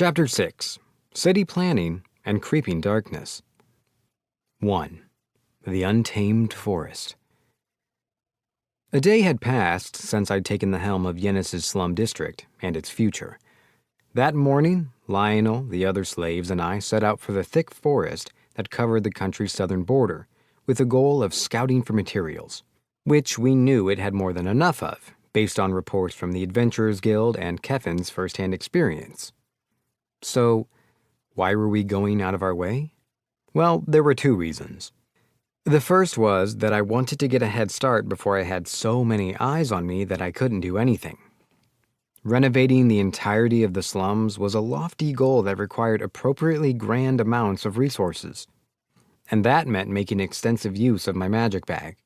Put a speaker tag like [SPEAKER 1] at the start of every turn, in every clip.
[SPEAKER 1] Chapter 6. City Planning and Creeping Darkness. 1. The Untamed Forest. A day had passed since I'd taken the helm of Yennis's slum district and its future. That morning, Lionel, the other slaves, and I set out for the thick forest that covered the country's southern border, with the goal of scouting for materials, which we knew it had more than enough of, based on reports from the Adventurers Guild and Keffin's first-hand experience. So, why were we going out of our way? Well, there were two reasons. The first was that I wanted to get a head start before I had so many eyes on me that I couldn't do anything. Renovating the entirety of the slums was a lofty goal that required appropriately grand amounts of resources, and that meant making extensive use of my magic bag.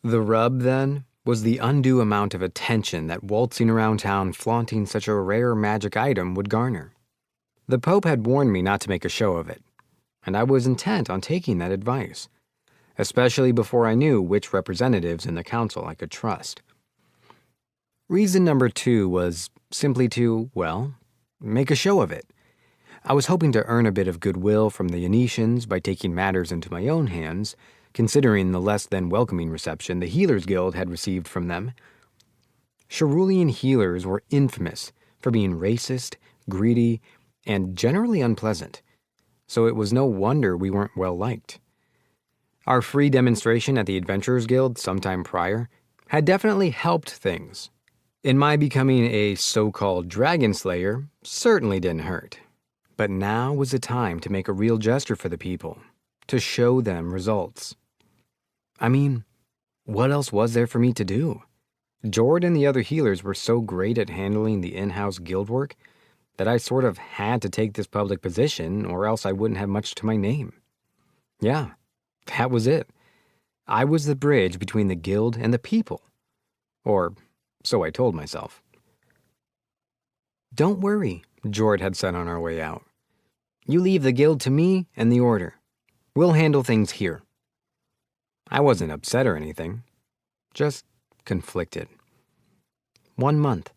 [SPEAKER 1] The rub, then, was the undue amount of attention that waltzing around town flaunting such a rare magic item would garner. The Pope had warned me not to make a show of it, and I was intent on taking that advice, especially before I knew which representatives in the council I could trust. Reason number 2 was simply to, well, make a show of it. I was hoping to earn a bit of goodwill from the Yenetians by taking matters into my own hands, considering the less than welcoming reception the Healers Guild had received from them. Cerulean healers were infamous for being racist, greedy, and generally unpleasant, so it was no wonder we weren't well liked. Our free demonstration at the Adventurers Guild sometime prior had definitely helped things, and my becoming a so-called dragon slayer certainly didn't hurt. But now was the time to make a real gesture for the people, to show them results. I mean, what else was there for me to do? Jord and the other healers were so great at handling the in-house guild work that I sort of had to take this public position or else I wouldn't have much to my name. Yeah, that was it. I was the bridge between the guild and the people. Or so I told myself. "Don't worry," Jord had said on our way out. "You leave the guild to me and the order. We'll handle things here." I wasn't upset or anything, just conflicted. 1 month.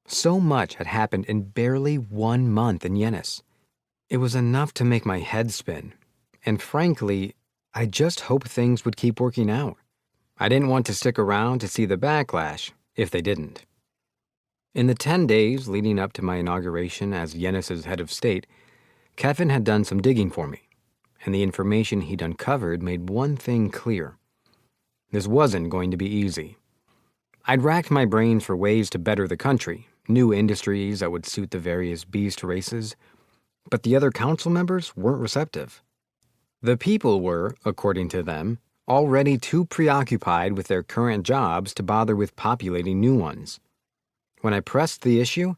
[SPEAKER 1] So much had happened in barely 1 month in Yennis. It was enough to make my head spin, and frankly, I just hoped things would keep working out. I didn't want to stick around to see the backlash if they didn't. In the 10 days leading up to my inauguration as Yennis's head of state, Keffin had done some digging for me, and the information he'd uncovered made one thing clear. This wasn't going to be easy. I'd racked my brains for ways to better the country, new industries that would suit the various beast races, but the other council members weren't receptive. The people were, according to them, already too preoccupied with their current jobs to bother with populating new ones. When I pressed the issue,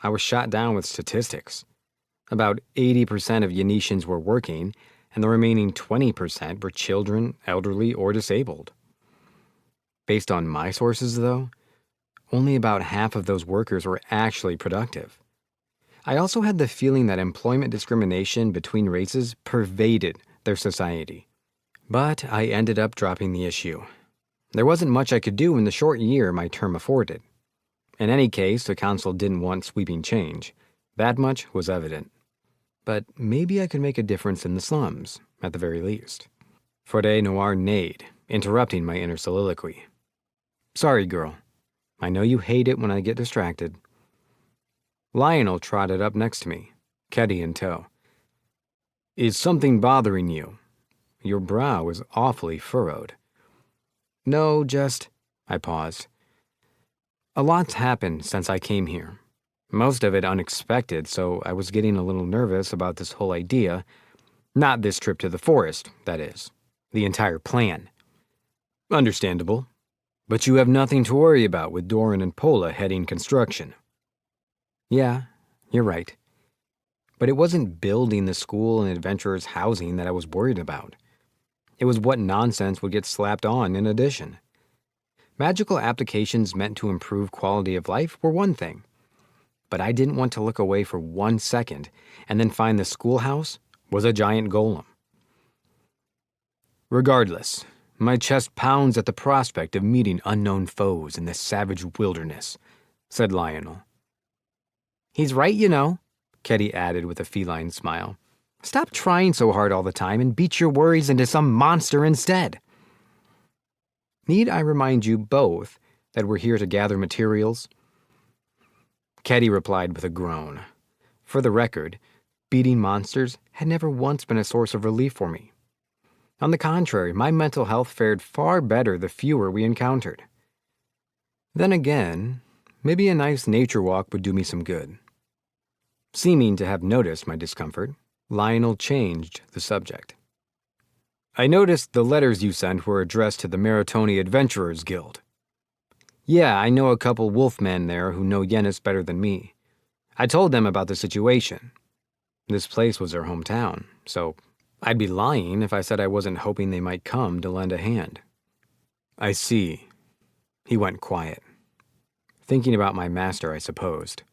[SPEAKER 1] I was shot down with statistics. About 80% of Yenetians were working, and the remaining 20% were children, elderly, or disabled. Based on my sources, though, only about half of those workers were actually productive. I also had the feeling that employment discrimination between races pervaded their society. But I ended up dropping the issue. There wasn't much I could do in the short year my term afforded. In any case, the council didn't want sweeping change. That much was evident. But maybe I could make a difference in the slums, at the very least. Fode Noir neighed, interrupting my inner soliloquy. "Sorry, girl. I know you hate it when I get distracted." Lionel trotted up next to me, Keddy in tow. "Is something bothering you? Your brow is awfully furrowed." "No, just—" I paused. "A lot's happened since I came here. Most of it unexpected, so I was getting a little nervous about this whole idea. Not this trip to the forest, that is. The entire plan." "Understandable. But you have nothing to worry about with Doran and Pola heading construction." "Yeah, you're right. But it wasn't building the school and adventurers' housing that I was worried about. It was what nonsense would get slapped on in addition. Magical applications meant to improve quality of life were one thing, but I didn't want to look away for 1 second and then find the schoolhouse was a giant golem. Regardless, my chest pounds at the prospect of meeting unknown foes in this savage wilderness," said Lionel. "He's right, you know," Ketty added with a feline smile. Stop trying so hard all the time and beat your worries into some monster instead. Need I remind you both that we're here to gather materials? Ketty replied with a groan. For the record, beating monsters had never once been a source of relief for me. On the contrary, my mental health fared far better the fewer we encountered. Then again, maybe a nice nature walk would do me some good. Seeming to have noticed my discomfort, Lionel changed the subject. I noticed the letters you sent were addressed to the Maritoni Adventurers Guild. Yeah, I know a couple wolfmen there who know Yennis better than me. I told them about the situation. This place was their hometown, so I'd be lying if I said I wasn't hoping they might come to lend a hand. I see. He went quiet. Thinking about my master, I supposed.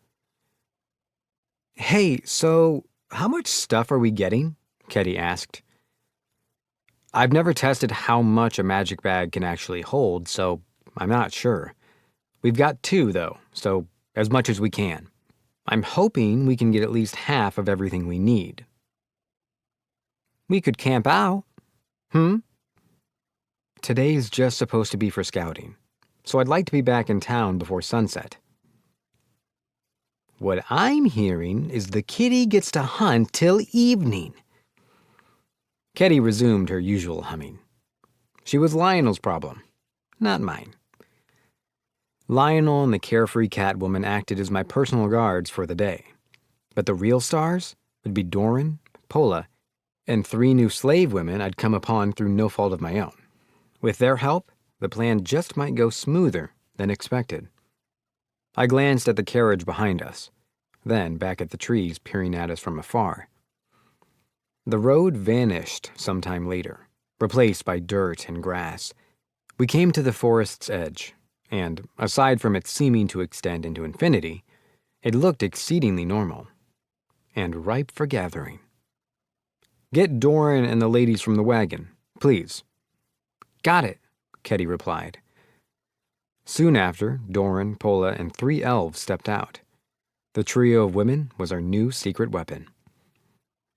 [SPEAKER 1] Hey, so how much stuff are we getting? Ketty asked. I've never tested how much a magic bag can actually hold, so I'm not sure. We've got 2, though, so as much as we can. I'm hoping we can get at least half of everything we need. We could camp out. Today's just supposed to be for scouting, so I'd like to be back in town before sunset. What I'm hearing is the kitty gets to hunt till evening. Ketty resumed her usual humming. She was Lionel's problem, not mine. Lionel and the carefree Catwoman acted as my personal guards for the day. But the real stars would be Doran, Pola, and 3 new slave women I'd come upon through no fault of my own. With their help, the plan just might go smoother than expected. I glanced at the carriage behind us, then back at the trees peering at us from afar. The road vanished sometime later, replaced by dirt and grass. We came to the forest's edge, and, aside from its seeming to extend into infinity, it looked exceedingly normal, and ripe for gathering. Get Doran and the ladies from the wagon, please. Got it, Ketty replied. Soon after, Doran, Pola, and 3 elves stepped out. The trio of women was our new secret weapon.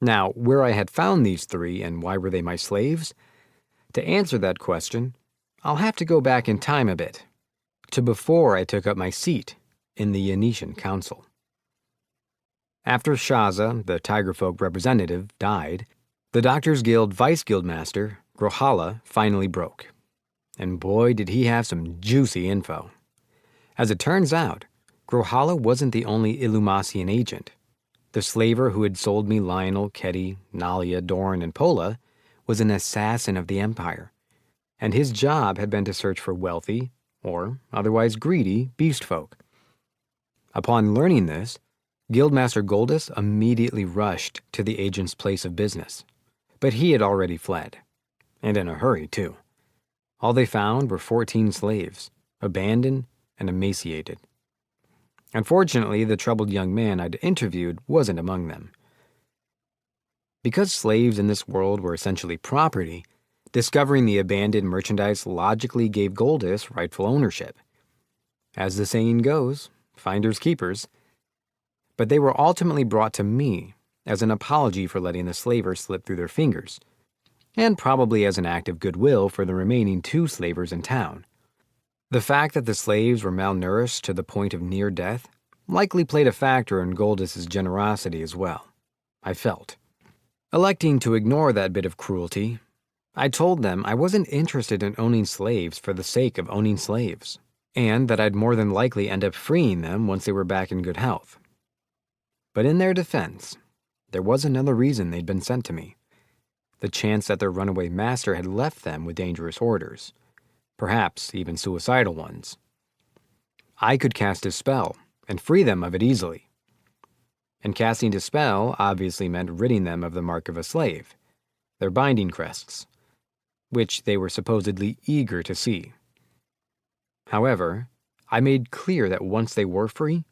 [SPEAKER 1] Now, where I had found these 3 and why were they my slaves? To answer that question, I'll have to go back in time a bit, to before I took up my seat in the Yanetian Council. After Shaza, the Tigerfolk representative, died, the Doctors Guild Vice Guildmaster, Grohala, finally broke. And boy, did he have some juicy info. As it turns out, Grohala wasn't the only Illumacian agent. The slaver who had sold me Lionel, Ketty, Nalia, Doran, and Pola was an assassin of the Empire, and his job had been to search for wealthy, or otherwise greedy, beast folk. Upon learning this, Guildmaster Goldus immediately rushed to the agent's place of business. But he had already fled, and in a hurry, too. All they found were 14 slaves, abandoned and emaciated. Unfortunately, the troubled young man I'd interviewed wasn't among them. Because slaves in this world were essentially property, discovering the abandoned merchandise logically gave Goldus rightful ownership. As the saying goes, finders keepers. But they were ultimately brought to me as an apology for letting the slavers slip through their fingers, and probably as an act of goodwill for the remaining 2 slavers in town. The fact that the slaves were malnourished to the point of near death likely played a factor in Goldus's generosity as well, I felt. Electing to ignore that bit of cruelty, I told them I wasn't interested in owning slaves for the sake of owning slaves, and that I'd more than likely end up freeing them once they were back in good health. But in their defense, there was another reason they'd been sent to me. The chance that their runaway master had left them with dangerous orders, perhaps even suicidal ones. I could cast a spell and free them of it easily. And casting a spell obviously meant ridding them of the mark of a slave, their binding crests, which they were supposedly eager to see. However, I made clear that once they were free,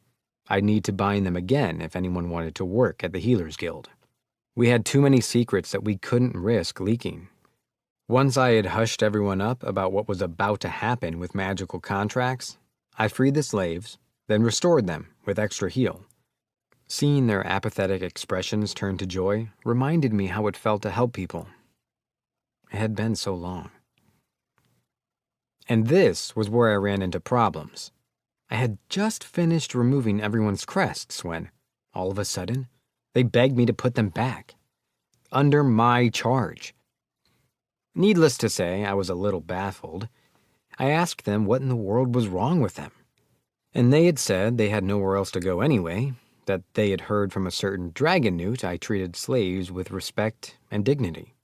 [SPEAKER 1] I'd need to bind them again if anyone wanted to work at the Healers Guild. We had too many secrets that we couldn't risk leaking. Once I had hushed everyone up about what was about to happen with magical contracts, I freed the slaves, then restored them with extra heal. Seeing their apathetic expressions turn to joy reminded me how it felt to help people. It had been so long. And this was where I ran into problems. I had just finished removing everyone's crests when, all of a sudden, they begged me to put them back. Under my charge. Needless to say, I was a little baffled. I asked them what in the world was wrong with them. And they had said they had nowhere else to go anyway, that they had heard from a certain dragon newt I treated slaves with respect and dignity.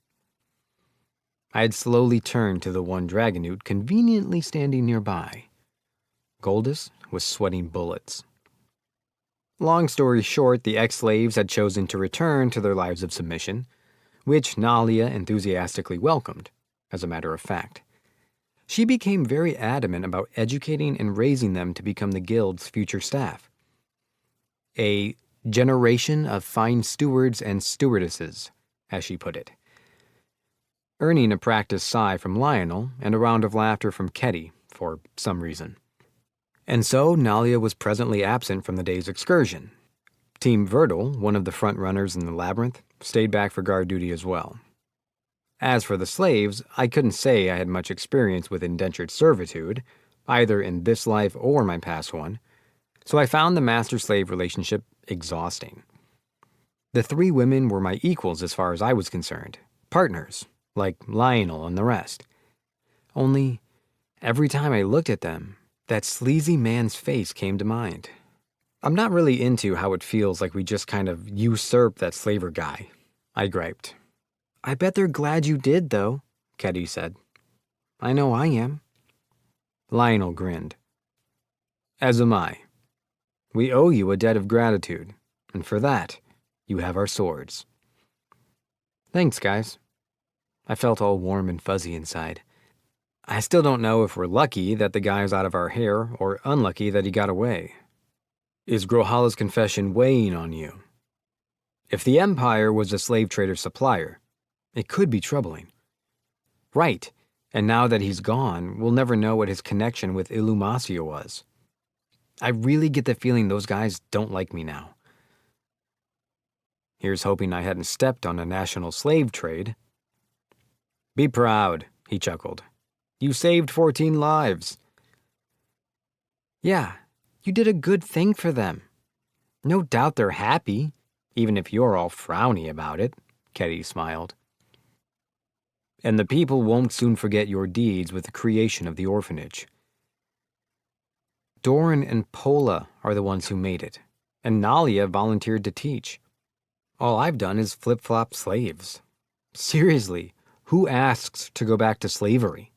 [SPEAKER 1] I had slowly turned to the one dragon newt conveniently standing nearby. Goldus was sweating bullets. Long story short, the ex-slaves had chosen to return to their lives of submission, which Nalia enthusiastically welcomed, as a matter of fact. She became very adamant about educating and raising them to become the guild's future staff. A generation of fine stewards and stewardesses, as she put it. Earning a practiced sigh from Lionel and a round of laughter from Ketty, for some reason. And so Nalia was presently absent from the day's excursion. Team Vertil, one of the front runners in the labyrinth, stayed back for guard duty as well. As for the slaves, I couldn't say I had much experience with indentured servitude, either in this life or my past one, so I found the master-slave relationship exhausting. The three women were my equals as far as I was concerned, partners, like Lionel and the rest. Only, every time I looked at them, that sleazy man's face came to mind. I'm not really into how it feels like we just kind of usurped that slaver guy, I griped. I bet they're glad you did, though, Ketty said. I know I am. Lionel grinned. As am I. We owe you a debt of gratitude, and for that, you have our swords. Thanks, guys. I felt all warm and fuzzy inside. I still don't know if we're lucky that the guy's out of our hair or unlucky that he got away. Is Grohala's confession weighing on you? If the Empire was a slave trader supplier, it could be troubling. Right, and now that he's gone, we'll never know what his connection with Illumacia was. I really get the feeling those guys don't like me now. Here's hoping I hadn't stepped on a national slave trade. Be proud, he chuckled. You saved 14 lives. Yeah, you did a good thing for them. No doubt they're happy, even if you're all frowny about it, Ketty smiled. And the people won't soon forget your deeds with the creation of the orphanage. Doran and Pola are the ones who made it, and Nalia volunteered to teach. All I've done is flip-flop slaves. Seriously, who asks to go back to slavery?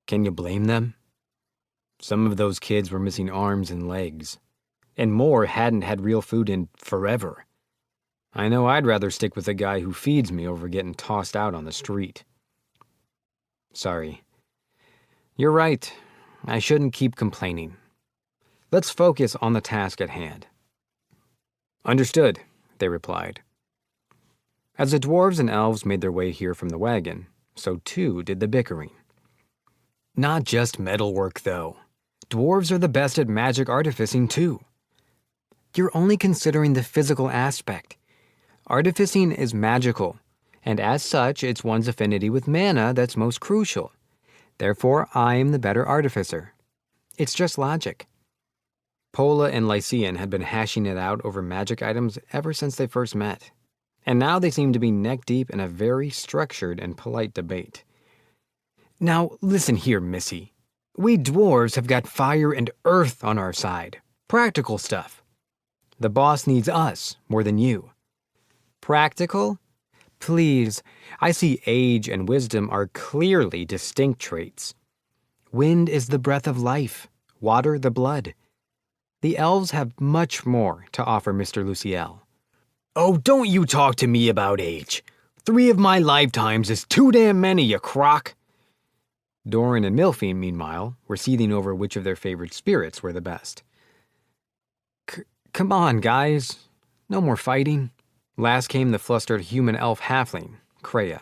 [SPEAKER 1] Can you blame them? Some of those kids were missing arms and legs, and more hadn't had real food in forever. I know I'd rather stick with a guy who feeds me over getting tossed out on the street. Sorry. You're right. I shouldn't keep complaining. Let's focus on the task at hand. Understood, they replied. As the dwarves and elves made their way here from the wagon, so too did the bickering. Not just metalwork, though. Dwarves are the best at magic artificing, too. You're only considering the physical aspect. Artificing is magical, and as such, it's one's affinity with mana that's most crucial. Therefore, I am the better artificer. It's just logic. Pola and Lycian had been hashing it out over magic items ever since they first met, and now they seemed to be neck-deep in a very structured and polite debate. Now, listen here, Missy. We dwarves have got fire and earth on our side. Practical stuff. The boss needs us more than you. Practical? Please, I see age and wisdom are clearly distinct traits. Wind is the breath of life, water the blood. The elves have much more to offer Mr. Luciel. Oh, don't you talk to me about age. 3 of my lifetimes is too damn many, you crock. Doran and Milphine, meanwhile, were seething over which of their favorite spirits were the best. Come on, guys. No more fighting. Last came the flustered human elf halfling, Kreia.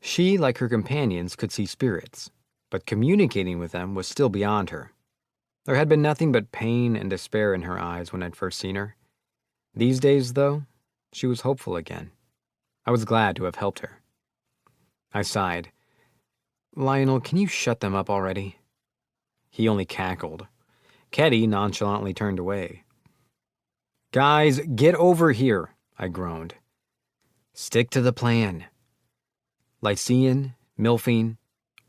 [SPEAKER 1] She, like her companions, could see spirits, but communicating with them was still beyond her. There had been nothing but pain and despair in her eyes when I'd first seen her. These days, though, she was hopeful again. I was glad to have helped her. I sighed. "Lionel, can you shut them up already?" He only cackled. Keddy nonchalantly turned away. "Guys, get over here," I groaned. "Stick to the plan. Lycian, Milphine,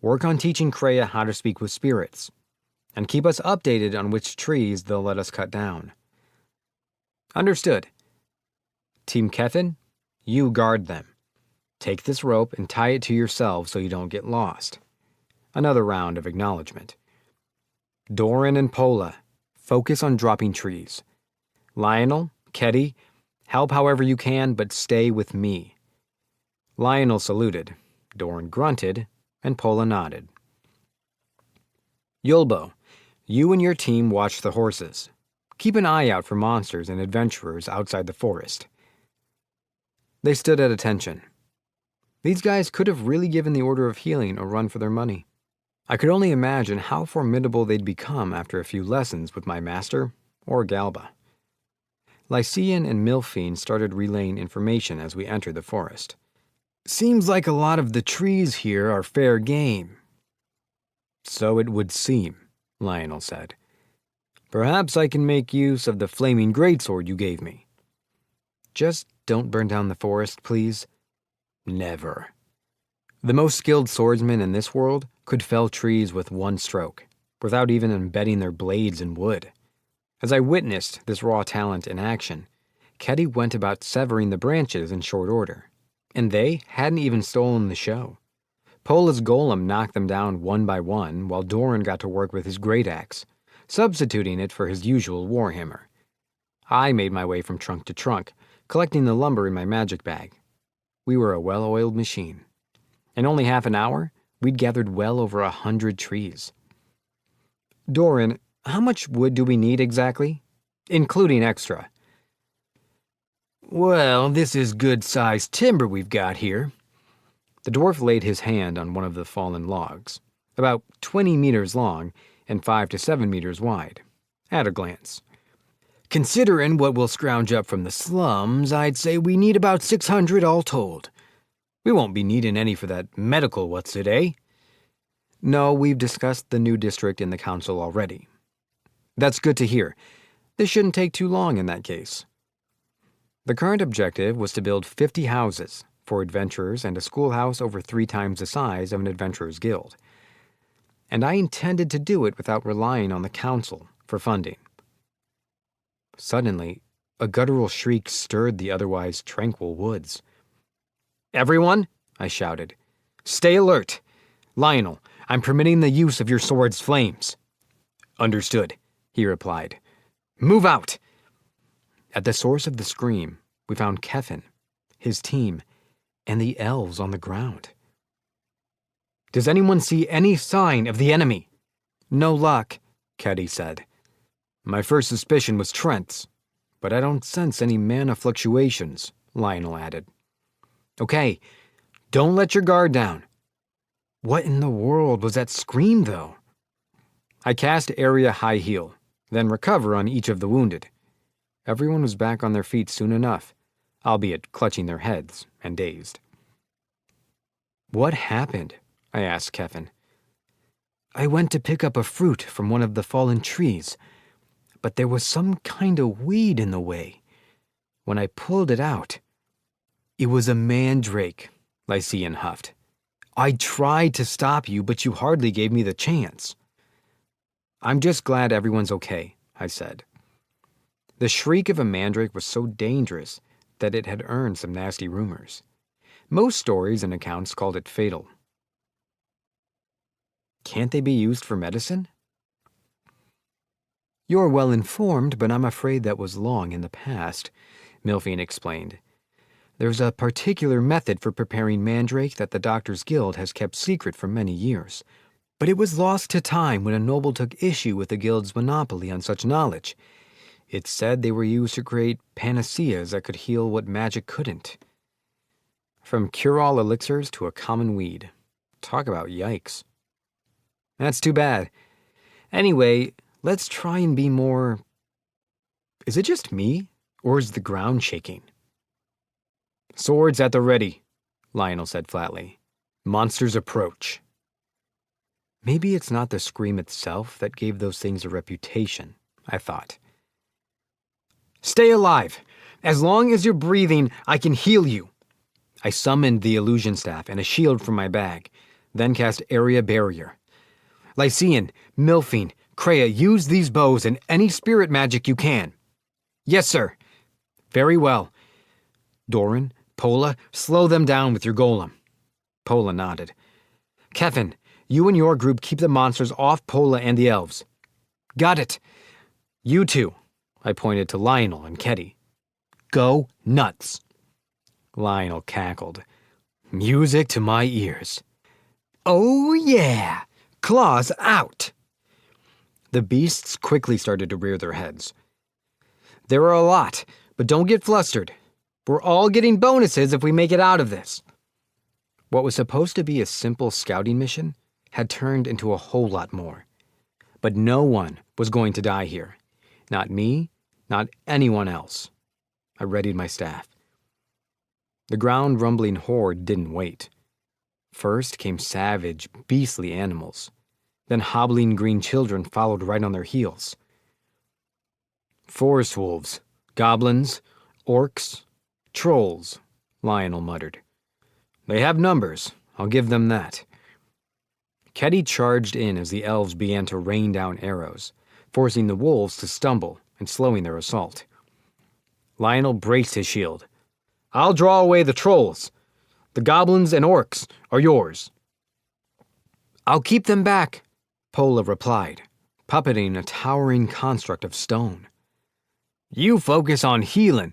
[SPEAKER 1] work on teaching Kreia how to speak with spirits, and keep us updated on which trees they'll let us cut down." "Understood." "Team Kefin, you guard them. Take this rope and tie it to yourselves so you don't get lost." Another round of acknowledgement. "Doran and Pola, focus on dropping trees. Lionel, Keddy, help however you can, but stay with me." Lionel saluted, Doran grunted, and Pola nodded. "Yulbo, you and your team watch the horses. Keep an eye out for monsters and adventurers outside the forest." They stood at attention. These guys could have really given the Order of Healing a run for their money. I could only imagine how formidable they'd become after a few lessons with my master or Galba. Lycian and Milphine started relaying information as we entered the forest. "Seems like a lot of the trees here are fair game." "So it would seem," Lionel said. "Perhaps I can make use of the flaming greatsword you gave me." "Just don't burn down the forest, please." "Never." The most skilled swordsmen in this world could fell trees with one stroke, without even embedding their blades in wood. As I witnessed this raw talent in action, Keddy went about severing the branches in short order, and they hadn't even stolen the show. Pola's golem knocked them down one by one, while Doran got to work with his great axe, substituting it for his usual warhammer. I made my way from trunk to trunk, collecting the lumber in my magic bag. We were a well-oiled machine. In only half an hour, we'd gathered well over 100 trees. "Doran, how much wood do we need exactly? Including extra." "Well, this is good-sized timber we've got here." The dwarf laid his hand on one of the fallen logs, about 20 meters long and 5 to 7 meters wide, at a glance. "Considering what we'll scrounge up from the slums, I'd say we need about 600 all told. We won't be needing any for that medical what's-it, eh?" "No, we've discussed the new district in the council already." "That's good to hear. This shouldn't take too long in that case." The current objective was to build 50 houses for adventurers and a schoolhouse over 3 times the size of an adventurer's guild. And I intended to do it without relying on the council for funding. Suddenly, a guttural shriek stirred the otherwise tranquil woods. "Everyone," I shouted, "stay alert. Lionel, I'm permitting the use of your sword's flames." "Understood," he replied. "Move out." At the source of the scream, we found Kefin, his team, and the elves on the ground. "Does anyone see any sign of the enemy?" "No luck," Keddy said. "My first suspicion was Trent's, but I don't sense any mana fluctuations," Lionel added. "Okay, don't let your guard down." What in the world was that scream, though? I cast Area High Heal, then Recover on each of the wounded. Everyone was back on their feet soon enough, albeit clutching their heads and dazed. "What happened?" I asked Kefin. "I went to pick up a fruit from one of the fallen trees, but there was some kind of weed in the way. When I pulled it out, it was a mandrake," Lycian huffed. "I tried to stop you, but you hardly gave me the chance." "I'm just glad everyone's okay," I said. The shriek of a mandrake was so dangerous that it had earned some nasty rumors. Most stories and accounts called it fatal. Can't they be used for medicine? "You're well informed, but I'm afraid that was long in the past," Milphine explained. "There's a particular method for preparing mandrake that the Doctors Guild has kept secret for many years. But it was lost to time when a noble took issue with the Guild's monopoly on such knowledge. It's said they were used to create panaceas that could heal what magic couldn't. From cure-all elixirs to a common weed. Talk about yikes." "That's too bad. Anyway, Let's try and be more... Is it just me, or is the ground shaking? Swords at the ready, Lionel said flatly. Monsters approach. Maybe it's not the scream itself that gave those things a reputation, I thought. Stay alive. As long as you're breathing, I can heal you. I summoned the illusion staff and a shield from my bag, then cast area barrier. Lycian, Milphine, Kreia, use these bows and any spirit magic you can. Yes, sir. Very well. Doran, Pola, slow them down with your golem. Pola nodded. Kevin, you and your group keep the monsters off Pola and the elves. Got it. You two, I pointed to Lionel and Ketty. Go nuts. Lionel cackled. Music to my ears. Oh yeah, claws out. The beasts quickly started to rear their heads. There are a lot, but don't get flustered. We're all getting bonuses if we make it out of this. What was supposed to be a simple scouting mission had turned into a whole lot more. But no one was going to die here. Not me, not anyone else. I readied my staff. The ground-rumbling horde didn't wait. First came savage, beastly animals. Then hobbling green children followed right on their heels. Forest wolves, goblins, orcs, trolls, Lionel muttered. They have numbers, I'll give them that. Ketty charged in as the elves began to rain down arrows, forcing the wolves to stumble and slowing their assault. Lionel braced his shield. I'll draw away the trolls. The goblins and orcs are yours. I'll keep them back, Pola replied, puppeting a towering construct of stone. You focus on healing.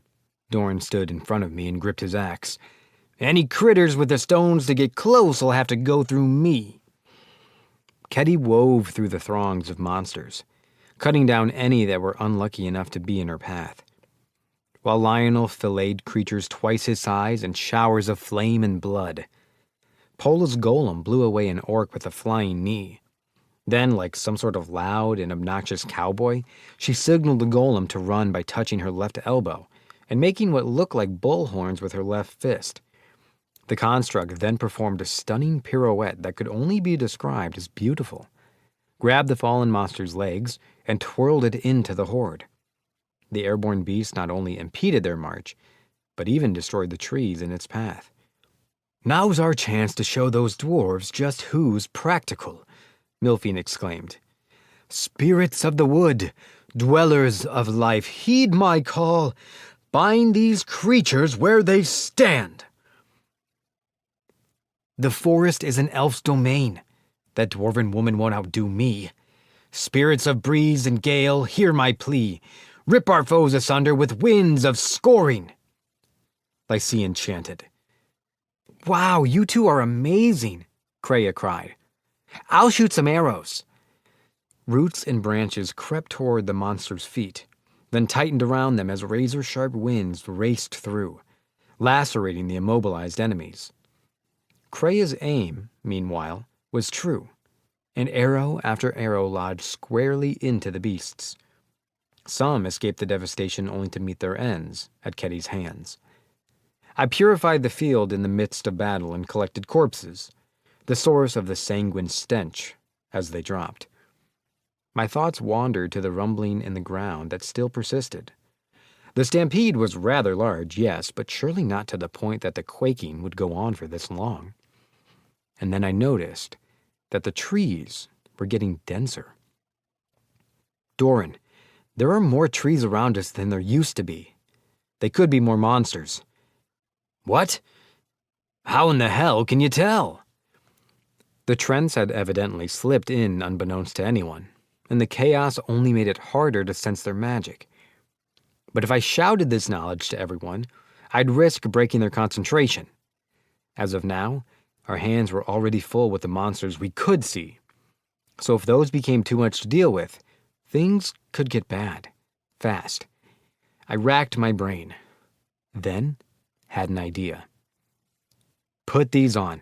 [SPEAKER 1] Doran stood in front of me and gripped his axe. Any critters with the stones to get close will have to go through me. Ketty wove through the throngs of monsters, cutting down any that were unlucky enough to be in her path. While Lionel filleted creatures twice his size in showers of flame and blood. Pola's golem blew away an orc with a flying knee. Then, like some sort of loud and obnoxious cowboy, she signaled the golem to run by touching her left elbow and making what looked like bull horns with her left fist. The construct then performed a stunning pirouette that could only be described as beautiful, grabbed the fallen monster's legs, and twirled it into the horde. The airborne beast not only impeded their march, but even destroyed the trees in its path. Now's our chance to show those dwarves just who's practical, Milphine exclaimed. Spirits of the wood, dwellers of life, heed my call. Bind these creatures where they stand. The forest is an elf's domain. That dwarven woman won't outdo me. Spirits of breeze and gale, hear my plea. Rip our foes asunder with winds of scoring. Lycian chanted. Wow, you two are amazing, Kreia cried. I'll shoot some arrows. Roots and branches crept toward the monster's feet, then tightened around them as razor-sharp winds raced through, lacerating the immobilized enemies. Kreia's aim, meanwhile, was true, and arrow after arrow lodged squarely into the beasts. Some escaped the devastation only to meet their ends at Ketty's hands. I purified the field in the midst of battle and collected corpses, the source of the sanguine stench, as they dropped. My thoughts wandered to the rumbling in the ground that still persisted. The stampede was rather large, yes, but surely not to the point that the quaking would go on for this long. And then I noticed that the trees were getting denser. Doran, there are more trees around us than there used to be. They could be more monsters. What? How in the hell can you tell? The trends had evidently slipped in unbeknownst to anyone, and the chaos only made it harder to sense their magic. But if I shouted this knowledge to everyone, I'd risk breaking their concentration. As of now, our hands were already full with the monsters we could see. So if those became too much to deal with, things could get bad, fast. I racked my brain, then had an idea. Put these on.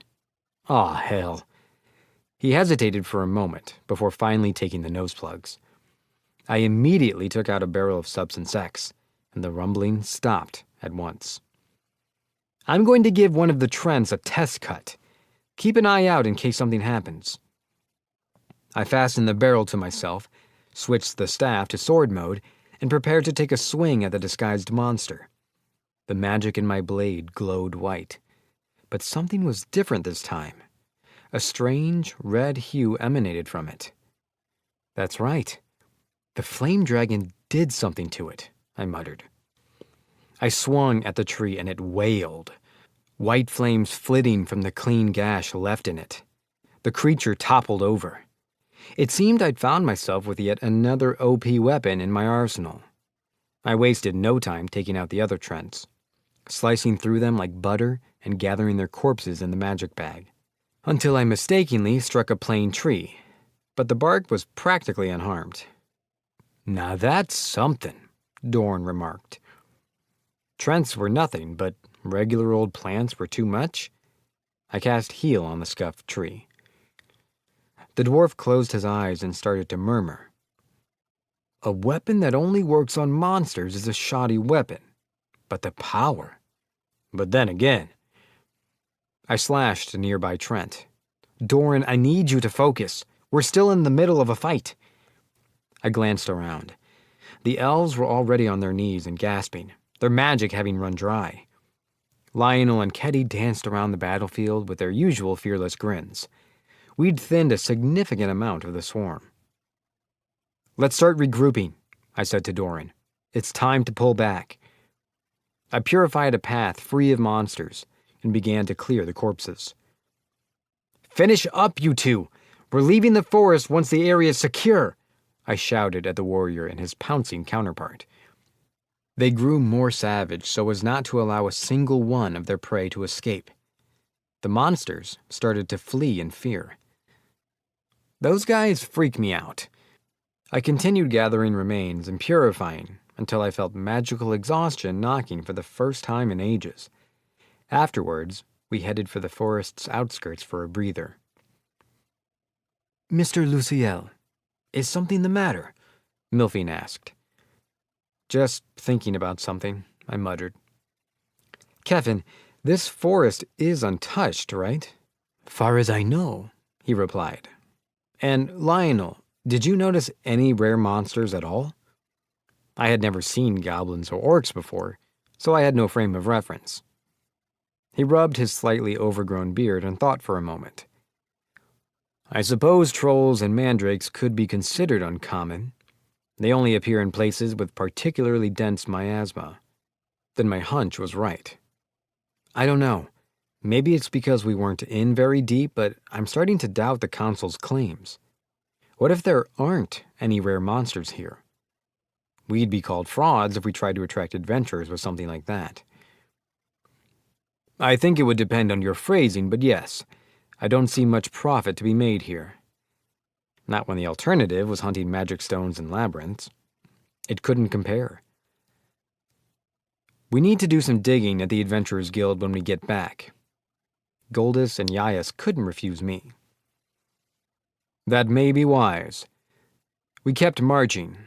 [SPEAKER 1] Aw, hell. He hesitated for a moment before finally taking the nose plugs. I immediately took out a barrel of Substance X, and the rumbling stopped at once. I'm going to give one of the Trents a test cut. Keep an eye out in case something happens. I fastened the barrel to myself, switched the staff to sword mode, and prepared to take a swing at the disguised monster. The magic in my blade glowed white. But something was different this time. A strange red hue emanated from it. That's right. The flame dragon did something to it, I muttered. I swung at the tree and it wailed, white flames flitting from the clean gash left in it. The creature toppled over. It seemed I'd found myself with yet another OP weapon in my arsenal. I wasted no time taking out the other Trents, slicing through them like butter and gathering their corpses in the magic bag, until I mistakenly struck a plain tree, but the bark was practically unharmed. Now that's something, Dorn remarked. Trents were nothing, but regular old plants were too much. I cast heal on the scuffed tree. The dwarf closed his eyes and started to murmur. A weapon that only works on monsters is a shoddy weapon, but the power. But then again. I slashed a nearby Trent. Doran, I need you to focus. We're still in the middle of a fight. I glanced around. The elves were already on their knees and gasping, their magic having run dry. Lionel and Ketty danced around the battlefield with their usual fearless grins. We'd thinned a significant amount of the swarm. Let's start regrouping, I said to Doran. It's time to pull back. I purified a path free of monsters and began to clear the corpses. Finish up, you two! We're leaving the forest once the area is secure, I shouted at the warrior and his pouncing counterpart. They grew more savage so as not to allow a single one of their prey to escape. The monsters started to flee in fear. Those guys freak me out. I continued gathering remains and purifying until I felt magical exhaustion knocking for the first time in ages. Afterwards, we headed for the forest's outskirts for a breather. Mr. Luciel, is something the matter? Milphine asked. Just thinking about something, I muttered. Kevin, this forest is untouched, right? Far as I know, he replied. And Lionel, did you notice any rare monsters at all? I had never seen goblins or orcs before, so I had no frame of reference. He rubbed his slightly overgrown beard and thought for a moment. I suppose trolls and mandrakes could be considered uncommon. They only appear in places with particularly dense miasma. Then my hunch was right. I don't know. Maybe it's because we weren't in very deep, but I'm starting to doubt the Council's claims. What if there aren't any rare monsters here? We'd be called frauds if we tried to attract adventurers with something like that. I think it would depend on your phrasing, but yes, I don't see much profit to be made here. Not when the alternative was hunting magic stones and labyrinths. It couldn't compare. We need to do some digging at the Adventurers Guild when we get back. Goldus and Yaius couldn't refuse me. That may be wise. We kept marching.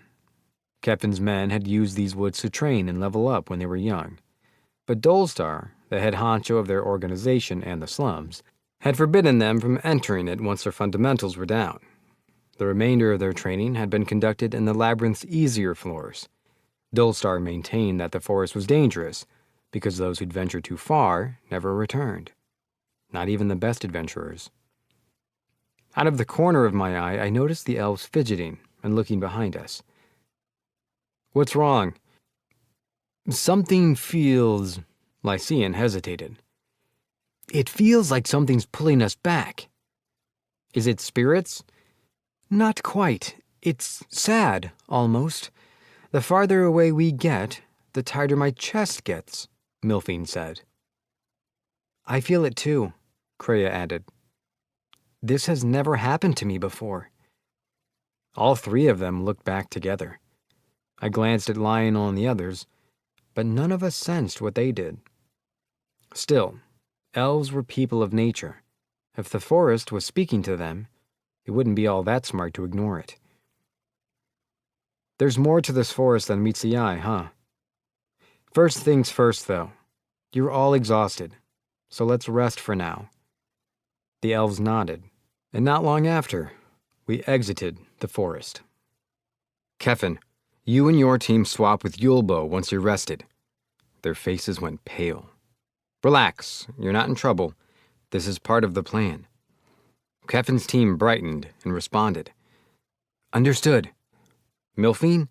[SPEAKER 1] Kevin's men had used these woods to train and level up when they were young. But Dolstar, the head honcho of their organization and the slums, had forbidden them from entering it once their fundamentals were down. The remainder of their training had been conducted in the labyrinth's easier floors. Dolstar maintained that the forest was dangerous because those who'd ventured too far never returned. Not even the best adventurers. Out of the corner of my eye, I noticed the elves fidgeting and looking behind us. What's wrong? Something feels... Lycian hesitated. It feels like something's pulling us back. Is it spirits? Not quite. It's sad, almost. The farther away we get, the tighter my chest gets, Milphine said. I feel it too, Kreia added. This has never happened to me before. All three of them looked back together. I glanced at Lionel and the others, but none of us sensed what they did. Still, elves were people of nature. If the forest was speaking to them, it wouldn't be all that smart to ignore it. There's more to this forest than meets the eye, huh? First things first, though. You're all exhausted, so let's rest for now. The elves nodded, and not long after, we exited the forest. Keffin, you and your team swap with Yulbo once you're rested. Their faces went pale. Relax, you're not in trouble. This is part of the plan. Keffin's team brightened and responded. Understood. Milphine,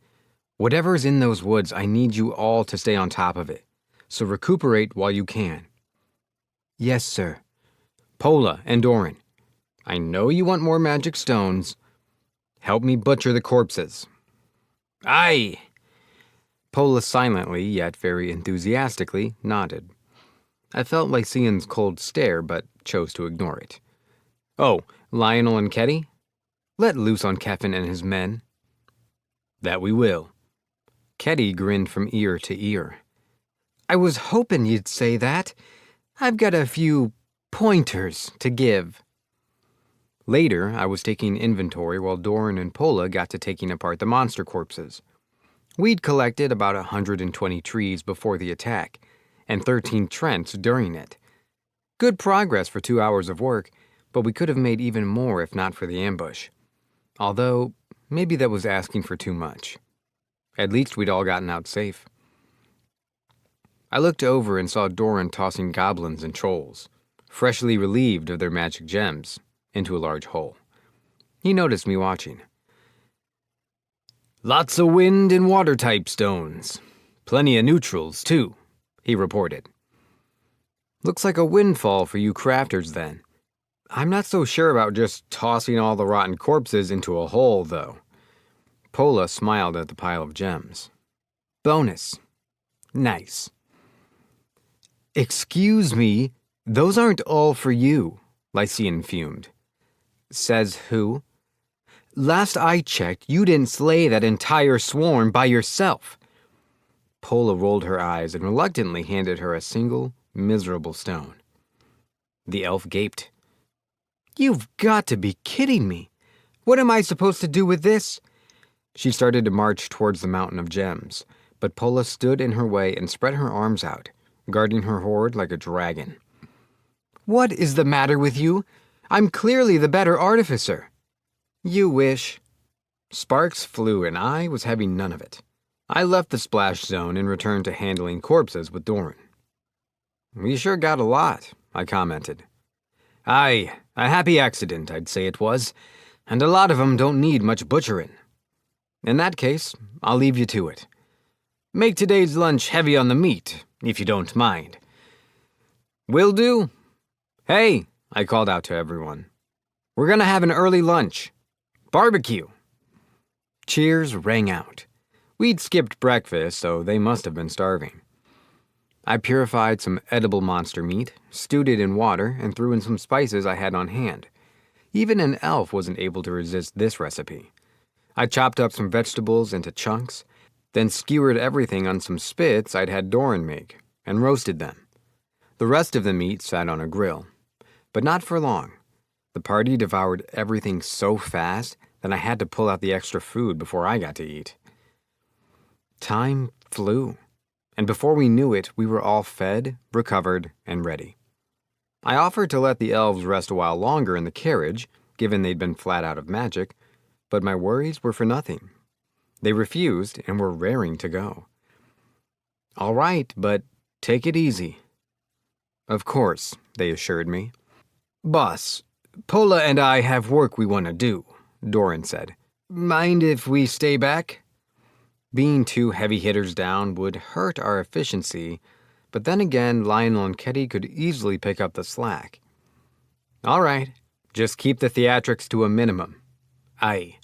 [SPEAKER 1] whatever's in those woods, I need you all to stay on top of it, so recuperate while you can. Yes, sir. Pola and Doran, I know you want more magic stones. Help me butcher the corpses. Aye! Pola silently, yet very enthusiastically, nodded. I felt Lycian's cold stare, but chose to ignore it. Oh, Lionel and Ketty? Let loose on Keffin and his men. That we will. Ketty grinned from ear to ear. I was hoping you'd say that. I've got a few pointers to give. Later, I was taking inventory while Doran and Pola got to taking apart the monster corpses. We'd collected about 120 trees before the attack, and 13 trents during it. Good progress for 2 hours of work, but we could have made even more if not for the ambush. Although, maybe that was asking for too much. At least we'd all gotten out safe. I looked over and saw Doran tossing goblins and trolls, freshly relieved of their magic gems, into a large hole. He noticed me watching. Lots of wind and water-type stones. Plenty of neutrals, too, he reported. Looks like a windfall for you crafters, then. I'm not so sure about just tossing all the rotten corpses into a hole, though. Pola smiled at the pile of gems. Bonus. Nice. Excuse me, those aren't all for you, Lycian fumed. Says who? Last I checked, you didn't slay that entire swarm by yourself. Pola rolled her eyes and reluctantly handed her a single, miserable stone. The elf gaped. You've got to be kidding me. What am I supposed to do with this? She started to march towards the mountain of gems, but Pola stood in her way and spread her arms out, guarding her hoard like a dragon. What is the matter with you? I'm clearly the better artificer. You wish. Sparks flew and I was having none of it. I left the splash zone and returned to handling corpses with Doran. We sure got a lot, I commented. Aye, a happy accident, I'd say it was, and a lot of 'em don't need much butchering. In that case, I'll leave you to it. Make today's lunch heavy on the meat, if you don't mind. Will do. Hey, I called out to everyone. We're gonna have an early lunch. Barbecue. Cheers rang out. We'd skipped breakfast, so they must have been starving. I purified some edible monster meat, stewed it in water, and threw in some spices I had on hand. Even an elf wasn't able to resist this recipe. I chopped up some vegetables into chunks, then skewered everything on some spits I'd had Doran make, and roasted them. The rest of the meat sat on a grill. But not for long. The party devoured everything so fast that I had to pull out the extra food before I got to eat. Time flew, and before we knew it, we were all fed, recovered, and ready. I offered to let the elves rest a while longer in the carriage, given they'd been flat out of magic, but my worries were for nothing. They refused and were raring to go. All right, but take it easy. Of course, they assured me. Boss, Pola and I have work we want to do, Doran said. Mind if we stay back? Being 2 heavy hitters down would hurt our efficiency, but then again, Lionel and Ketty could easily pick up the slack. All right, just keep the theatrics to a minimum. Aye.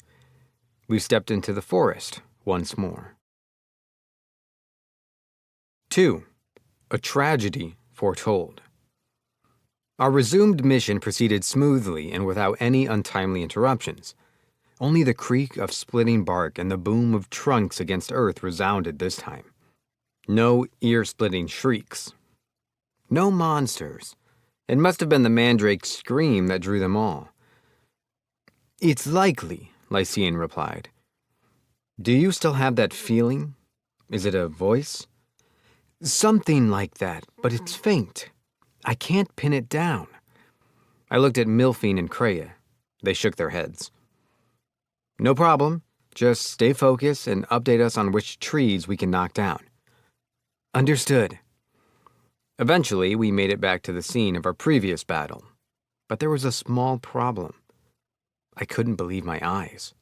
[SPEAKER 1] We stepped into the forest once more. 2. A tragedy foretold. Our resumed mission proceeded smoothly and without any untimely interruptions. Only the creak of splitting bark and the boom of trunks against earth resounded this time. No ear-splitting shrieks. No monsters. It must have been the mandrake's scream that drew them all. It's likely, Lycian replied. Do you still have that feeling? Is it a voice? Something like that, but it's faint. I can't pin it down. I looked at Milphine and Kreia. They shook their heads. No problem. Just stay focused and update us on which trees we can knock down. Understood. Eventually, we made it back to the scene of our previous battle. But there was a small problem. I couldn't believe my eyes.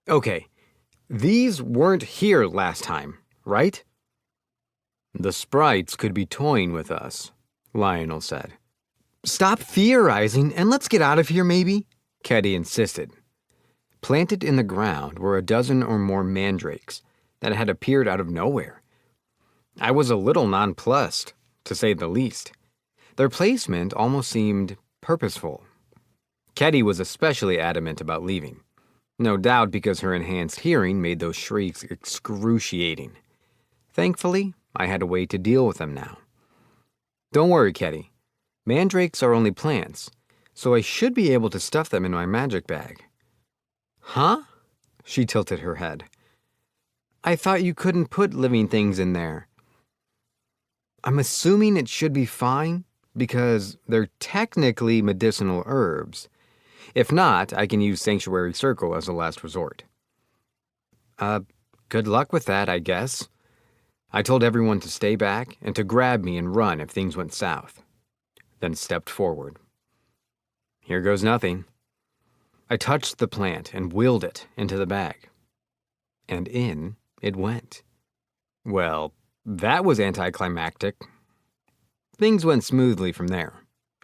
[SPEAKER 1] Okay, these weren't here last time, right? The sprites could be toying with us, Lionel said. Stop theorizing and let's get out of here, maybe, Keddy insisted. Planted in the ground were a dozen or more mandrakes that had appeared out of nowhere. I was a little nonplussed, to say the least. Their placement almost seemed purposeful. Keddy was especially adamant about leaving, no doubt because her enhanced hearing made those shrieks excruciating. Thankfully, I had a way to deal with them now. Don't worry, Keddy. Mandrakes are only plants, so I should be able to stuff them in my magic bag. Huh? She tilted her head. I thought you couldn't put living things in there. I'm assuming it should be fine, because they're technically medicinal herbs. If not, I can use Sanctuary Circle as a last resort. Good luck with that, I guess. I told everyone to stay back and to grab me and run if things went south, then stepped forward. Here goes nothing. I touched the plant and wheeled it into the bag. And in it went. Well, that was anticlimactic. Things went smoothly from there.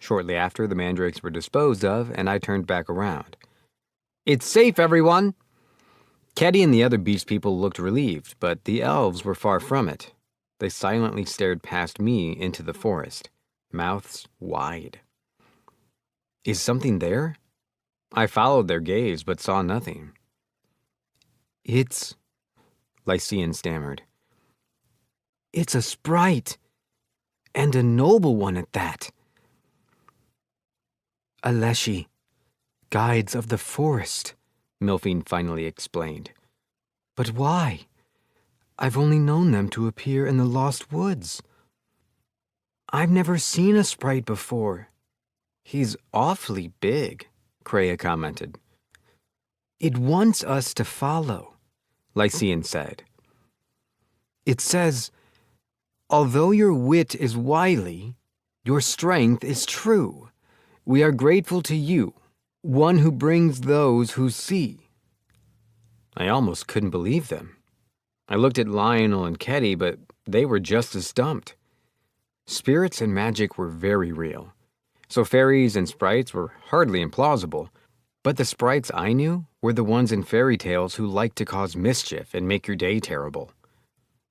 [SPEAKER 1] Shortly after, the mandrakes were disposed of, and I turned back around. It's safe, everyone! Keddy and the other beast people looked relieved, but the elves were far from it. They silently stared past me into the forest, mouths wide. Is something there? I followed their gaze, but saw nothing. It's... Lycian stammered. It's a sprite, and a noble one at that. Aleshi, guides of the forest, Milphine finally explained. But why? I've only known them to appear in the Lost Woods. I've never seen a sprite before. He's awfully big, Kreia commented. It wants us to follow, Lycian said. It says, although your wit is wily, your strength is true. We are grateful to you, one who brings those who see. I almost couldn't believe them. I looked at Lionel and Keddy, but they were just as stumped. Spirits and magic were very real, so fairies and sprites were hardly implausible, but the sprites I knew were the ones in fairy tales who liked to cause mischief and make your day terrible.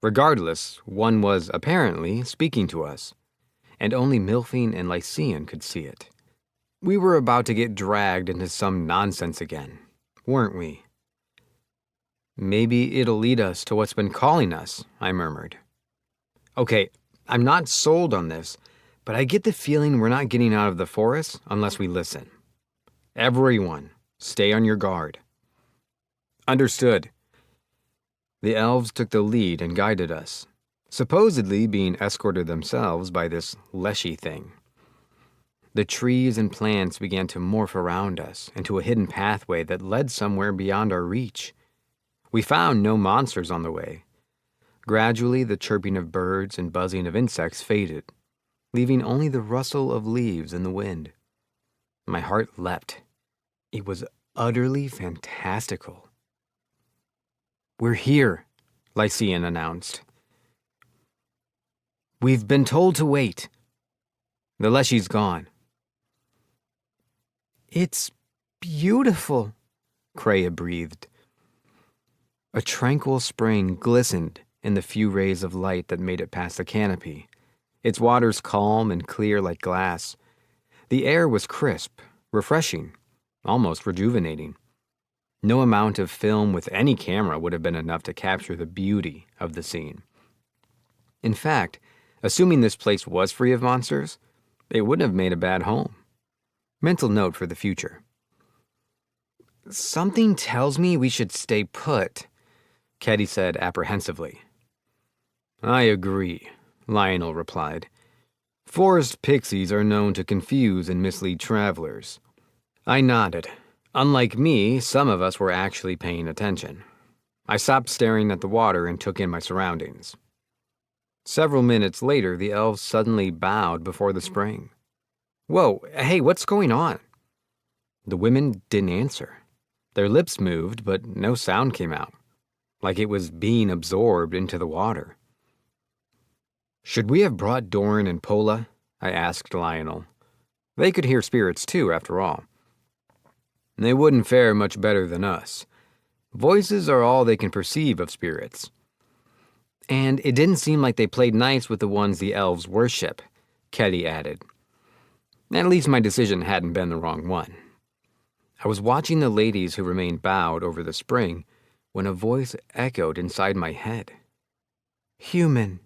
[SPEAKER 1] Regardless, one was apparently speaking to us, and only Milphine and Lycian could see it. We were about to get dragged into some nonsense again, weren't we? Maybe it'll lead us to what's been calling us, I murmured. Okay, I'm not sold on this, but I get the feeling we're not getting out of the forest unless we listen. Everyone, stay on your guard. Understood. The elves took the lead and guided us, supposedly being escorted themselves by this leshy thing. The trees and plants began to morph around us into a hidden pathway that led somewhere beyond our reach. We found no monsters on the way. Gradually, the chirping of birds and buzzing of insects faded, leaving only the rustle of leaves in the wind. My heart leapt. It was utterly fantastical. We're here, Lycian announced. We've been told to wait. The leshy's gone. It's beautiful, Kreia breathed. A tranquil spring glistened in the few rays of light that made it past the canopy, its waters calm and clear like glass. The air was crisp, refreshing, almost rejuvenating. No amount of film with any camera would have been enough to capture the beauty of the scene. In fact, assuming this place was free of monsters, it wouldn't have made a bad home. Mental note for the future. Something tells me we should stay put. Keddy said apprehensively. I agree, Lionel replied. Forest pixies are known to confuse and mislead travelers. I nodded. Unlike me, some of us were actually paying attention. I stopped staring at the water and took in my surroundings. Several minutes later, the elves suddenly bowed before the spring. Whoa, hey, what's going on? The women didn't answer. Their lips moved, but no sound came out, like it was being absorbed into the water. Should we have brought Doran and Pola? I asked Lionel. They could hear spirits too, after all. They wouldn't fare much better than us. Voices are all they can perceive of spirits. And it didn't seem like they played nice with the ones the elves worship, Kelly added. At least my decision hadn't been the wrong one. I was watching the ladies who remained bowed over the spring when a voice echoed inside my head. Human,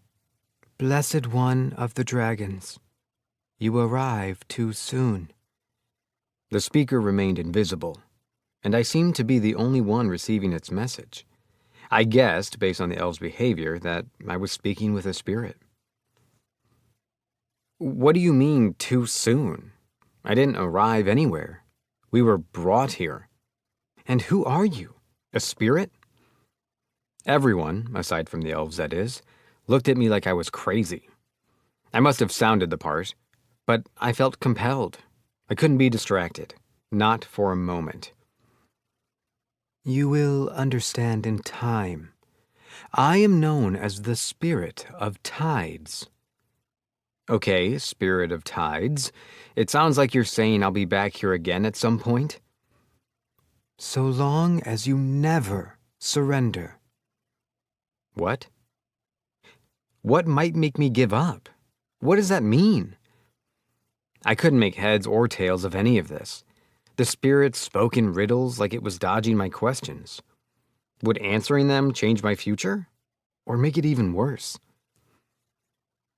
[SPEAKER 1] blessed one of the dragons, you arrive too soon. The speaker remained invisible, and I seemed to be the only one receiving its message. I guessed, based on the elf's behavior, that I was speaking with a spirit. What do you mean, too soon? I didn't arrive anywhere. We were brought here. And who are you? A spirit? Everyone, aside from the elves that is, looked at me like I was crazy. I must have sounded the part, but I felt compelled. I couldn't be distracted. Not for a moment. You will understand in time. I am known as the Spirit of Tides. Okay, Spirit of Tides. It sounds like you're saying I'll be back here again at some point. So long as you never surrender. What? What might make me give up? What does that mean? I couldn't make heads or tails of any of this. The spirit spoke in riddles like it was dodging my questions. Would answering them change my future? Or make it even worse?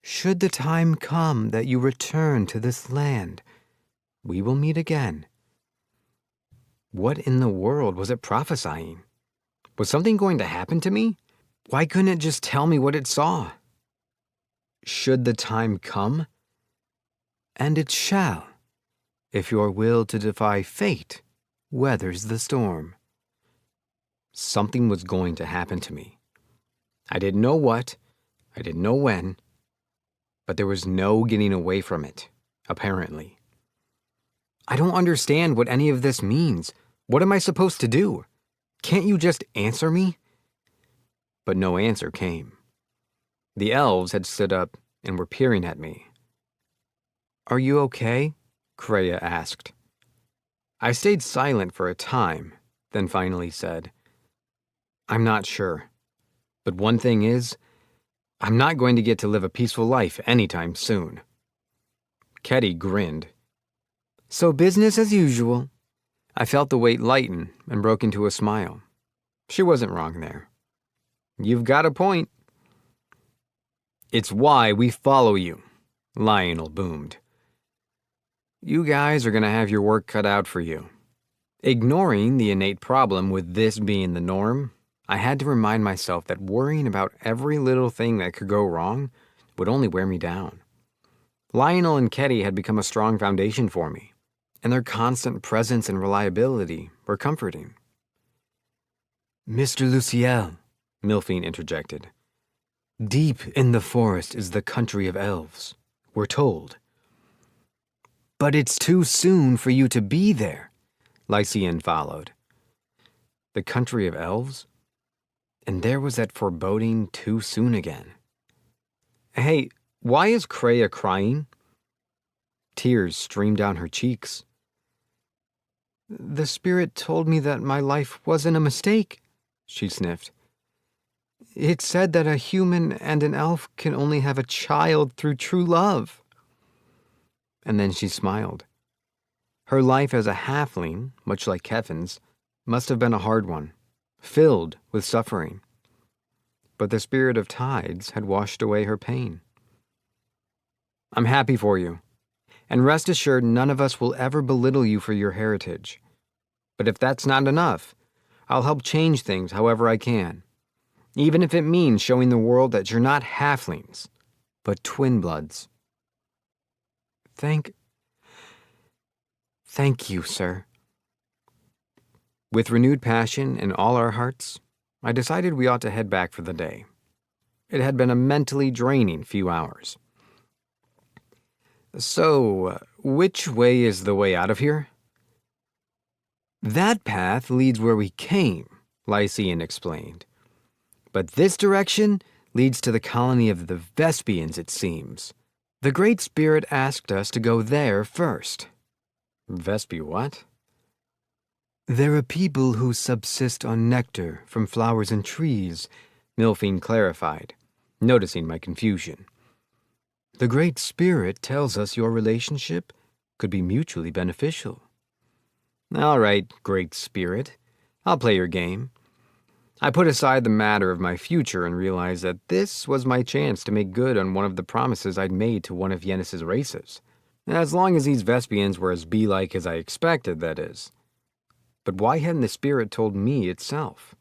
[SPEAKER 1] Should the time come that you return to this land, we will meet again. What in the world was it prophesying? Was something going to happen to me? Why couldn't it just tell me what it saw? Should the time come? And it shall, if your will to defy fate weathers the storm. Something was going to happen to me. I didn't know what, I didn't know when, but there was no getting away from it, apparently. I don't understand what any of this means. What am I supposed to do? Can't you just answer me? But no answer came. The elves had stood up and were peering at me. Are you okay? Kreia asked. I stayed silent for a time, then finally said, I'm not sure. But one thing is, I'm not going to get to live a peaceful life anytime soon. Keddy grinned. So business as usual. I felt the weight lighten and broke into a smile. She wasn't wrong there. You've got a point. It's why we follow you, Lionel boomed. You guys are going to have your work cut out for you. Ignoring the innate problem with this being the norm, I had to remind myself that worrying about every little thing that could go wrong would only wear me down. Lionel and Keddy had become a strong foundation for me, and their constant presence and reliability were comforting. Mr. Luciel, Milphine interjected. Deep in the forest is the country of elves, we're told. But it's too soon for you to be there, Lycian followed. The country of elves? And there was that foreboding too soon again. Hey, why is Kreia crying? Tears streamed down her cheeks. The spirit told me that my life wasn't a mistake, she sniffed. It said that a human and an elf can only have a child through true love. And then she smiled. Her life as a halfling, much like Kevin's, must have been a hard one, filled with suffering. But the spirit of tides had washed away her pain. I'm happy for you, and rest assured none of us will ever belittle you for your heritage. But if that's not enough, I'll help change things however I can. even if it means showing the world that you're not halflings, but twin bloods. Thank you, sir. With renewed passion in all our hearts, I decided we ought to head back for the day. It had been a mentally draining few hours. So, which way is the way out of here? That path leads where we came, Lycian explained. But this direction leads to the colony of the Vespians, it seems. The Great Spirit asked us to go there first. Vespi what? There are people who subsist on nectar from flowers and trees, Milphine clarified, noticing my confusion. The Great Spirit tells us your relationship could be mutually beneficial. All right, Great Spirit, I'll play your game. I put aside the matter of my future and realized that this was my chance to make good on one of the promises I'd made to one of Yennis's races. As long as these Vespians were as bee-like as I expected, that is. But why hadn't the spirit told me itself?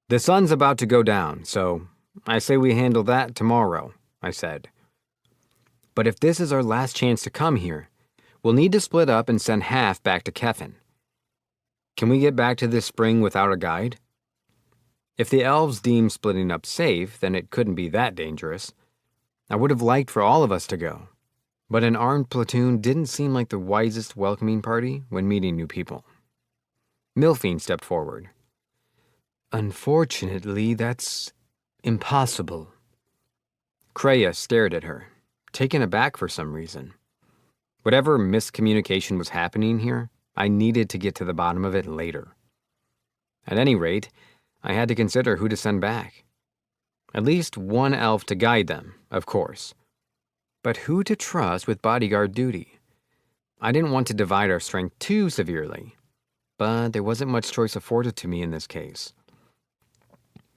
[SPEAKER 1] The sun's about to go down, so I say we handle that tomorrow, I said. But if this is our last chance to come here, we'll need to split up and send half back to Kefin. Can we get back to this spring without a guide? If the elves deem splitting up safe, then it couldn't be that dangerous. I would have liked for all of us to go, but an armed platoon didn't seem like the wisest welcoming party when meeting new people. Milphine stepped forward. Unfortunately, that's impossible. Kreia stared at her, taken aback for some reason. Whatever miscommunication was happening here, I needed to get to the bottom of it later. At any rate, I had to consider who to send back. At least one elf to guide them, of course. But who to trust with bodyguard duty? I didn't want to divide our strength too severely, but there wasn't much choice afforded to me in this case.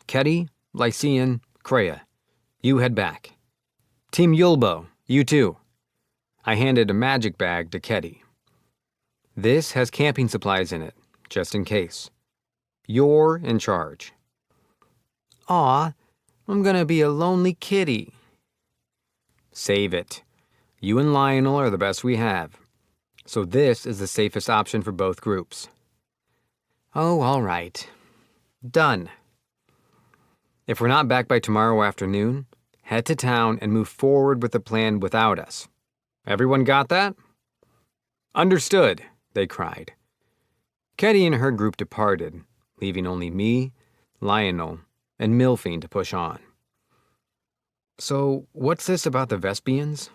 [SPEAKER 1] Kedi, Lycian, Kreia, you head back. Team Yulbo, you too. I handed a magic bag to Kedi. This has camping supplies in it, just in case. You're in charge. Aw, I'm gonna be a lonely kitty. Save it. You and Lionel are the best we have, so this is the safest option for both groups. Oh, all right. Done. If we're not back by tomorrow afternoon, head to town and move forward with the plan without us. Everyone got that? Understood, they cried. Kedi and her group departed, leaving only me, Lionel, and Milphine to push on. So, what's this about the Vespians?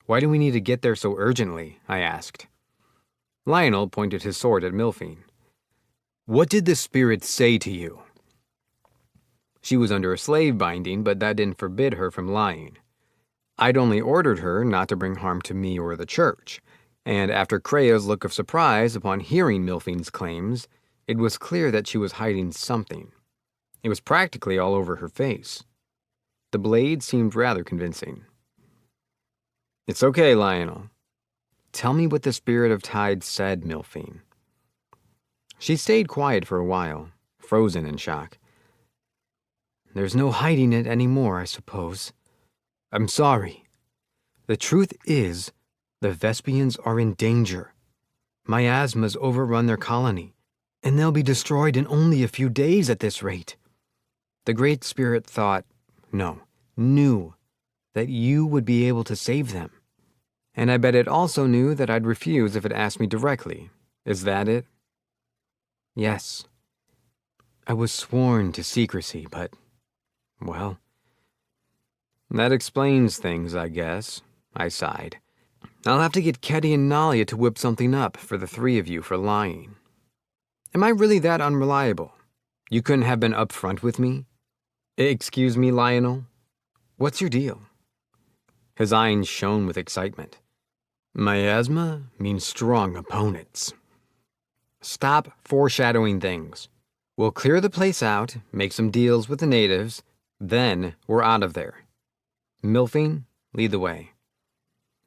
[SPEAKER 1] Why do we need to get there so urgently? I asked. Lionel pointed his sword at Milphine. What did the spirit say to you? She was under a slave binding, but that didn't forbid her from lying. I'd only ordered her not to bring harm to me or the church, and after Kreia's look of surprise upon hearing Milphine's claims, it was clear that she was hiding something. It was practically all over her face. The blade seemed rather convincing. It's okay, Lionel. Tell me what the spirit of Tide said, Milphine. She stayed quiet for a while, frozen in shock. There's no hiding it anymore, I suppose. I'm sorry. The truth is, the Vespians are in danger. Miasmas overrun their colony, and they'll be destroyed in only a few days at this rate. The Great Spirit knew that you would be able to save them. And I bet it also knew that I'd refuse if it asked me directly. Is that it? Yes. I was sworn to secrecy, but, well, that explains things, I guess, I sighed. I'll have to get Kedi and Nalia to whip something up for the three of you for lying. Am I really that unreliable? You couldn't have been upfront with me? Excuse me, Lionel? What's your deal? His eyes shone with excitement. Miasma means strong opponents. Stop foreshadowing things. We'll clear the place out, make some deals with the natives, then we're out of there. Milphine, lead the way.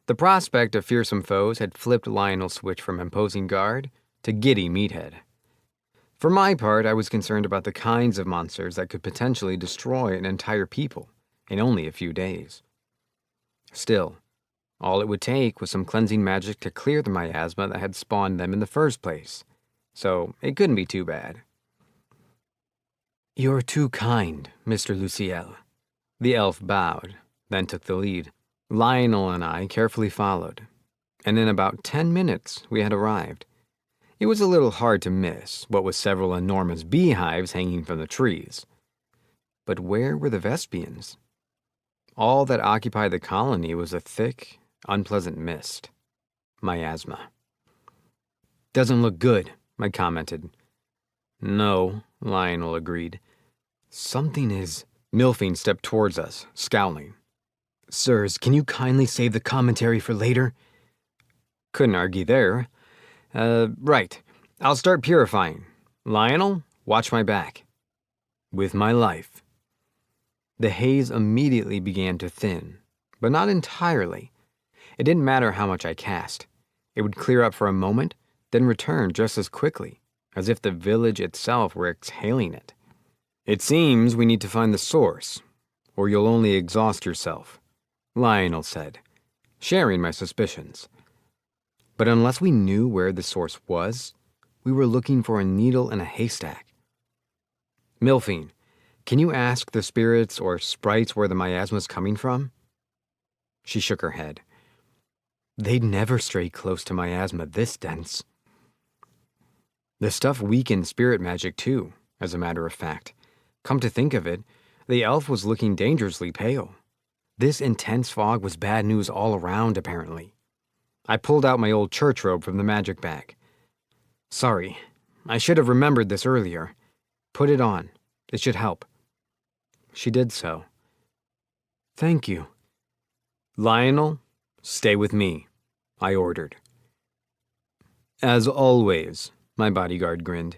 [SPEAKER 1] The prospect of fearsome foes had flipped Lionel's switch from imposing guard to giddy meathead. For my part, I was concerned about the kinds of monsters that could potentially destroy an entire people in only a few days. Still, all it would take was some cleansing magic to clear the miasma that had spawned them in the first place, so it couldn't be too bad. "You're too kind, Mr. Luciel." The elf bowed, then took the lead. Lionel and I carefully followed, and in about 10 minutes we had arrived. It was a little hard to miss what with several enormous beehives hanging from the trees. But where were the Vespians? All that occupied the colony was a thick, unpleasant mist. Miasma. "Doesn't look good," I commented. "No," Lionel agreed. "Something is—" Milphine stepped towards us, scowling. "Sirs, can you kindly save the commentary for later?" Couldn't argue there. Right. I'll start purifying. Lionel, watch my back." "With my life." The haze immediately began to thin, but not entirely. It didn't matter how much I cast. It would clear up for a moment, then return just as quickly, as if the village itself were exhaling it. "It seems we need to find the source, or you'll only exhaust yourself," Lionel said, sharing my suspicions. But unless we knew where the source was, we were looking for a needle in a haystack. "Milphine, can you ask the spirits or sprites where the miasma's coming from?" She shook her head. "They'd never stray close to miasma this dense." The stuff weakened spirit magic too, as a matter of fact. Come to think of it, the elf was looking dangerously pale. This intense fog was bad news all around, apparently. I pulled out my old church robe from the magic bag. "Sorry, I should have remembered this earlier. Put it on. It should help." She did so. "Thank you." "Lionel, stay with me," I ordered. "As always," my bodyguard grinned.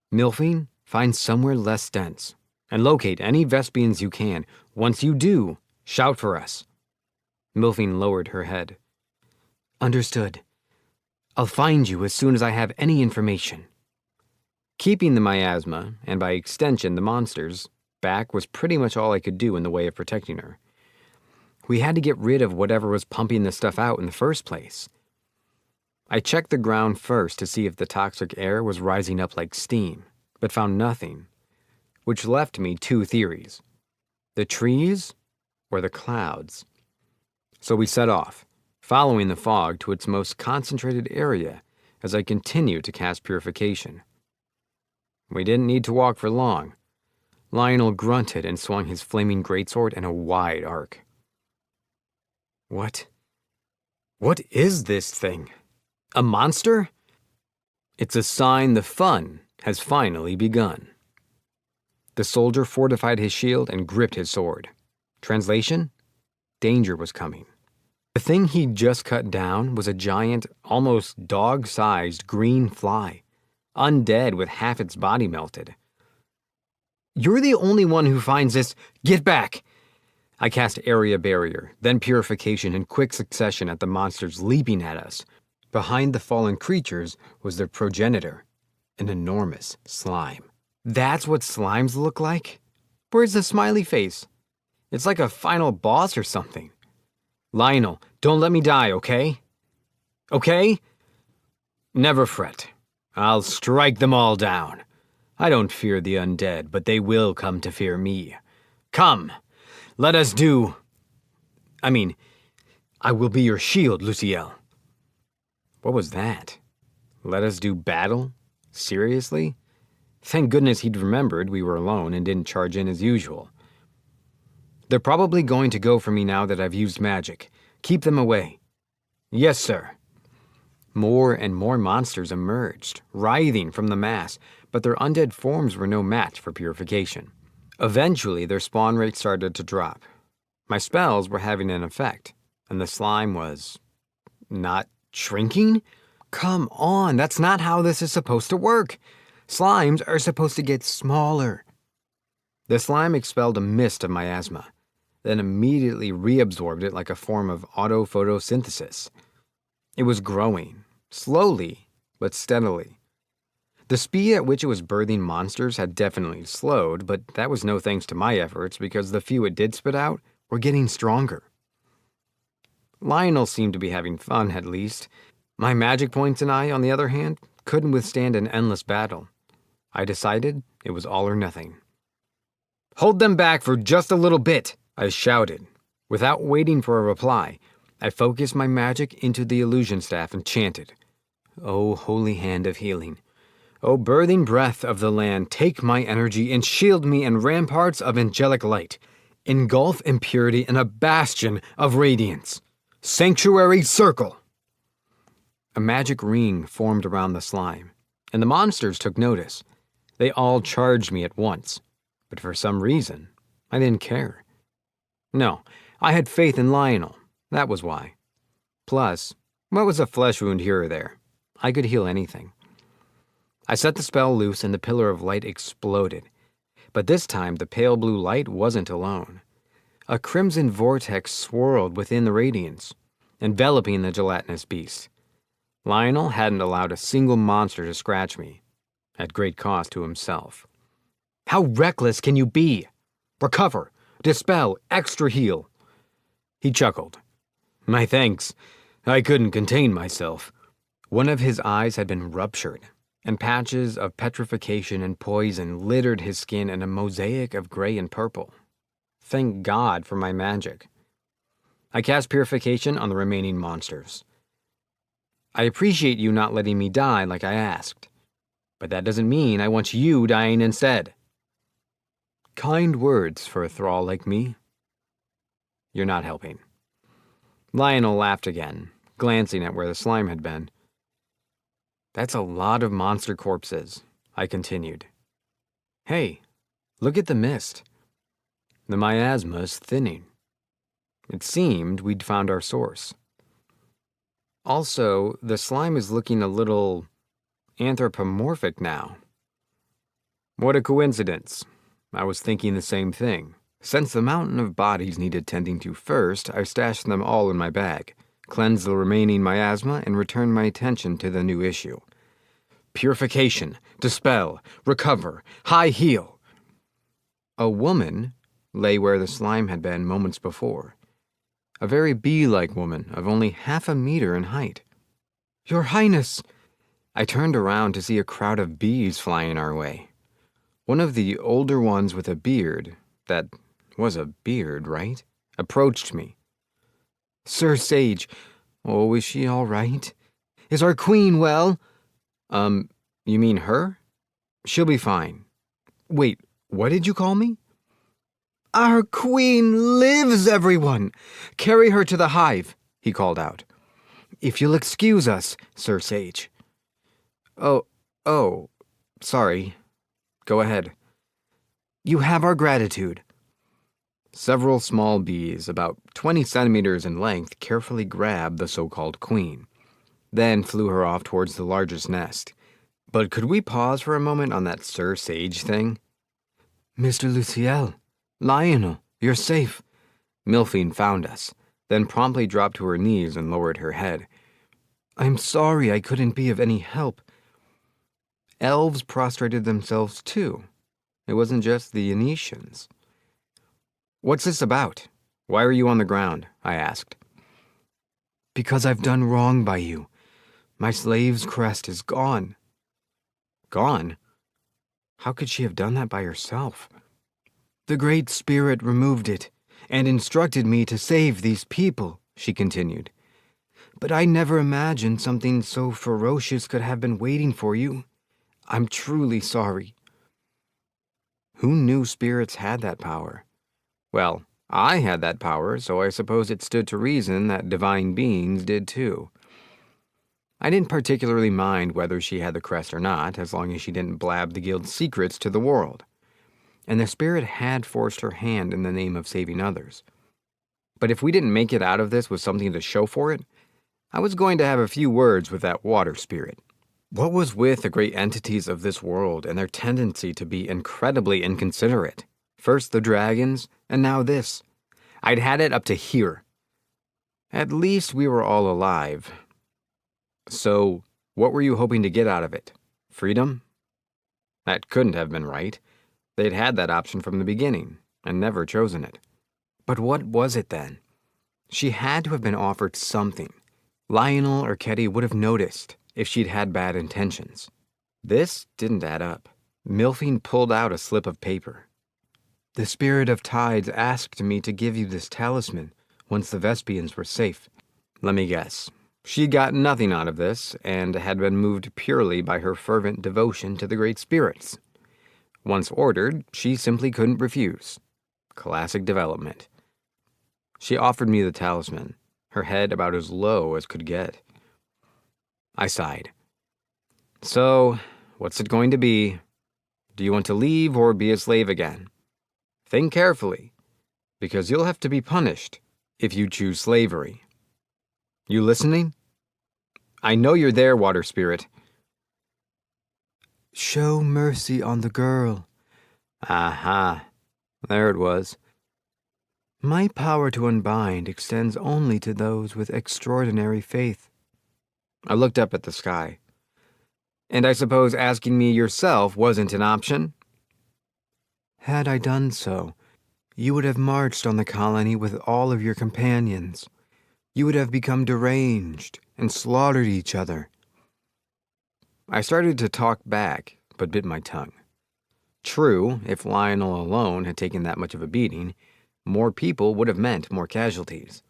[SPEAKER 1] "Milphine, find somewhere less dense, and locate any Vespians you can. Once you do, shout for us." Milphine lowered her head. "Understood. I'll find you as soon as I have any information." Keeping the miasma, and by extension the monsters, back was pretty much all I could do in the way of protecting her. We had to get rid of whatever was pumping the stuff out in the first place. I checked the ground first to see if the toxic air was rising up like steam, but found nothing, which left me two theories: the trees or the clouds. So we set off, following the fog to its most concentrated area as I continued to cast purification. We didn't need to walk for long. Lionel grunted and swung his flaming greatsword in a wide arc. What is this thing? A monster? It's a sign the fun has finally begun. The soldier fortified his shield and gripped his sword. Translation? Danger was coming. The thing he'd just cut down was a giant, almost dog-sized green fly, undead with half its body melted. "You're the only one who finds this. Get back!" I cast area barrier, then purification in quick succession at the monsters leaping at us. Behind the fallen creatures was their progenitor, an enormous slime. That's what slimes look like? Where's the smiley face? It's like a final boss or something. Lionel, don't let me die, okay? Okay? Never fret. I'll strike them all down. I don't fear the undead, but they will come to fear me. Come, let us do... I will be your shield, Luciel. What was that? Let us do battle? Seriously? Thank goodness he'd remembered we were alone and didn't charge in as usual. They're probably going to go for me now that I've used magic. Keep them away. Yes, sir. More and more monsters emerged, writhing from the mass, but their undead forms were no match for purification. Eventually, their spawn rate started to drop. My spells were having an effect, and the slime was... not shrinking? Come on, that's not how this is supposed to work. Slimes are supposed to get smaller. The slime expelled a mist of miasma, then immediately reabsorbed it like a form of autophotosynthesis. It was growing, slowly but steadily. The speed at which it was birthing monsters had definitely slowed, but that was no thanks to my efforts because the few it did spit out were getting stronger. Lionel seemed to be having fun, at least. My magic points and I, on the other hand, couldn't withstand an endless battle. I decided it was all or nothing. "Hold them back for just a little bit," I shouted. Without waiting for a reply, I focused my magic into the illusion staff and chanted, "O holy hand of healing, O birthing breath of the land, take my energy and shield me in ramparts of angelic light. Engulf impurity in a bastion of radiance. Sanctuary circle." A magic ring formed around the slime, and the monsters took notice. They all charged me at once, but for some reason, I didn't care. No, I had faith in Lionel, that was why. Plus, what was a flesh wound here or there? I could heal anything. I set the spell loose and the pillar of light exploded, but this time the pale blue light wasn't alone. A crimson vortex swirled within the radiance, enveloping the gelatinous beast. Lionel hadn't allowed a single monster to scratch me, at great cost to himself. "How reckless can you be? Recover, dispel, extra heal." He chuckled. "My thanks. I couldn't contain myself." One of his eyes had been ruptured, and patches of petrification and poison littered his skin in a mosaic of gray and purple. Thank God for my magic. I cast purification on the remaining monsters. "I appreciate you not letting me die like I asked, but that doesn't mean I want you dying instead." Kind words for a thrall like me. You're not helping. Lionel laughed again, glancing at where the slime had been. "That's a lot of monster corpses," I continued. "Hey, look at the mist. The miasma is thinning. It seemed we'd found our source. Also, the slime is looking a little anthropomorphic now." What a coincidence. I was thinking the same thing. Since the mountain of bodies needed tending to first, I stashed them all in my bag, cleansed the remaining miasma, and returned my attention to the new issue. Purification, dispel, recover, high heal. A woman lay where the slime had been moments before. A very bee-like woman of only 1/2 meter in height. "Your Highness!" I turned around to see a crowd of bees flying our way. One of the older ones with a beard, that was a beard, right, approached me. "Sir Sage, oh, is she all right? Is our queen well?" You mean her? She'll be fine. Wait, what did you call me?" "Our queen lives, everyone! Carry her to the hive," he called out. "If you'll excuse us, Sir Sage." Oh, sorry. Go ahead." "You have our gratitude." Several small bees, about 20 centimeters in length, carefully grabbed the so-called queen, then flew her off towards the largest nest. But could we pause for a moment on that Sir Sage thing? "Mr. Luciel, Lionel, you're safe." Milphine found us, then promptly dropped to her knees and lowered her head. "I'm sorry I couldn't be of any help." Elves prostrated themselves too. It wasn't just the Yanetians. "What's this about? Why are you on the ground?" I asked. "Because I've done wrong by you. My slave's crest is gone." "Gone? How could she have done that by herself?" "The Great Spirit removed it and instructed me to save these people," she continued. "But I never imagined something so ferocious could have been waiting for you. I'm truly sorry." Who knew spirits had that power? Well, I had that power, so I suppose it stood to reason that divine beings did too. I didn't particularly mind whether she had the crest or not, as long as she didn't blab the guild's secrets to the world. And the spirit had forced her hand in the name of saving others. But if we didn't make it out of this with something to show for it, I was going to have a few words with that water spirit. What was with the great entities of this world and their tendency to be incredibly inconsiderate? First the dragons, and now this. I'd had it up to here. At least we were all alive. So, what were you hoping to get out of it? Freedom? That couldn't have been right. They'd had that option from the beginning, and never chosen it. But what was it then? She had to have been offered something. Lionel or Ketty would have noticed if she'd had bad intentions. This didn't add up. Milphine pulled out a slip of paper. The spirit of tides asked me to give you this talisman once the Vespians were safe. Let me guess. She got nothing out of this and had been moved purely by her fervent devotion to the great spirits. Once ordered, she simply couldn't refuse. Classic development. She offered me the talisman, her head about as low as could get. I sighed. So, what's it going to be? Do you want to leave or be a slave again? Think carefully, because you'll have to be punished if you choose slavery. You listening? I know you're there, water spirit. Show mercy on the girl. Aha. There it was. My power to unbind extends only to those with extraordinary faith. I looked up at the sky. And I suppose asking me yourself wasn't an option? Had I done so, you would have marched on the colony with all of your companions. You would have become deranged and slaughtered each other. I started to talk back, but bit my tongue. True, if Lionel alone had taken that much of a beating, more people would have meant more casualties.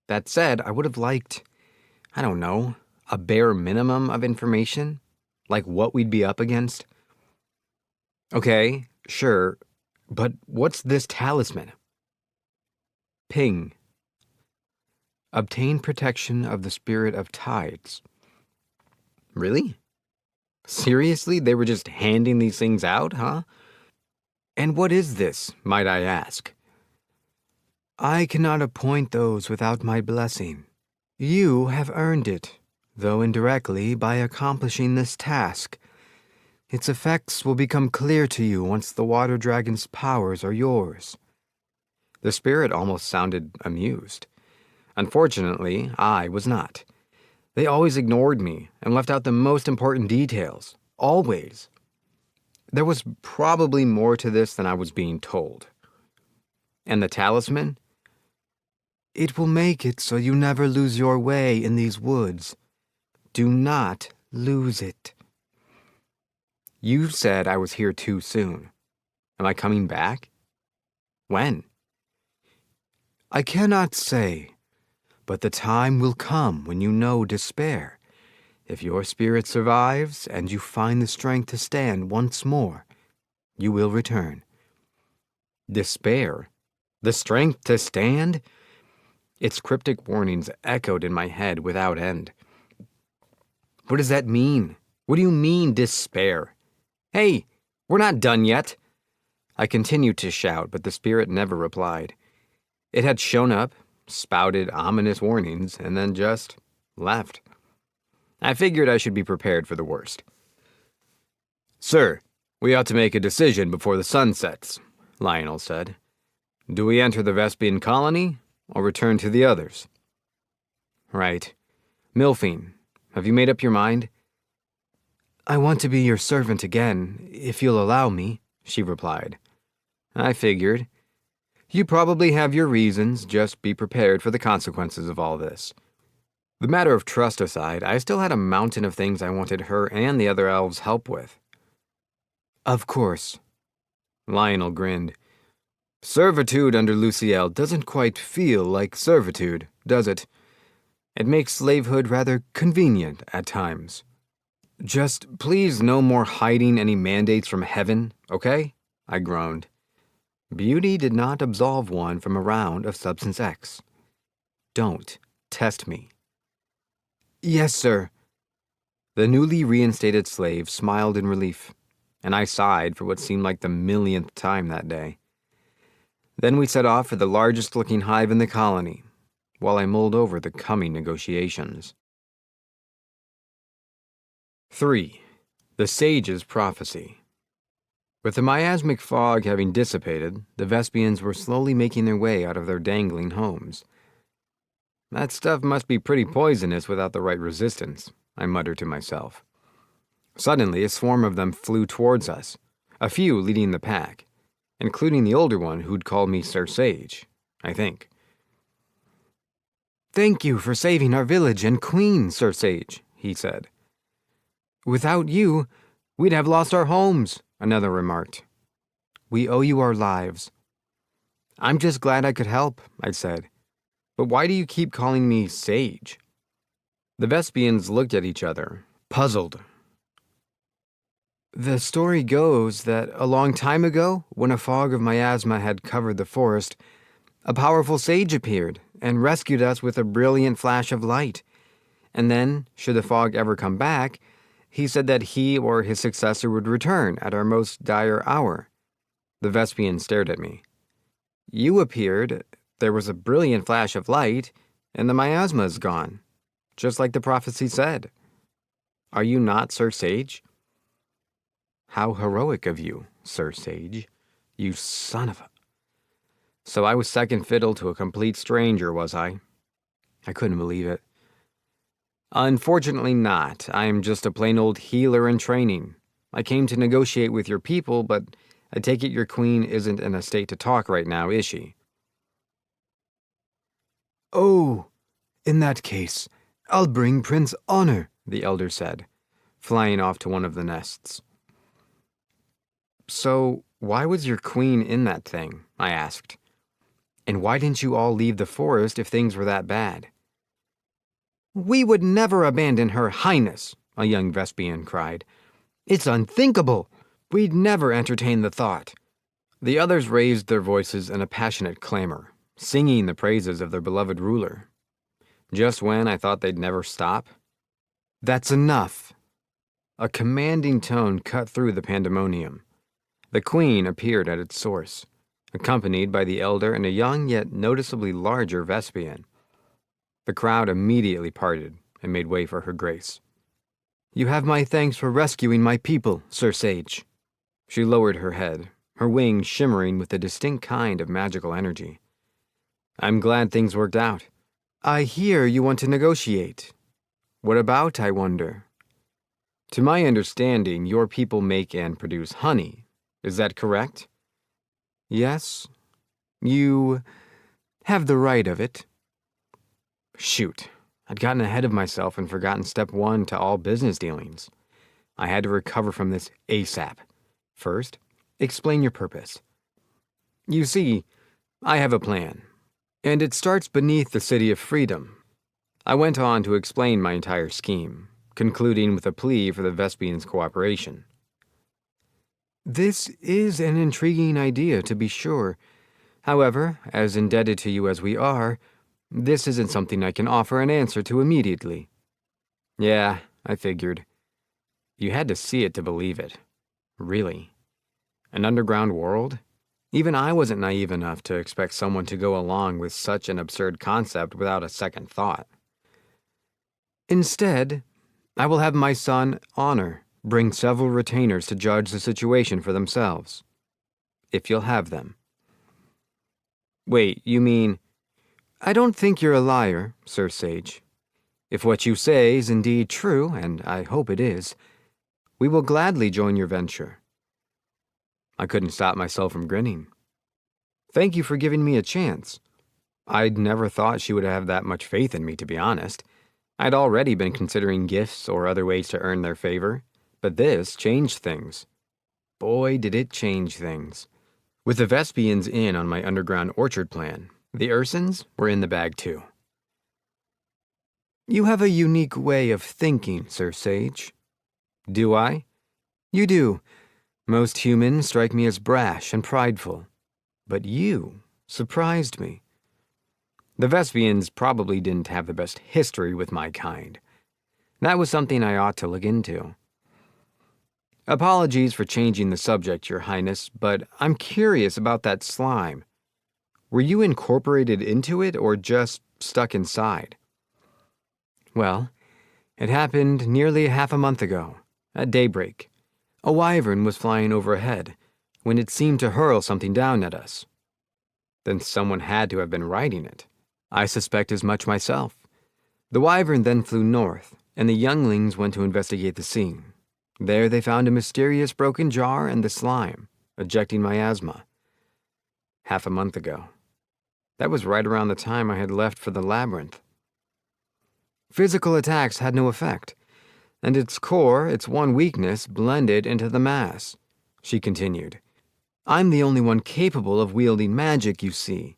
[SPEAKER 1] That said, I would have liked, I don't know, a bare minimum of information, like what we'd be up against. Okay, sure, but what's this talisman? Ping. Obtain protection of the spirit of tides. Really? Seriously, they were just handing these things out, huh? And what is this, might I ask? I cannot appoint those without my blessing. You have earned it, though indirectly, by accomplishing this task. Its effects will become clear to you once the water dragon's powers are yours. The spirit almost sounded amused. Unfortunately, I was not. They always ignored me and left out the most important details. Always. There was probably more to this than I was being told. And the talisman? It will make it so you never lose your way in these woods. Do not lose it. You said I was here too soon. Am I coming back? When? I cannot say. But the time will come when you know despair. If your spirit survives and you find the strength to stand once more, you will return. Despair? The strength to stand? Its cryptic warnings echoed in my head without end. What does that mean? What do you mean, despair? Hey, we're not done yet. I continued to shout, but the spirit never replied. It had shown up, spouted ominous warnings, and then just left. I figured I should be prepared for the worst. Sir, we ought to make a decision before the sun sets, Lionel said. Do we enter the Vespian colony, or return to the others? Right. Milphine, have you made up your mind? I want to be your servant again, if you'll allow me, she replied. I figured. You probably have your reasons, just be prepared for the consequences of all this. The matter of trust aside, I still had a mountain of things I wanted her and the other elves help with. Of course. Lionel grinned. Servitude under Luciel doesn't quite feel like servitude, does it? It makes slavehood rather convenient at times. Just please no more hiding any mandates from heaven, okay? I groaned. Beauty did not absolve one from a round of Substance X. Don't test me. Yes, sir. The newly reinstated slave smiled in relief, and I sighed for what seemed like the millionth time that day. Then we set off for the largest-looking hive in the colony, while I mulled over the coming negotiations. 3. The Sage's Prophecy. With the miasmic fog having dissipated, the Vespians were slowly making their way out of their dangling homes. That stuff must be pretty poisonous without the right resistance, I muttered to myself. Suddenly, a swarm of them flew towards us, a few leading the pack, including the older one who'd called me Sir Sage, I think. "Thank you for saving our village and queen, Sir Sage," he said. "Without you, we'd have lost our homes," another remarked. "We owe you our lives." "I'm just glad I could help," I said. "But why do you keep calling me Sage?" The Vespians looked at each other, puzzled. "The story goes that a long time ago, when a fog of miasma had covered the forest, a powerful sage appeared and rescued us with a brilliant flash of light. And then, should the fog ever come back, he said that he or his successor would return at our most dire hour." The Vespian stared at me. "You appeared, there was a brilliant flash of light, and the miasma is gone, just like the prophecy said. Are you not Sir Sage?" "How heroic of you, Sir Sage. You son of a—" So I was second fiddle to a complete stranger, was I? I couldn't believe it. "Unfortunately not. I am just a plain old healer in training. I came to negotiate with your people, but I take it your queen isn't in a state to talk right now, is she?" "Oh, in that case, I'll bring Prince Honor," the elder said, flying off to one of the nests. "So, why was your queen in that thing?" I asked. "And why didn't you all leave the forest if things were that bad?" "We would never abandon Her Highness," a young Vespian cried. "It's unthinkable. We'd never entertain the thought." The others raised their voices in a passionate clamor, singing the praises of their beloved ruler. Just when I thought they'd never stop. "That's enough." A commanding tone cut through the pandemonium. The queen appeared at its source, accompanied by the elder and a young yet noticeably larger Vespian. The crowd immediately parted and made way for her grace. "You have my thanks for rescuing my people, Sir Sage." She lowered her head, her wings shimmering with a distinct kind of magical energy. "I'm glad things worked out." "I hear you want to negotiate. What about, I wonder?" "To my understanding, your people make and produce honey. Is that correct?" "Yes. You have the right of it." Shoot. I'd gotten ahead of myself and forgotten step one to all business dealings. I had to recover from this ASAP. First, explain your purpose. "You see, I have a plan, and it starts beneath the City of Freedom." I went on to explain my entire scheme, concluding with a plea for the Vespians' cooperation. "This is an intriguing idea, to be sure. However, as indebted to you as we are, this isn't something I can offer an answer to immediately." "Yeah, I figured. You had to see it to believe it. Really. An underground world? Even I wasn't naive enough to expect someone to go along with such an absurd concept without a second thought." "Instead, I will have my son, Honor, bring several retainers to judge the situation for themselves. If you'll have them." "Wait, you mean—" "I don't think you're a liar, Sir Sage. If what you say is indeed true, and I hope it is, we will gladly join your venture." I couldn't stop myself from grinning. "Thank you for giving me a chance. I'd never thought she would have that much faith in me, to be honest. I'd already been considering gifts or other ways to earn their favor, but this changed things. Boy, did it change things. With the Vespians in on my underground orchard plan, the Ursins were in the bag too. "You have a unique way of thinking, Sir Sage." "Do I?" "You do. Most humans strike me as brash and prideful. But you surprised me." The Vespians probably didn't have the best history with my kind. That was something I ought to look into. "Apologies for changing the subject, Your Highness, but I'm curious about that slime. Were you incorporated into it or just stuck inside?" "Well, it happened nearly half a month ago, at daybreak. A wyvern was flying overhead when it seemed to hurl something down at us. Then someone had to have been riding it. I suspect as much myself. The wyvern then flew north, and the younglings went to investigate the scene. There they found a mysterious broken jar and the slime, ejecting miasma. Half a month ago. That was right around the time I had left for the labyrinth. Physical attacks had no effect, and its core, its one weakness, blended into the mass. She continued. I'm the only one capable of wielding magic, you see.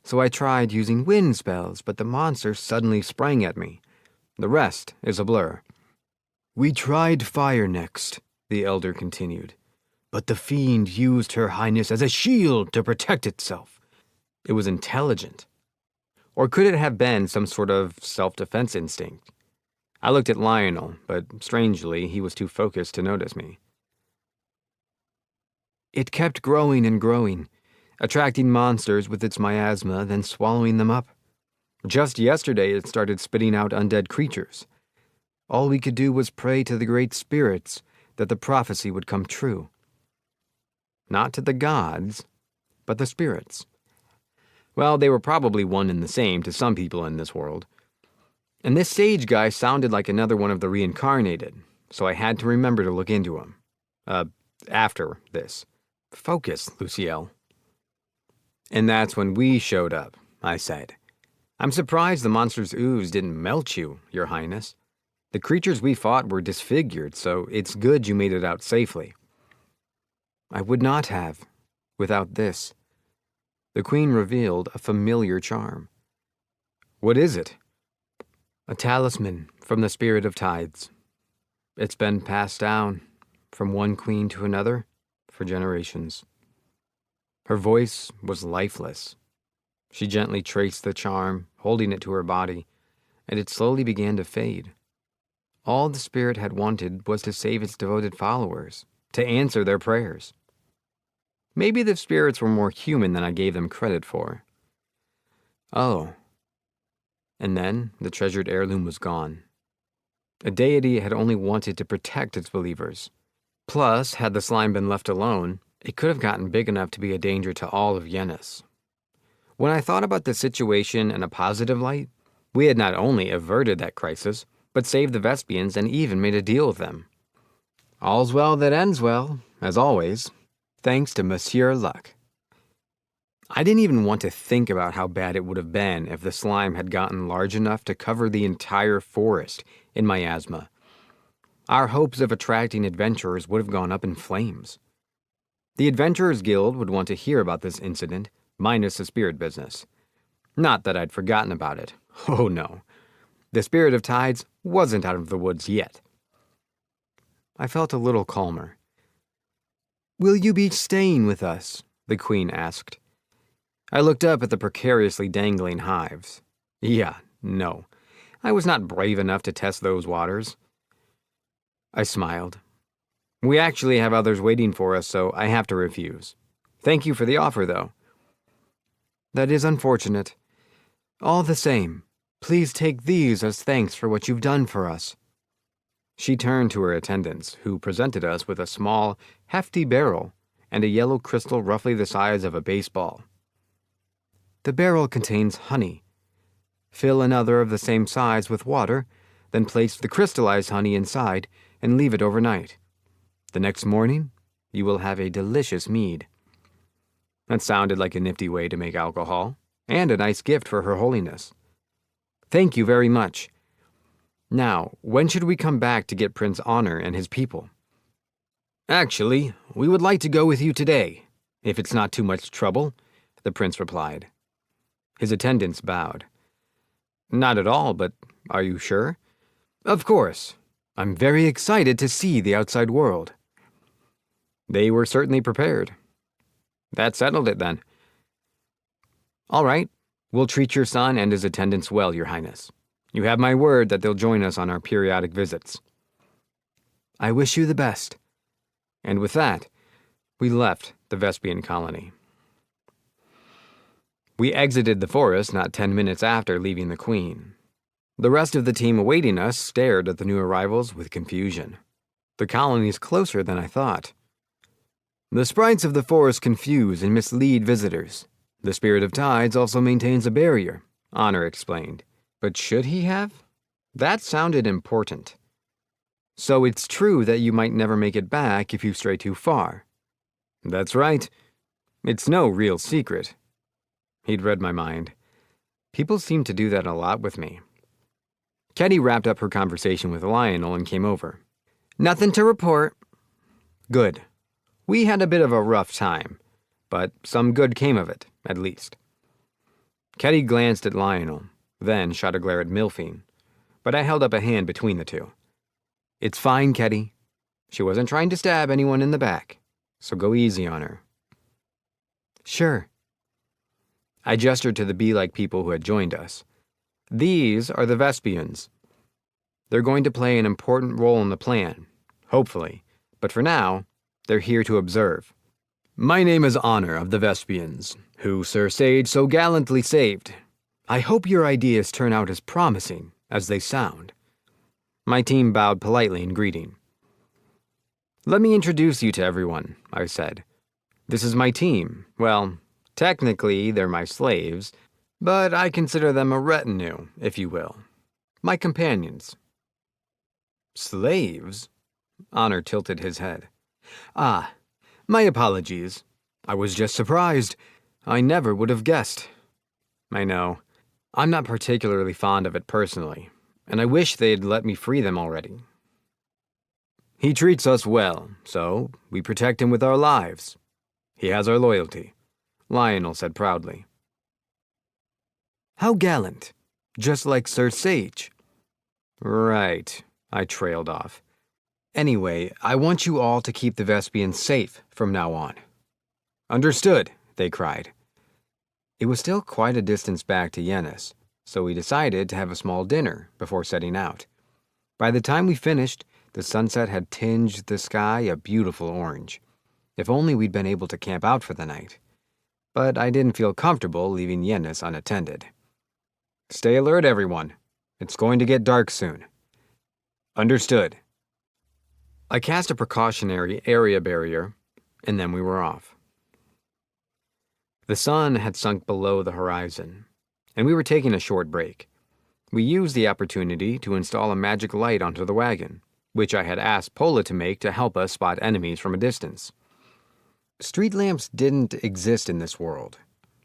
[SPEAKER 1] So I tried using wind spells, but the monster suddenly sprang at me. The rest is a blur. We tried fire next, the elder continued. But the fiend used her highness as a shield to protect itself. It was intelligent. Or could it have been some sort of self-defense instinct? I looked at Lionel, but strangely, he was too focused to notice me. It kept growing and growing, attracting monsters with its miasma, then swallowing them up. Just yesterday, it started spitting out undead creatures. All we could do was pray to the great spirits that the prophecy would come true. Not to the gods, but the spirits. Well, they were probably one and the same to some people in this world. And this sage guy sounded like another one of the reincarnated, so I had to remember to look into him. After this. Focus, Luciel. And that's when we showed up, I said. I'm surprised the monster's ooze didn't melt you, Your Highness. The creatures we fought were disfigured, so it's good you made it out safely. I would not have, without this. The Queen revealed a familiar charm. What is it? A talisman from the Spirit of Tides. It's been passed down from one queen to another for generations. Her voice was lifeless. She gently traced the charm, holding it to her body, and it slowly began to fade. All the Spirit had wanted was to save its devoted followers, to answer their prayers. Maybe the spirits were more human than I gave them credit for. Oh. And then the treasured heirloom was gone. A deity had only wanted to protect its believers. Plus, had the slime been left alone, it could have gotten big enough to be a danger to all of Yennis. When I thought about the situation in a positive light, we had not only averted that crisis, but saved the Vespians and even made a deal with them. All's well that ends well, as always, thanks to Monsieur Luck. I didn't even want to think about how bad it would have been if the slime had gotten large enough to cover the entire forest in miasma. Our hopes of attracting adventurers would have gone up in flames. The Adventurers Guild would want to hear about this incident, minus the spirit business. Not that I'd forgotten about it. Oh no. The Spirit of Tides wasn't out of the woods yet. I felt a little calmer. Will you be staying with us? The Queen asked. I looked up at the precariously dangling hives. Yeah, no. I was not brave enough to test those waters. I smiled. We actually have others waiting for us, so I have to refuse. Thank you for the offer, though. That is unfortunate. All the same, please take these as thanks for what you've done for us. She turned to her attendants, who presented us with a small, hefty barrel and a yellow crystal roughly the size of a baseball. The barrel contains honey. Fill another of the same size with water, then place the crystallized honey inside and leave it overnight. The next morning, you will have a delicious mead. That sounded like a nifty way to make alcohol, and a nice gift for Her Holiness. Thank you very much. Now, when should we come back to get Prince Honor and his people? Actually, we would like to go with you today, if it's not too much trouble, the prince replied. His attendants bowed. Not at all, but are you sure? Of course. I'm very excited to see the outside world. They were certainly prepared. That settled it then. All right, we'll treat your son and his attendants well, Your Highness. You have my word that they'll join us on our periodic visits. I wish you the best. And with that, we left the Vespian colony. We exited the forest not 10 minutes after leaving the Queen. The rest of the team awaiting us stared at the new arrivals with confusion. The colony's closer than I thought. The sprites of the forest confuse and mislead visitors. The Spirit of Tides also maintains a barrier, Honor explained. But should he have? That sounded important. So it's true that you might never make it back if you stray too far. That's right. It's no real secret. He'd read my mind. People seem to do that a lot with me. Ketty wrapped up her conversation with Lionel and came over. Nothing to report. Good. We had a bit of a rough time, but some good came of it, at least. Ketty glanced at Lionel, then shot a glare at Milphine, but I held up a hand between the two. It's fine, Ketty. She wasn't trying to stab anyone in the back, so go easy on her. Sure. I gestured to the bee-like people who had joined us. These are the Vespians. They're going to play an important role in the plan, hopefully, but for now, they're here to observe. My name is Honor of the Vespians, who Sir Sage so gallantly saved. I hope your ideas turn out as promising as they sound. My team bowed politely in greeting. Let me introduce you to everyone, I said. This is my team. Well, technically, they're my slaves, but I consider them a retinue, if you will. My companions. Slaves? Honor tilted his head. Ah, my apologies. I was just surprised. I never would have guessed. I know. I'm not particularly fond of it personally, and I wish they'd let me free them already. He treats us well, so we protect him with our lives. He has our loyalty, Lionel said proudly. How gallant. Just like Sir Sage. Right, I trailed off. Anyway, I want you all to keep the Vespians safe from now on. Understood, they cried. It was still quite a distance back to Yennis, so we decided to have a small dinner before setting out. By the time we finished, the sunset had tinged the sky a beautiful orange. If only we'd been able to camp out for the night. But I didn't feel comfortable leaving Yennis unattended. Stay alert, everyone. It's going to get dark soon. Understood. I cast a precautionary area barrier, and then we were off. The sun had sunk below the horizon, and we were taking a short break. We used the opportunity to install a magic light onto the wagon, which I had asked Pola to make to help us spot enemies from a distance. Street lamps didn't exist in this world,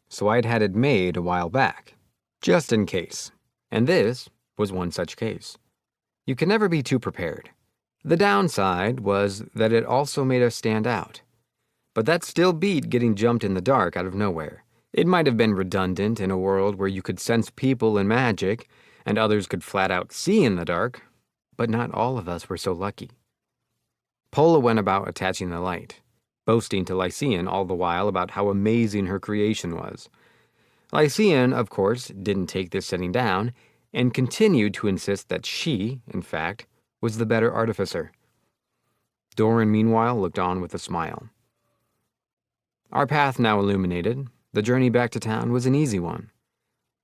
[SPEAKER 1] so I'd had it made a while back, just in case, and this was one such case. You can never be too prepared. The downside was that it also made us stand out. But that still beat getting jumped in the dark out of nowhere. It might have been redundant in a world where you could sense people and magic, and others could flat out see in the dark, but not all of us were so lucky. Pola went about attaching the light, boasting to Lycian all the while about how amazing her creation was. Lycian, of course, didn't take this setting down, and continued to insist that she, in fact, was the better artificer. Doran, meanwhile, looked on with a smile. Our path now illuminated, the journey back to town was an easy one.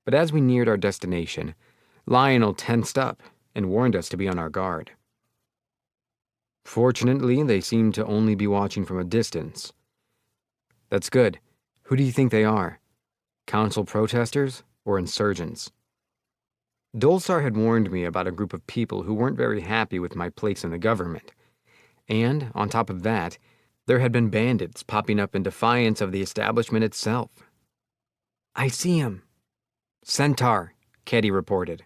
[SPEAKER 1] But as we neared our destination, Lionel tensed up and warned us to be on our guard. Fortunately, they seemed to only be watching from a distance. That's good. Who do you think they are? Council protesters or insurgents? Dolstar had warned me about a group of people who weren't very happy with my place in the government. And, on top of that, there had been bandits popping up in defiance of the establishment itself. I see him. Centaur, Ketty reported.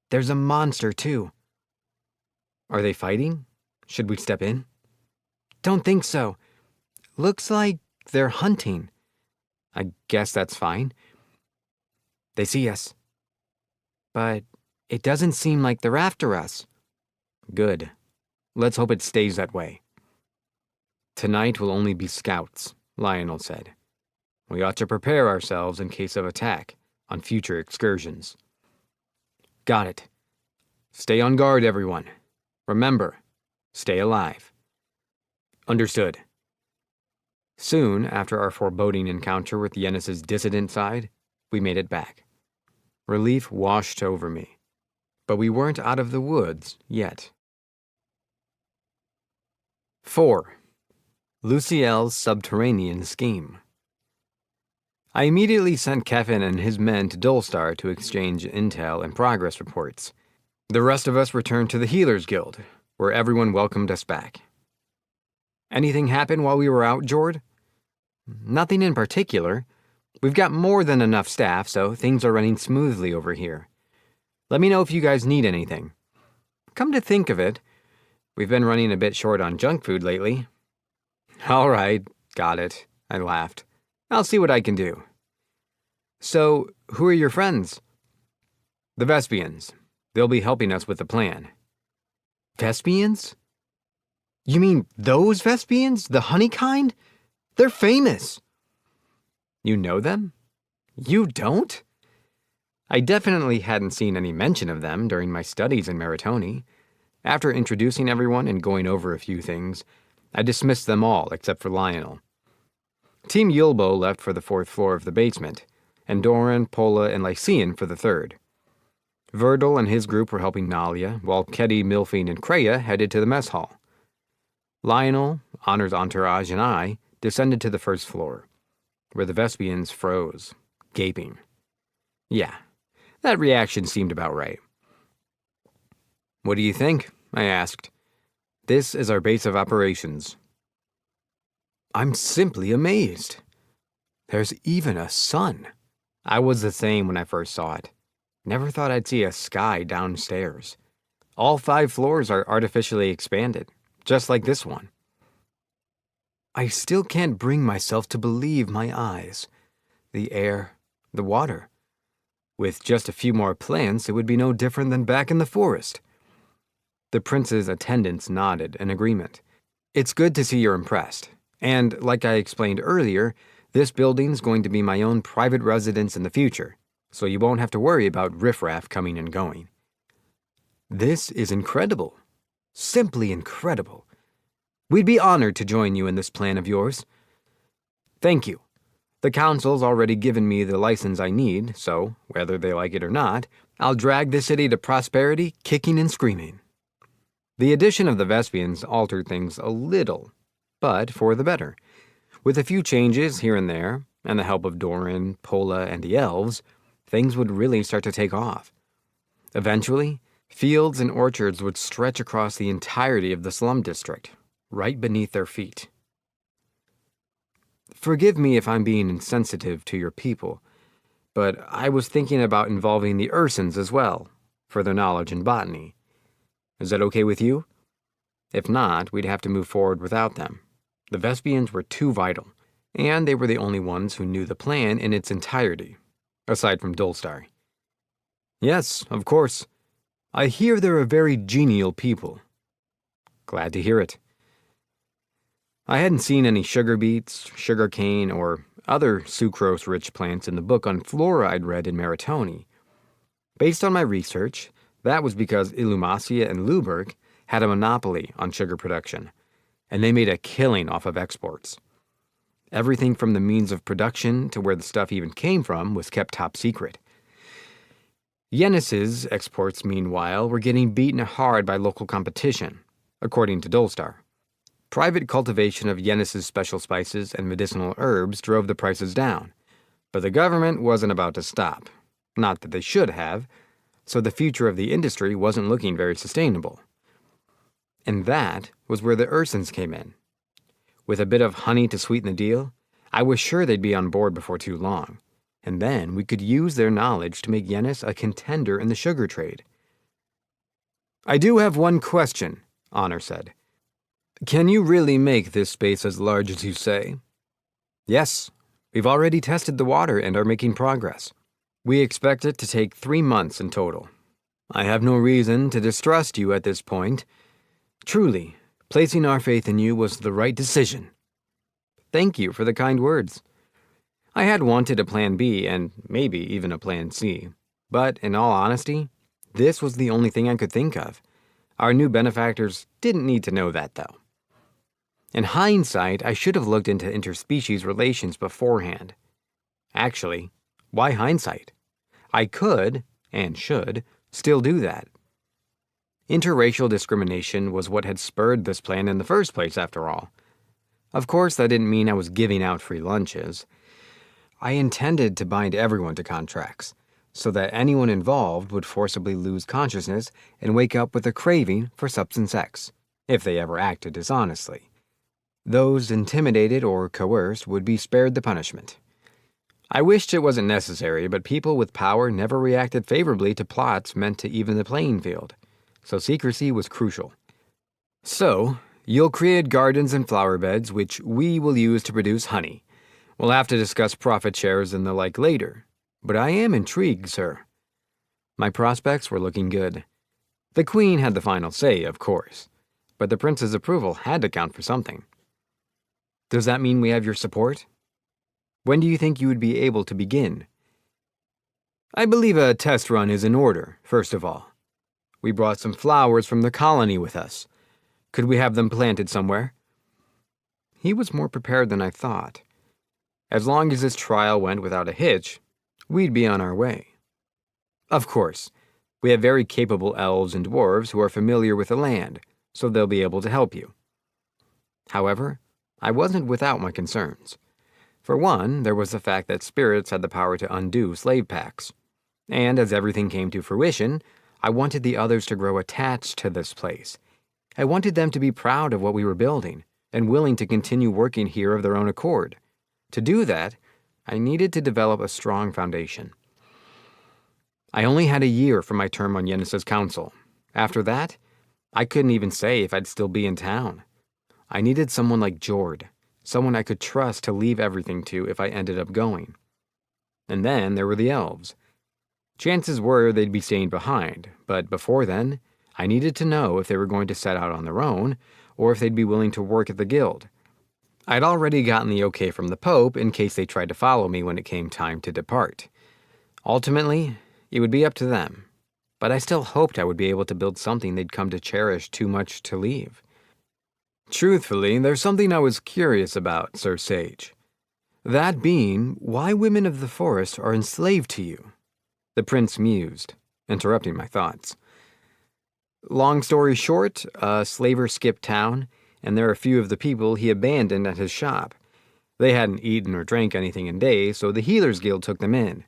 [SPEAKER 1] There's a monster, too. Are they fighting? Should we step in? Don't think so. Looks like they're hunting. I guess that's fine. They see us. But it doesn't seem like they're after us. Good. Let's hope it stays that way. Tonight will only be scouts, Lionel said. We ought to prepare ourselves in case of attack on future excursions. Got it. Stay on guard, everyone. Remember, stay alive. Understood. Soon after our foreboding encounter with Yennis's dissident side, we made it back. Relief washed over me. But we weren't out of the woods yet. 4. Luciel's subterranean scheme. I immediately sent Kevin and his men to Dolstar to exchange intel and progress reports. The rest of us returned to the Healers Guild, where everyone welcomed us back. Anything happen while we were out, Jord? Nothing in particular. We've got more than enough staff, so things are running smoothly over here. Let me know if you guys need anything. Come to think of it, we've been running a bit short on junk food lately. All right, got it, I laughed. I'll see what I can do. So, who are your friends? The Vespians. They'll be helping us with the plan. Vespians? You mean those Vespians? The honey kind? They're famous. You know them? You don't? I definitely hadn't seen any mention of them during my studies in Meritoni. After introducing everyone and going over a few things, I dismissed them all except for Lionel. Team Yulbo left for the 4th floor of the basement, and Doran, Pola, and Lycean for the 3rd. Verdal and his group were helping Nalia, while Ketty, Milphine, and Kreia headed to the mess hall. Lionel, Honor's entourage, and I descended to the 1st floor, where the Vespians froze, gaping. Yeah, that reaction seemed about right. What do you think? I asked. This is our base of operations. I'm simply amazed. There's even a sun. I was the same when I first saw it. Never thought I'd see a sky downstairs. All 5 floors are artificially expanded, just like this one. I still can't bring myself to believe my eyes. The air, the water. With just a few more plants, it would be no different than back in the forest. The prince's attendants nodded in agreement. It's good to see you're impressed. And, like I explained earlier, this building's going to be my own private residence in the future, so you won't have to worry about riffraff coming and going. This is incredible. Simply incredible. We'd be honored to join you in this plan of yours. Thank you. The council's already given me the license I need, so, whether they like it or not, I'll drag this city to prosperity, kicking and screaming. The addition of the Vespians altered things a little, but for the better. With a few changes here and there, and the help of Doran, Pola, and the elves, things would really start to take off. Eventually, fields and orchards would stretch across the entirety of the slum district, right beneath their feet. Forgive me if I'm being insensitive to your people, but I was thinking about involving the Ursins as well, for their knowledge in botany. Is that okay with you? If not, we'd have to move forward without them. The Vespians were too vital, and they were the only ones who knew the plan in its entirety, aside from Dolstar. Yes, of course. I hear they're a very genial people. Glad to hear it. I hadn't seen any sugar beets, sugar cane, or other sucrose-rich plants in the book on flora I'd read in Meritoni. Based on my research, that was because Illumacia and Luberg had a monopoly on sugar production, and they made a killing off of exports. Everything from the means of production to where the stuff even came from was kept top secret. Yennis's exports, meanwhile, were getting beaten hard by local competition, according to Dolstar. Private cultivation of Yennis's special spices and medicinal herbs drove the prices down, but the government wasn't about to stop. Not that they should have, so the future of the industry wasn't looking very sustainable. And that was where the Ursins came in. With a bit of honey to sweeten the deal, I was sure they'd be on board before too long, and then we could use their knowledge to make Yennis a contender in the sugar trade. I do have one question, Honor said. Can you really make this space as large as you say? Yes, we've already tested the water and are making progress. We expect it to take 3 months in total. I have no reason to distrust you at this point. Truly, placing our faith in you was the right decision. Thank you for the kind words. I had wanted a plan B and maybe even a plan C, but in all honesty, this was the only thing I could think of. Our new benefactors didn't need to know that, though. In hindsight, I should have looked into interspecies relations beforehand. Actually, why hindsight? I could, and should, still do that. Interracial discrimination was what had spurred this plan in the first place, after all. Of course, that didn't mean I was giving out free lunches. I intended to bind everyone to contracts, so that anyone involved would forcibly lose consciousness and wake up with a craving for substance X, if they ever acted dishonestly. Those intimidated or coerced would be spared the punishment. I wished it wasn't necessary, but people with power never reacted favorably to plots meant to even the playing field, so secrecy was crucial. So, you'll create gardens and flower beds, which we will use to produce honey. We'll have to discuss profit shares and the like later, but I am intrigued, sir. My prospects were looking good. The Queen had the final say, of course, but the Prince's approval had to count for something. Does that mean we have your support? When do you think you would be able to begin? I believe a test run is in order, first of all. We brought some flowers from the colony with us. Could we have them planted somewhere? He was more prepared than I thought. As long as this trial went without a hitch, we'd be on our way. Of course, we have very capable elves and dwarves who are familiar with the land, so they'll be able to help you. However, I wasn't without my concerns. For one, there was the fact that spirits had the power to undo slave pacts. And as everything came to fruition, I wanted the others to grow attached to this place. I wanted them to be proud of what we were building and willing to continue working here of their own accord. To do that, I needed to develop a strong foundation. I only had a year for my term on Yennesa's council. After that, I couldn't even say if I'd still be in town. I needed someone like Jord, someone I could trust to leave everything to if I ended up going. And then there were the elves. Chances were they'd be staying behind, but before then, I needed to know if they were going to set out on their own, or if they'd be willing to work at the guild. I'd already gotten the okay from the Pope in case they tried to follow me when it came time to depart. Ultimately, it would be up to them, but I still hoped I would be able to build something they'd come to cherish too much to leave. Truthfully, there's something I was curious about, Sir Sage. That being, why women of the forest are enslaved to you. The prince mused, interrupting my thoughts. Long story short, a slaver skipped town, and there are a few of the people he abandoned at his shop. They hadn't eaten or drank anything in days, so the Healers Guild took them in.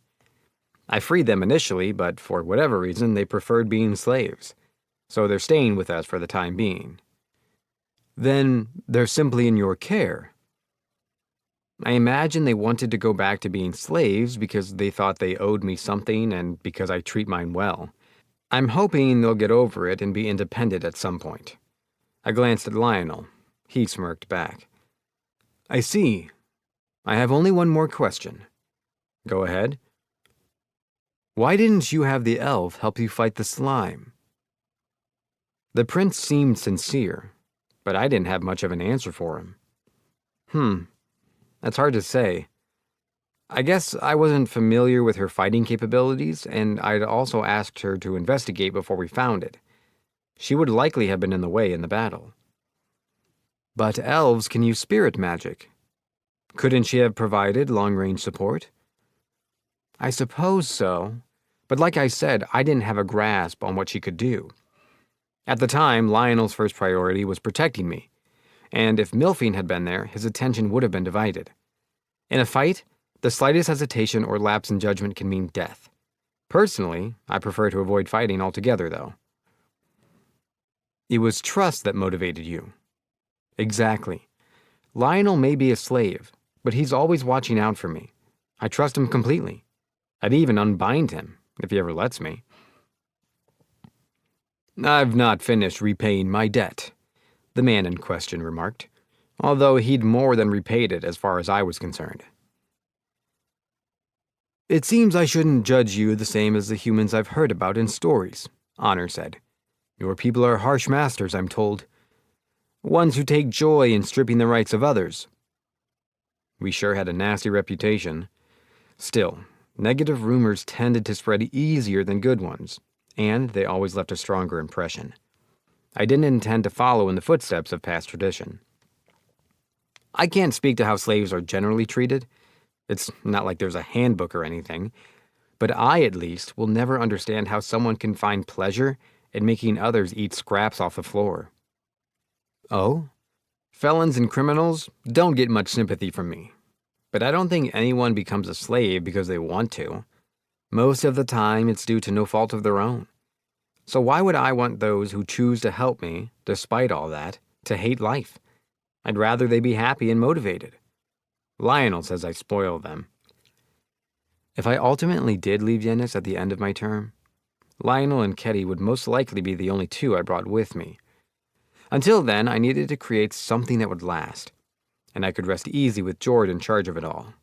[SPEAKER 1] I freed them initially, but for whatever reason, they preferred being slaves. So they're staying with us for the time being. Then they're simply in your care. I imagine they wanted to go back to being slaves because they thought they owed me something and because I treat mine well. I'm hoping they'll get over it and be independent at some point. I glanced at Lionel. He smirked back. I see. I have only one more question. Go ahead. Why didn't you have the elf help you fight the slime? The prince seemed sincere, but I didn't have much of an answer for him. That's hard to say. I guess I wasn't familiar with her fighting capabilities, and I'd also asked her to investigate before we found it. She would likely have been in the way in the battle. But elves can use spirit magic. Couldn't she have provided long-range support? I suppose so, but like I said, I didn't have a grasp on what she could do. At the time, Lionel's first priority was protecting me, and if Milphine had been there, his attention would have been divided. In a fight, the slightest hesitation or lapse in judgment can mean death. Personally, I prefer to avoid fighting altogether, though. It was trust that motivated you. Exactly. Lionel may be a slave, but he's always watching out for me. I trust him completely. I'd even unbind him, if he ever lets me. I've not finished repaying my debt, the man in question remarked, although he'd more than repaid it as far as I was concerned. It seems I shouldn't judge you the same as the humans I've heard about in stories, Honor said. Your people are harsh masters, I'm told. Ones who take joy in stripping the rights of others. We sure had a nasty reputation. Still, negative rumors tended to spread easier than good ones, and they always left a stronger impression. I didn't intend to follow in the footsteps of past tradition. I can't speak to how slaves are generally treated. It's not like there's a handbook or anything, but I, at least, will never understand how someone can find pleasure in making others eat scraps off the floor. Oh? Felons and criminals don't get much sympathy from me, but I don't think anyone becomes a slave because they want to. Most of the time, it's due to no fault of their own. So why would I want those who choose to help me, despite all that, to hate life? I'd rather they be happy and motivated. Lionel says I spoil them. If I ultimately did leave Yennis at the end of my term, Lionel and Ketty would most likely be the only two I brought with me. Until then, I needed to create something that would last, and I could rest easy with George in charge of it all.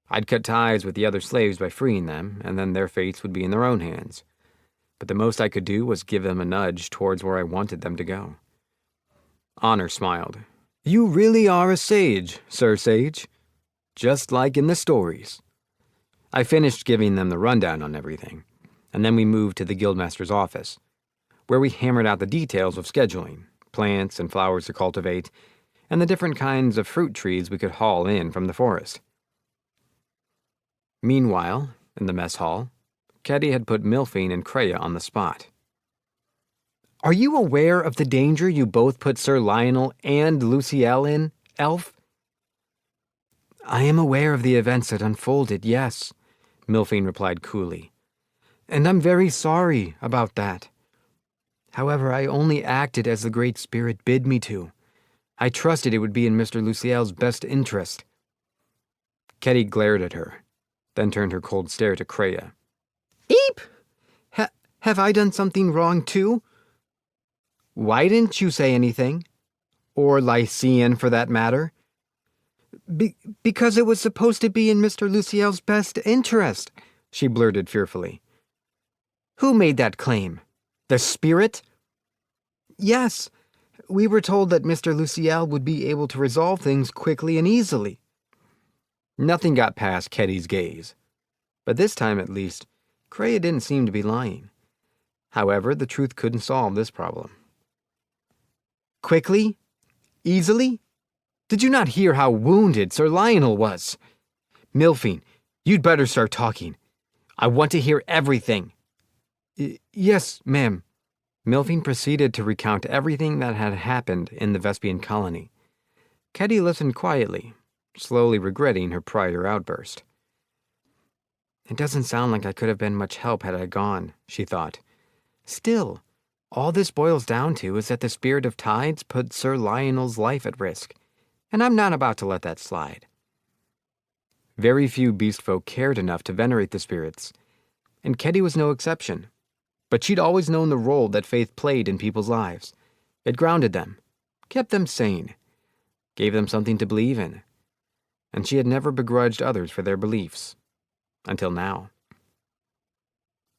[SPEAKER 1] I'd cut ties with the other slaves by freeing them, and then their fates would be in their own hands. But the most I could do was give them a nudge towards where I wanted them to go. Honor smiled. You really are a sage, Sir Sage. Just like in the stories. I finished giving them the rundown on everything, and then we moved to the guildmaster's office, where we hammered out the details of scheduling, plants and flowers to cultivate, and the different kinds of fruit trees we could haul in from the forest. Meanwhile, in the mess hall, Ketty had put Milphine and Kreia on the spot. Are you aware of the danger you both put Sir Lionel and Luciel in, Elf? I am aware of the events that unfolded, yes, Milphine replied coolly. And I'm very sorry about that. However, I only acted as the Great Spirit bid me to. I trusted it would be in Mr. Luciel's best interest. Ketty glared at her, then turned her cold stare to Kreia. Eep! Have I done something wrong too? Why didn't you say anything? Or Lycian, for that matter? Because it was supposed to be in Mr. Luciel's best interest, she blurted fearfully. Who made that claim? The spirit? Yes. We were told that Mr. Luciel would be able to resolve things quickly and easily. Nothing got past Ketty's gaze. But this time, at least, Kreia didn't seem to be lying. However, the truth couldn't solve this problem. Quickly? Easily? Did you not hear how wounded Sir Lionel was? Milphine, you'd better start talking. I want to hear everything. Yes, ma'am. Milphine proceeded to recount everything that had happened in the Vespian colony. Ketty listened quietly, slowly regretting her prior outburst. It doesn't sound like I could have been much help had I gone, she thought. Still, all this boils down to is that the spirit of tides put Sir Lionel's life at risk, and I'm not about to let that slide. Very few beast folk cared enough to venerate the spirits, and Ketty was no exception. But she'd always known the role that faith played in people's lives. It grounded them, kept them sane, gave them something to believe in, and she had never begrudged others for their beliefs. Until now.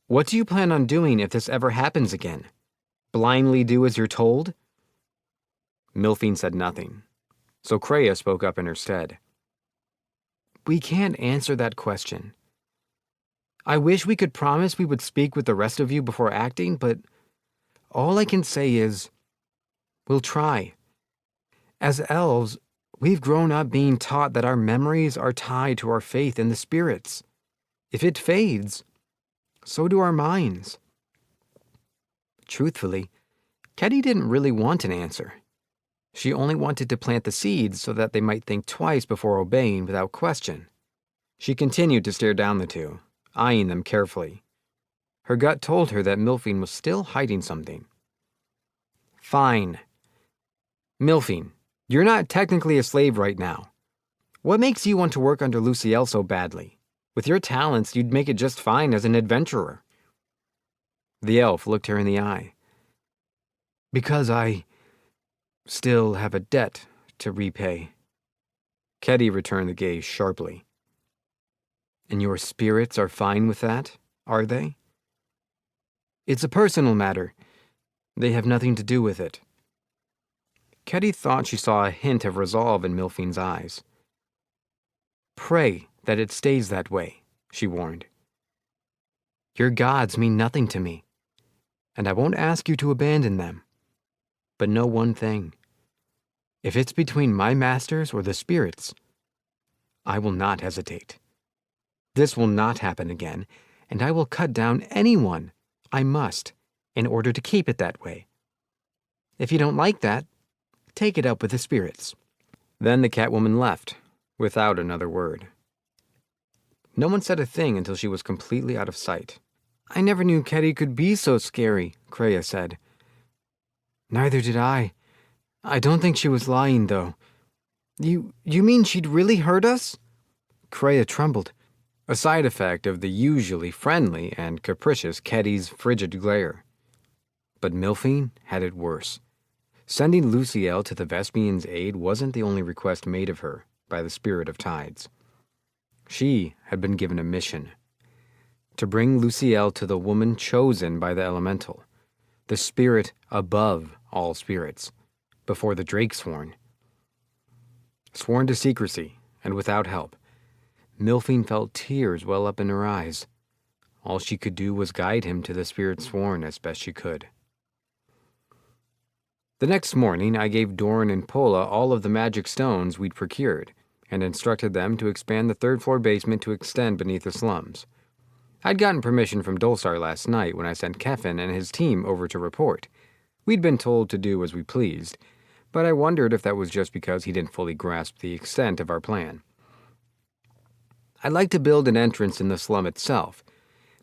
[SPEAKER 1] What do you plan on doing if this ever happens again? Blindly do as you're told? Milphine said nothing, so Kreia spoke up in her stead. We can't answer that question. I wish we could promise we would speak with the rest of you before acting, but all I can say is, we'll try. As elves, we've grown up being taught that our memories are tied to our faith in the spirits. If it fades, so do our minds. Truthfully, Ketty didn't really want an answer. She only wanted to plant the seeds so that they might think twice before obeying without question. She continued to stare down the two, eyeing them carefully. Her gut told her that Milphine was still hiding something. Fine. Milphine, you're not technically a slave right now. What makes you want to work under Luciel so badly? With your talents, you'd make it just fine as an adventurer. The elf looked her in the eye. Because I still have a debt to repay. Ketty returned the gaze sharply. And your spirits are fine with that, are they? It's a personal matter. They have nothing to do with it. Ketty thought she saw a hint of resolve in Milphine's eyes. Pray that it stays that way, she warned. Your gods mean nothing to me, and I won't ask you to abandon them. But know one thing. If it's between my masters or the spirits, I will not hesitate. This will not happen again, and I will cut down anyone I must in order to keep it that way. If you don't like that, take it up with the spirits. Then the Catwoman left, without another word. No one said a thing until she was completely out of sight. "I never knew Ketty could be so scary," Kreia said. "Neither did I. I don't think she was lying, though." You mean she'd really hurt us?" Kreia trembled, a side effect of the usually friendly and capricious Ketty's frigid glare. But Milphine had it worse. Sending Luciel to the Vespian's aid wasn't the only request made of her by the Spirit of Tides. She had been given a mission: to bring Luciel to the woman chosen by the elemental, the spirit above all spirits, before the Drake sworn. Sworn to secrecy and without help, Milphine felt tears well up in her eyes. All she could do was guide him to the spirit sworn as best she could. The next morning, I gave Doran and Pola all of the magic stones we'd procured, and instructed them to expand the third-floor basement to extend beneath the slums. I'd gotten permission from Dulsar last night when I sent Kefin and his team over to report. We'd been told to do as we pleased, but I wondered if that was just because he didn't fully grasp the extent of our plan. I'd like to build an entrance in the slum itself.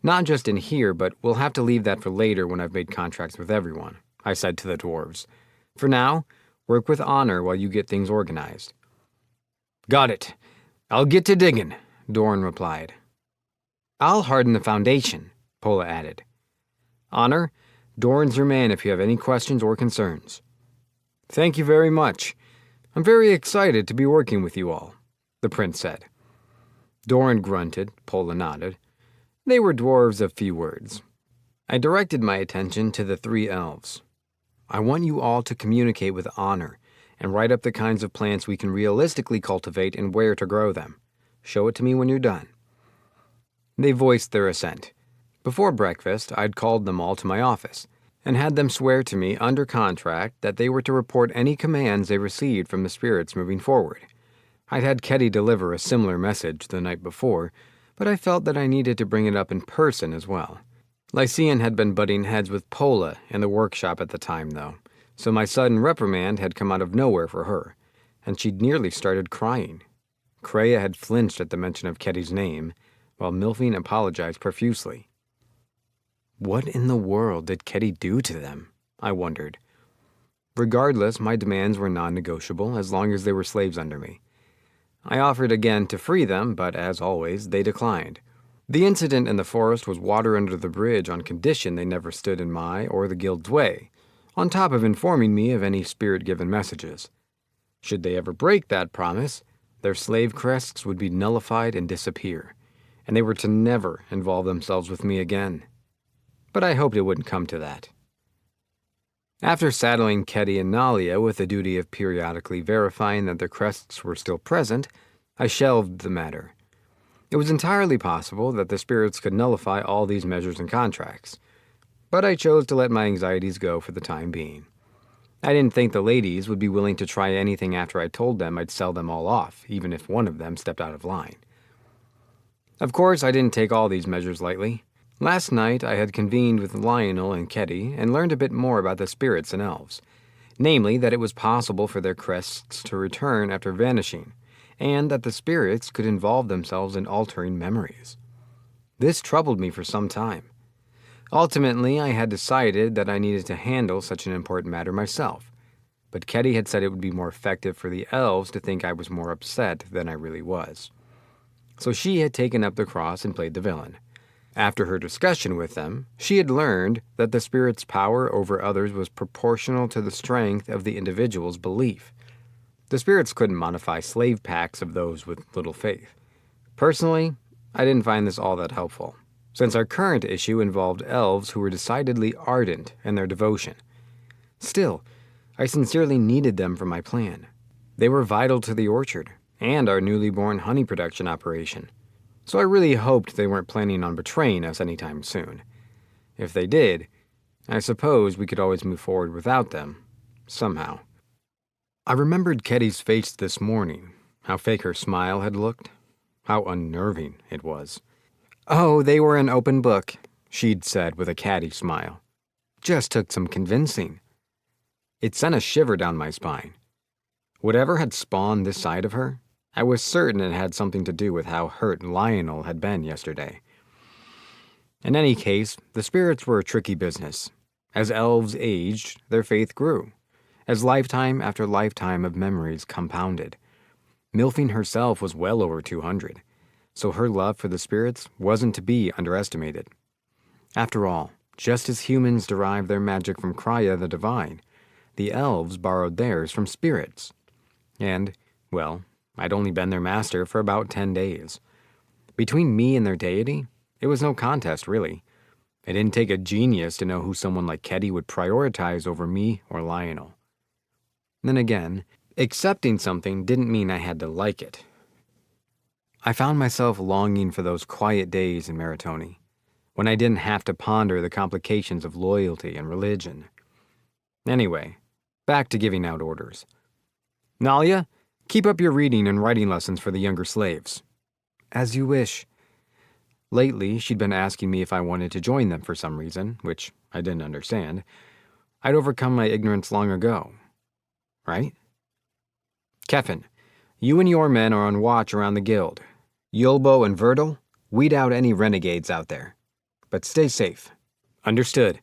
[SPEAKER 1] Not just in here, but we'll have to leave that for later when I've made contracts with everyone, I said to the dwarves. For now, work with Honor while you get things organized. "Got it. I'll get to digging," Doran replied. "I'll harden the foundation," Pola added. "Honor, Doran's your man if you have any questions or concerns." "Thank you very much. I'm very excited to be working with you all," the prince said. Doran grunted, Pola nodded. They were dwarves of few words. I directed my attention to the 3 elves. "I want you all to communicate with Honor and write up the kinds of plants we can realistically cultivate and where to grow them. Show it to me when you're done." They voiced their assent. Before breakfast, I'd called them all to my office and had them swear to me under contract that they were to report any commands they received from the spirits moving forward. I'd had Ketty deliver a similar message the night before, but I felt that I needed to bring it up in person as well. Lycian had been butting heads with Pola in the workshop at the time, though, so my sudden reprimand had come out of nowhere for her, and she'd nearly started crying. Kreia had flinched at the mention of Ketty's name, while Milphine apologized profusely. What in the world did Ketty do to them? I wondered. Regardless, my demands were non-negotiable as long as they were slaves under me. I offered again to free them, but as always, they declined. The incident in the forest was water under the bridge on condition they never stood in my or the guild's way, on top of informing me of any spirit-given messages. Should they ever break that promise, their slave crests would be nullified and disappear, and they were to never involve themselves with me again. But I hoped it wouldn't come to that. After saddling Ketty and Nalia with the duty of periodically verifying that their crests were still present, I shelved the matter. It was entirely possible that the spirits could nullify all these measures and contracts, but I chose to let my anxieties go for the time being. I didn't think the ladies would be willing to try anything after I told them I'd sell them all off, even if one of them stepped out of line. Of course, I didn't take all these measures lightly. Last night, I had convened with Lionel and Ketty and learned a bit more about the spirits and elves, namely that it was possible for their crests to return after vanishing, and that the spirits could involve themselves in altering memories. This troubled me for some time. Ultimately, I had decided that I needed to handle such an important matter myself, but Ketty had said it would be more effective for the elves to think I was more upset than I really was. So she had taken up the cross and played the villain. After her discussion with them, she had learned that the spirit's power over others was proportional to the strength of the individual's belief. The spirits couldn't modify slave packs of those with little faith. Personally, I didn't find this all that helpful, since our current issue involved elves who were decidedly ardent in their devotion. Still, I sincerely needed them for my plan. They were vital to the orchard and our newly born honey production operation, so I really hoped they weren't planning on betraying us anytime soon. If they did, I suppose we could always move forward without them, somehow. I remembered Ketty's face this morning, how fake her smile had looked, how unnerving it was. "Oh, they were an open book," she'd said with a catty smile. "Just took some convincing." It sent a shiver down my spine. Whatever had spawned this side of her, I was certain it had something to do with how hurt Lionel had been yesterday. In any case, the spirits were a tricky business. As elves aged, their faith grew, as lifetime after lifetime of memories compounded. Milfing herself was well over 200, so her love for the spirits wasn't to be underestimated. After all, just as humans derive their magic from Krya the divine, the elves borrowed theirs from spirits. And, well, I'd only been their master for about 10 days. Between me and their deity, it was no contest, really. It didn't take a genius to know who someone like Keddy would prioritize over me or Lionel. Then again, accepting something didn't mean I had to like it. I found myself longing for those quiet days in Maritoni, when I didn't have to ponder the complications of loyalty and religion. Anyway, back to giving out orders. Nalia, keep up your reading and writing lessons for the younger slaves. As you wish. Lately, she'd been asking me if I wanted to join them for some reason, which I didn't understand. I'd overcome my ignorance long ago. Right? Keffin, you and your men are on watch around the guild. Yulbo and Verdal, weed out any renegades out there. But stay safe. Understood.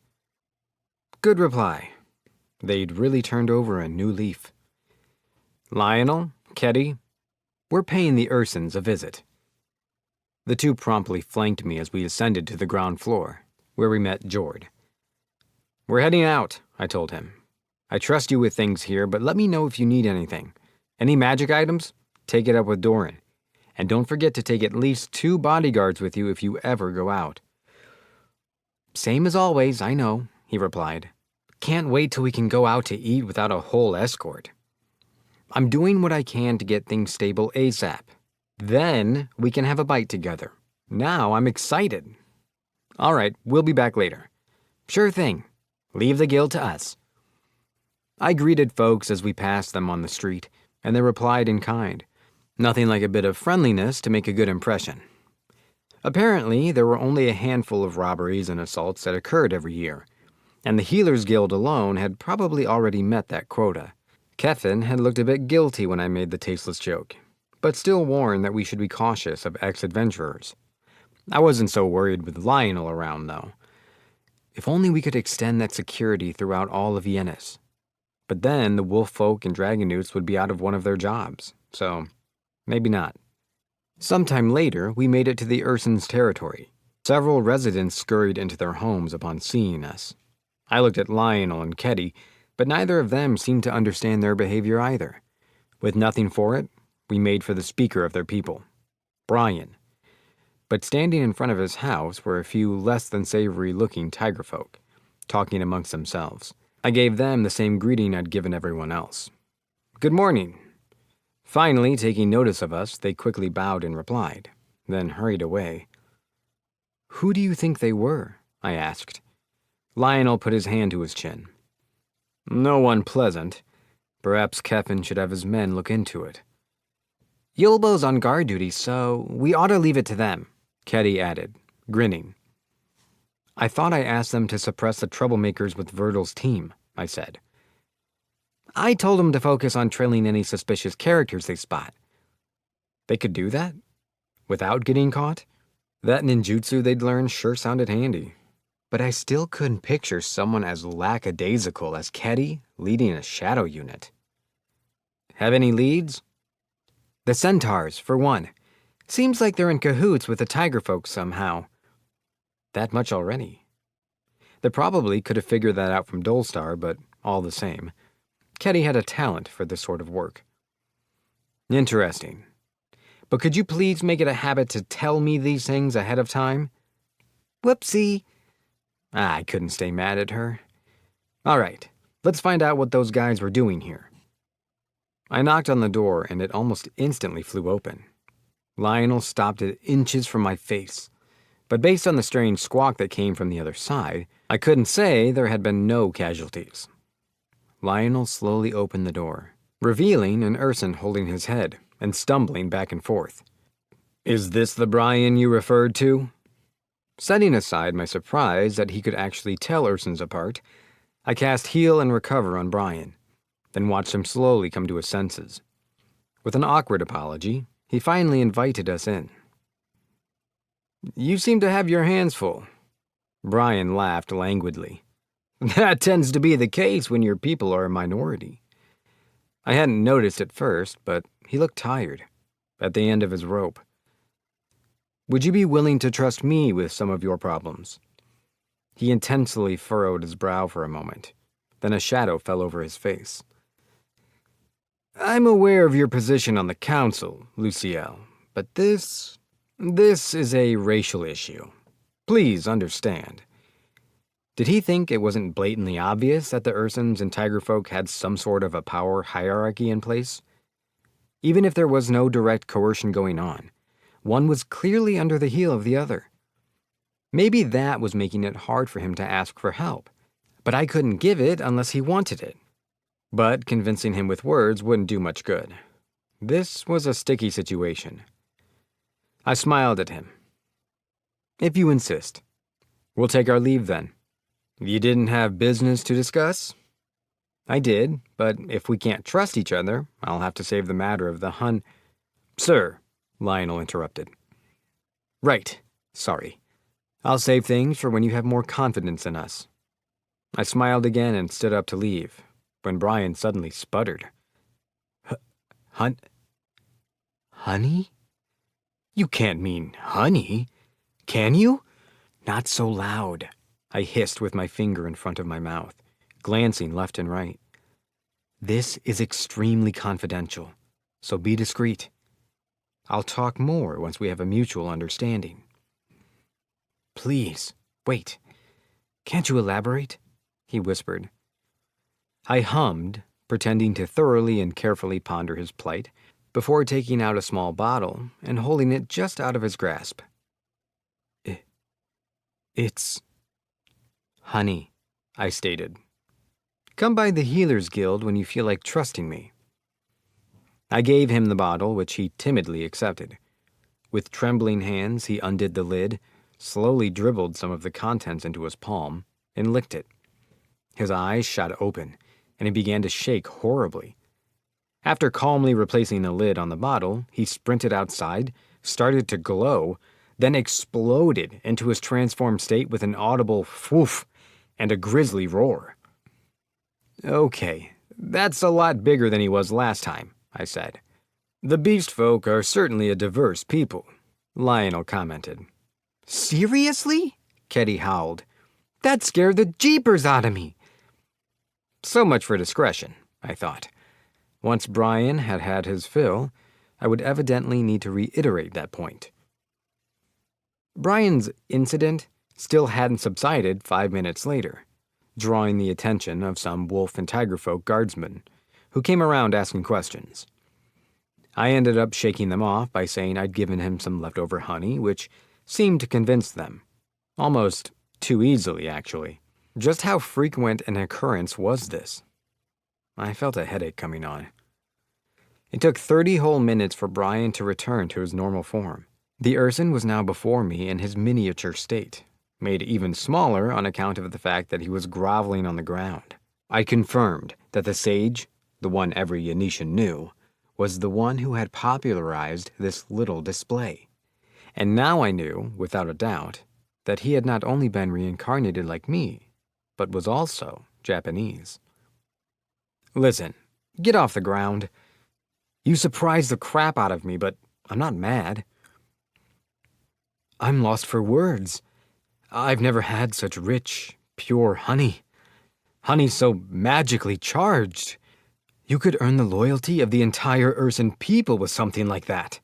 [SPEAKER 1] Good reply. They'd really turned over a new leaf. Lionel, Keddy, we're paying the Ursins a visit. The two promptly flanked me as we ascended to the ground floor, where we met Jord. We're heading out, I told him. I trust you with things here, but let me know if you need anything. Any magic items? Take it up with Doran. And don't forget to take at least 2 bodyguards with you if you ever go out. Same as always, I know, he replied. Can't wait till we can go out to eat without a whole escort. I'm doing what I can to get things stable ASAP. Then we can have a bite together. Now I'm excited. All right, we'll be back later. Sure thing. Leave the guild to us. I greeted folks as we passed them on the street, and they replied in kind. Nothing like a bit of friendliness to make a good impression. Apparently, there were only a handful of robberies and assaults that occurred every year, and the Healers Guild alone had probably already met that quota. Keffin had looked a bit guilty when I made the tasteless joke, but still warned that we should be cautious of ex-adventurers. I wasn't so worried with Lionel around, though. If only we could extend that security throughout all of Yennis. But then the wolf folk and dragon newts would be out of one of their jobs, so maybe not. Sometime later, we made it to the Ursins' territory. Several residents scurried into their homes upon seeing us. I looked at Lionel and Keddy, but neither of them seemed to understand their behavior either. With nothing for it, we made for the speaker of their people, Brian. But standing in front of his house were a few less than savory-looking tiger folk, talking amongst themselves. I gave them the same greeting I'd given everyone else. Good morning. Finally, taking notice of us, they quickly bowed and replied, then hurried away. Who do you think they were? I asked. Lionel put his hand to his chin. No one pleasant. Perhaps Keffin should have his men look into it. Yulbo's on guard duty, so we ought to leave it to them, Keddy added, grinning. I thought I asked them to suppress the troublemakers with Verdal's team, I said. I told them to focus on trailing any suspicious characters they spot. They could do that? Without getting caught? That ninjutsu they'd learned sure sounded handy. But I still couldn't picture someone as lackadaisical as Keddy leading a shadow unit. Have any leads? The centaurs, for one. Seems like they're in cahoots with the tiger folk somehow. That much already. They probably could have figured that out from Dolstar, but all the same. Keddy had a talent for this sort of work. Interesting. But could you please make it a habit to tell me these things ahead of time? Whoopsie. I couldn't stay mad at her. All right, let's find out what those guys were doing here. I knocked on the door, and it almost instantly flew open. Lionel stopped at inches from my face, but based on the strange squawk that came from the other side, I couldn't say there had been no casualties. Lionel slowly opened the door, revealing an Urson holding his head and stumbling back and forth. Is this the Brian you referred to? Setting aside my surprise that he could actually tell Ursons apart, I cast Heal and Recover on Brian, then watched him slowly come to his senses. With an awkward apology, he finally invited us in. "You seem to have your hands full." Brian laughed languidly. "That tends to be the case when your people are a minority." I hadn't noticed at first, but he looked tired, at the end of his rope. "Would you be willing to trust me with some of your problems?" He intensely furrowed his brow for a moment. Then a shadow fell over his face. "I'm aware of your position on the council, Luciel, but this is a racial issue. Please understand." Did he think it wasn't blatantly obvious that the Ursans and Tigerfolk had some sort of a power hierarchy in place? Even if there was no direct coercion going on, one was clearly under the heel of the other. Maybe that was making it hard for him to ask for help, but I couldn't give it unless he wanted it. But convincing him with words wouldn't do much good. This was a sticky situation. I smiled at him. "If you insist. We'll take our leave then." "You didn't have business to discuss?" "I did, but if we can't trust each other, I'll have to save the matter of the "Sir," Lionel interrupted. "Right, sorry. I'll save things for when you have more confidence in us." I smiled again and stood up to leave, when Brian suddenly sputtered. Honey? You can't mean honey, can you?" "Not so loud," I hissed with my finger in front of my mouth, glancing left and right. "This is extremely confidential, so be discreet. I'll talk more once we have a mutual understanding." "Please, wait. Can't you elaborate?" he whispered. I hummed, pretending to thoroughly and carefully ponder his plight, before taking out a small bottle and holding it just out of his grasp. It's honey," I stated. "Come by the Healers Guild when you feel like trusting me." I gave him the bottle, which he timidly accepted. With trembling hands, he undid the lid, slowly dribbled some of the contents into his palm, and licked it. His eyes shot open, and he began to shake horribly. After calmly replacing the lid on the bottle, he sprinted outside, started to glow, then exploded into his transformed state with an audible whoof and a grisly roar. "Okay, that's a lot bigger than he was last time," I said. "The beast folk are certainly a diverse people," Lionel commented. "Seriously?" Ketty howled. "That scared the jeepers out of me." So much for discretion, I thought. Once Brian had had his fill, I would evidently need to reiterate that point. Brian's incident still hadn't subsided 5 minutes later, drawing the attention of some wolf and tigerfolk guardsmen, who came around asking questions. I ended up shaking them off by saying I'd given him some leftover honey, which seemed to convince them. Almost too easily, actually. Just how frequent an occurrence was this? I felt a headache coming on. It took 30 whole minutes for Brian to return to his normal form. The Urson was now before me in his miniature state, made even smaller on account of the fact that he was groveling on the ground. I confirmed that the sage, the one every Yanetian knew, was the one who had popularized this little display. And now I knew, without a doubt, that he had not only been reincarnated like me, but was also Japanese. "Listen, get off the ground. You surprised the crap out of me, but I'm not mad." "I'm lost for words. I've never had such rich, pure honey. Honey so magically charged. You could earn the loyalty of the entire Urson people with something like that."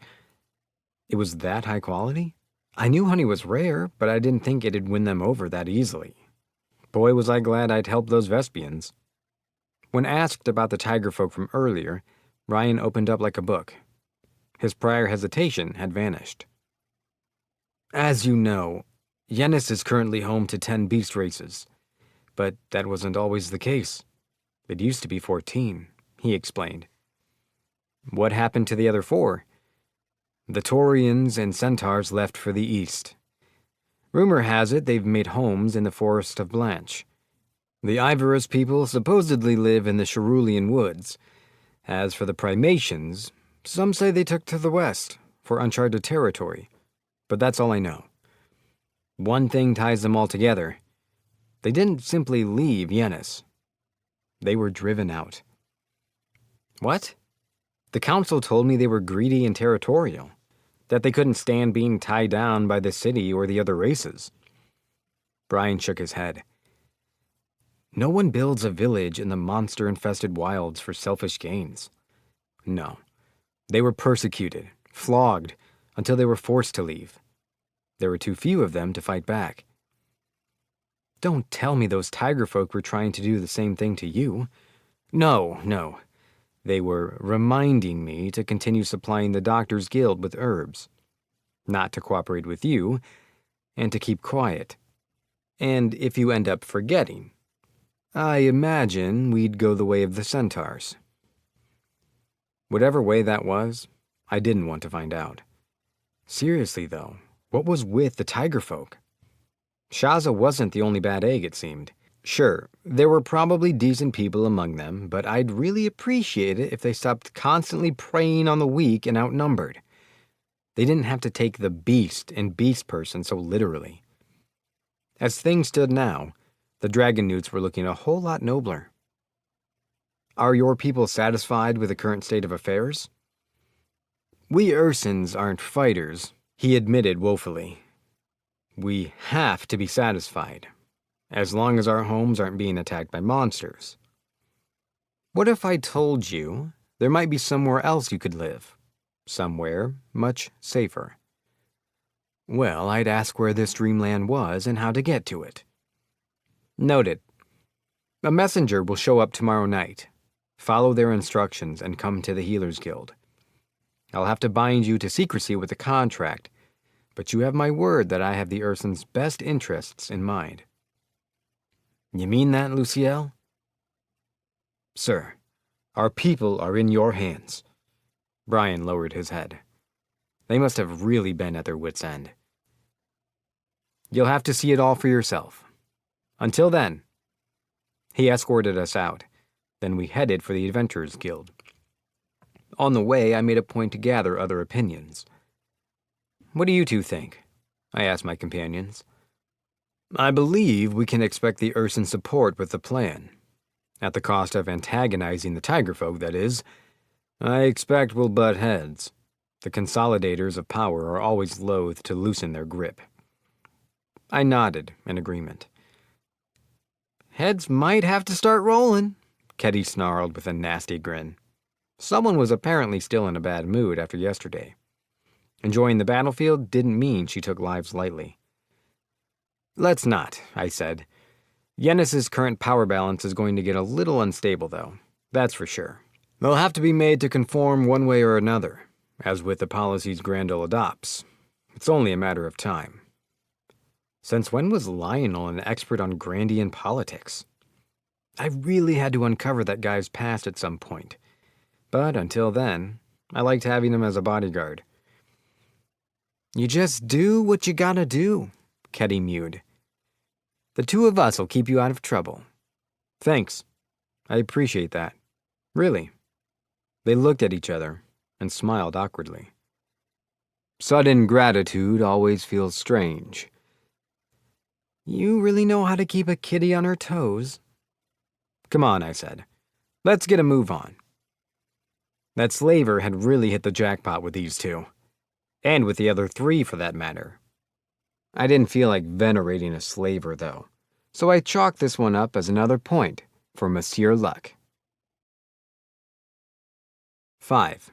[SPEAKER 1] It was that high quality? I knew honey was rare, but I didn't think it'd win them over that easily. Boy, was I glad I'd helped those Vespians. When asked about the tigerfolk from earlier, Ryan opened up like a book. His prior hesitation had vanished. "As you know, Yenis is currently home to 10 beast races, but that wasn't always the case. It used to be 14, he explained. "What happened to the other 4? "The Taurians and Centaurs left for the east. Rumor has it they've made homes in the Forest of Blanche. The Ivorous people supposedly live in the Cerulean woods. As for the Primations, Some say they took to the west, for uncharted territory, but that's all I know. One thing ties them all together. They didn't simply leave Yenis. They were driven out. What? The council told me they were greedy and territorial, that they couldn't stand being tied down by the city or the other races. Brian shook his head. No one builds a village in the monster-infested wilds for selfish gains. No. They were persecuted, flogged, until they were forced to leave. There were too few of them to fight back. Don't tell me those tiger folk were trying to do the same thing to you. No. They were reminding me to continue supplying the Doctor's Guild with herbs, not to cooperate with you, and to keep quiet. And if you end up forgetting, I imagine we'd go the way of the centaurs. Whatever way that was, I didn't want to find out. Seriously, though, what was with the tiger folk? Shaza wasn't the only bad egg, it seemed. Sure, there were probably decent people among them, but I'd really appreciate it if they stopped constantly preying on the weak and outnumbered. They didn't have to take the beast and beast person so literally. As things stood now, the dragon newts were looking a whole lot nobler. Are your people satisfied with the current state of affairs? We Ursans aren't fighters, he admitted woefully. We have to be satisfied, as long as our homes aren't being attacked by monsters. What if I told you there might be somewhere else you could live? Somewhere much safer. Well, I'd ask where this dreamland was and how to get to it. Noted. A messenger will show up tomorrow night. Follow their instructions and come to the Healers Guild. I'll have to bind you to secrecy with a contract, but you have my word that I have the Ursans' best interests in mind. You mean that, Luciel? Sir, our people are in your hands. Brian lowered his head. They must have really been at their wits' end. You'll have to see it all for yourself. Until then. He escorted us out. Then we headed for the Adventurers Guild. On the way, I made a point to gather other opinions. What do you two think? I asked my companions. I believe we can expect the Ursan support with the plan. At the cost of antagonizing the tiger folk, that is. I expect we'll butt heads. The consolidators of power are always loath to loosen their grip. I nodded in agreement. Heads might have to start rolling, Ketty snarled with a nasty grin. Someone was apparently still in a bad mood after yesterday. Enjoying the battlefield didn't mean she took lives lightly. Let's not, I said. Yenis's current power balance is going to get a little unstable, though. That's for sure. They'll have to be made to conform one way or another, as with the policies Grandel adopts. It's only a matter of time. Since when was Lionel an expert on Grandian politics? I really had to uncover that guy's past at some point. But until then, I liked having him as a bodyguard. You just do what you gotta do, Ketty mewed. The two of us will keep you out of trouble. Thanks. I appreciate that. Really. They looked at each other and smiled awkwardly. Sudden gratitude always feels strange. You really know how to keep a kitty on her toes. Come on, I said. Let's get a move on. That slaver had really hit the jackpot with these two. And with the other three, for that matter. I didn't feel like venerating a slaver, though, so I chalked this one up as another point for Monsieur Luck. 5.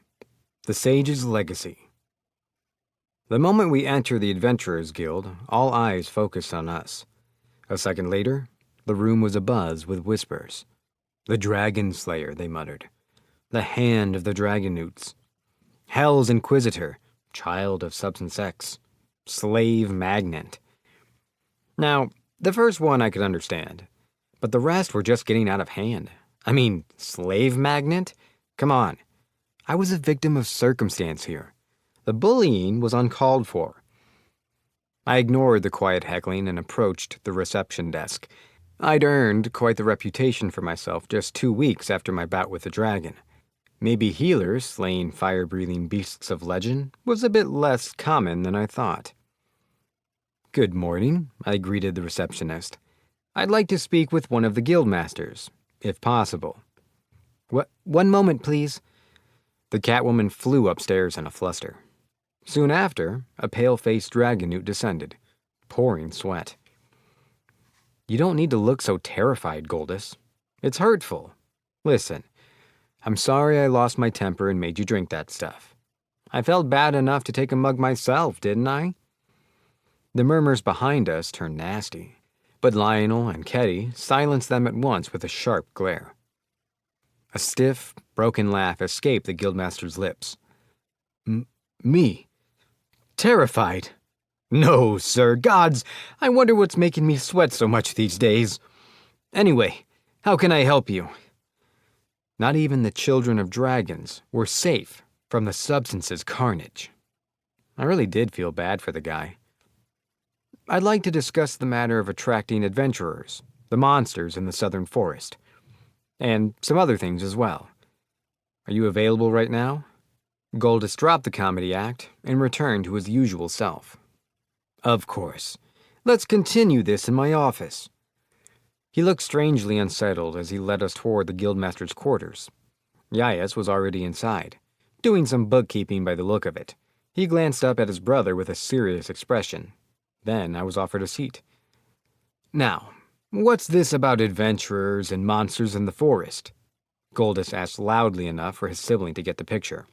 [SPEAKER 1] The Sage's Legacy. The moment we entered the Adventurers Guild, all eyes focused on us. A second later, the room was abuzz with whispers. The Dragon Slayer, they muttered. The Hand of the Dragon Newts. Hell's Inquisitor, Child of Substance X. Slave Magnate. Now, the first one I could understand, but the rest were just getting out of hand. I mean, slave magnate? Come on. I was a victim of circumstance here. The bullying was uncalled for. I ignored the quiet heckling and approached the reception desk. I'd earned quite the reputation for myself just 2 weeks after my bout with the dragon. Maybe healers slaying fire-breathing beasts of legend was a bit less common than I thought. "Good morning," I greeted the receptionist. "I'd like to speak with one of the guildmasters, if possible." "One moment, please." The Catwoman flew upstairs in a fluster. Soon after, a pale-faced dragon newt descended, pouring sweat. "You don't need to look so terrified, Goldus. It's hurtful. Listen, I'm sorry I lost my temper and made you drink that stuff. I felt bad enough to take a mug myself, didn't I?" The murmurs behind us turned nasty, but Lionel and Ketty silenced them at once with a sharp glare. A stiff, broken laugh escaped the guildmaster's lips. Me? Terrified? No, sir, gods, I wonder what's making me sweat so much these days. Anyway, how can I help you?" Not even the children of dragons were safe from the substance's carnage. I really did feel bad for the guy. "I'd like to discuss the matter of attracting adventurers, the monsters in the southern forest, and some other things as well. Are you available right now?" Goldus dropped the comedy act and returned to his usual self. "Of course. Let's continue this in my office." He looked strangely unsettled as he led us toward the guildmaster's quarters. Yaius was already inside, doing some bookkeeping by the look of it. He glanced up at his brother with a serious expression. Then I was offered a seat. "Now, what's this about adventurers and monsters in the forest?" Goldus asked loudly enough for his sibling to get the picture.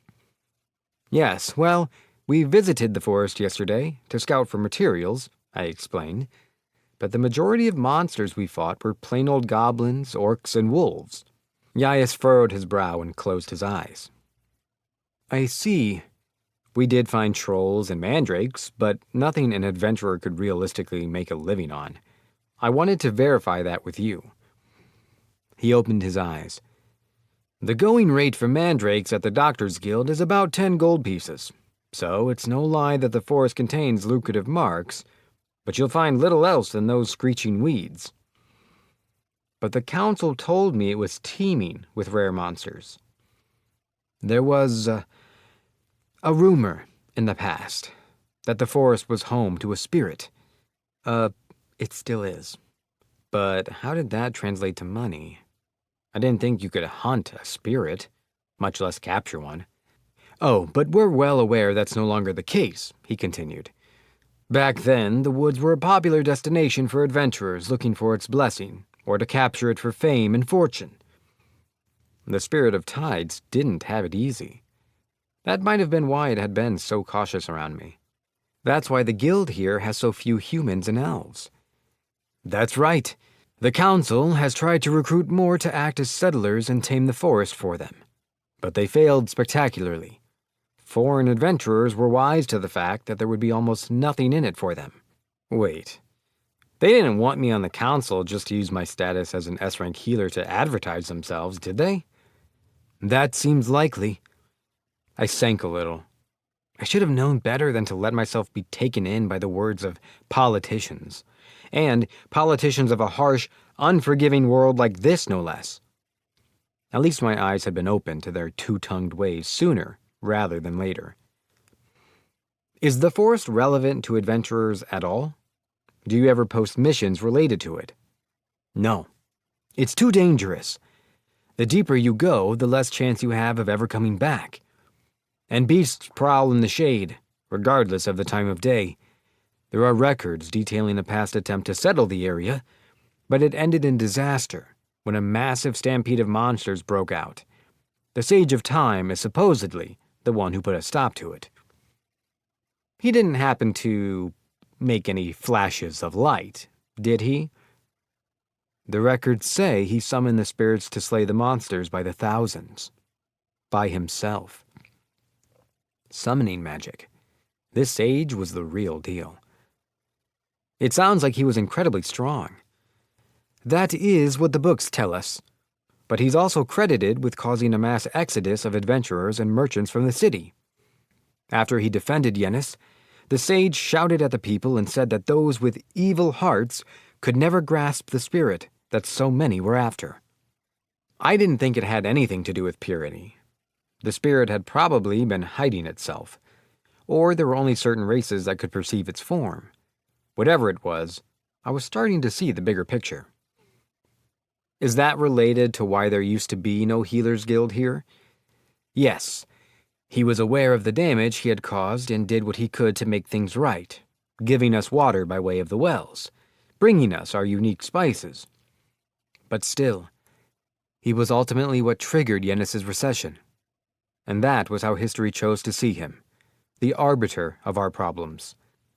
[SPEAKER 1] "Yes, well, we visited the forest yesterday to scout for materials," I explained. "But the majority of monsters we fought were plain old goblins, orcs, and wolves." Yaius furrowed his brow and closed his eyes. "I see. We did find trolls and mandrakes, but nothing an adventurer could realistically make a living on. I wanted to verify that with you." He opened his eyes. "The going rate for mandrakes at the Doctors Guild is about 10 gold pieces, so it's no lie that the forest contains lucrative marks, but you'll find little else than those screeching weeds." "But the council told me it was teeming with rare monsters." "There was a rumor in the past that the forest was home to a spirit. It still is. But how did that translate to money? I didn't think you could hunt a spirit, much less capture one." "Oh, but we're well aware that's no longer the case," he continued. "Back then, the woods were a popular destination for adventurers looking for its blessing, or to capture it for fame and fortune. The spirit of tides didn't have it easy. That might have been why it had been so cautious around me. That's why the guild here has so few humans and elves." "That's right. The council has tried to recruit more to act as settlers and tame the forest for them, but they failed spectacularly. Foreign adventurers were wise to the fact that there would be almost nothing in it for them." "Wait. They didn't want me on the council just to use my status as an S-rank healer to advertise themselves, did they?" "That seems likely." I sank a little. I should have known better than to let myself be taken in by the words of politicians. And politicians of a harsh, unforgiving world like this, no less. At least my eyes had been opened to their two-tongued ways sooner rather than later. "Is the forest relevant to adventurers at all? Do you ever post missions related to it?" "No. It's too dangerous. The deeper you go, the less chance you have of ever coming back. And beasts prowl in the shade, regardless of the time of day. There are records detailing a past attempt to settle the area, but it ended in disaster when a massive stampede of monsters broke out. The Sage of Time is supposedly the one who put a stop to it." "He didn't happen to make any flashes of light, did he?" "The records say he summoned the spirits to slay the monsters by the thousands. By himself." Summoning magic. This sage was the real deal. "It sounds like he was incredibly strong." "That is what the books tell us. But he's also credited with causing a mass exodus of adventurers and merchants from the city. After he defended Yennis, the sage shouted at the people and said that those with evil hearts could never grasp the spirit that so many were after. I didn't think it had anything to do with purity. The spirit had probably been hiding itself, or there were only certain races that could perceive its form. Whatever it was, I was starting to see the bigger picture. Is that related to why there used to be no Healers Guild here? Yes. He was aware of the damage he had caused and did what he could to make things right, giving us water by way of the wells, bringing us our unique spices. But still, he was ultimately what triggered Yennis's recession. And that was how history chose to see him, the arbiter of our problems.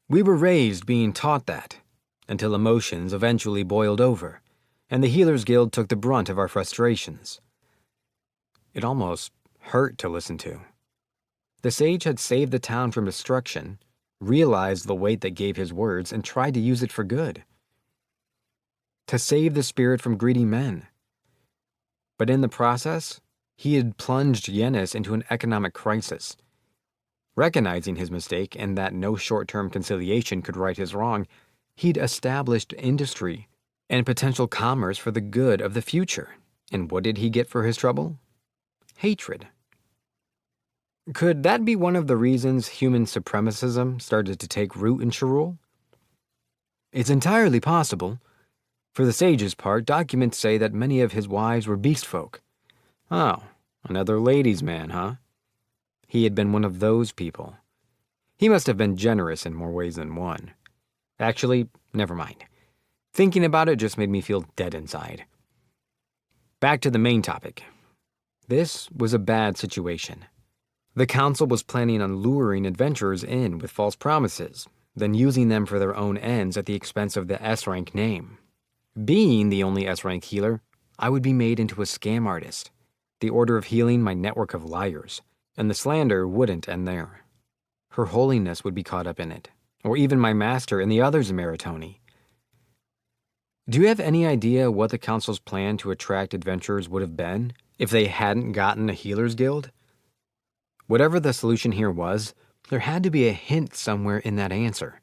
[SPEAKER 1] We were raised being taught that, until emotions eventually boiled over, and the Healers Guild took the brunt of our frustrations. It almost hurt to listen to. The sage had saved the town from destruction, realized the weight that gave his words, and tried to use it for good. To save the spirit from greedy men. But in the process, he had plunged Yennis into an economic crisis. Recognizing his mistake and that no short-term conciliation could right his wrong, he'd established industry and potential commerce for the good of the future. And what did he get for his trouble? Hatred. Could that be one of the reasons human supremacism started to take root in Shirul? It's entirely possible. For the sage's part, documents say that many of his wives were beast folk. Oh, another ladies' man, huh? He had been one of those people. He must have been generous in more ways than one. Actually, never mind. Thinking about it just made me feel dead inside. Back to the main topic. This was a bad situation. The council was planning on luring adventurers in with false promises, then using them for their own ends at the expense of the S-rank name. Being the only S-rank healer, I would be made into a scam artist, the Order of Healing my network of liars, and the slander wouldn't end there. Her holiness would be caught up in it, or even my master and the others in Maritoni. Do you have any idea what the council's plan to attract adventurers would have been if they hadn't gotten a Healers Guild? Whatever the solution here was, there had to be a hint somewhere in that answer.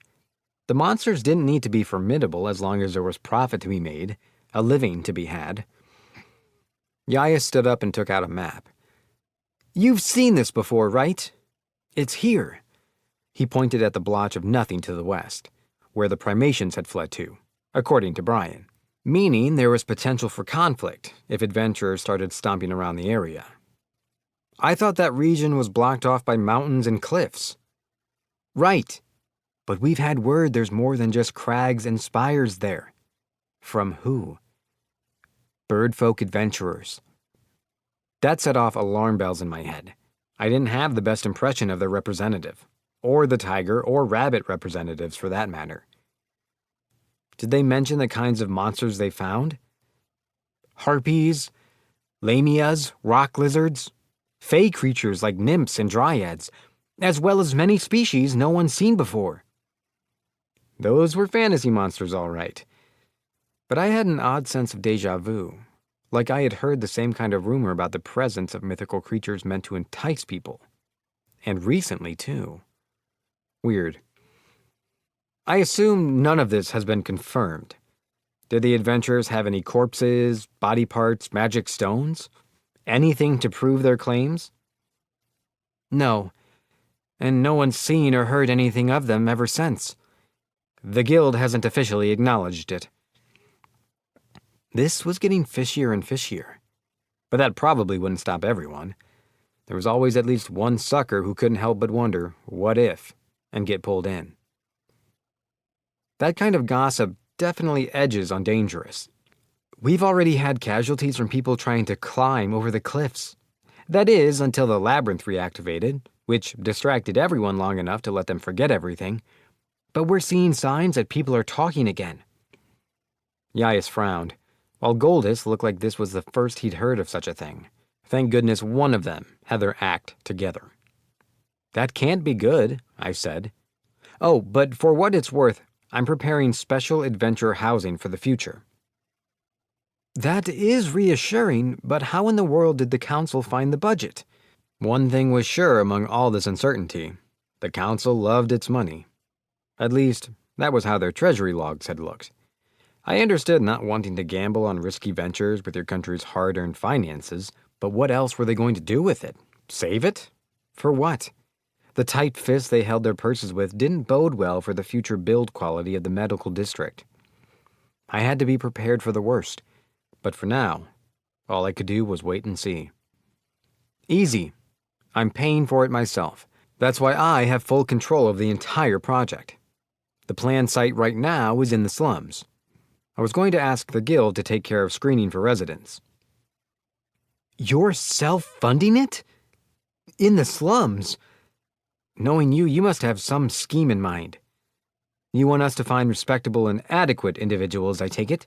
[SPEAKER 1] The monsters didn't need to be formidable as long as there was profit to be made, a living to be had. Yaya stood up and took out a map. You've seen this before, right? It's here. He pointed at the blotch of nothing to the west, where the Primations had fled to, according to Brian, meaning there was potential for conflict if adventurers started stomping around the area. I thought that region was blocked off by mountains and cliffs. Right, but we've had word there's more than just crags and spires there. From who? Birdfolk adventurers. That set off alarm bells in my head. I didn't have the best impression of their representative, or the tiger or rabbit representatives for that matter. Did they mention the kinds of monsters they found? Harpies, lamias, rock lizards, fey creatures like nymphs and dryads, as well as many species no one's seen before. Those were fantasy monsters, all right. But I had an odd sense of déjà vu, like I had heard the same kind of rumor about the presence of mythical creatures meant to entice people. And recently, too. Weird. I assume none of this has been confirmed. Did the adventurers have any corpses, body parts, magic stones? Anything to prove their claims? No, and no one's seen or heard anything of them ever since. The guild hasn't officially acknowledged it. This was getting fishier and fishier, but that probably wouldn't stop everyone. There was always at least one sucker who couldn't help but wonder, what if, and get pulled in. That kind of gossip definitely edges on dangerous. We've already had casualties from people trying to climb over the cliffs. That is, until the labyrinth reactivated, which distracted everyone long enough to let them forget everything. But we're seeing signs that people are talking again. Yaius frowned, while Goldus looked like this was the first he'd heard of such a thing. Thank goodness one of them had their act together. That can't be good, I said. Oh, but for what it's worth, I'm preparing special adventure housing for the future. That is reassuring, but how in the world did the council find the budget? One thing was sure among all this uncertainty. The council loved its money. At least, that was how their treasury logs had looked. I understood not wanting to gamble on risky ventures with your country's hard-earned finances, but what else were they going to do with it? Save it? For what? The tight fists they held their purses with didn't bode well for the future build quality of the medical district. I had to be prepared for the worst, but for now, all I could do was wait and see. Easy. I'm paying for it myself. That's why I have full control of the entire project. The planned site right now is in the slums. I was going to ask the guild to take care of screening for residents. You're self-funding it? In the slums? Knowing you, you must have some scheme in mind. You want us to find respectable and adequate individuals, I take it?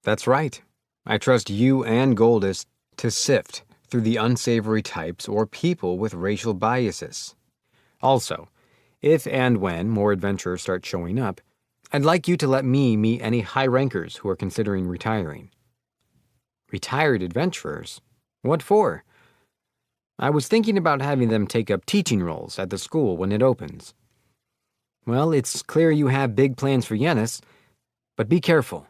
[SPEAKER 1] That's right. I trust you and Goldust to sift through the unsavory types or people with racial biases. Also, if and when more adventurers start showing up, I'd like you to let me meet any high rankers who are considering retiring. Retired adventurers? What for? I was thinking about having them take up teaching roles at the school when it opens. Well, it's clear you have big plans for Yennis, but be careful.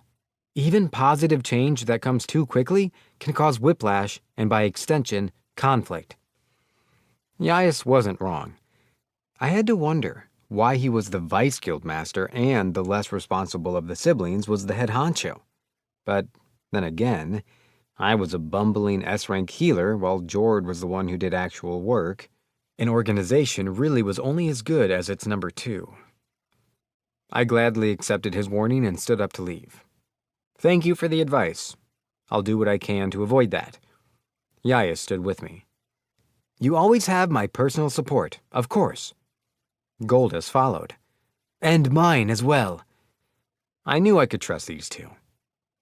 [SPEAKER 1] Even positive change that comes too quickly can cause whiplash and, by extension, conflict. Yaius wasn't wrong. I had to wonder why he was the vice guildmaster and the less responsible of the siblings was the head honcho. But then again, I was a bumbling S-rank healer while Jord was the one who did actual work. An organization really was only as good as its number 2. I gladly accepted his warning and stood up to leave. Thank you for the advice. I'll do what I can to avoid that. Yaius stood with me. You always have my personal support, of course. Goldust followed. And mine as well. I knew I could trust these two.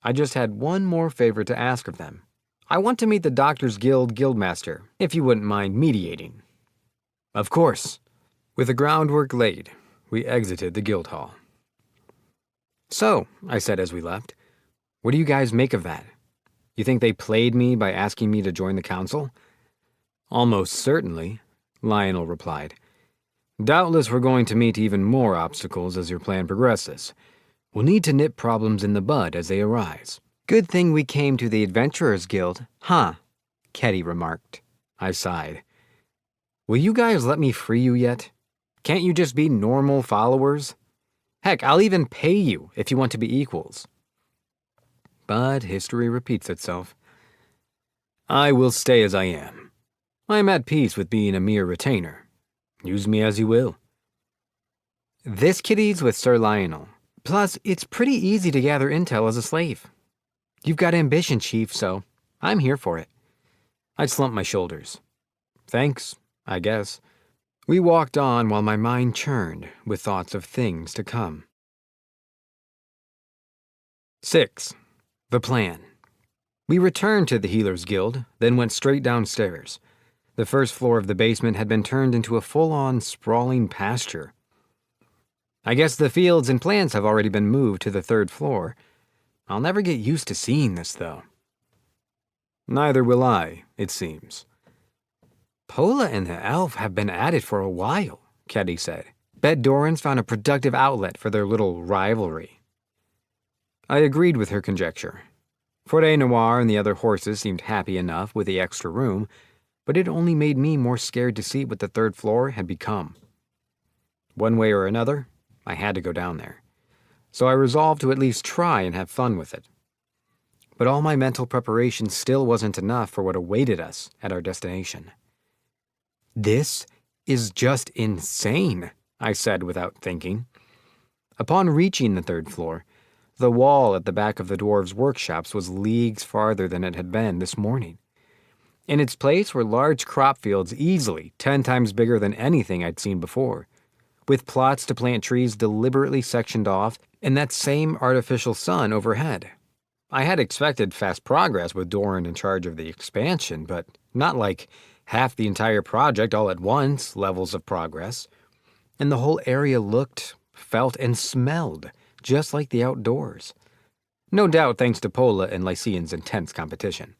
[SPEAKER 1] I just had one more favor to ask of them. I want to meet the Doctors Guild guildmaster, if you wouldn't mind mediating. Of course. With the groundwork laid, we exited the guild hall. So, I said as we left, what do you guys make of that? You think they played me by asking me to join the council? Almost certainly, Lionel replied. Doubtless we're going to meet even more obstacles as your plan progresses. We'll need to nip problems in the bud as they arise. Good thing we came to the Adventurers Guild, huh? Ketty remarked. I sighed. Will you guys let me free you yet? Can't you just be normal followers? Heck, I'll even pay you if you want to be equals. But history repeats itself. I will stay as I am. I am at peace with being a mere retainer. Use me as you will. This kitty's with Sir Lionel. Plus, it's pretty easy to gather intel as a slave. You've got ambition, Chief, so I'm here for it. I slumped my shoulders. Thanks, I guess. We walked on while my mind churned with thoughts of things to come. 6. The plan. We returned to the Healers Guild, then went straight downstairs. The first floor of the basement had been turned into a full-on sprawling pasture. I guess the fields and plants have already been moved to the 3rd floor. I'll never get used to seeing this, though. Neither will I, it seems. Pola and the elf have been at it for a while, Ketty said. Bet Doran's found a productive outlet for their little rivalry. I agreed with her conjecture. Forêt Noir and the other horses seemed happy enough with the extra room, but it only made me more scared to see what the 3rd floor had become. One way or another, I had to go down there. So I resolved to at least try and have fun with it. But all my mental preparation still wasn't enough for what awaited us at our destination. This is just insane, I said without thinking. Upon reaching the 3rd floor, the wall at the back of the dwarves' workshops was leagues farther than it had been this morning. In its place were large crop fields easily 10 times bigger than anything I'd seen before, with plots to plant trees deliberately sectioned off and that same artificial sun overhead. I had expected fast progress with Doran in charge of the expansion, but not like half the entire project all at once levels of progress. And the whole area looked, felt, and smelled just like the outdoors. No doubt thanks to Pola and Lycian's intense competition.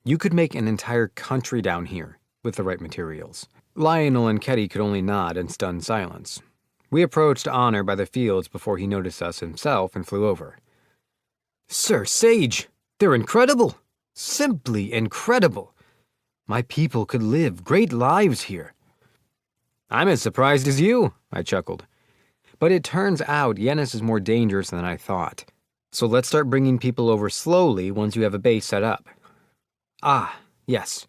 [SPEAKER 1] You could make an entire country down here with the right materials. Lionel and Ketty could only nod in stunned silence. We approached Honor by the fields before he noticed us himself and flew over. Sir Sage, they're incredible! Simply incredible! My people could live great lives here." "I'm as surprised as you," I chuckled. "But it turns out Yennis is more dangerous than I thought. So let's start bringing people over slowly once you have a base set up." "Ah, yes.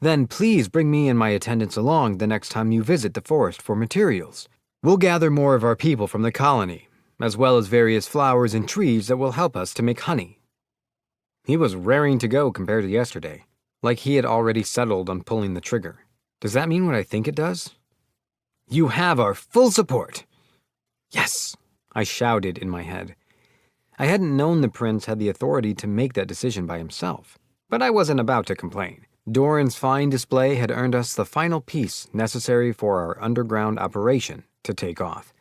[SPEAKER 1] Then please bring me and my attendants along the next time you visit the forest for materials. We'll gather more of our people from the colony, as well as various flowers and trees that will help us to make honey." He was raring to go compared to yesterday, like he had already settled on pulling the trigger. Does that mean what I think it does? "You have our full support." "Yes," I shouted in my head. I hadn't known the prince had the authority to make that decision by himself, but I wasn't about to complain. Doran's fine display had earned us the final piece necessary for our underground operation to take off.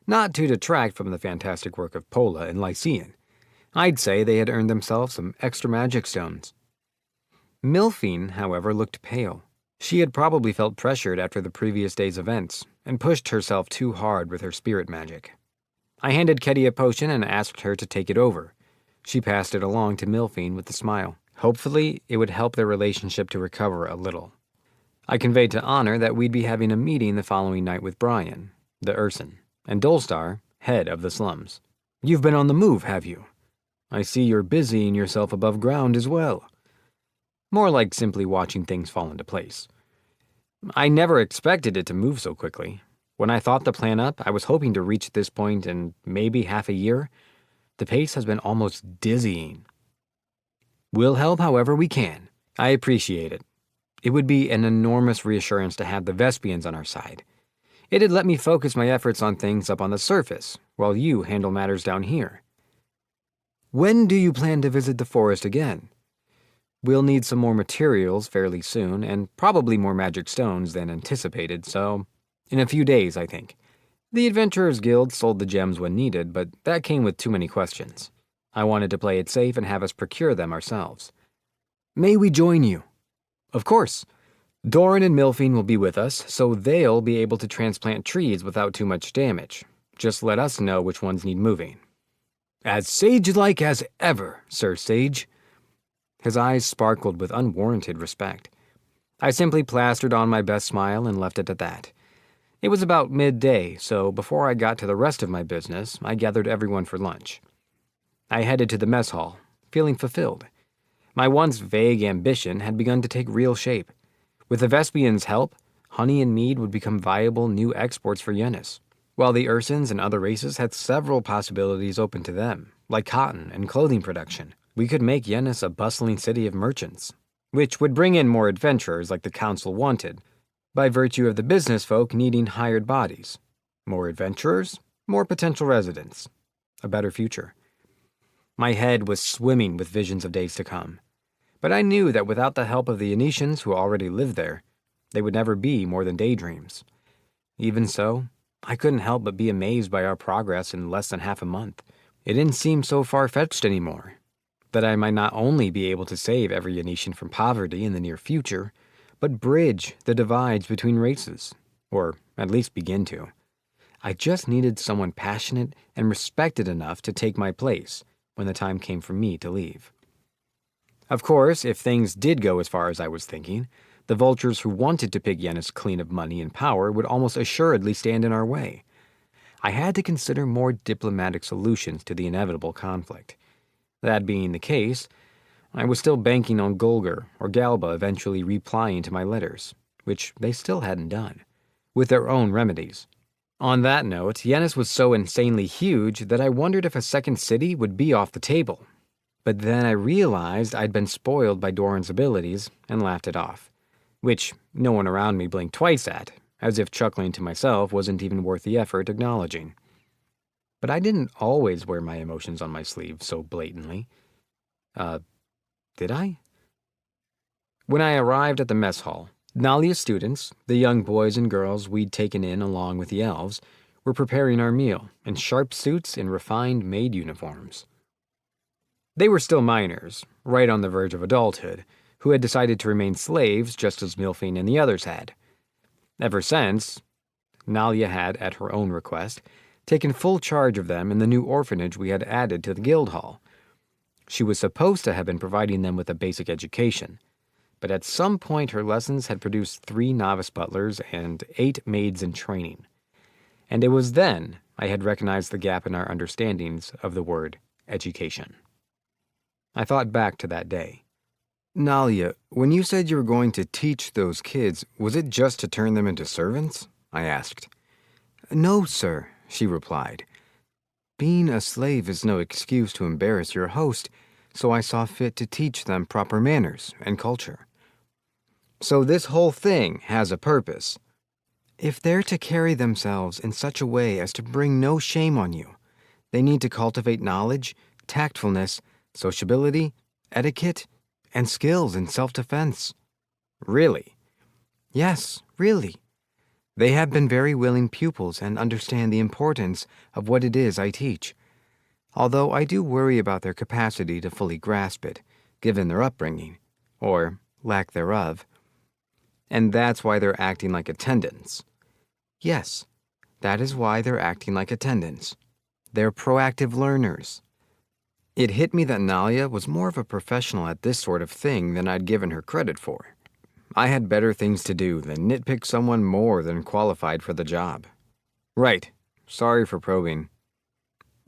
[SPEAKER 1] Not to detract from the fantastic work of Pola and Lycian. I'd say they had earned themselves some extra magic stones. Milphine, however, looked pale. She had probably felt pressured after the previous day's events and pushed herself too hard with her spirit magic. I handed Ketty a potion and asked her to take it over. She passed it along to Milphine with a smile. Hopefully, it would help their relationship to recover a little. I conveyed to Honor that we'd be having a meeting the following night with Brian, the Urson, and Dolstar, head of the slums. "You've been on the move, have you? I see you're busying yourself above ground as well." More like simply watching things fall into place. I never expected it to move so quickly. When I thought the plan up, I was hoping to reach this point in maybe half a year. The pace has been almost dizzying. "We'll help however we can. I appreciate it. It would be an enormous reassurance to have the Vespians on our side. It'd let me focus my efforts on things up on the surface, while you handle matters down here." "When do you plan to visit the forest again?" "We'll need some more materials fairly soon, and probably more magic stones than anticipated, so in a few days, I think. The Adventurers Guild sold the gems when needed, but that came with too many questions. I wanted to play it safe and have us procure them ourselves." "May we join you?" "Of course. Doran and Milphine will be with us, so they'll be able to transplant trees without too much damage. Just let us know which ones need moving." "As sage-like as ever, Sir Sage." His eyes sparkled with unwarranted respect. I simply plastered on my best smile and left it at that. It was about midday, so before I got to the rest of my business, I gathered everyone for lunch. I headed to the mess hall, feeling fulfilled. My once vague ambition had begun to take real shape. With the Vespians' help, honey and mead would become viable new exports for Yennis, while the Ursins and other races had several possibilities open to them, like cotton and clothing production. We could make Yennis a bustling city of merchants, which would bring in more adventurers like the council wanted, by virtue of the business folk needing hired bodies. More adventurers, more potential residents. A better future. My head was swimming with visions of days to come, but I knew that without the help of the Yanetians who already lived there, they would never be more than daydreams. Even so, I couldn't help but be amazed by our progress in less than half a month. It didn't seem so far-fetched anymore. That I might not only be able to save every Yanetian from poverty in the near future, but bridge the divides between races, or at least begin to. I just needed someone passionate and respected enough to take my place when the time came for me to leave. Of course, if things did go as far as I was thinking, the vultures who wanted to pick Yennis clean of money and power would almost assuredly stand in our way. I had to consider more diplomatic solutions to the inevitable conflict. That being the case, I was still banking on Golger or Galba eventually replying to my letters, which they still hadn't done, with their own remedies. On that note, Yennis was so insanely huge that I wondered if a second city would be off the table. But then I realized I'd been spoiled by Doran's abilities and laughed it off, which no one around me blinked twice at, as if chuckling to myself wasn't even worth the effort acknowledging. But I didn't always wear my emotions on my sleeve so blatantly. Did I? When I arrived at the mess hall, Nalia's students, the young boys and girls we'd taken in along with the elves, were preparing our meal in sharp suits and refined maid uniforms. They were still minors, right on the verge of adulthood, who had decided to remain slaves just as Milphine and the others had. Ever since, Nalia had, at her own request, taken full charge of them in the new orphanage we had added to the guild hall. She was supposed to have been providing them with a basic education, but at some point her lessons had produced 3 novice butlers and 8 maids in training. And it was then I had recognized the gap in our understandings of the word education. I thought back to that day. "Nalia, when you said you were going to teach those kids, was it just to turn them into servants?" I asked. "No, sir," she replied. "Being a slave is no excuse to embarrass your host, so I saw fit to teach them proper manners and culture." "So this whole thing has a purpose." "If they're to carry themselves in such a way as to bring no shame on you, they need to cultivate knowledge, tactfulness, sociability, etiquette, and skills in self-defense." "Really?" "Yes, really. They have been very willing pupils and understand the importance of what it is I teach, although I do worry about their capacity to fully grasp it, given their upbringing, or lack thereof." "And that's why they're acting like attendants." "Yes, that is why they're acting like attendants. They're proactive learners." It hit me that Nalia was more of a professional at this sort of thing than I'd given her credit for. I had better things to do than nitpick someone more than qualified for the job. "Right. Sorry for probing."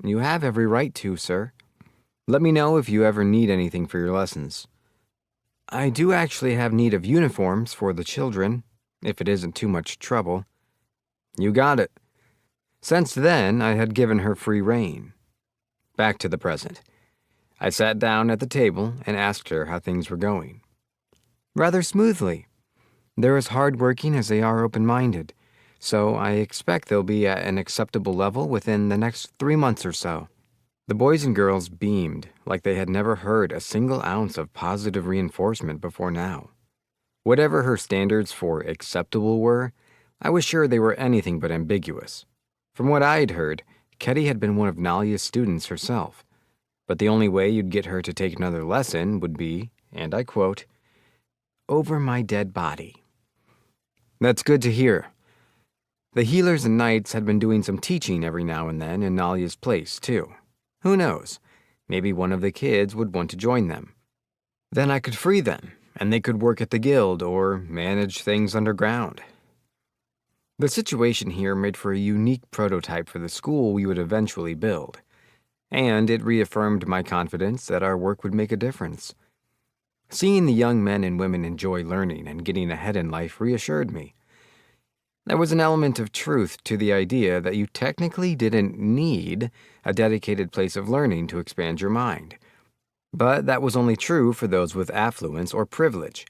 [SPEAKER 1] "You have every right to, sir. Let me know if you ever need anything for your lessons." "I do actually have need of uniforms for the children, if it isn't too much trouble." "You got it." Since then, I had given her free rein. Back to the present. I sat down at the table and asked her how things were going. "Rather smoothly. They're as hard-working as they are open-minded, so I expect they'll be at an acceptable level within the next 3 months or so." The boys and girls beamed like they had never heard a single ounce of positive reinforcement before now. Whatever her standards for acceptable were, I was sure they were anything but ambiguous. From what I'd heard, Ketty had been one of Nalia's students herself, but the only way you'd get her to take another lesson would be, and I quote, "over my dead body." That's good to hear. The healers and knights had been doing some teaching every now and then in Nalia's place, too. Who knows? Maybe one of the kids would want to join them. Then I could free them, and they could work at the guild or manage things underground. The situation here made for a unique prototype for the school we would eventually build, and it reaffirmed my confidence that our work would make a difference. Seeing the young men and women enjoy learning and getting ahead in life reassured me. There was an element of truth to the idea that you technically didn't need a dedicated place of learning to expand your mind. But that was only true for those with affluence or privilege.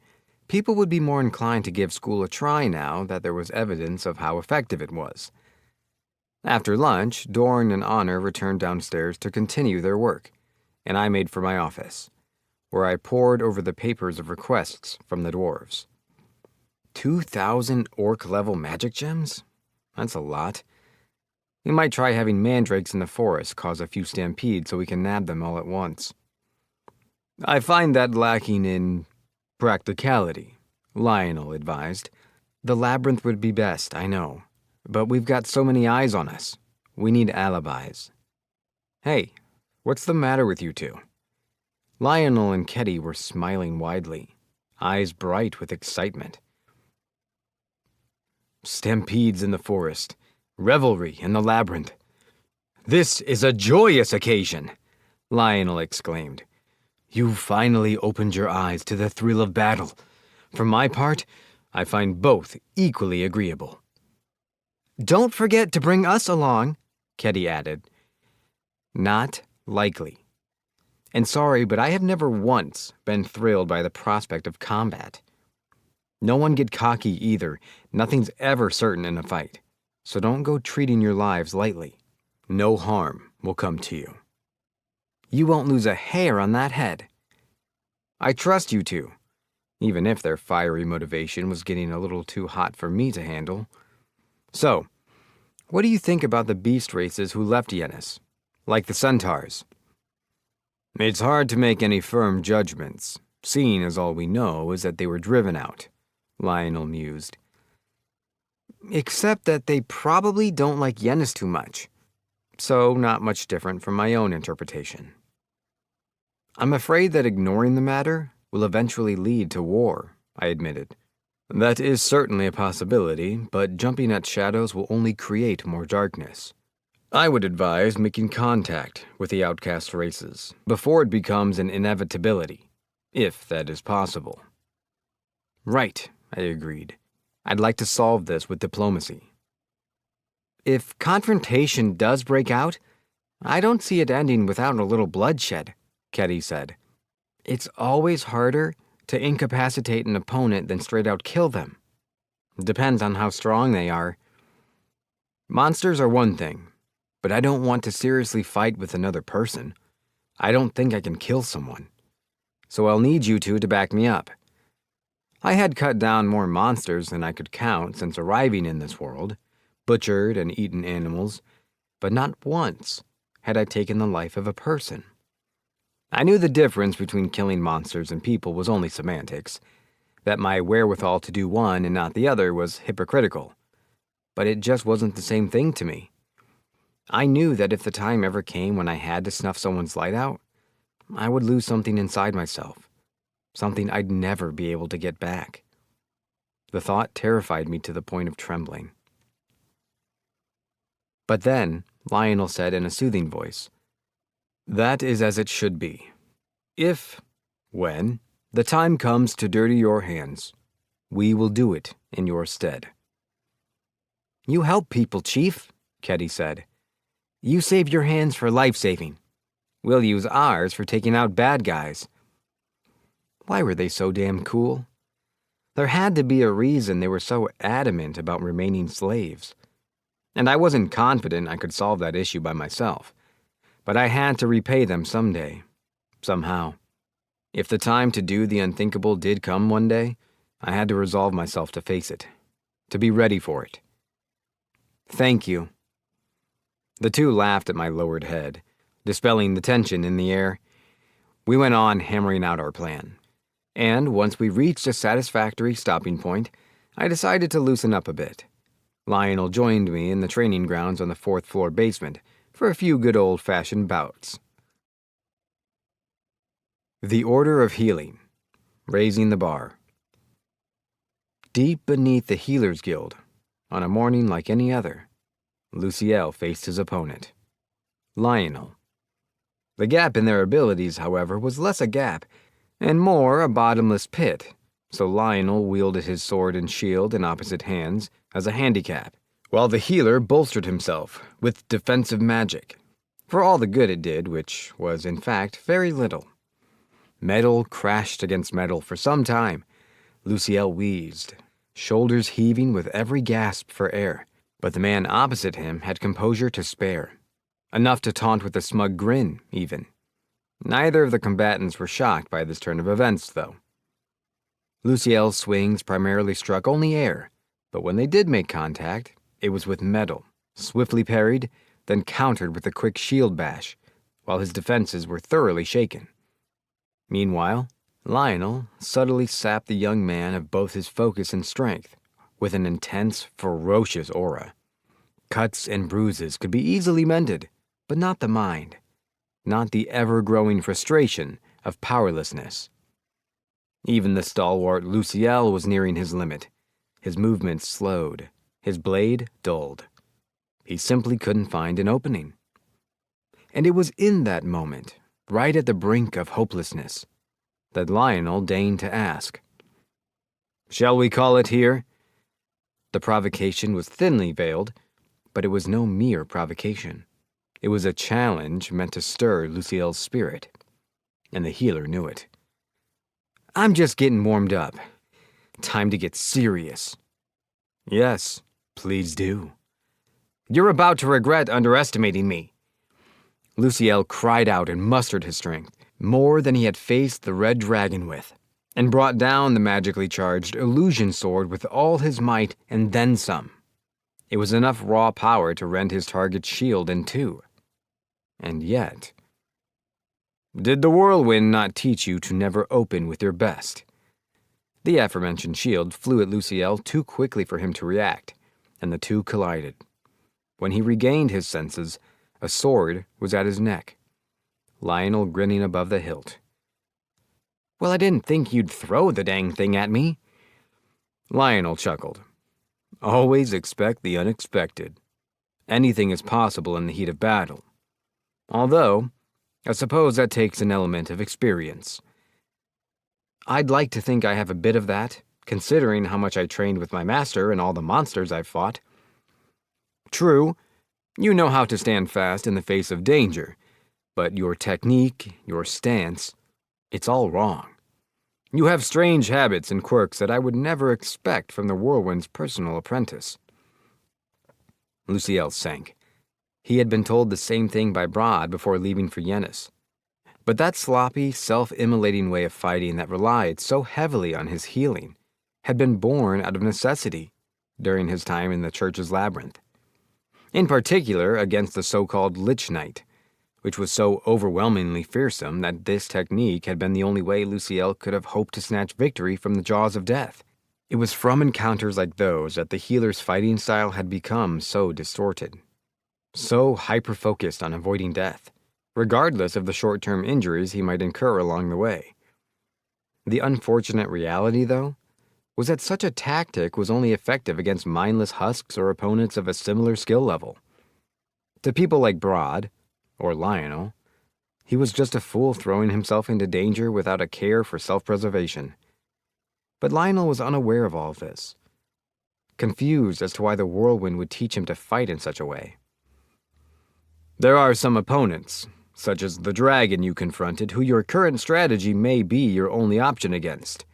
[SPEAKER 1] People would be more inclined to give school a try now that there was evidence of how effective it was. After lunch, Dorn and Honor returned downstairs to continue their work, and I made for my office, where I pored over the papers of requests from the dwarves. 2,000 orc-level magic gems? That's a lot. We might try having mandrakes in the forest cause a few stampedes so we can nab them all at once. "I find that lacking in practicality," Lionel advised. "The labyrinth would be best, I know. But we've got so many eyes on us. We need alibis." "Hey, what's the matter with you two?" Lionel and Ketty were smiling widely, eyes bright with excitement. "Stampedes in the forest, revelry in the labyrinth. This is a joyous occasion," Lionel exclaimed. "You've finally opened your eyes to the thrill of battle. For my part, I find both equally agreeable." "Don't forget to bring us along," Ketty added. "Not likely. And sorry, but I have never once been thrilled by the prospect of combat. No one get cocky either. Nothing's ever certain in a fight. So don't go treating your lives lightly. No harm will come to you." "You won't lose a hair on that head." "I trust you two, even if their fiery motivation was getting a little too hot for me to handle. So, what do you think about the beast races who left Yennis, like the centaurs?" "It's hard to make any firm judgments, seeing as all we know is that they were driven out," Lionel mused. "Except that they probably don't like Yennis too much, so not much different from my own interpretation. I'm afraid that ignoring the matter will eventually lead to war I admitted. That is certainly a possibility, but jumping at shadows will only create more darkness. I would advise making contact with the outcast races before it becomes an inevitability, if that is possible. Right, I agreed. I'd like to solve this with diplomacy. If confrontation does break out, I don't see it ending without a little bloodshed, Ketty said. It's always harder to incapacitate an opponent than straight out kill them. Depends on how strong they are. Monsters are one thing, but I don't want to seriously fight with another person. I don't think I can kill someone. So I'll need you two to back me up. I had cut down more monsters than I could count since arriving in this world, butchered and eaten animals, but not once had I taken the life of a person. I knew the difference between killing monsters and people was only semantics, that my wherewithal to do one and not the other was hypocritical, but it just wasn't the same thing to me. I knew that if the time ever came when I had to snuff someone's light out, I would lose something inside myself, something I'd never be able to get back. The thought terrified me to the point of trembling. But then, Lionel said in a soothing voice, "That is as it should be. When the time comes to dirty your hands, we will do it in your stead." You help people, Chief, Ketty said. You save your hands for life-saving. We'll use ours for taking out bad guys. Why were they so damn cool? There had to be a reason they were so adamant about remaining slaves. And I wasn't confident I could solve that issue by myself. But I had to repay them someday. Somehow. If the time to do the unthinkable did come one day, I had to resolve myself to face it. To be ready for it. Thank you. The two laughed at my lowered head, dispelling the tension in the air. We went on hammering out our plan. And once we reached a satisfactory stopping point, I decided to loosen up a bit. Lionel joined me in the training grounds on the 4th floor basement for a few good old-fashioned bouts. The Order of Healing. Raising the Bar. Deep beneath the Healers Guild, on a morning like any other, Luciel faced his opponent, Lionel. The gap in their abilities, however, was less a gap and more a bottomless pit, so Lionel wielded his sword and shield in opposite hands as a handicap, while the healer bolstered himself with defensive magic, for all the good it did, which was, in fact, very little. Metal crashed against metal for some time. Luciel wheezed, shoulders heaving with every gasp for air, but the man opposite him had composure to spare, enough to taunt with a smug grin, even. Neither of the combatants were shocked by this turn of events, though. Luciel's swings primarily struck only air, but when they did make contact, it was with metal, swiftly parried, then countered with a quick shield bash, while his defenses were thoroughly shaken. Meanwhile, Lionel subtly sapped the young man of both his focus and strength, with an intense, ferocious aura. Cuts and bruises could be easily mended, but not the mind, not the ever-growing frustration of powerlessness. Even the stalwart Luciel was nearing his limit. His movements slowed, his blade dulled. He simply couldn't find an opening. And it was in that moment, right at the brink of hopelessness, that Lionel deigned to ask, "Shall we call it here?" The provocation was thinly veiled, but it was no mere provocation. It was a challenge meant to stir Luciel's spirit, and the healer knew it. "I'm just getting warmed up. Time to get serious." "Yes, please do." "You're about to regret underestimating me." Luciel cried out and mustered his strength, more than he had faced the red dragon with, and brought down the magically charged illusion sword with all his might and then some. It was enough raw power to rend his target's shield in two. And yet... Did the whirlwind not teach you to never open with your best? The aforementioned shield flew at Luciel too quickly for him to react, and the two collided. When he regained his senses, a sword was at his neck, Lionel grinning above the hilt. "Well, I didn't think you'd throw the dang thing at me," Lionel chuckled. Always expect the unexpected. Anything is possible in the heat of battle. Although, I suppose that takes an element of experience. I'd like to think I have a bit of that, considering how much I trained with my master and all the monsters I've fought. True, you know how to stand fast in the face of danger, but your technique, your stance, it's all wrong. You have strange habits and quirks that I would never expect from the whirlwind's personal apprentice. Luciel sank. He had been told the same thing by Brod before leaving for Yennis. But that sloppy, self-immolating way of fighting that relied so heavily on his healing had been born out of necessity during his time in the church's labyrinth. In particular, against the so-called Lich Knight, which was so overwhelmingly fearsome that this technique had been the only way Luciel could have hoped to snatch victory from the jaws of death. It was from encounters like those that the healer's fighting style had become so distorted, so hyper-focused on avoiding death, regardless of the short-term injuries he might incur along the way. The unfortunate reality, though, was that such a tactic was only effective against mindless husks or opponents of a similar skill level. To people like Brod, or Lionel, he was just a fool throwing himself into danger without a care for self-preservation. But Lionel was unaware of all of this, confused as to why the whirlwind would teach him to fight in such a way. There are some opponents, such as the dragon you confronted, who your current strategy may be your only option against.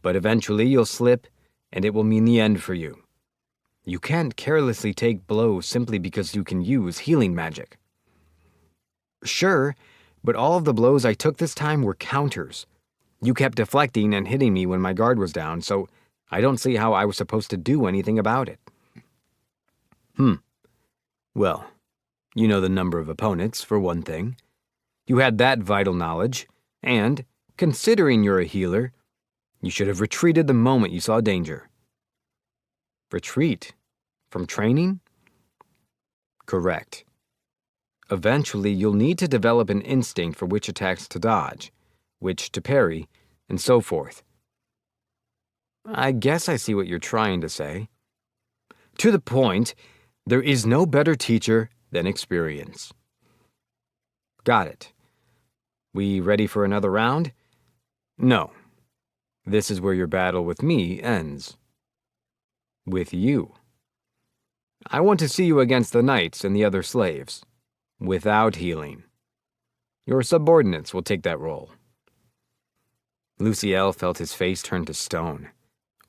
[SPEAKER 1] But eventually you'll slip, and it will mean the end for you. You can't carelessly take blows simply because you can use healing magic. Sure, but all of the blows I took this time were counters. You kept deflecting and hitting me when my guard was down, so I don't see how I was supposed to do anything about it. Well, you know the number of opponents, for one thing. You had that vital knowledge, and, considering you're a healer, you should have retreated the moment you saw danger. Retreat? From training? Correct. Eventually, you'll need to develop an instinct for which attacks to dodge, which to parry, and so forth. I guess I see what you're trying to say. To the point, there is no better teacher than experience. Got it. We ready for another round? No. This is where your battle with me ends. With you. I want to see you against the knights and the other slaves. Without healing. Your subordinates will take that role. Luciel felt his face turn to stone.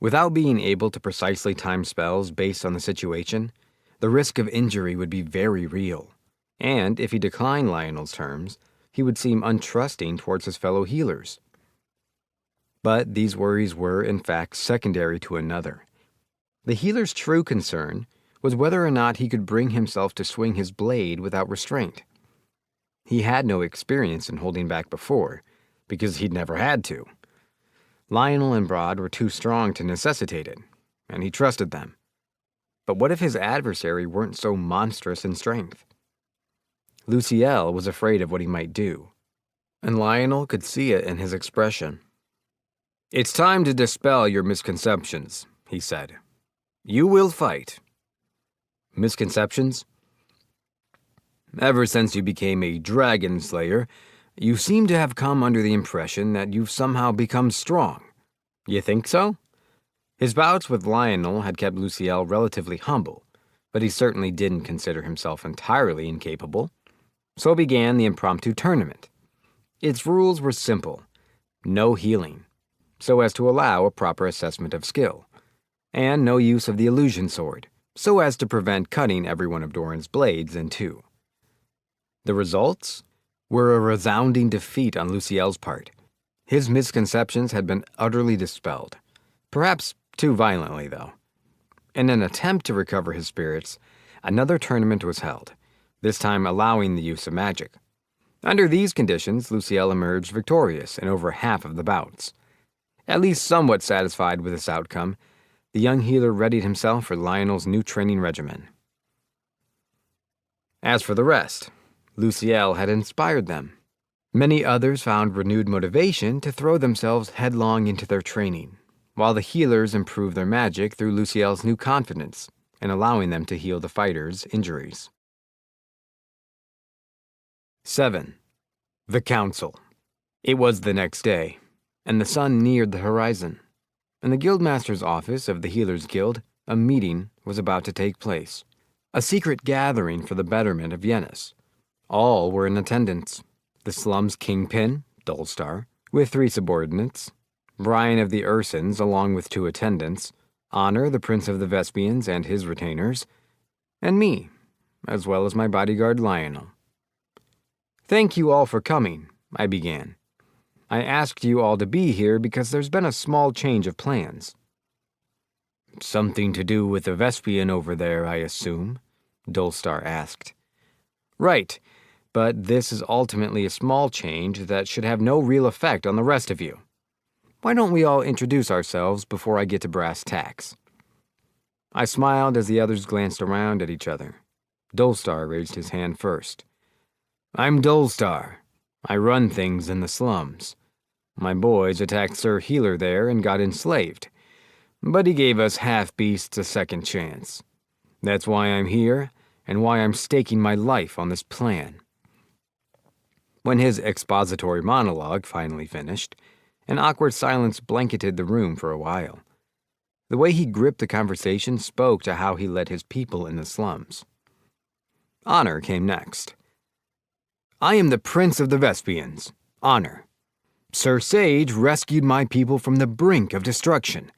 [SPEAKER 1] Without being able to precisely time spells based on the situation, the risk of injury would be very real, and if he declined Lionel's terms, he would seem untrusting towards his fellow healers. But these worries were, in fact, secondary to another. The healer's true concern was whether or not he could bring himself to swing his blade without restraint. He had no experience in holding back before, because he'd never had to. Lionel and Brod were too strong to necessitate it, and he trusted them. But what if his adversary weren't so monstrous in strength? Luciel was afraid of what he might do, and Lionel could see it in his expression. It's time to dispel your misconceptions, he said. You will fight. Misconceptions? Ever since you became a dragon slayer, you seem to have come under the impression that you've somehow become strong. You think so? His bouts with Lionel had kept Luciel relatively humble, but he certainly didn't consider himself entirely incapable. So began the impromptu tournament. Its rules were simple. No healing, so as to allow a proper assessment of skill, and no use of the illusion sword, so as to prevent cutting every one of Doran's blades in two. The results were a resounding defeat on Luciel's part. His misconceptions had been utterly dispelled, perhaps too violently, though. In an attempt to recover his spirits, another tournament was held, this time allowing the use of magic. Under these conditions, Luciel emerged victorious in over half of the bouts. At least somewhat satisfied with this outcome, the young healer readied himself for Lionel's new training regimen. As for the rest, Luciel had inspired them. Many others found renewed motivation to throw themselves headlong into their training, while the healers improved their magic through Luciel's new confidence and allowing them to heal the fighters' injuries. 7. The Council. It was the next day, and the sun neared the horizon. In the guildmaster's office of the Healers Guild, a meeting was about to take place. A secret gathering for the betterment of Yennis. All were in attendance. The slum's kingpin, Dullstar, with 3 subordinates, Brian of the Ursins along with 2 attendants, Honor, the Prince of the Vespians and his retainers, and me, as well as my bodyguard Lionel. Thank you all for coming, I began. I asked you all to be here because there's been a small change of plans. Something to do with the Vespian over there, I assume? Dullstar asked. Right, but this is ultimately a small change that should have no real effect on the rest of you. Why don't we all introduce ourselves before I get to brass tacks? I smiled as the others glanced around at each other. Dullstar raised his hand first. I'm Dullstar. I run things in the slums. My boys attacked Sir Heiler there and got enslaved, but he gave us half-beasts a second chance. That's why I'm here, and why I'm staking my life on this plan. When his expository monologue finally finished, an awkward silence blanketed the room for a while. The way he gripped the conversation spoke to how he led his people in the slums. Honor came next. I am the Prince of the Vespians, Honor. Sir Sage rescued my people from the brink of destruction,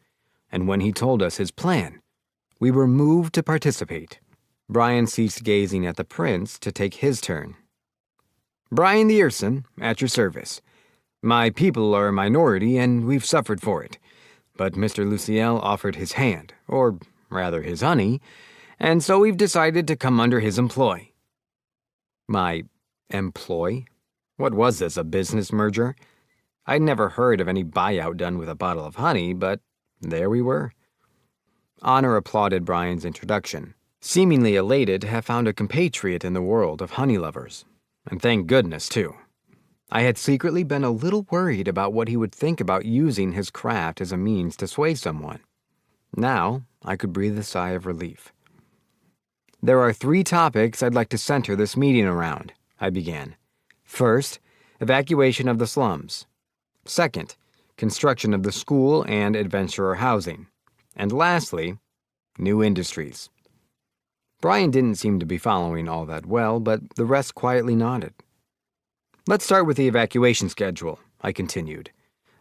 [SPEAKER 1] and when he told us his plan, we were moved to participate. Brian ceased gazing at the prince to take his turn. Brian the Urson, at your service. My people are a minority, and we've suffered for it. But Mr. Luciel offered his hand, or rather his honey, and so we've decided to come under his employ. My employ? What was this, a business merger? I'd never heard of any buyout done with a bottle of honey, but there we were. Honor applauded Brian's introduction, seemingly elated to have found a compatriot in the world of honey lovers. And thank goodness, too. I had secretly been a little worried about what he would think about using his craft as a means to sway someone. Now, I could breathe a sigh of relief. There are 3 topics I'd like to center this meeting around, I began. First, evacuation of the slums. Second, construction of the school and adventurer housing. And lastly, new industries. Brian didn't seem to be following all that well, but the rest quietly nodded. Let's start with the evacuation schedule, I continued.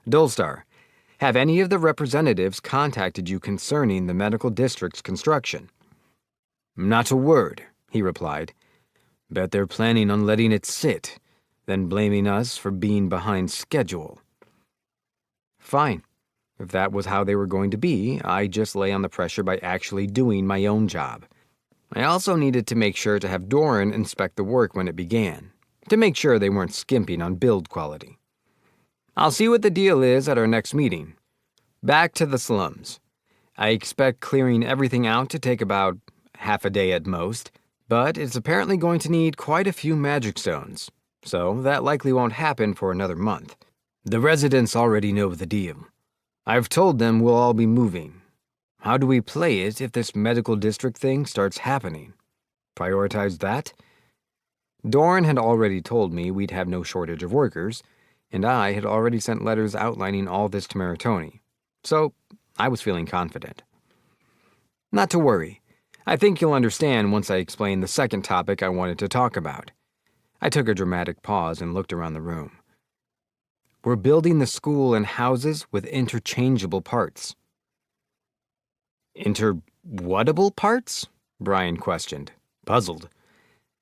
[SPEAKER 1] Dullstar, have any of the representatives contacted you concerning the medical district's construction? Not a word, he replied. Bet they're planning on letting it sit, then blaming us for being behind schedule. Fine. If that was how they were going to be, I just lay on the pressure by actually doing my own job. I also needed to make sure to have Doran inspect the work when it began, to make sure they weren't skimping on build quality. I'll see what the deal is at our next meeting. Back to the slums. I expect clearing everything out to take about half a day at most, but it's apparently going to need quite a few magic stones, so that likely won't happen for another month. The residents already know the deal. I've told them we'll all be moving. How do we play it if this medical district thing starts happening? Prioritize that? Doran had already told me we'd have no shortage of workers, and I had already sent letters outlining all this to Maritoni, so I was feeling confident. Not to worry. I think you'll understand once I explain the second topic I wanted to talk about. I took a dramatic pause and looked around the room. We're building the school and houses with interchangeable parts. Inter-whatable parts? Brian questioned, puzzled.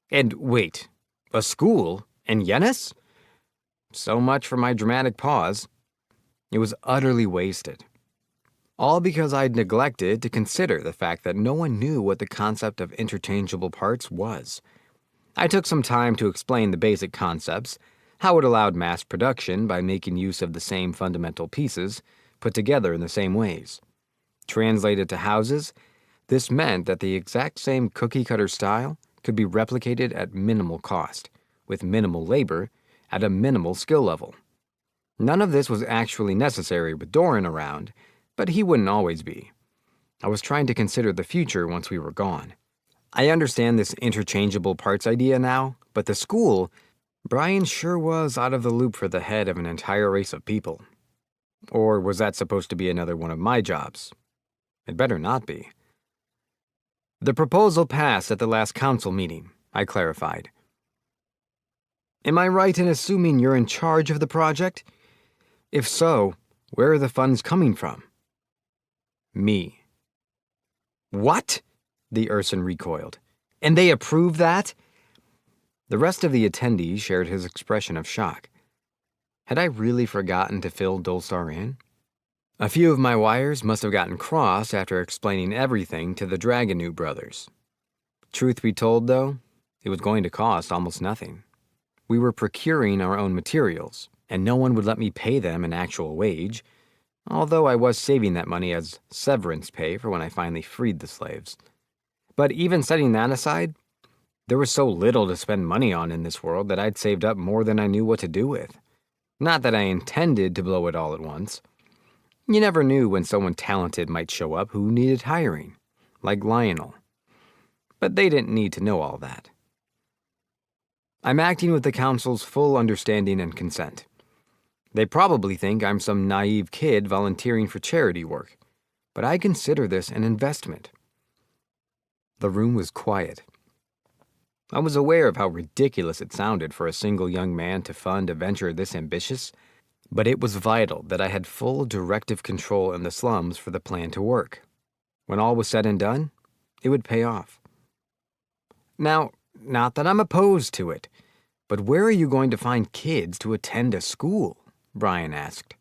[SPEAKER 1] And wait, a school in Yennis? So much for my dramatic pause. It was utterly wasted. All because I'd neglected to consider the fact that no one knew what the concept of interchangeable parts was. I took some time to explain the basic concepts, how it allowed mass production by making use of the same fundamental pieces, put together in the same ways. Translated to houses, this meant that the exact same cookie-cutter style could be replicated at minimal cost, with minimal labor, at a minimal skill level. None of this was actually necessary with Doran around, But he wouldn't always be. I was trying to consider the future once we were gone. I understand this interchangeable parts idea now, but the school, Brian sure was out of the loop for the head of an entire race of people. Or was that supposed to be another one of my jobs? It better not be. The proposal passed at the last council meeting, I clarified. Am I right in assuming you're in charge of the project? If so, where are the funds coming from? Me. What? The Urson recoiled. And they approved that? The rest of the attendees shared his expression of shock. Had I really forgotten to fill Dolstar in? A few of my wires must have gotten crossed after explaining everything to the Dragonute brothers. Truth be told, though, it was going to cost almost nothing. We were procuring our own materials, and no one would let me pay them an actual wage, although I was saving that money as severance pay for when I finally freed the slaves. But even setting that aside, there was so little to spend money on in this world that I'd saved up more than I knew what to do with. Not that I intended to blow it all at once. You never knew when someone talented might show up who needed hiring, like Lionel. But they didn't need to know all that. I'm acting with the council's full understanding and consent. They probably think I'm some naive kid volunteering for charity work, but I consider this an investment. The room was quiet. I was aware of how ridiculous it sounded for a single young man to fund a venture this ambitious, but it was vital that I had full directive control in the slums for the plan to work. When all was said and done, it would pay off. Now, not that I'm opposed to it, but where are you going to find kids to attend a school? Brian asked.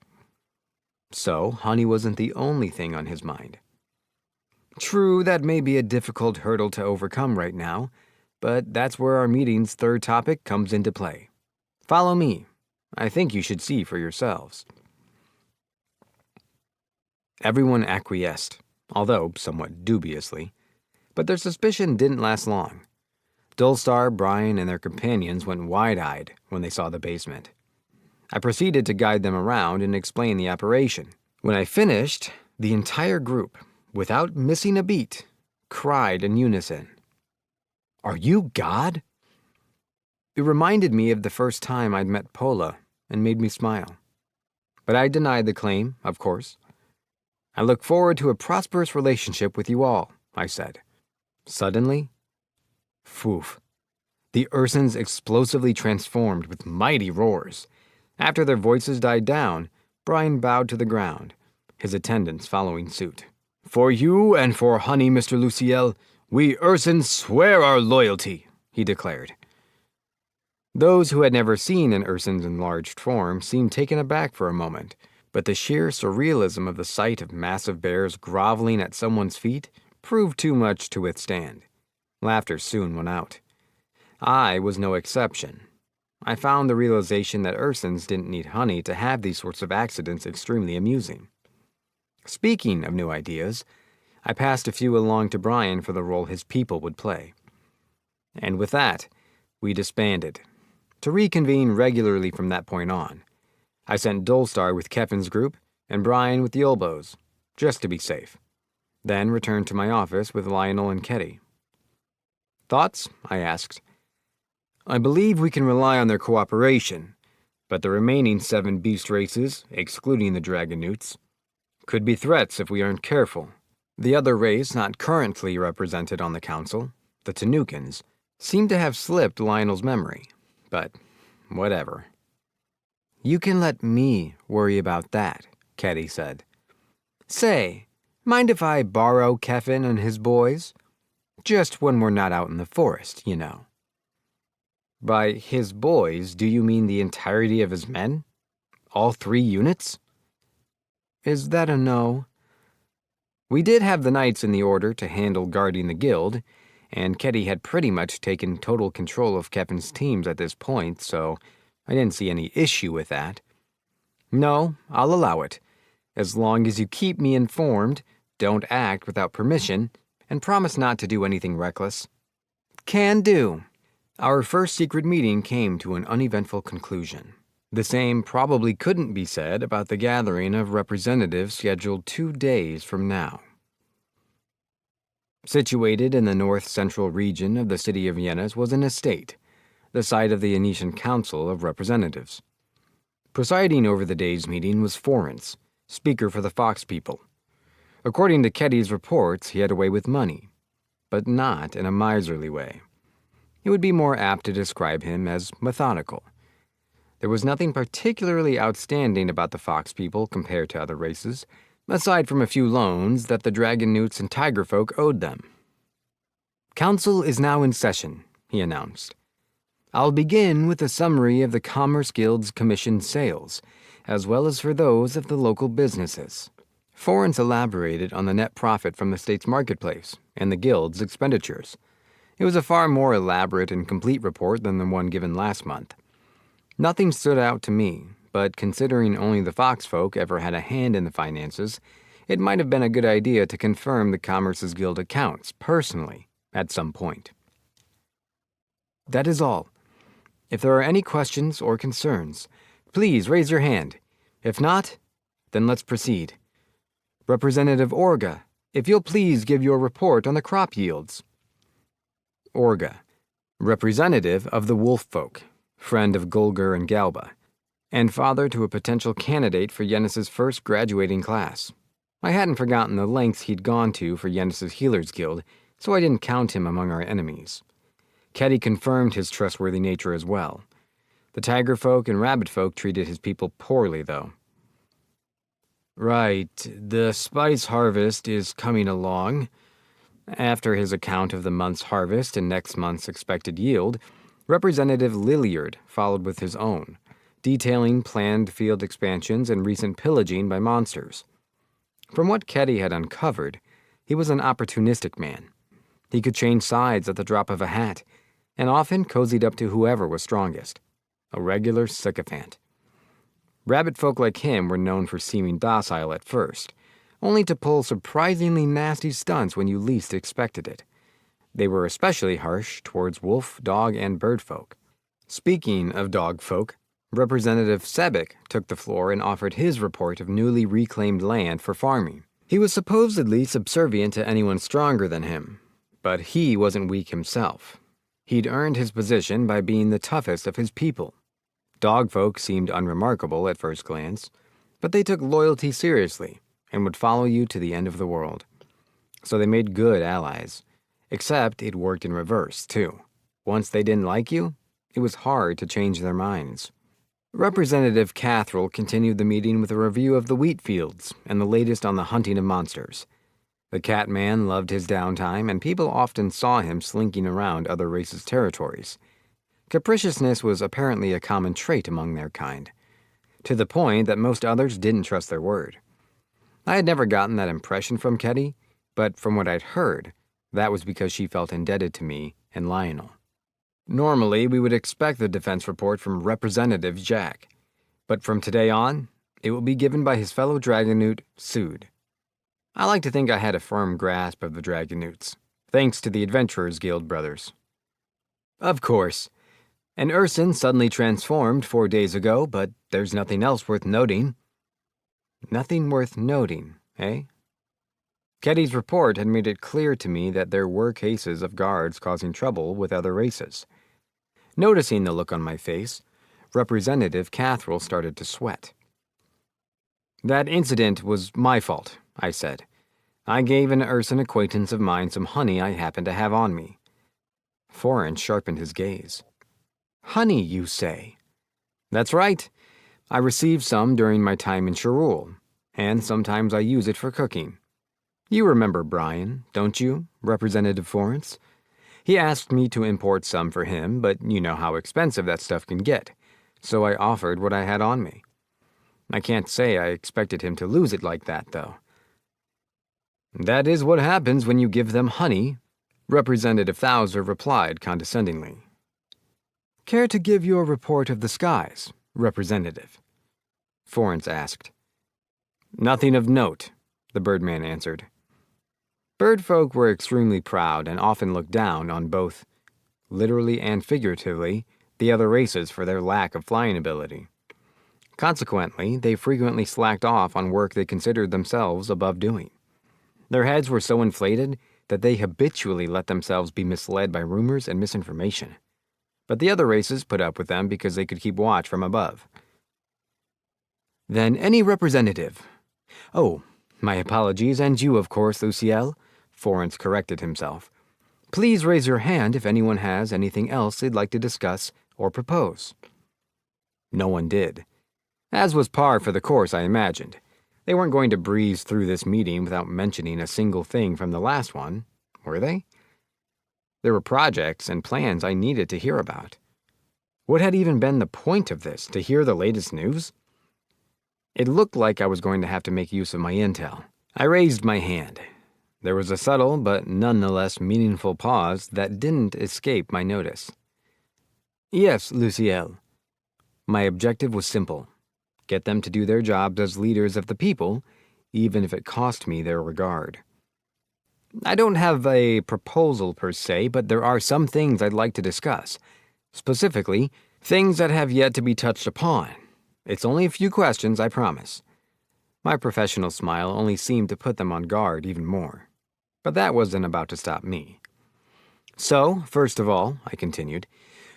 [SPEAKER 1] So, honey wasn't the only thing on his mind. True, that may be a difficult hurdle to overcome right now, but that's where our meeting's third topic comes into play. Follow me. I think you should see for yourselves. Everyone acquiesced, although somewhat dubiously, but their suspicion didn't last long. Dolstar, Brian, and their companions went wide-eyed when they saw the basement. I proceeded to guide them around and explain the operation. When I finished, the entire group, without missing a beat, cried in unison. Are you God? It reminded me of the first time I'd met Pola and made me smile. But I denied the claim, of course. I look forward to a prosperous relationship with you all, I said. Suddenly, poof, the Ursons explosively transformed with mighty roars. After their voices died down, Brian bowed to the ground, his attendants following suit. For you and for honey, Mr. Luciel, we Ursons swear our loyalty, he declared. Those who had never seen an Urson's enlarged form seemed taken aback for a moment, but the sheer surrealism of the sight of massive bears groveling at someone's feet proved too much to withstand. Laughter soon went out. I was no exception. I found the realization that Ursons didn't need honey to have these sorts of accidents extremely amusing. Speaking of new ideas, I passed a few along to Brian for the role his people would play. And with that, we disbanded, to reconvene regularly from that point on. I sent Dolstar with Kevin's group and Brian with the Olbos, just to be safe. Then returned to my office with Lionel and Ketty. Thoughts? I asked. I believe we can rely on their cooperation, but the remaining 7 beast races, excluding the Dragonutes, could be threats if we aren't careful. The other race not currently represented on the council, the Tanukans, seemed to have slipped Lionel's memory, but whatever. You can let me worry about that, Ketty said. Say, mind if I borrow Kevin and his boys? Just when we're not out in the forest, you know. By his boys, do you mean the entirety of his men? All 3 units? Is that a no? We did have the knights in the order to handle guarding the guild, and Ketty had pretty much taken total control of Kevin's teams at this point, so I didn't see any issue with that. No, I'll allow it, as long as you keep me informed, don't act without permission, and promise not to do anything reckless. Can do. Our first secret meeting came to an uneventful conclusion. The same probably couldn't be said about the gathering of representatives scheduled 2 days from now. Situated in the north-central region of the city of Vienna was an estate, the site of the Venetian Council of Representatives. Presiding over the day's meeting was Forens, speaker for the Fox people. According to Ketty's reports, he had a way with money, but not in a miserly way. It would be more apt to describe him as methodical. There was nothing particularly outstanding about the Fox people compared to other races, aside from a few loans that the Dragon Newts and Tiger folk owed them. "Council is now in session," he announced. "I'll begin with a summary of the Commerce Guild's commissioned sales, as well as for those of the local businesses." Forens elaborated on the net profit from the state's marketplace and the Guild's expenditures. It was a far more elaborate and complete report than the one given last month. Nothing stood out to me, but considering only the Fox folk ever had a hand in the finances, it might have been a good idea to confirm the Commerce's Guild accounts personally at some point. "That is all. If there are any questions or concerns, please raise your hand. If not, then let's proceed. Representative Orga, if you'll please give your report on the crop yields." Orga, representative of the wolf folk, friend of Gulger and Galba, and father to a potential candidate for Yennis's first graduating class. I hadn't forgotten the lengths he'd gone to for Yennis's Healers Guild, so I didn't count him among our enemies. Ketty confirmed his trustworthy nature as well. The tiger folk and rabbit folk treated his people poorly, though. "Right, the spice harvest is coming along." After his account of the month's harvest and next month's expected yield, Representative Lilliard followed with his own, detailing planned field expansions and recent pillaging by monsters. From what Ketty had uncovered, he was an opportunistic man. He could change sides at the drop of a hat, and often cozied up to whoever was strongest. A regular sycophant. Rabbit folk like him were known for seeming docile at first, only to pull surprisingly nasty stunts when you least expected it. They were especially harsh towards wolf, dog, and bird folk. Speaking of dog folk, Representative Sebek took the floor and offered his report of newly reclaimed land for farming. He was supposedly subservient to anyone stronger than him, but he wasn't weak himself. He'd earned his position by being the toughest of his people. Dog folk seemed unremarkable at first glance, but they took loyalty seriously and would follow you to the end of the world. So they made good allies. Except it worked in reverse, too. Once they didn't like you, it was hard to change their minds. Representative Catherall continued the meeting with a review of the wheat fields and the latest on the hunting of monsters. The cat man loved his downtime, and people often saw him slinking around other races' territories. Capriciousness was apparently a common trait among their kind, to the point that most others didn't trust their word. I had never gotten that impression from Ketty, but from what I'd heard, that was because she felt indebted to me and Lionel. Normally, we would expect the defense report from Representative Jack, but from today on, it will be given by his fellow Dragonute, Sood. I like to think I had a firm grasp of the Dragonutes, thanks to the Adventurers Guild brothers. Of course, an Urson suddenly transformed 4 days ago, but there's nothing else worth noting. Nothing worth noting, eh? Ketty's report had made it clear to me that there were cases of guards causing trouble with other races. Noticing the look on my face, Representative Catherall started to sweat. "That incident was my fault," I said. "I gave an Urson acquaintance of mine some honey I happened to have on me." Forens sharpened his gaze. "Honey, you say?" "That's right. I received some during my time in Shirul, and sometimes I use it for cooking. You remember Brian, don't you, Representative Forens? He asked me to import some for him, but you know how expensive that stuff can get, so I offered what I had on me. I can't say I expected him to lose it like that, though." "That is what happens when you give them honey," Representative Thouser replied condescendingly. "Care to give your report of the skies, Representative?" Forens asked. "Nothing of note," the Birdman answered. Birdfolk were extremely proud and often looked down on both, literally and figuratively, the other races for their lack of flying ability. Consequently, they frequently slacked off on work they considered themselves above doing. Their heads were so inflated that they habitually let themselves be misled by rumors and misinformation. But the other races put up with them because they could keep watch from above. Then any representative. Oh, my apologies, and you, of course, Luciel, Forrence corrected himself. Please raise your hand if anyone has anything else they'd like to discuss or propose. No one did. As was par for the course, I imagined. They weren't going to breeze through this meeting without mentioning a single thing from the last one, were they? There were projects and plans I needed to hear about. What had even been the point of this, to hear the latest news? It looked like I was going to have to make use of my intel. I raised my hand. There was a subtle but nonetheless meaningful pause that didn't escape my notice. Yes, Luciel. My objective was simple. Get them to do their jobs as leaders of the people, even if it cost me their regard. I don't have a proposal per se, but there are some things I'd like to discuss. Specifically, things that have yet to be touched upon. It's only a few questions, I promise. My professional smile only seemed to put them on guard even more. But that wasn't about to stop me. So, first of all, I continued,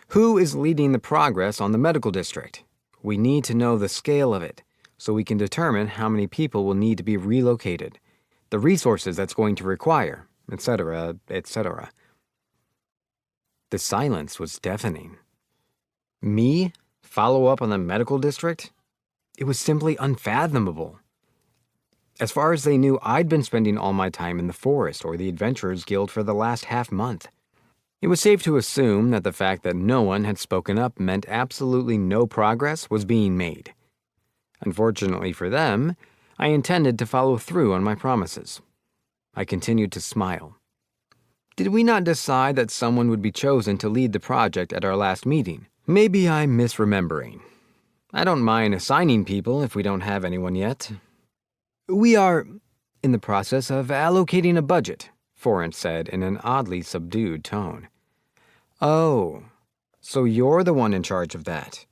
[SPEAKER 1] who is leading the progress on the medical district? We need to know the scale of it, so we can determine how many people will need to be relocated, the resources that's going to require, etc., etc. The silence was deafening. Me? Follow up on the medical district? It was simply unfathomable. As far as they knew, I'd been spending all my time in the forest or the Adventurers Guild for the last half-month. It was safe to assume that the fact that no one had spoken up meant absolutely no progress was being made. Unfortunately for them, I intended to follow through on my promises. I continued to smile. Did we not decide that someone would be chosen to lead the project at our last meeting? Maybe I'm misremembering. I don't mind assigning people if we don't have anyone yet. We are in the process of allocating a budget, Forrence said in an oddly subdued tone. Oh, so you're the one in charge of that.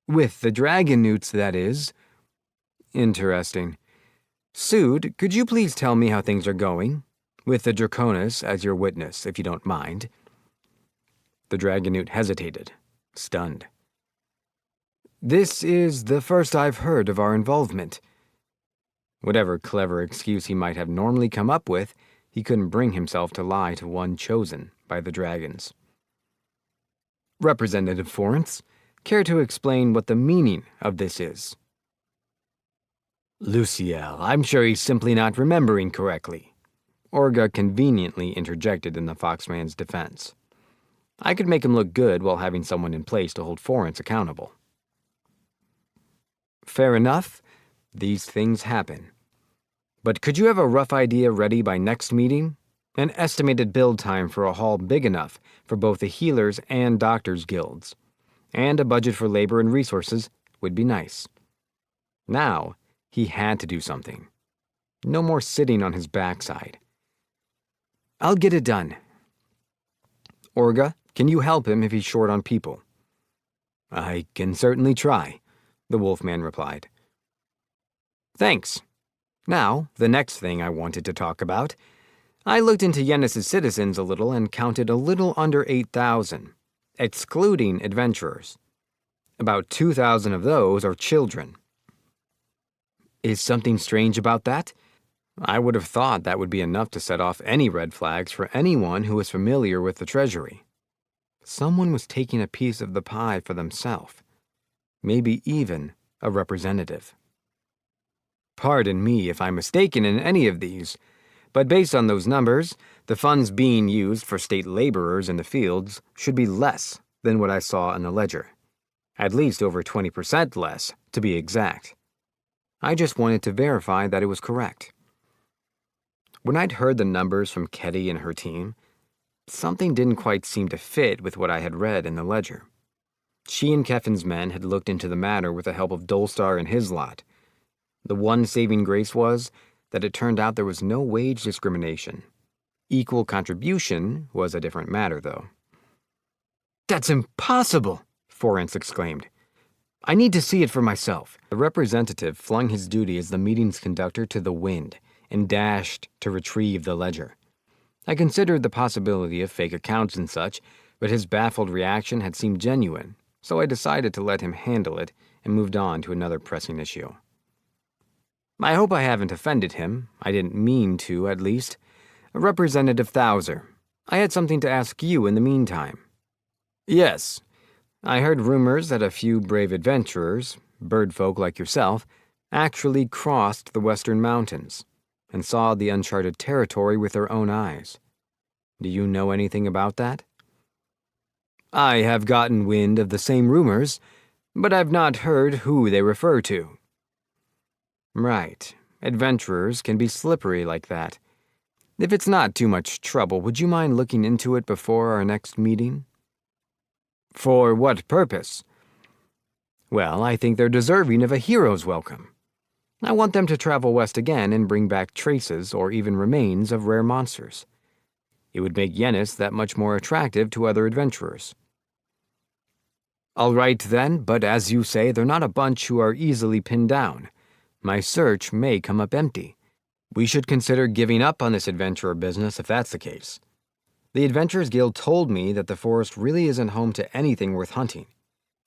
[SPEAKER 1] With the dragon newts, that is. Interesting. Sood, could you please tell me how things are going? With the Draconis as your witness, if you don't mind. The dragon newt hesitated, stunned. This is the first I've heard of our involvement. Whatever clever excuse he might have normally come up with, he couldn't bring himself to lie to one chosen by the dragons. Representative Forrence, care to explain what the meaning of this is? Luciel, I'm sure he's simply not remembering correctly. Orga conveniently interjected in the Foxman's defense. I could make him look good while having someone in place to hold Forrence accountable. Fair enough. These things happen. But could you have a rough idea ready by next meeting? An estimated build time for a hall big enough for both the healers and doctors' guilds. And a budget for labor and resources would be nice. Now, he had to do something. No more sitting on his backside. I'll get it done. Orga, can you help him if he's short on people? I can certainly try, the Wolfman replied. Thanks. Now, the next thing I wanted to talk about. I looked into Yennis' citizens a little and counted a little under 8,000, excluding adventurers. About 2,000 of those are children. Is something strange about that? I would have thought that would be enough to set off any red flags for anyone who is familiar with the treasury. Someone was taking a piece of the pie for themselves. Maybe even a representative. Pardon me if I'm mistaken in any of these, but based on those numbers, the funds being used for state laborers in the fields should be less than what I saw in the ledger. At least over 20% less, to be exact. I just wanted to verify that it was correct. When I'd heard the numbers from Ketty and her team, something didn't quite seem to fit with what I had read in the ledger. She and Keffin's men had looked into the matter with the help of Dolstar and his lot. The one saving grace was that it turned out there was no wage discrimination. Equal contribution was a different matter, though. That's impossible, Forrence exclaimed. I need to see it for myself. The representative flung his duty as the meeting's conductor to the wind and dashed to retrieve the ledger. I considered the possibility of fake accounts and such, but his baffled reaction had seemed genuine, so I decided to let him handle it and moved on to another pressing issue. I hope I haven't offended him. I didn't mean to, at least. Representative Thouser, I had something to ask you in the meantime. Yes. I heard rumors that a few brave adventurers, birdfolk like yourself, actually crossed the western mountains and saw the uncharted territory with their own eyes. Do you know anything about that? I have gotten wind of the same rumors, but I've not heard who they refer to. Right. Adventurers can be slippery like that. If it's not too much trouble, would you mind looking into it before our next meeting? For what purpose? Well, I think they're deserving of a hero's welcome. I want them to travel west again and bring back traces or even remains of rare monsters. It would make Yennis that much more attractive to other adventurers. All right then, but as you say, they're not a bunch who are easily pinned down. My search may come up empty. We should consider giving up on this adventurer business if that's the case. The Adventurers Guild told me that the forest really isn't home to anything worth hunting.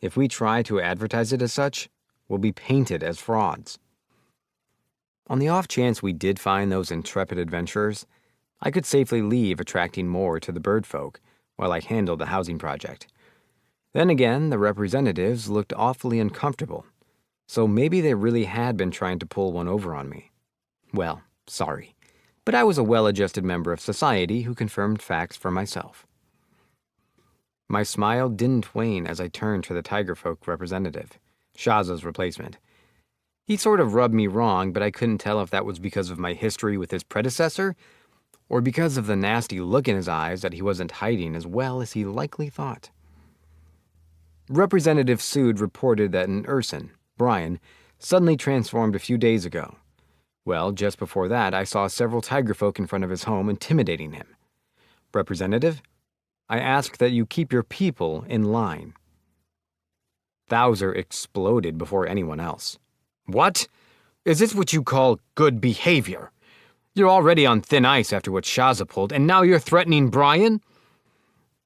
[SPEAKER 1] If we try to advertise it as such, we'll be painted as frauds. On the off chance we did find those intrepid adventurers, I could safely leave attracting more to the birdfolk while I handled the housing project. Then again, the representatives looked awfully uncomfortable, so maybe they really had been trying to pull one over on me. Well, sorry. But I was a well-adjusted member of society who confirmed facts for myself. My smile didn't wane as I turned to the Tigerfolk representative, Shaza's replacement. He sort of rubbed me wrong, but I couldn't tell if that was because of my history with his predecessor, or because of the nasty look in his eyes that he wasn't hiding as well as he likely thought. Representative Sood reported that an Urson, Brian, suddenly transformed a few days ago. Well, just before that, I saw several tigerfolk in front of his home intimidating him. Representative, I ask that you keep your people in line. Thouser exploded before anyone else. What? Is this what you call good behavior? You're already on thin ice after what Shaza pulled, and now you're threatening Brian?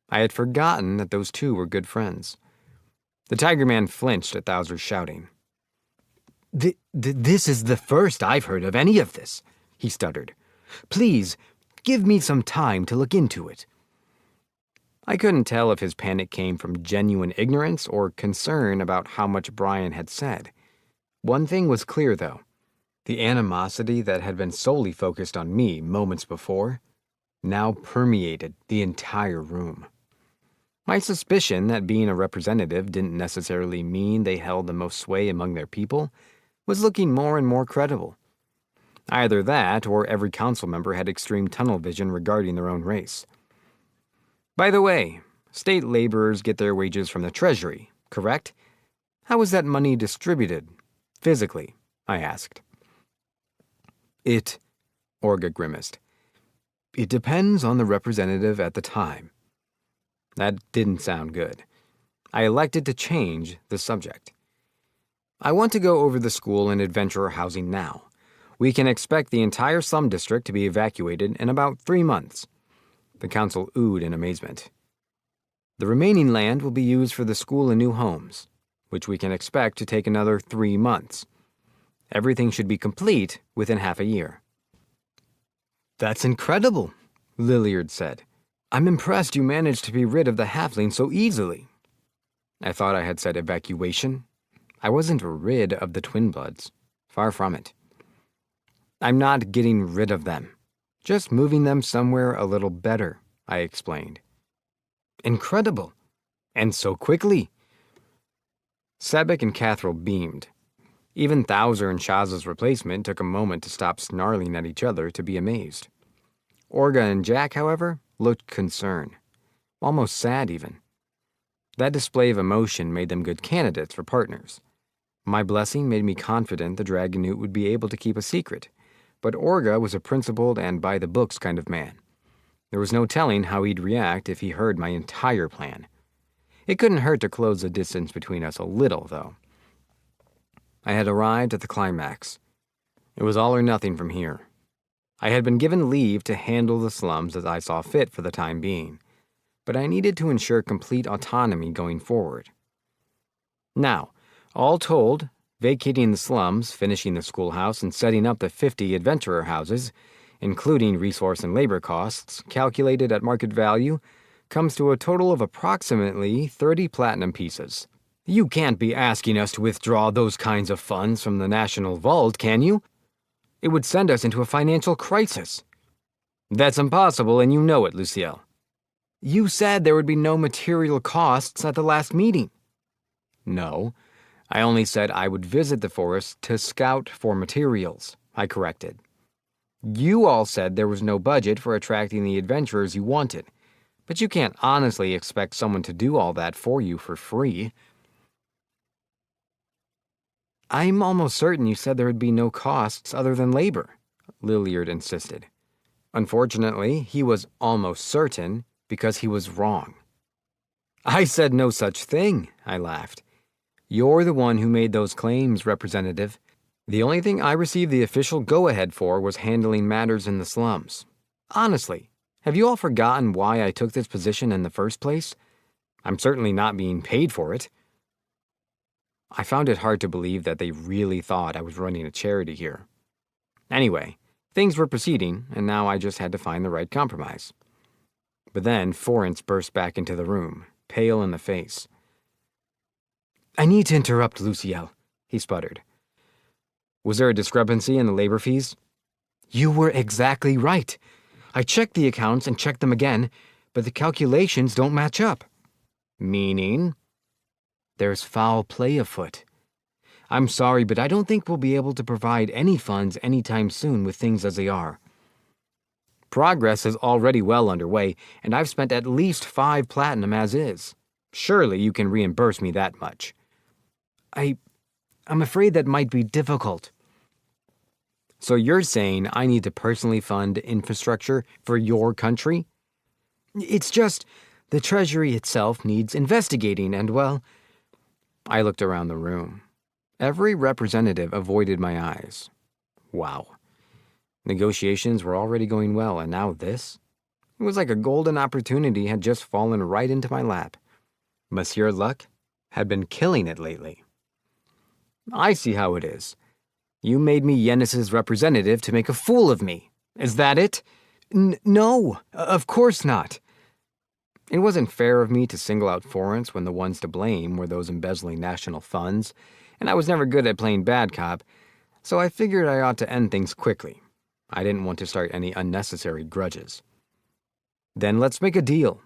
[SPEAKER 1] I had forgotten that those two were good friends. The Tiger Man flinched at Thouser's shouting. This is the first I've heard of any of this, he stuttered. Please, give me some time to look into it. I couldn't tell if his panic came from genuine ignorance or concern about how much Brian had said. One thing was clear, though. The animosity that had been solely focused on me moments before now permeated the entire room. My suspicion that being a representative didn't necessarily mean they held the most sway among their people was looking more and more credible. Either that, or every council member had extreme tunnel vision regarding their own race. By the way, state laborers get their wages from the treasury, correct? How is that money distributed? Physically, I asked. Orga grimaced. It depends on the representative at the time. That didn't sound good. I elected to change the subject. I want to go over the school and adventurer housing now. We can expect the entire slum district to be evacuated in about 3 months. The council oohed in amazement. The remaining land will be used for the school and new homes, which we can expect to take another 3 months. Everything should be complete within half a year. That's incredible, Lilliard said. I'm impressed you managed to be rid of the halfling so easily. I thought I had said evacuation. I wasn't rid of the twin bloods. Far from it. I'm not getting rid of them. Just moving them somewhere a little better, I explained. Incredible. And so quickly. Sebek and Cathrall beamed. Even Thouser and Shaza's replacement took a moment to stop snarling at each other to be amazed. Orga and Jack, however, looked concerned. Almost sad, even. That display of emotion made them good candidates for partners. My blessing made me confident the Dragonute would be able to keep a secret, but Orga was a principled and by-the-books kind of man. There was no telling how he'd react if he heard my entire plan. It couldn't hurt to close the distance between us a little, though. I had arrived at the climax. It was all or nothing from here. I had been given leave to handle the slums as I saw fit for the time being, but I needed to ensure complete autonomy going forward. Now, all told, vacating the slums, finishing the schoolhouse, and setting up the 50 adventurer houses, including resource and labor costs, calculated at market value, comes to a total of approximately 30 platinum pieces. You can't be asking us to withdraw those kinds of funds from the National Vault, can you? It would send us into a financial crisis. That's impossible, and you know it, Luciel. You said there would be no material costs at the last meeting. No, I only said I would visit the forest to scout for materials, I corrected. You all said there was no budget for attracting the adventurers you wanted, but you can't honestly expect someone to do all that for you for free. I'm almost certain you said there would be no costs other than labor, Lilliard insisted. Unfortunately, he was almost certain because he was wrong. I said no such thing, I laughed. You're the one who made those claims, Representative. The only thing I received the official go-ahead for was handling matters in the slums. Honestly, have you all forgotten why I took this position in the first place? I'm certainly not being paid for it. I found it hard to believe that they really thought I was running a charity here. Anyway, things were proceeding, and now I just had to find the right compromise. But then Forrence burst back into the room, pale in the face. I need to interrupt, Luciel, he sputtered. Was there a discrepancy in the labor fees? You were exactly right. I checked the accounts and checked them again, but the calculations don't match up. Meaning? There's foul play afoot. I'm sorry, but I don't think we'll be able to provide any funds anytime soon with things as they are. Progress is already well underway, and I've spent at least 5 platinum as is. Surely you can reimburse me that much. I'm afraid that might be difficult. So you're saying I need to personally fund infrastructure for your country? It's just, the Treasury itself needs investigating and, well... I looked around the room. Every representative avoided my eyes. Wow. Negotiations were already going well, and now this? It was like a golden opportunity had just fallen right into my lap. Monsieur Luck had been killing it lately. I see how it is. You made me Yennis's representative to make a fool of me. Is that it? No, of course not. It wasn't fair of me to single out Forrence when the ones to blame were those embezzling national funds, and I was never good at playing bad cop, so I figured I ought to end things quickly. I didn't want to start any unnecessary grudges. Then let's make a deal.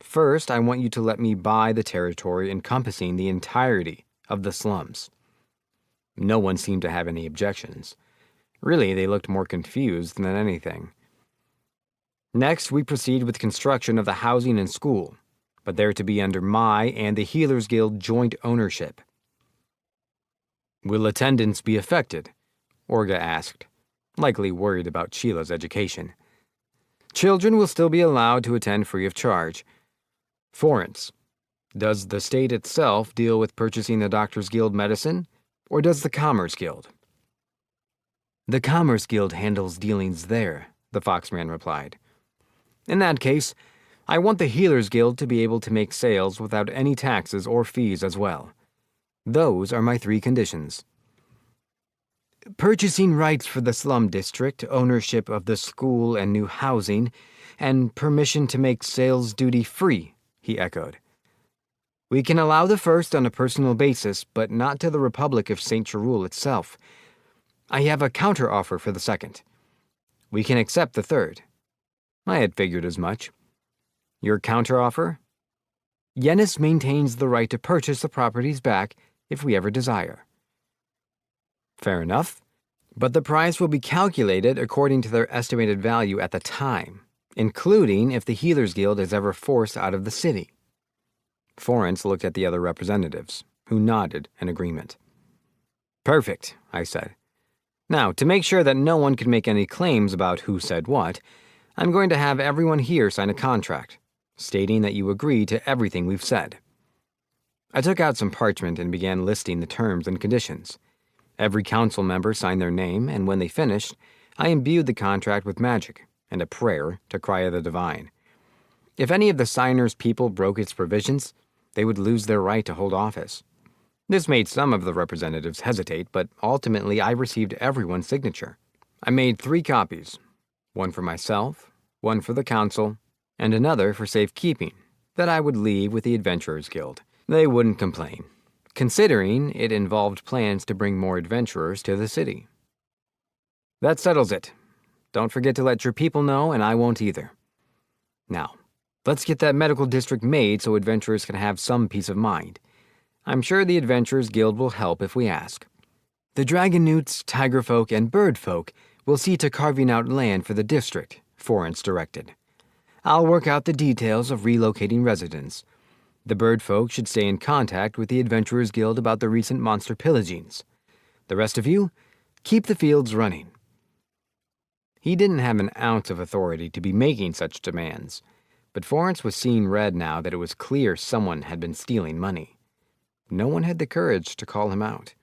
[SPEAKER 1] First, I want you to let me buy the territory encompassing the entirety of the slums. No one seemed to have any objections. Really, they looked more confused than anything. Next, we proceed with construction of the housing and school, but they're to be under my and the Healers Guild joint ownership. Will attendance be affected? Orga asked, likely worried about Sheila's education. Children will still be allowed to attend free of charge. Forrence, does the state itself deal with purchasing the Doctors Guild medicine, or does the Commerce Guild? The Commerce Guild handles dealings there, the Foxman replied. In that case, I want the Healers Guild to be able to make sales without any taxes or fees as well. Those are my 3 conditions. Purchasing rights for the slum district, ownership of the school and new housing, and permission to make sales duty-free, he echoed. We can allow the first on a personal basis, but not to the Republic of St. Cherul itself. I have a counter-offer for the second. We can accept the third. I had figured as much. Your counteroffer? Yennis maintains the right to purchase the properties back if we ever desire. Fair enough, but the price will be calculated according to their estimated value at the time, including if the Healers Guild is ever forced out of the city. Forrence looked at the other representatives, who nodded in agreement. Perfect, I said. Now, to make sure that no one can make any claims about who said what, I'm going to have everyone here sign a contract, stating that you agree to everything we've said. I took out some parchment and began listing the terms and conditions. Every council member signed their name, and when they finished, I imbued the contract with magic and a prayer to cry the divine. If any of the signers' people broke its provisions, they would lose their right to hold office. This made some of the representatives hesitate, but ultimately I received everyone's signature. I made 3 copies, one for myself, one for the council, and another for safekeeping, that I would leave with the Adventurers Guild. They wouldn't complain, considering it involved plans to bring more adventurers to the city. That settles it. Don't forget to let your people know, and I won't either. Now, let's get that medical district made so adventurers can have some peace of mind. I'm sure the Adventurers Guild will help if we ask. The dragon newts, tiger folk, and bird folk will see to carving out land for the district, Florence directed. I'll work out the details of relocating residents. The bird folk should stay in contact with the Adventurers Guild about the recent monster pillagings. The rest of you, keep the fields running. He didn't have an ounce of authority to be making such demands, but Florence was seeing red now that it was clear someone had been stealing money. No one had the courage to call him out.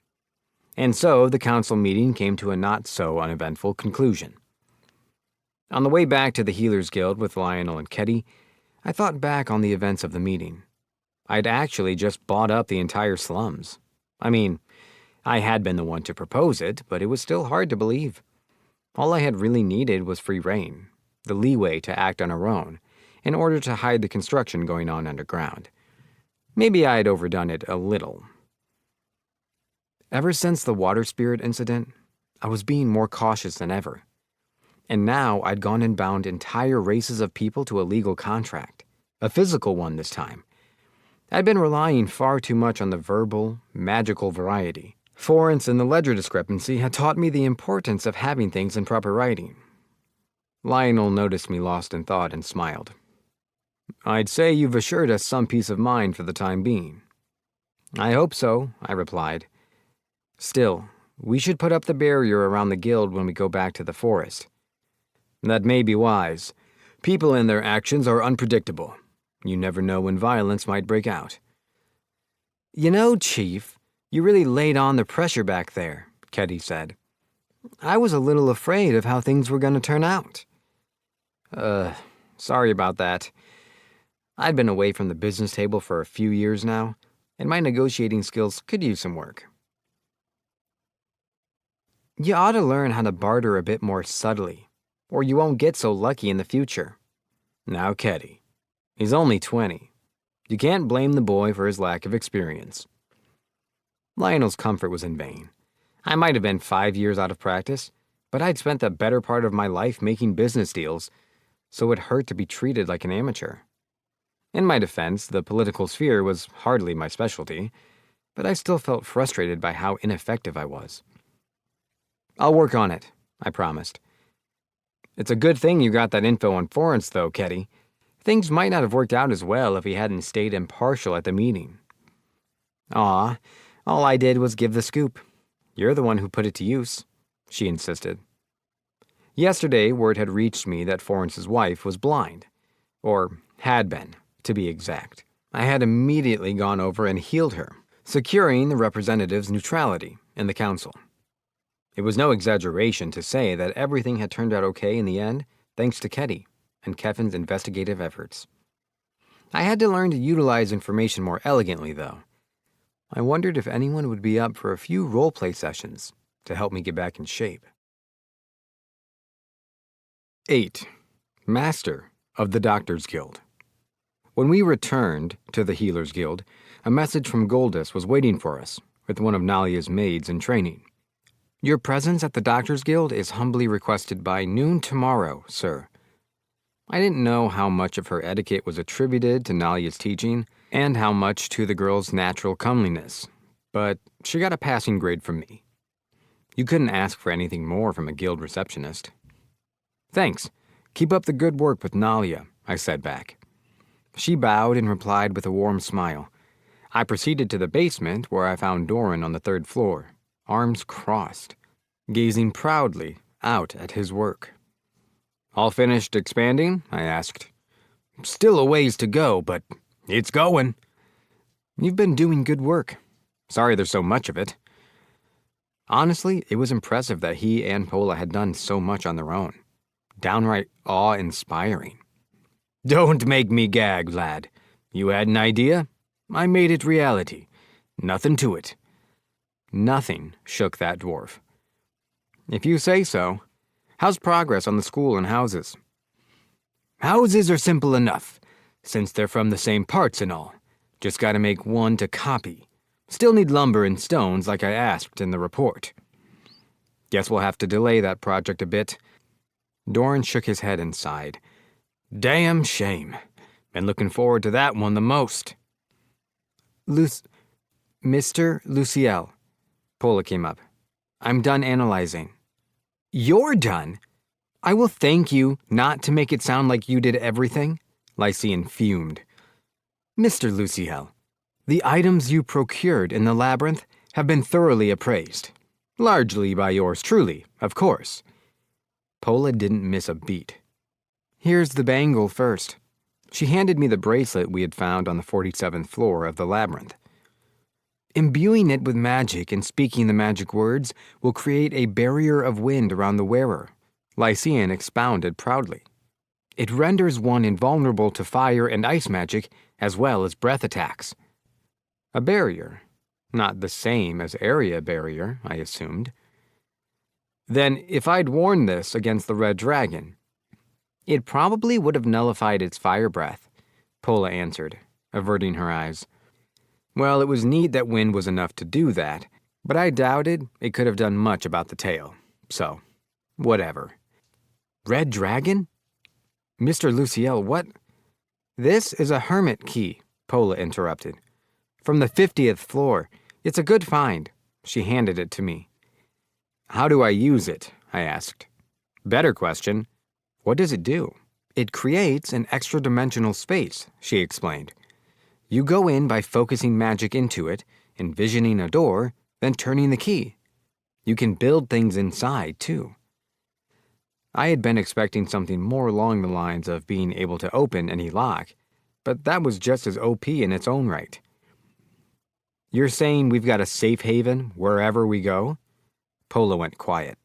[SPEAKER 1] And so the council meeting came to a not-so-uneventful conclusion. On the way back to the Healers Guild with Lionel and Ketty, I thought back on the events of the meeting. I'd actually just bought up the entire slums. I mean, I had been the one to propose it, but it was still hard to believe. All I had really needed was free rein, the leeway to act on our own, in order to hide the construction going on underground. Maybe I had overdone it a little. Ever since the water spirit incident, I was being more cautious than ever. And now I'd gone and bound entire races of people to a legal contract, a physical one this time. I'd been relying far too much on the verbal, magical variety. Florence and the ledger discrepancy had taught me the importance of having things in proper writing. Lionel noticed me lost in thought and smiled. I'd say you've assured us some peace of mind for the time being. I hope so, I replied. Still, we should put up the barrier around the guild when we go back to the forest. That may be wise. People and their actions are unpredictable. You never know when violence might break out. You know, Chief, you really laid on the pressure back there, Ketty said. I was a little afraid of how things were going to turn out. Sorry about that. I'd been away from the business table for a few years now, and my negotiating skills could use some work. You ought to learn how to barter a bit more subtly, or you won't get so lucky in the future. Now, Ketty, he's only 20. You can't blame the boy for his lack of experience. Lionel's comfort was in vain. I might have been 5 years out of practice, but I'd spent the better part of my life making business deals, so it hurt to be treated like an amateur. In my defense, the political sphere was hardly my specialty, but I still felt frustrated by how ineffective I was. I'll work on it, I promised. It's a good thing you got that info on Florence, though, Ketty. Things might not have worked out as well if he hadn't stayed impartial at the meeting. Aw, all I did was give the scoop. You're the one who put it to use, she insisted. Yesterday, word had reached me that Florence's wife was blind, or had been, to be exact. I had immediately gone over and healed her, securing the representative's neutrality in the council. It was no exaggeration to say that everything had turned out okay in the end, thanks to Ketty and Kevin's investigative efforts. I had to learn to utilize information more elegantly, though. I wondered if anyone would be up for a few role-play sessions to help me get back in shape. 8. Master of the Doctors Guild. When we returned to the Healers Guild, a message from Goldus was waiting for us, with one of Nalia's maids in training. Your presence at the Doctors Guild is humbly requested by noon tomorrow, sir. I didn't know how much of her etiquette was attributed to Nalia's teaching, and how much to the girl's natural comeliness, but she got a passing grade from me. You couldn't ask for anything more from a guild receptionist. Thanks. Keep up the good work with Nalia, I said back. She bowed and replied with a warm smile. I proceeded to the basement where I found Doran on the 3rd floor, arms crossed, gazing proudly out at his work. All finished expanding? I asked. Still a ways to go, but it's going. You've been doing good work. Sorry there's so much of it. Honestly, it was impressive that he and Pola had done so much on their own. Downright awe-inspiring. Don't make me gag, lad. You had an idea? I made it reality. Nothing to it. Nothing shook that dwarf. If you say so. How's progress on the school and houses? Houses are simple enough, since they're from the same parts and all. Just gotta make one to copy. Still need lumber and stones like I asked in the report. Guess we'll have to delay that project a bit. Doran shook his head and sighed. Damn shame. Been looking forward to that one the most. Mr. Luciel. Pola came up. I'm done analyzing. You're done? I will thank you not to make it sound like you did everything. Lycian fumed. Mr. Luciel, the items you procured in the labyrinth have been thoroughly appraised. Largely by yours truly, of course. Pola didn't miss a beat. Here's the bangle first. She handed me the bracelet we had found on the 47th floor of the labyrinth. Imbuing it with magic and speaking the magic words will create a barrier of wind around the wearer, Lycian expounded proudly. It renders one invulnerable to fire and ice magic as well as breath attacks. A barrier. Not the same as area barrier, I assumed. Then, if I'd worn this against the red dragon, it probably would have nullified its fire breath, Pola answered, averting her eyes. Well, it was neat that wind was enough to do that, but I doubted it could have done much about the tail. So, whatever. Red dragon? Mr. Luciel, what? This is a hermit key, Pola interrupted. From the 50th floor. It's a good find. She handed it to me. How do I use it? I asked. Better question. What does it do? It creates an extra-dimensional space, she explained. You go in by focusing magic into it, envisioning a door, then turning the key. You can build things inside, too. I had been expecting something more along the lines of being able to open any lock, but that was just as OP in its own right. You're saying we've got a safe haven wherever we go? Pola went quiet.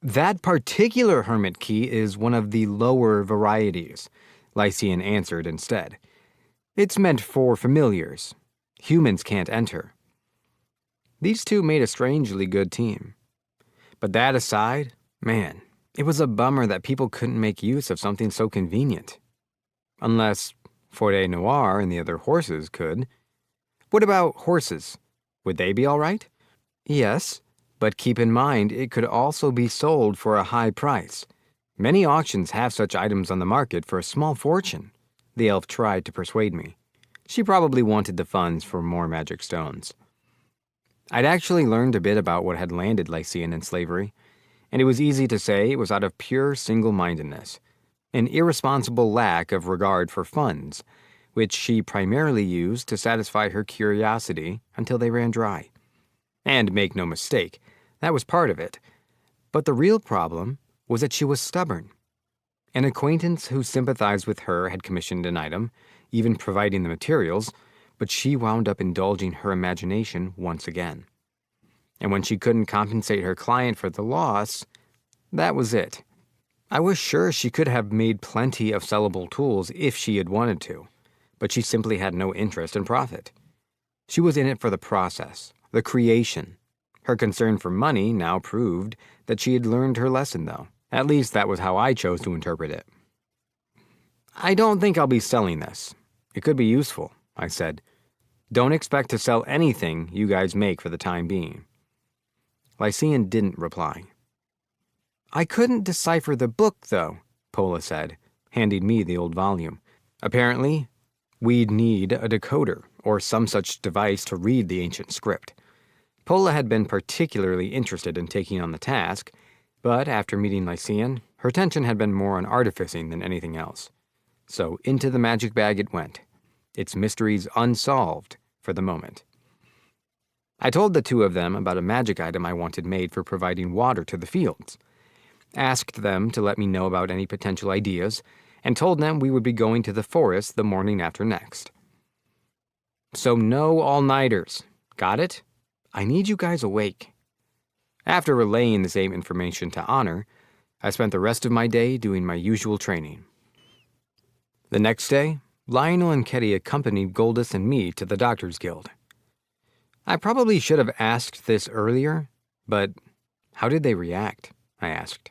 [SPEAKER 1] That particular hermit key is one of the lower varieties, Lycian answered instead. It's meant for familiars. Humans can't enter. These two made a strangely good team. But that aside, man, it was a bummer that people couldn't make use of something so convenient. Unless Forêt Noire and the other horses could. What about horses? Would they be all right? Yes, but keep in mind it could also be sold for a high price. Many auctions have such items on the market for a small fortune. The elf tried to persuade me. She probably wanted the funds for more magic stones. I'd actually learned a bit about what had landed Lycian in slavery, and it was easy to say it was out of pure single-mindedness, an irresponsible lack of regard for funds, which she primarily used to satisfy her curiosity until they ran dry. And make no mistake, that was part of it. But the real problem was that she was stubborn. An acquaintance who sympathized with her had commissioned an item, even providing the materials, but she wound up indulging her imagination once again. And when she couldn't compensate her client for the loss, that was it. I was sure she could have made plenty of sellable tools if she had wanted to, but she simply had no interest in profit. She was in it for the process, the creation. Her concern for money now proved that she had learned her lesson, though. At least that was how I chose to interpret it. I don't think I'll be selling this. It could be useful, I said. Don't expect to sell anything you guys make for the time being. Lycian didn't reply. I couldn't decipher the book, though, Pola said, handing me the old volume. Apparently, we'd need a decoder or some such device to read the ancient script. Pola had been particularly interested in taking on the task, but after meeting Lycian, her attention had been more on artificing than anything else. So into the magic bag it went, its mysteries unsolved for the moment. I told the two of them about a magic item I wanted made for providing water to the fields, asked them to let me know about any potential ideas, and told them we would be going to the forest the morning after next. So no all-nighters, got it? I need you guys awake, After relaying the same information to Honor, I spent the rest of my day doing my usual training. The next day, Lionel and Ketty accompanied Goldus and me to the Doctors Guild. I probably should have asked this earlier, but how did they react? I asked.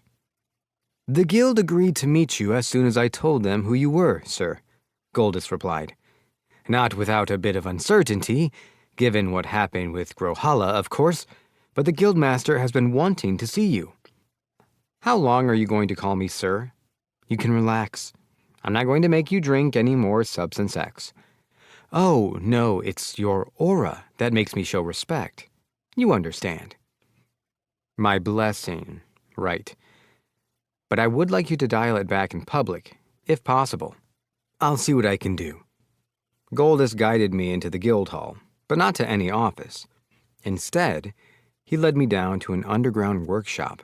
[SPEAKER 1] The guild agreed to meet you as soon as I told them who you were, sir, Goldus replied. Not without a bit of uncertainty, given what happened with Grohala, of course, but the guildmaster has been wanting to see you. How long are you going to call me sir? You can relax. I'm not going to make you drink any more Substance X. Oh, no, it's your aura that makes me show respect. You understand. My blessing, right. But I would like you to dial it back in public, if possible. I'll see what I can do. Goldus guided me into the guild hall, but not to any office. Instead, he led me down to an underground workshop.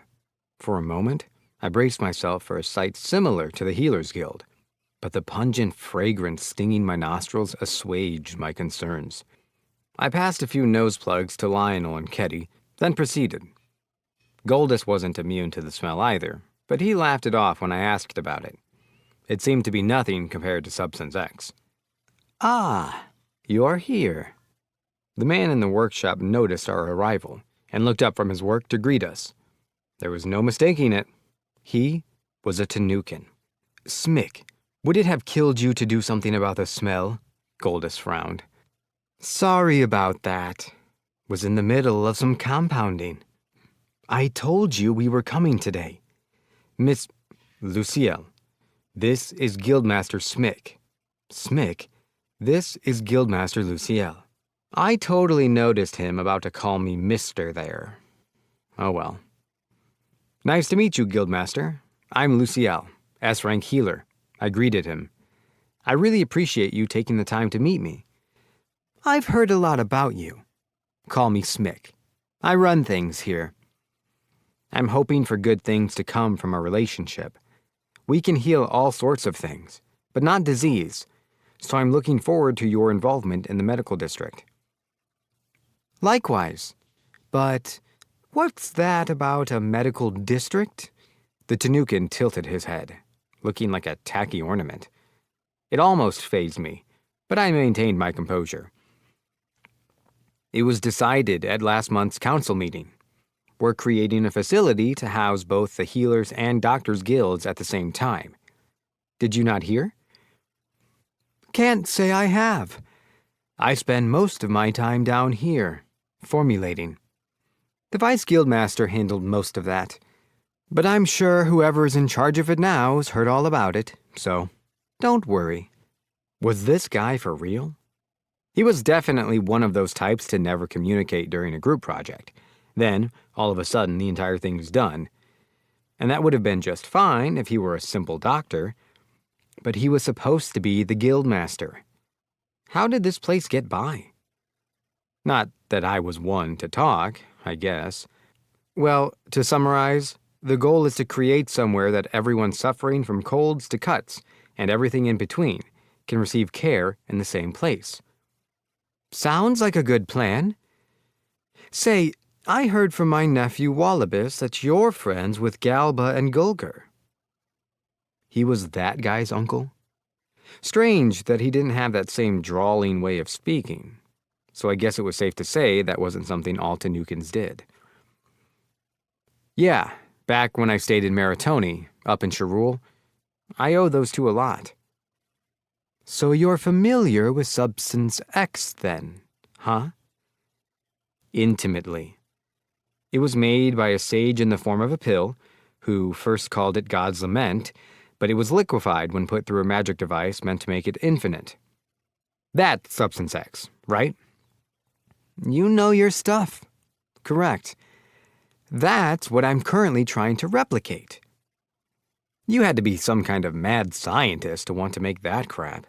[SPEAKER 1] For a moment, I braced myself for a sight similar to the Healer's Guild, but the pungent fragrance stinging my nostrils assuaged my concerns. I passed a few nose plugs to Lionel and Ketty, then proceeded. Goldus wasn't immune to the smell either, but he laughed it off when I asked about it. It seemed to be nothing compared to Substance X. Ah, you're here. The man in the workshop noticed our arrival and looked up from his work to greet us. There was no mistaking it. He was a Tanukin. Smick, would it have killed you to do something about the smell? Goldus frowned. Sorry about that. Was in the middle of some compounding. I told you we were coming today. Miss Luciel, this is Guildmaster Smick. Smick, this is Guildmaster Luciel. I totally noticed him about to call me Mister there. Oh well. Nice to meet you, Guildmaster. I'm Luciel, S-rank healer. I greeted him. I really appreciate you taking the time to meet me. I've heard a lot about you. Call me Smick. I run things here. I'm hoping for good things to come from our relationship. We can heal all sorts of things, but not disease, so I'm looking forward to your involvement in the medical district. Likewise, but what's that about a medical district? The Tanukin tilted his head, looking like a tacky ornament. It almost fazed me, but I maintained my composure. It was decided at last month's council meeting. We're creating a facility to house both the Healers and Doctors Guilds at the same time. Did you not hear? Can't say I have. I spend most of my time down here, formulating. The Vice Guildmaster handled most of that, but I'm sure whoever's in charge of it now has heard all about it, so don't worry. Was this guy for real? He was definitely one of those types to never communicate during a group project. Then, all of a sudden, the entire thing was done. And that would have been just fine if he were a simple doctor, but he was supposed to be the Guildmaster. How did this place get by? Not that I was one to talk, I guess. Well, to summarize, the goal is to create somewhere that everyone suffering from colds to cuts, and everything in between, can receive care in the same place. Sounds like a good plan. Say, I heard from my nephew Wallabies that you're friends with Galba and Gulger. He was that guy's uncle? Strange that he didn't have that same drawling way of speaking, so I guess it was safe to say that wasn't something all Tanukins did. Yeah, back when I stayed in Maritoni, up in Shirul, I owe those two a lot. So you're familiar with Substance X then, huh? Intimately. It was made by a sage in the form of a pill, who first called it God's Lament, but it was liquefied when put through a magic device meant to make it infinite. That's Substance X, right? You know your stuff. Correct. That's what I'm currently trying to replicate. You had to be some kind of mad scientist to want to make that crap.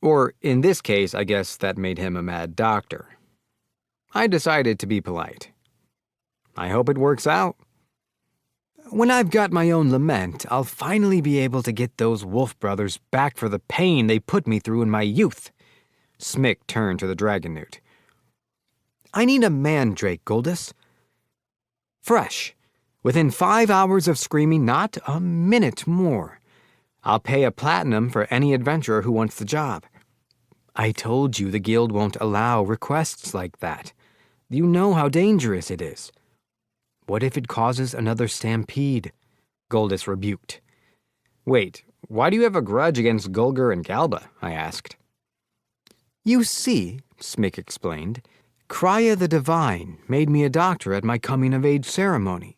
[SPEAKER 1] Or, in this case, I guess that made him a mad doctor. I decided to be polite. I hope it works out. When I've got my own lament, I'll finally be able to get those Wolf brothers back for the pain they put me through in my youth. Smick turned to the dragon newt. I need a mandrake, Goldus. Fresh. Within 5 hours of screaming, not a minute more. I'll pay a platinum for any adventurer who wants the job. I told you the guild won't allow requests like that. You know how dangerous it is. What if it causes another stampede? Goldis rebuked. Wait, why do you have a grudge against Gulgur and Galba? I asked. You see, Smick explained, Krya the Divine made me a doctor at my coming-of-age ceremony.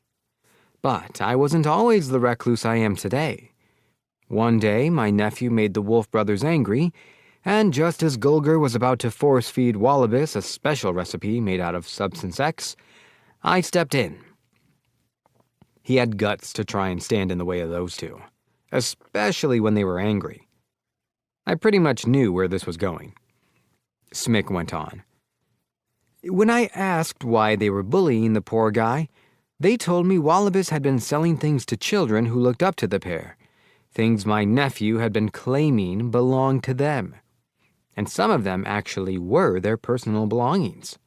[SPEAKER 1] But I wasn't always the recluse I am today. One day, my nephew made the Wolf brothers angry, and just as Gulgur was about to force-feed Wallabies a special recipe made out of Substance X, I stepped in. He had guts to try and stand in the way of those two, especially when they were angry. I pretty much knew where this was going. Smick went on. When I asked why they were bullying the poor guy, they told me Wallabies had been selling things to children who looked up to the pair, things my nephew had been claiming belonged to them. And some of them actually were their personal belongings.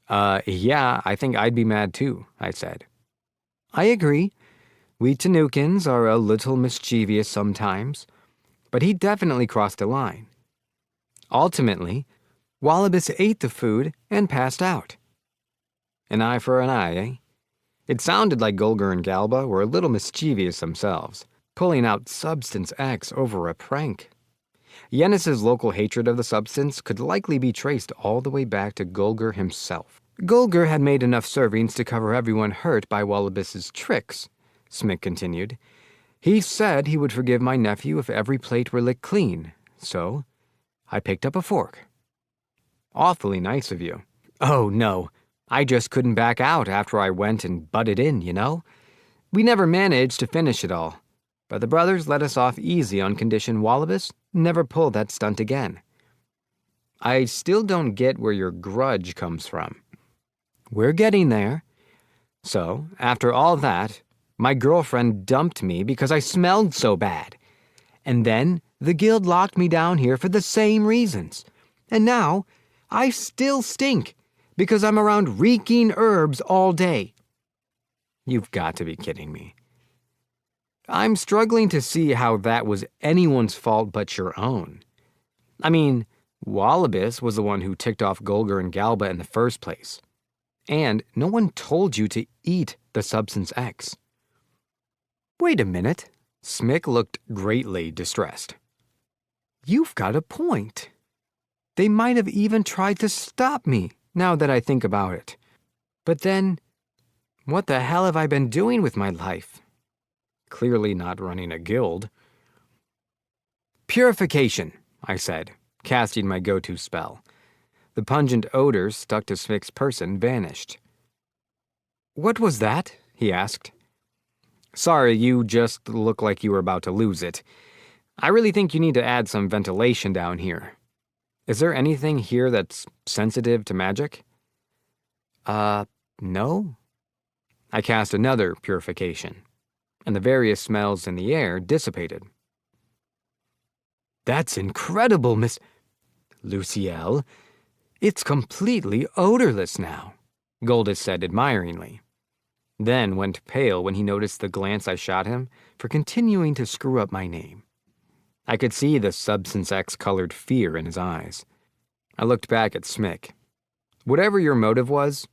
[SPEAKER 1] Yeah, I think I'd be mad too, I said. I agree. We Tanukins are a little mischievous sometimes, but he definitely crossed a line. Ultimately, Wallabies ate the food and passed out. An eye for an eye, eh? It sounded like Gulgur and Galba were a little mischievous themselves, pulling out Substance X over a prank. Yennis's local hatred of the substance could likely be traced all the way back to Gulgur himself. Gulgur had made enough servings to cover everyone hurt by Wallabies' tricks, Smick continued. He said he would forgive my nephew if every plate were licked clean, so I picked up a fork. Awfully nice of you. Oh, no. I just couldn't back out after I went and butted in, you know? We never managed to finish it all, but the brothers let us off easy on condition Wallabies never pull that stunt again. I still don't get where your grudge comes from. We're getting there. So, after all that, my girlfriend dumped me because I smelled so bad. And then the guild locked me down here for the same reasons. And now, I still stink because I'm around reeking herbs all day. You've got to be kidding me. I'm struggling to see how that was anyone's fault but your own. I mean, Wallabies was the one who ticked off Gulgur and Galba in the first place. And no one told you to eat the Substance X. Wait a minute. Smick looked greatly distressed. You've got a point. They might have even tried to stop me, now that I think about it. But then, what the hell have I been doing with my life? Clearly not running a guild. Purification, I said, casting my go-to spell. The pungent odors stuck to Smick's person vanished. What was that? He asked. Sorry, you just look like you were about to lose it. I really think you need to add some ventilation down here. Is there anything here that's sensitive to magic? No. I cast another purification, and the various smells in the air dissipated. That's incredible, Miss Lucielle. It's completely odorless now, Goldis said admiringly. Then went pale when he noticed the glance I shot him for continuing to screw up my name. I could see the Substance X-colored fear in his eyes. I looked back at Smick. Whatever your motive was,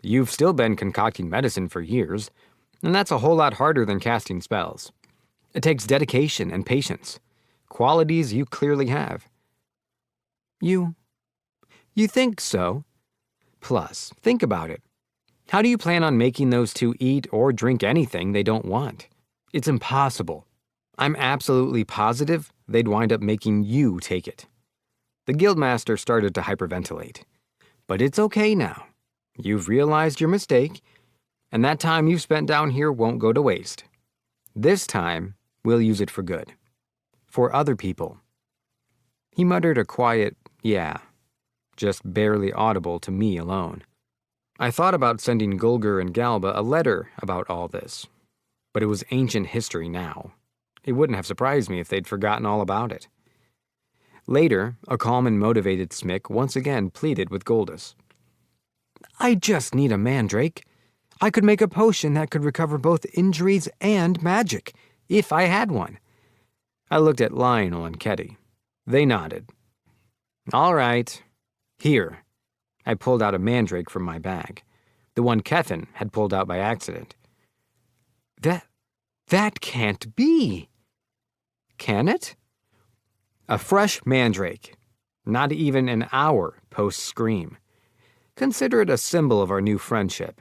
[SPEAKER 1] you've still been concocting medicine for years, and that's a whole lot harder than casting spells. It takes dedication and patience, qualities you clearly have. You think so? Plus, think about it. How do you plan on making those two eat or drink anything they don't want? It's impossible. I'm absolutely positive they'd wind up making you take it. The guildmaster started to hyperventilate. But it's okay now. You've realized your mistake, and that time you've spent down here won't go to waste. This time, we'll use it for good. For other people. He muttered a quiet, yeah, just barely audible to me alone. I thought about sending Gulgur and Galba a letter about all this, but it was ancient history now. It wouldn't have surprised me if they'd forgotten all about it. Later, a calm and motivated Smick once again pleaded with Goldis. I just need a mandrake. I could make a potion that could recover both injuries and magic, if I had one. I looked at Lionel and Ketty. They nodded. All right. Here. I pulled out a mandrake from my bag, the one Keffin had pulled out by accident. That can't be. Can it? A fresh mandrake, not even an hour post-scream. Consider it a symbol of our new friendship.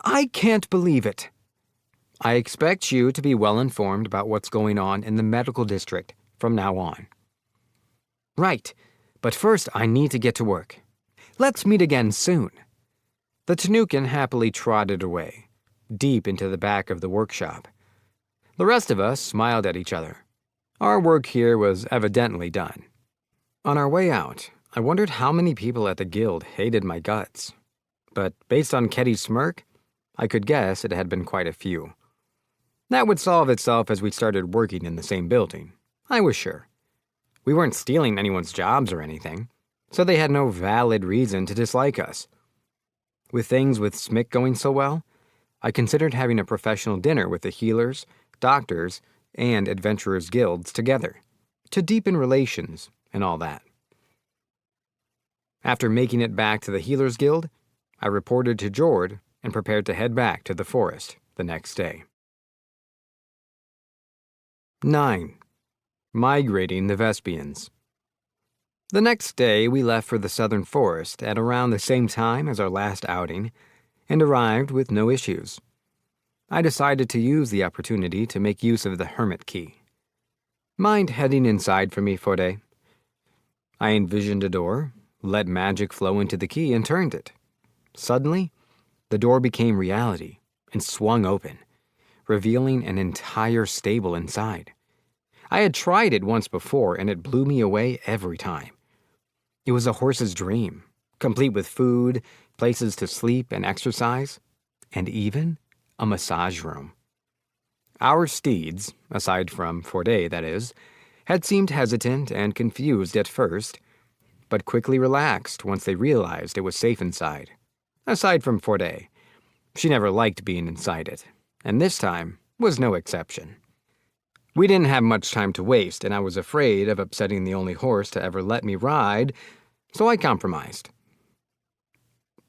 [SPEAKER 1] I can't believe it. I expect you to be well informed about what's going on in the medical district from now on. Right, but first I need to get to work. Let's meet again soon. The Tanukin happily trotted away, deep into the back of the workshop. The rest of us smiled at each other. Our work here was evidently done. On our way out, I wondered how many people at the guild hated my guts. But based on Ketty's smirk, I could guess it had been quite a few. That would solve itself as we started working in the same building, I was sure. We weren't stealing anyone's jobs or anything, so they had no valid reason to dislike us. With things with Smick going so well, I considered having a professional dinner with the healers, doctors, and adventurers guilds together, to deepen relations and all that. After making it back to the Healers Guild, I reported to Jord and prepared to head back to the forest the next day. 9. Migrating the Vespians. The next day, we left for the southern forest at around the same time as our last outing, and arrived with no issues. I decided to use the opportunity to make use of the hermit key. Mind heading inside for me, Forde? I envisioned a door, let magic flow into the key, and turned it. Suddenly, the door became reality and swung open, revealing an entire stable inside. I had tried it once before, and it blew me away every time. It was a horse's dream, complete with food, places to sleep and exercise, and even a massage room. Our steeds, aside from Forde, that is, had seemed hesitant and confused at first, but quickly relaxed once they realized it was safe inside. Aside from Forde, she never liked being inside it, and this time was no exception. We didn't have much time to waste, and I was afraid of upsetting the only horse to ever let me ride, so I compromised.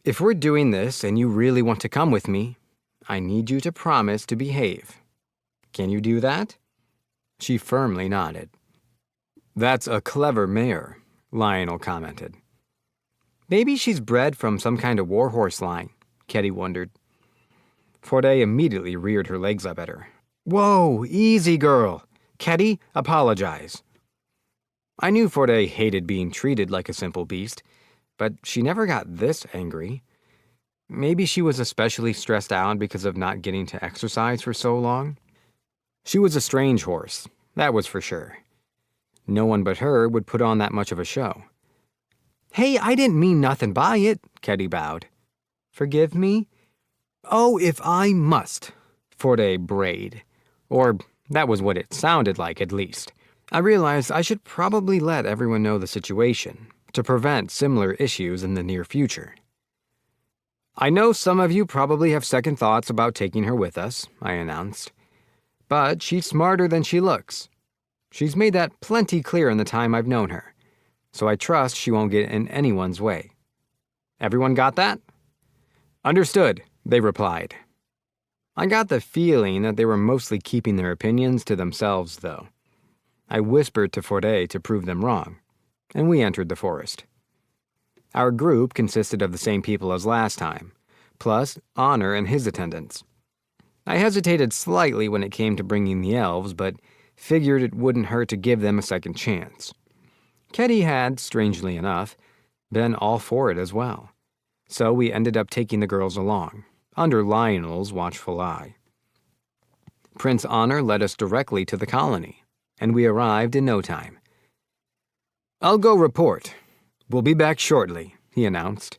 [SPEAKER 1] If we're doing this and you really want to come with me, I need you to promise to behave. Can you do that? She firmly nodded. That's a clever mare, Lionel commented. Maybe she's bred from some kind of warhorse line, Ketty wondered. Forde immediately reared her legs up at her. Whoa, easy girl. Ketty, apologize. I knew Forde hated being treated like a simple beast, but she never got this angry. Maybe she was especially stressed out because of not getting to exercise for so long. She was a strange horse, that was for sure. No one but her would put on that much of a show. Hey, I didn't mean nothing by it, Ketty bowed. Forgive me? Oh, if I must, Forde brayed. Or that was what it sounded like, at least. I realized I should probably let everyone know the situation to prevent similar issues in the near future. I know some of you probably have second thoughts about taking her with us, I announced. But she's smarter than she looks. She's made that plenty clear in the time I've known her, so I trust she won't get in anyone's way. Everyone got that? Understood, they replied. I got the feeling that they were mostly keeping their opinions to themselves, though. I whispered to Forde to prove them wrong, and we entered the forest. Our group consisted of the same people as last time, plus Honor and his attendants. I hesitated slightly when it came to bringing the elves, but figured it wouldn't hurt to give them a second chance. Ketty had, strangely enough, been all for it as well, so we ended up taking the girls along, under Lionel's watchful eye. Prince Honor led us directly to the colony, and we arrived in no time. I'll go report. We'll be back shortly, he announced,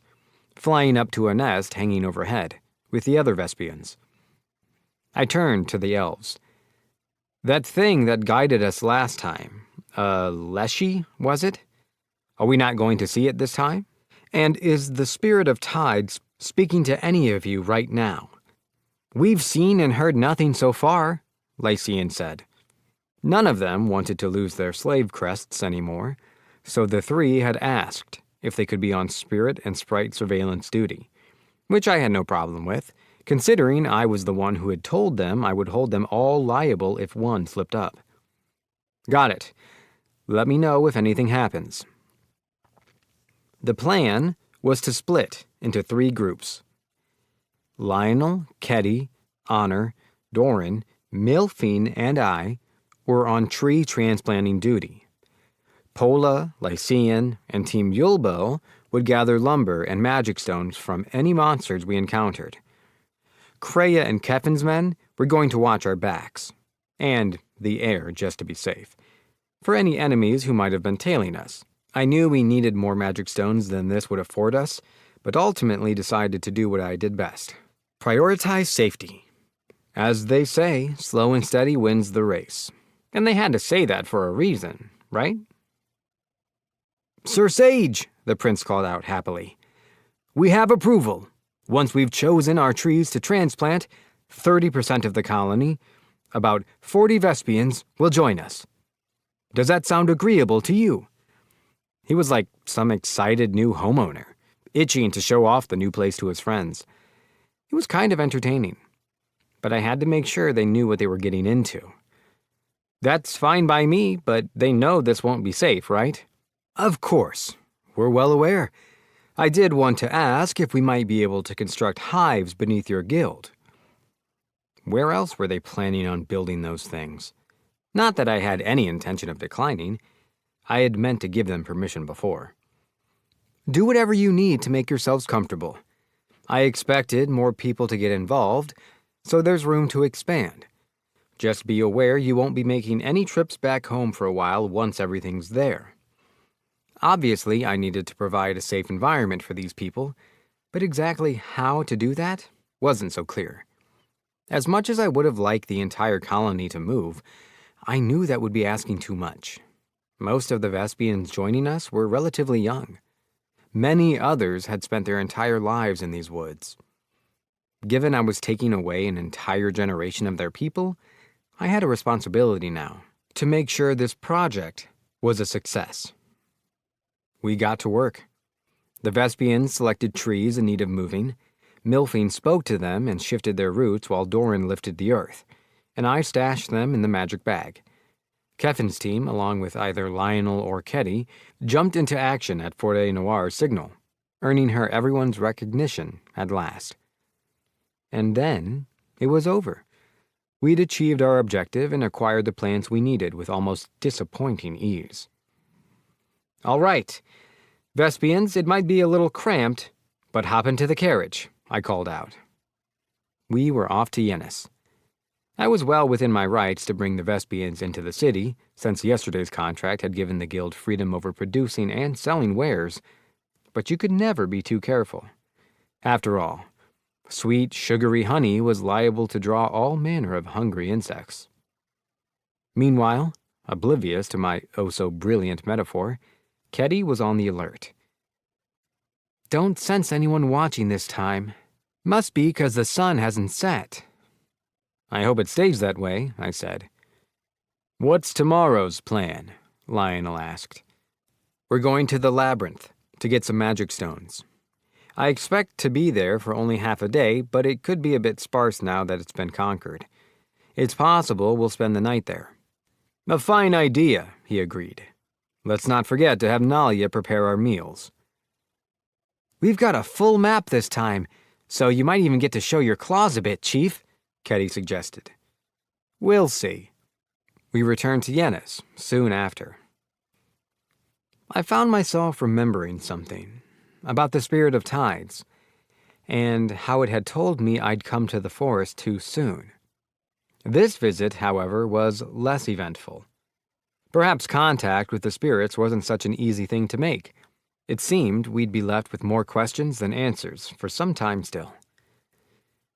[SPEAKER 1] flying up to a nest hanging overhead, with the other Vespians. I turned to the elves. That thing that guided us last time, Leshy, was it? Are we not going to see it this time? And is the spirit of tides speaking to any of you right now? "We've seen and heard nothing so far," Lycian said. None of them wanted to lose their slave crests anymore, so the three had asked if they could be on spirit and sprite surveillance duty, which I had no problem with, considering I was the one who had told them I would hold them all liable if one slipped up. "Got it. Let me know if anything happens." The plan was to split into 3 groups. Lionel, Keddy, Honor, Doran, Milphine, and I were on tree transplanting duty. Pola, Lycian, and Team Yulbo would gather lumber and magic stones from any monsters we encountered. Kreia and Keffin's men were going to watch our backs, and the air just to be safe, for any enemies who might have been tailing us. I knew we needed more magic stones than this would afford us, but ultimately decided to do what I did best. Prioritize safety. As they say, slow and steady wins the race. And they had to say that for a reason, right? "Sir Sage," the prince called out happily. "We have approval. Once we've chosen our trees to transplant, 30% of the colony, about 40 Vespians, will join us. Does that sound agreeable to you?" He was like some excited new homeowner, itching to show off the new place to his friends. It was kind of entertaining, but I had to make sure they knew what they were getting into. "That's fine by me, but they know this won't be safe, right?" "Of course. We're well aware. I did want to ask if we might be able to construct hives beneath your guild." Where else were they planning on building those things? Not that I had any intention of declining. I had meant to give them permission before. "Do whatever you need to make yourselves comfortable. I expected more people to get involved, so there's room to expand. Just be aware you won't be making any trips back home for a while once everything's there." Obviously, I needed to provide a safe environment for these people, but exactly how to do that wasn't so clear. As much as I would have liked the entire colony to move, I knew that would be asking too much. Most of the Vespians joining us were relatively young. Many others had spent their entire lives in these woods. Given I was taking away an entire generation of their people, I had a responsibility now to make sure this project was a success. We got to work. The Vespians selected trees in need of moving. Milphine spoke to them and shifted their roots while Doran lifted the earth, and I stashed them in the magic bag. Keffin's team, along with either Lionel or Keddy, jumped into action at Forêt Noir's signal, earning her everyone's recognition at last. And then it was over. We'd achieved our objective and acquired the plants we needed with almost disappointing ease. "All right, Vespians, it might be a little cramped, but hop into the carriage," I called out. We were off to Yennis. I was well within my rights to bring the Vespians into the city, since yesterday's contract had given the guild freedom over producing and selling wares, but you could never be too careful. After all, sweet, sugary honey was liable to draw all manner of hungry insects. Meanwhile, oblivious to my oh-so-brilliant metaphor, Keddy was on the alert. "Don't sense anyone watching this time. Must be 'cause the sun hasn't set." "I hope it stays that way," I said. "What's tomorrow's plan?" Lionel asked. "We're going to the labyrinth to get some magic stones. I expect to be there for only half a day, but it could be a bit sparse now that it's been conquered. It's possible we'll spend the night there." "A fine idea," he agreed. "Let's not forget to have Nalia prepare our meals." "We've got a full map this time, so you might even get to show your claws a bit, Chief," Keddy suggested. "We'll see." We returned to Yennis soon after. I found myself remembering something about the spirit of tides, and how it had told me I'd come to the forest too soon. This visit, however, was less eventful. Perhaps contact with the spirits wasn't such an easy thing to make. It seemed we'd be left with more questions than answers for some time still.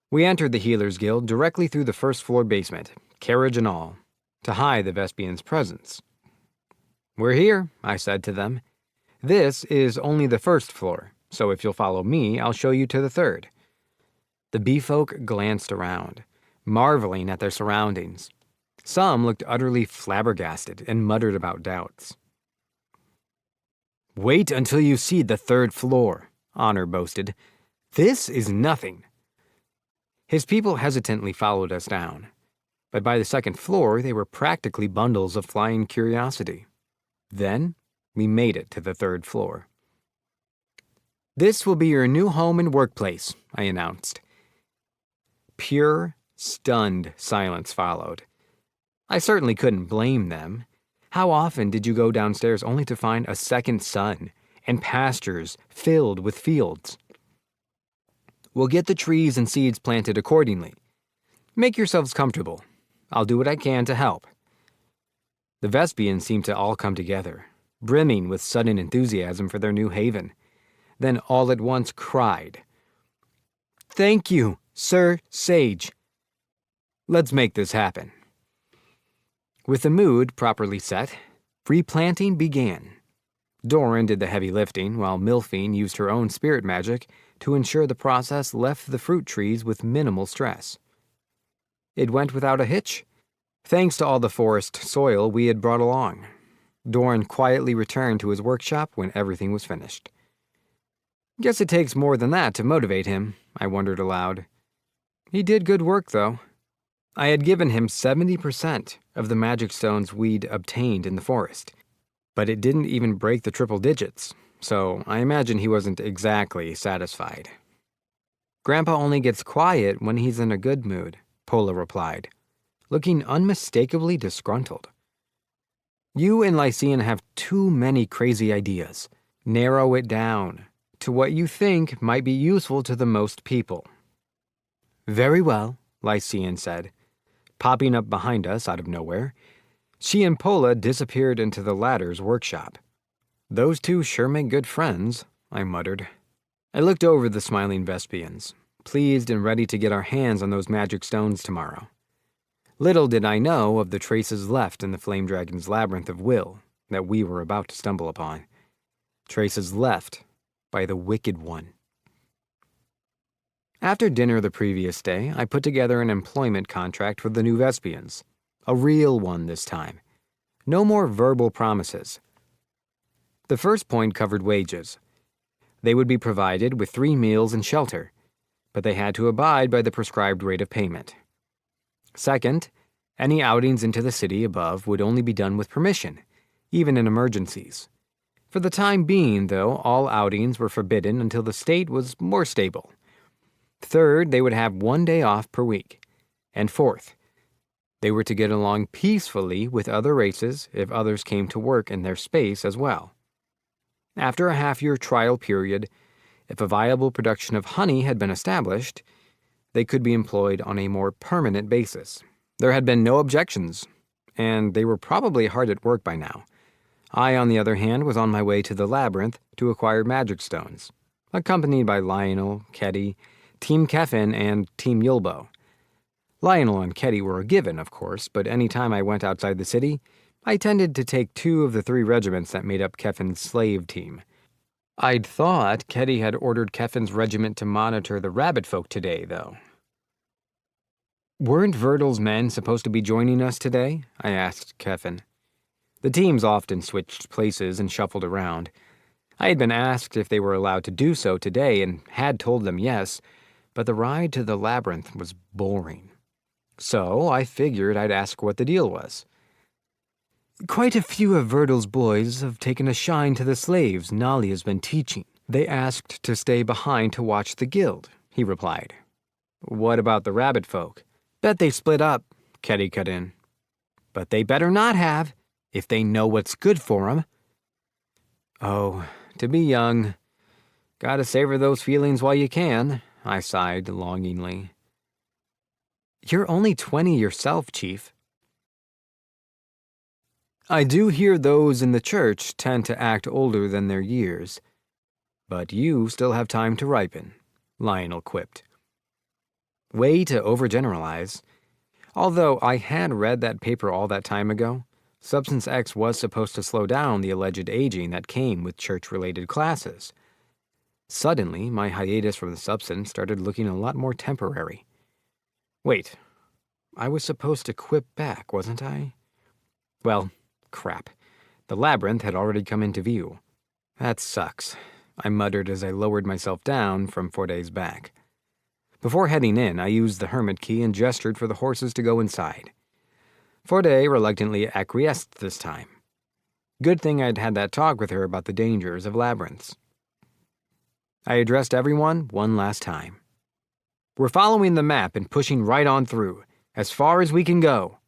[SPEAKER 1] We entered the Healers Guild directly through the first-floor basement, carriage and all, to hide the Vespians' presence. "We're here," I said to them. "This is only the first floor, so if you'll follow me, I'll show you to the third." The bee-folk glanced around, marveling at their surroundings. Some looked utterly flabbergasted and muttered about doubts. "Wait until you see the 3rd floor," Honor boasted. "This is nothing." His people hesitantly followed us down, but by the 2nd floor they were practically bundles of flying curiosity. Then we made it to the 3rd floor. "This will be your new home and workplace," I announced. Pure, stunned silence followed. I certainly couldn't blame them. How often did you go downstairs only to find a second sun and pastures filled with fields? "We'll get the trees and seeds planted accordingly. Make yourselves comfortable. I'll do what I can to help." The Vespians seemed to all come together, brimming with sudden enthusiasm for their new haven, then all at once cried, "Thank you, Sir Sage. Let's make this happen." With the mood properly set, replanting began. Doran did the heavy lifting, while Milphine used her own spirit magic to ensure the process left the fruit trees with minimal stress. It went without a hitch, thanks to all the forest soil we had brought along. Doran quietly returned to his workshop when everything was finished. Guess it takes more than that to motivate him, I wondered aloud. He did good work, though. I had given him 70% of the magic stones we'd obtained in the forest, but it didn't even break the triple digits, so I imagine he wasn't exactly satisfied. "Grandpa only gets quiet when he's in a good mood," Pola replied, looking unmistakably disgruntled. "You and Lycian have too many crazy ideas. Narrow it down to what you think might be useful to the most people." "Very well," Lycian said, popping up behind us out of nowhere. She and Pola disappeared into the latter's workshop. "Those two sure make good friends," I muttered. I looked over the smiling Vespians, pleased and ready to get our hands on those magic stones tomorrow. Little did I know of the traces left in the Flame Dragon's labyrinth of will that we were about to stumble upon. Traces left by the Wicked One. After dinner the previous day, I put together an employment contract for the new Vespians. A real one this time. No more verbal promises. The first point covered wages. They would be provided with 3 meals and shelter, but they had to abide by the prescribed rate of payment. Second, any outings into the city above would only be done with permission, even in emergencies. For the time being, though, all outings were forbidden until the state was more stable. Third, they would have 1 day off per week. And fourth, they were to get along peacefully with other races if others came to work in their space as well. After a half-year trial period, if a viable production of honey had been established, they could be employed on a more permanent basis. There had been no objections, and they were probably hard at work by now. I, on the other hand, was on my way to the labyrinth to acquire magic stones, accompanied by Lionel, Ketty, Team Keffin, and Team Yulbo. Lionel and Ketty were a given, of course, but any time I went outside the city, I tended to take 2 of the 3 regiments that made up Keffin's slave team. I'd thought Ketty had ordered Keffin's regiment to monitor the rabbit folk today, though. "Weren't Vertil's men supposed to be joining us today?" I asked Keffin. The teams often switched places and shuffled around. I had been asked if they were allowed to do so today and had told them yes, but the ride to the labyrinth was boring. So I figured I'd ask what the deal was. "Quite a few of Vertil's boys have taken a shine to the slaves Nalia's been teaching. They asked to stay behind to watch the guild," he replied. "What about the rabbit folk?" "Bet they split up," Ketty cut in. "But they better not have, if they know what's good for 'em." Oh, to be young. Gotta savor those feelings while you can, I sighed longingly. "You're only 20 yourself, Chief." "I do hear those in the church tend to act older than their years. But you still have time to ripen," Lionel quipped. Way to overgeneralize. Although I had read that paper all that time ago, Substance X was supposed to slow down the alleged aging that came with church-related classes. Suddenly, my hiatus from the substance started looking a lot more temporary. Wait, I was supposed to quip back, wasn't I? Well, crap. The labyrinth had already come into view. That sucks, I muttered as I lowered myself down from 4 days back. Before heading in, I used the hermit key and gestured for the horses to go inside. Forday reluctantly acquiesced this time. Good thing I'd had that talk with her about the dangers of labyrinths. I addressed everyone one last time. We're following the map and pushing right on through, as far as we can go.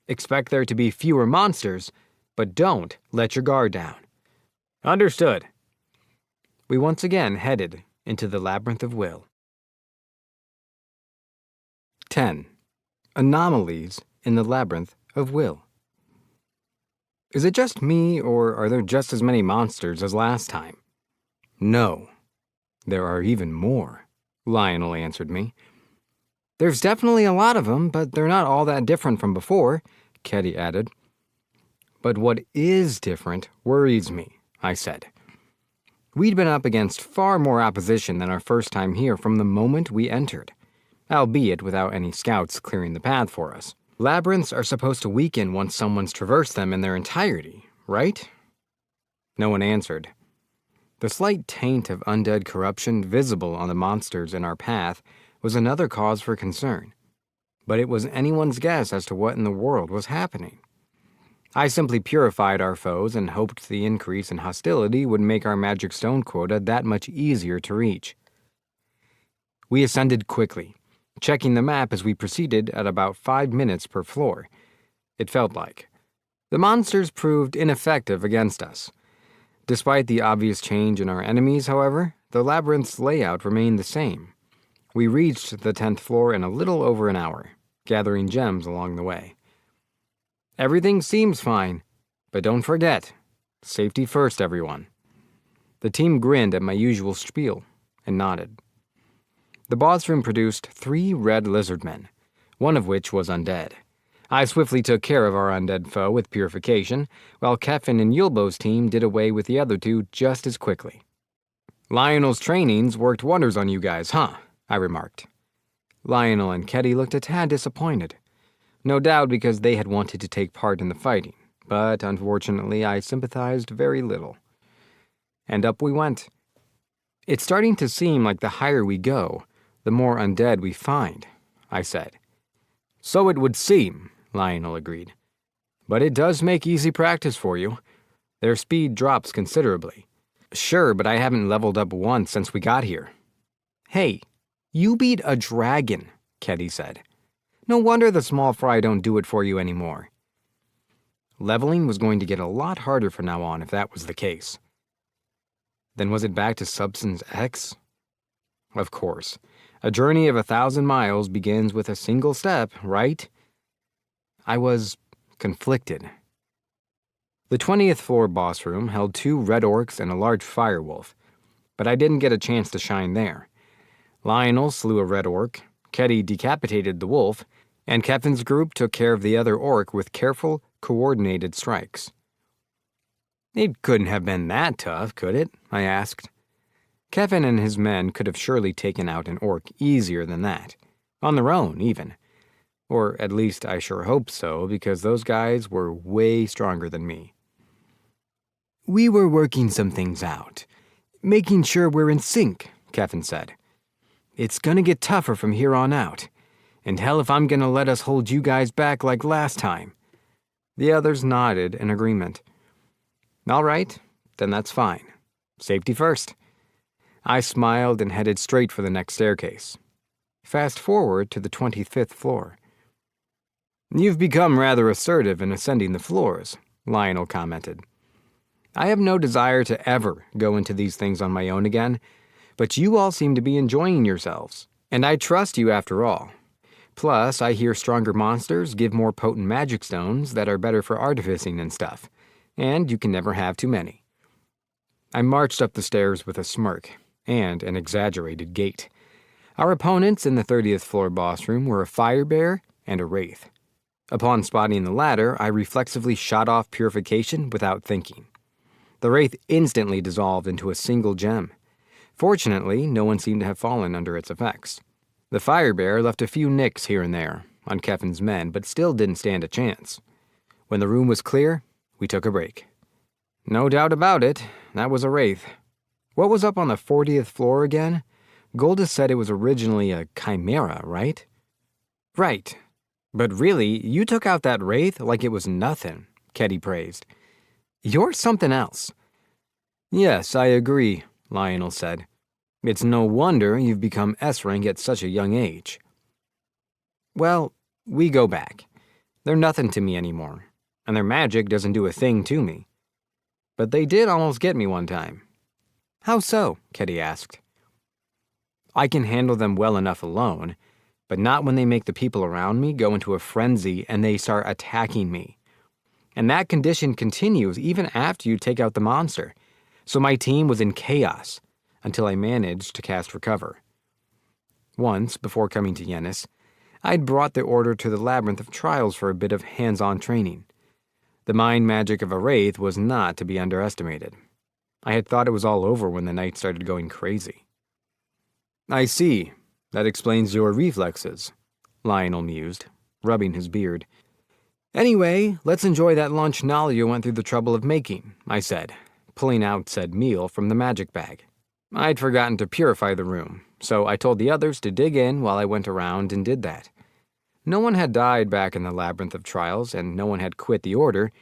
[SPEAKER 1] Expect there to be fewer monsters, but don't let your guard down. Understood. We once again headed into the labyrinth of will. 10. Anomalies in the labyrinth of will. Is it just me, or are there just as many monsters as last time? No. There are even more, Lionel answered me. There's definitely a lot of them, but they're not all that different from before, Ketty added. But what is different worries me, I said. We'd been up against far more opposition than our first time here from the moment we entered, albeit without any scouts clearing the path for us. Labyrinths are supposed to weaken once someone's traversed them in their entirety, right? No one answered. The slight taint of undead corruption visible on the monsters in our path was another cause for concern, but it was anyone's guess as to what in the world was happening. I simply purified our foes and hoped the increase in hostility would make our magic stone quota that much easier to reach. We ascended quickly, checking the map as we proceeded at about 5 minutes per floor. It felt like. The monsters proved ineffective against us. Despite the obvious change in our enemies, however, the labyrinth's layout remained the same. We reached the 10th floor in a little over an hour, gathering gems along the way. Everything seems fine, but don't forget, safety first, everyone. The team grinned at my usual spiel and nodded. The boss room produced 3 red lizard men, one of which was undead. I swiftly took care of our undead foe with purification, while Kevin and Yulbo's team did away with the other 2 just as quickly. Lionel's trainings worked wonders on you guys, huh? I remarked. Lionel and Ketty looked a tad disappointed. No doubt because they had wanted to take part in the fighting, but unfortunately I sympathized very little. And up we went. It's starting to seem like the higher we go, the more undead we find, I said. So it would seem, Lionel agreed. But it does make easy practice for you. Their speed drops considerably. Sure, but I haven't leveled up once since we got here. Hey, you beat a dragon, Ketty said. No wonder the small fry don't do it for you anymore. Leveling was going to get a lot harder from now on if that was the case. Then was it back to Substance X? Of course. A journey of 1,000 miles begins with a single step, right? I was conflicted. The 20th floor boss room held 2 red orcs and a large fire wolf, but I didn't get a chance to shine there. Lionel slew a red orc, Ketty decapitated the wolf, and Kevin's group took care of the other orc with careful, coordinated strikes. It couldn't have been that tough, could it? I asked. Kevin and his men could have surely taken out an orc easier than that. On their own, even. Or at least I sure hoped so, because those guys were way stronger than me. We were working some things out. Making sure we're in sync, Kevin said. It's gonna get tougher from here on out. And hell if I'm gonna let us hold you guys back like last time. The others nodded in agreement. All right, then that's fine. Safety first. I smiled and headed straight for the next staircase. Fast forward to the 25th floor. You've become rather assertive in ascending the floors, Lionel commented. I have no desire to ever go into these things on my own again, but you all seem to be enjoying yourselves, and I trust you after all. Plus, I hear stronger monsters give more potent magic stones that are better for artificing and stuff, and you can never have too many. I marched up the stairs with a smirk and an exaggerated gait. Our opponents in the 30th floor boss room were a firebear and a wraith. Upon spotting the latter, I reflexively shot off purification without thinking. The wraith instantly dissolved into a single gem. Fortunately, no one seemed to have fallen under its effects. The fire bear left a few nicks here and there on Keffin's men, but still didn't stand a chance. When the room was clear, we took a break. No doubt about it, that was a wraith. What was up on the 40th floor again? Goldus said it was originally a chimera, right? Right. But really, you took out that wraith like it was nothing, Ketty praised. You're something else. Yes, I agree, Lionel said. It's no wonder you've become S-rank at such a young age. Well, we go back. They're nothing to me anymore, and their magic doesn't do a thing to me. But they did almost get me one time. How so? Ketty asked. I can handle them well enough alone, but not when they make the people around me go into a frenzy and they start attacking me. And that condition continues even after you take out the monster. So my team was in chaos until I managed to cast Recover. Once, before coming to Yennis, I'd brought the order to the Labyrinth of Trials for a bit of hands-on training. The mind magic of a wraith was not to be underestimated. I had thought it was all over when the night started going crazy. I see. That explains your reflexes, Lionel mused, rubbing his beard. Anyway, let's enjoy that lunch Nalia went through the trouble of making, I said, pulling out said meal from the magic bag. I'd forgotten to purify the room, so I told the others to dig in while I went around and did that. No one had died back in the Labyrinth of Trials, and no one had quit the order,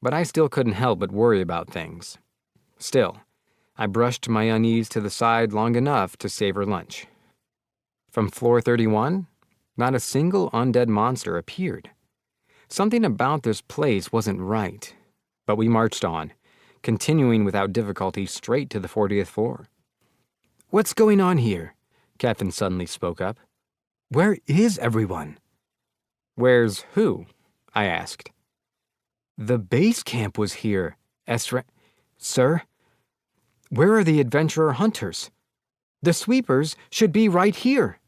[SPEAKER 1] but I still couldn't help but worry about things. Still, I brushed my unease to the side long enough to savor lunch. From floor 31, not a single undead monster appeared. Something about this place wasn't right, but we marched on, continuing without difficulty straight to the 40th floor. What's going on here? Keffin suddenly spoke up. Where is everyone? Where's who? I asked. The base camp was here, Sir? Where are the adventurer hunters? The sweepers should be right here.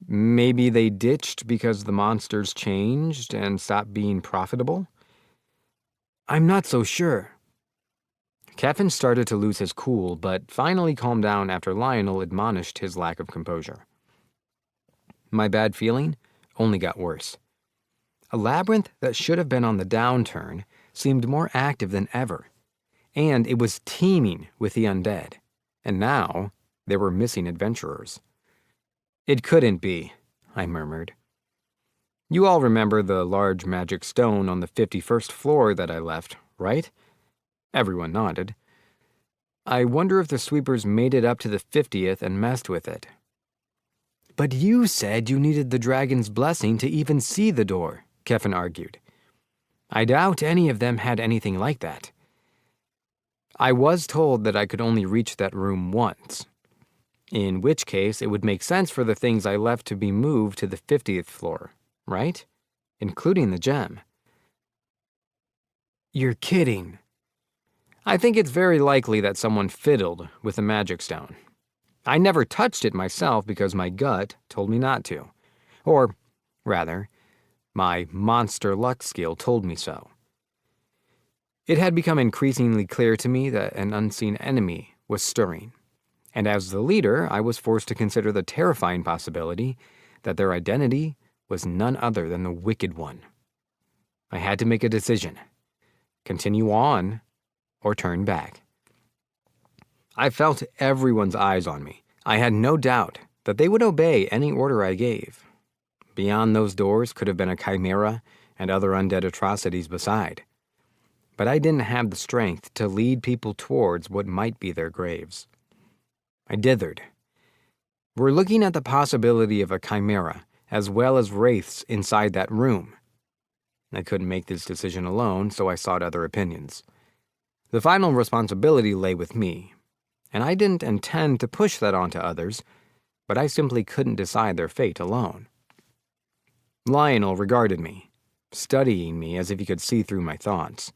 [SPEAKER 1] Maybe they ditched because the monsters changed and stopped being profitable? I'm not so sure. Keffin started to lose his cool, but finally calmed down after Lionel admonished his lack of composure. My bad feeling only got worse. A labyrinth that should have been on the downturn seemed more active than ever, and it was teeming with the undead, and now there were missing adventurers. It couldn't be, I murmured. You all remember the large magic stone on the 51st floor that I left, right? Everyone nodded. I wonder if the sweepers made it up to the 50th and messed with it. But you said you needed the dragon's blessing to even see the door, Keffin argued. I doubt any of them had anything like that. I was told that I could only reach that room once, in which case it would make sense for the things I left to be moved to the 50th floor, right? Including the gem. You're kidding. I think it's very likely that someone fiddled with the magic stone. I never touched it myself because my gut told me not to. Or, rather, my monster luck skill told me so. It had become increasingly clear to me that an unseen enemy was stirring, and as the leader, I was forced to consider the terrifying possibility that their identity was none other than the Wicked One. I had to make a decision. Continue on, or turn back. I felt everyone's eyes on me. I had no doubt that they would obey any order I gave. Beyond those doors could have been a chimera and other undead atrocities beside. But I didn't have the strength to lead people towards what might be their graves. I dithered. We're looking at the possibility of a chimera, as well as wraiths inside that room. I couldn't make this decision alone, so I sought other opinions. The final responsibility lay with me, and I didn't intend to push that onto others, but I simply couldn't decide their fate alone. Lionel regarded me, studying me as if he could see through my thoughts.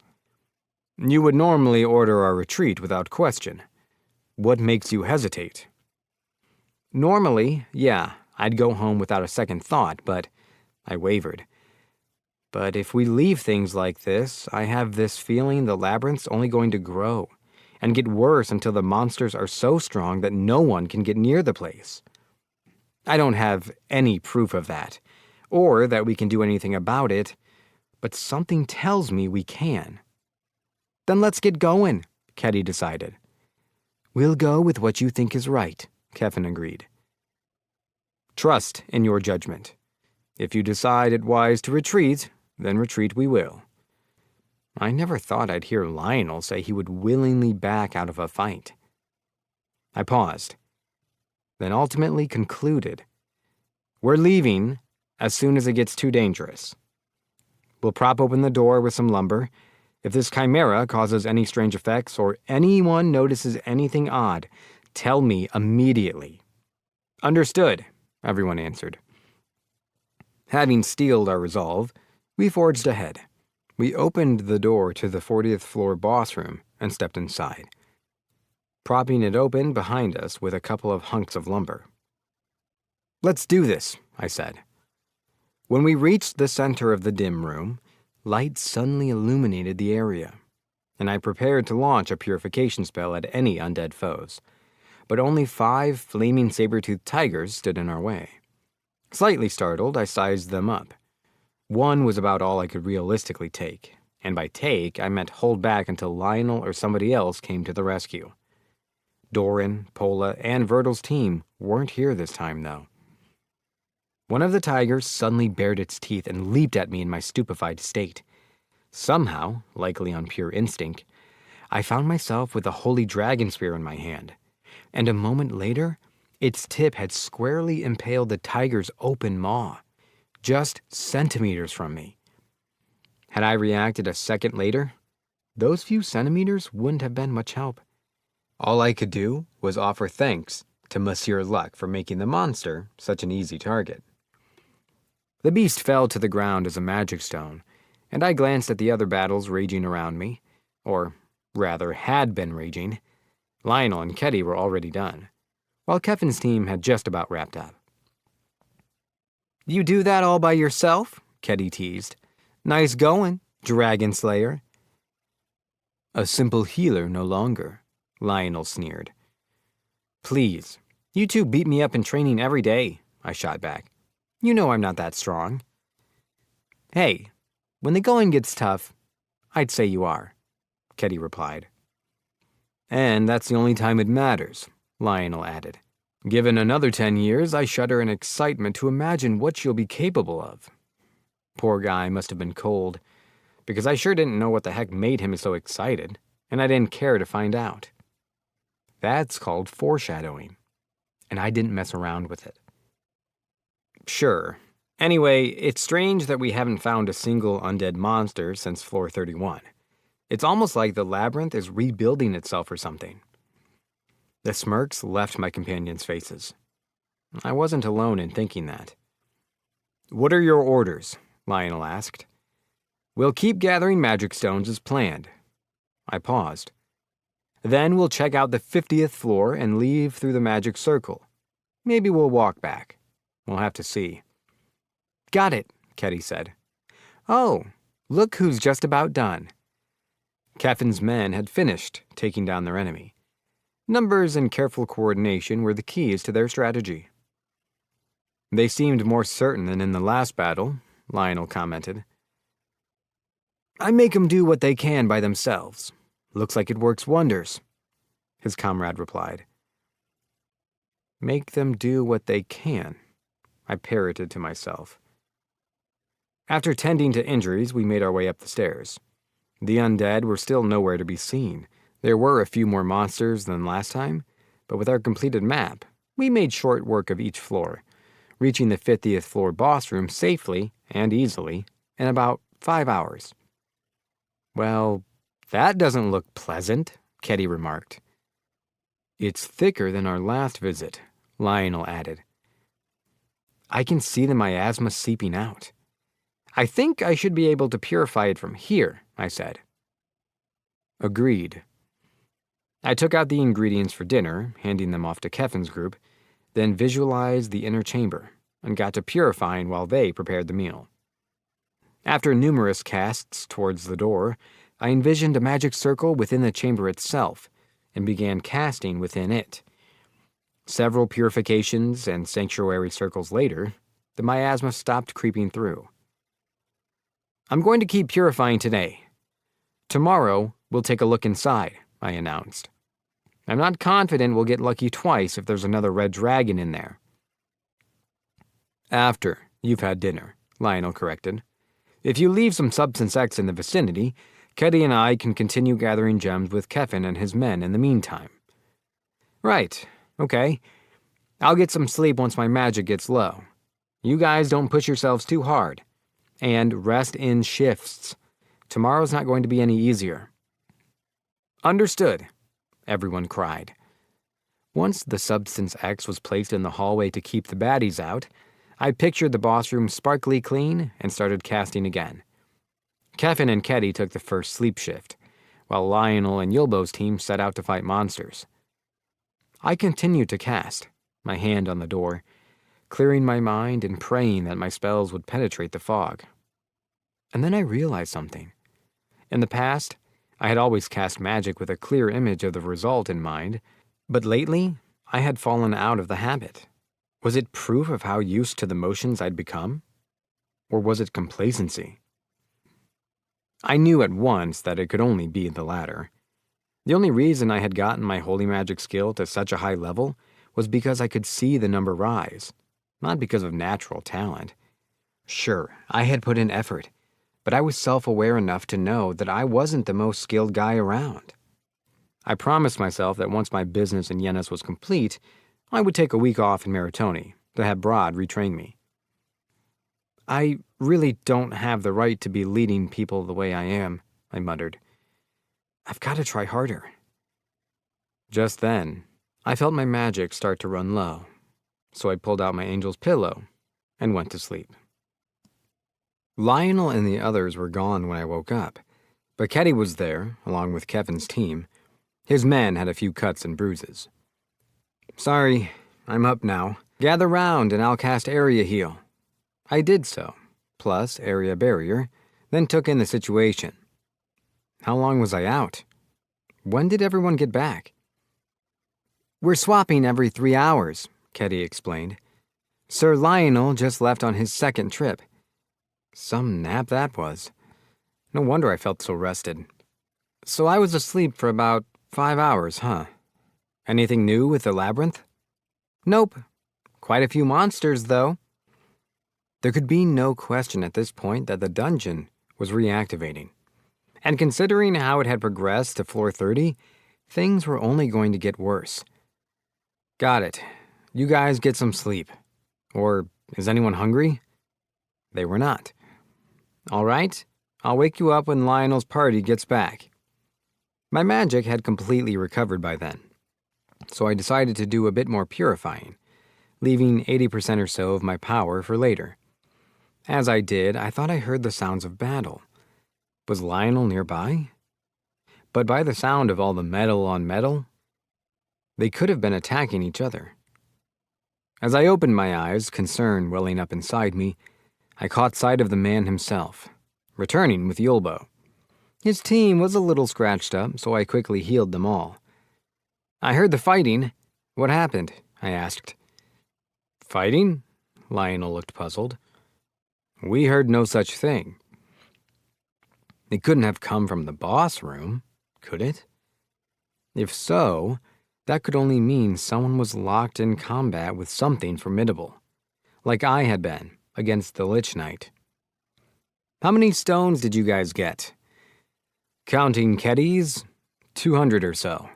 [SPEAKER 1] You would normally order our retreat without question. What makes you hesitate? Normally, yeah, I'd go home without a second thought, but I wavered. But if we leave things like this, I have this feeling the labyrinth's only going to grow, and get worse until the monsters are so strong that no one can get near the place. I don't have any proof of that, or that we can do anything about it, but something tells me we can. Then let's get going, Ketty decided. We'll go with what you think is right, Kevin agreed. Trust in your judgment. If you decide it wise to retreat, then retreat we will. I never thought I'd hear Lionel say he would willingly back out of a fight. I paused, then ultimately concluded. We're leaving as soon as it gets too dangerous. We'll prop open the door with some lumber. If this chimera causes any strange effects or anyone notices anything odd, tell me immediately. Understood, everyone answered. Having steeled our resolve, we forged ahead. We opened the door to the 40th floor boss room and stepped inside, propping it open behind us with a couple of hunks of lumber. Let's do this, I said. When we reached the center of the dim room, light suddenly illuminated the area, and I prepared to launch a purification spell at any undead foes. But only 5 flaming saber-toothed tigers stood in our way. Slightly startled, I sized them up. One was about all I could realistically take, and by take, I meant hold back until Lionel or somebody else came to the rescue. Doran, Pola, and Vertil's team weren't here this time, though. One of the tigers suddenly bared its teeth and leaped at me in my stupefied state. Somehow, likely on pure instinct, I found myself with a holy dragon spear in my hand, and a moment later, its tip had squarely impaled the tiger's open maw, just centimeters from me. Had I reacted a second later, those few centimeters wouldn't have been much help. All I could do was offer thanks to Monsieur Luck for making the monster such an easy target. The beast fell to the ground as a magic stone, and I glanced at the other battles raging around me, or rather had been raging. Lionel and Ketty were already done, while Kevin's team had just about wrapped up. You do that all by yourself? Ketty teased. Nice going, Dragon Slayer. A simple healer no longer, Lionel sneered. Please, you two beat me up in training every day, I shot back. You know I'm not that strong. Hey, when the going gets tough, I'd say you are, Ketty replied. And that's the only time it matters, Lionel added. Given another 10 years, I shudder in excitement to imagine what you'll be capable of. Poor guy must have been cold, because I sure didn't know what the heck made him so excited, and I didn't care to find out. That's called foreshadowing, and I didn't mess around with it. Sure. Anyway, it's strange that we haven't found a single undead monster since floor 31. It's almost like the labyrinth is rebuilding itself or something. The smirks left my companions' faces. I wasn't alone in thinking that. What are your orders? Lionel asked. We'll keep gathering magic stones as planned. I paused. Then we'll check out the 50th floor and leave through the magic circle. Maybe we'll walk back. We'll have to see. Got it, Ketty said. Oh, look who's just about done. Kevin's men had finished taking down their enemy. Numbers and careful coordination were the keys to their strategy. They seemed more certain than in the last battle, Lionel commented. I make 'em do what they can by themselves. Looks like it works wonders, his comrade replied. Make them do what they can, I parroted to myself. After tending to injuries, we made our way up the stairs. The undead were still nowhere to be seen. There were a few more monsters than last time, but with our completed map, we made short work of each floor, reaching the 50th floor boss room safely and easily in about 5 hours. Well, that doesn't look pleasant, Ketty remarked. It's thicker than our last visit, Lionel added. I can see the miasma seeping out. I think I should be able to purify it from here, I said. Agreed. I took out the ingredients for dinner, handing them off to Kevin's group, then visualized the inner chamber, and got to purifying while they prepared the meal. After numerous casts towards the door, I envisioned a magic circle within the chamber itself, and began casting within it. Several purifications and sanctuary circles later, the miasma stopped creeping through. "I'm going to keep purifying today. Tomorrow, we'll take a look inside," I announced. "I'm not confident we'll get lucky twice if there's another red dragon in there." "After you've had dinner," Lionel corrected. "If you leave some Substance X in the vicinity, Keddy and I can continue gathering gems with Kevin and his men in the meantime." "Right, okay. I'll get some sleep once my magic gets low. You guys don't push yourselves too hard. And rest in shifts. Tomorrow's not going to be any easier." "Understood," everyone cried. Once the Substance X was placed in the hallway to keep the baddies out, I pictured the boss room sparkly clean and started casting again. Kevin and Keddy took the first sleep shift, while Lionel and Yulbo's team set out to fight monsters. I continued to cast, my hand on the door, clearing my mind and praying that my spells would penetrate the fog. And then I realized something. In the past, I had always cast magic with a clear image of the result in mind, but lately, I had fallen out of the habit. Was it proof of how used to the motions I'd become? Or was it complacency? I knew at once that it could only be the latter. The only reason I had gotten my holy magic skill to such a high level was because I could see the number rise, not because of natural talent. Sure, I had put in effort, but I was self-aware enough to know that I wasn't the most skilled guy around. I promised myself that once my business in Yennis was complete, I would take a week off in Maritoni to have Broad retrain me. "I really don't have the right to be leading people the way I am," I muttered. "I've got to try harder." Just then, I felt my magic start to run low, so I pulled out my angel's pillow and went to sleep. Lionel and the others were gone when I woke up, but Keddy was there, along with Kevin's team. His men had a few cuts and bruises. "Sorry, I'm up now. Gather round and I'll cast Area Heal." I did so, plus Area Barrier, then took in the situation. How long was I out? When did everyone get back? "We're swapping every 3 hours," Keddy explained. "Sir Lionel just left on his second trip." Some nap that was. No wonder I felt so rested. So I was asleep for about 5 hours, huh? Anything new with the labyrinth? Nope. Quite a few monsters, though. There could be no question at this point that the dungeon was reactivating. And considering how it had progressed to floor 30, things were only going to get worse. "Got it. You guys get some sleep. Or is anyone hungry?" They were not. "All right, I'll wake you up when Lionel's party gets back." My magic had completely recovered by then, so I decided to do a bit more purifying, leaving 80% or so of my power for later. As I did, I thought I heard the sounds of battle. Was Lionel nearby? But by the sound of all the metal on metal, they could have been attacking each other. As I opened my eyes, concern welling up inside me, I caught sight of the man himself, returning with Yulbo. His team was a little scratched up, so I quickly healed them all. "I heard the fighting. What happened?" I asked. "Fighting?" Lionel looked puzzled. "We heard no such thing." It couldn't have come from the boss room, could it? If so, that could only mean someone was locked in combat with something formidable, like I had been against the Lich Knight. "How many stones did you guys get?" "Counting Keddy's, 200 or so.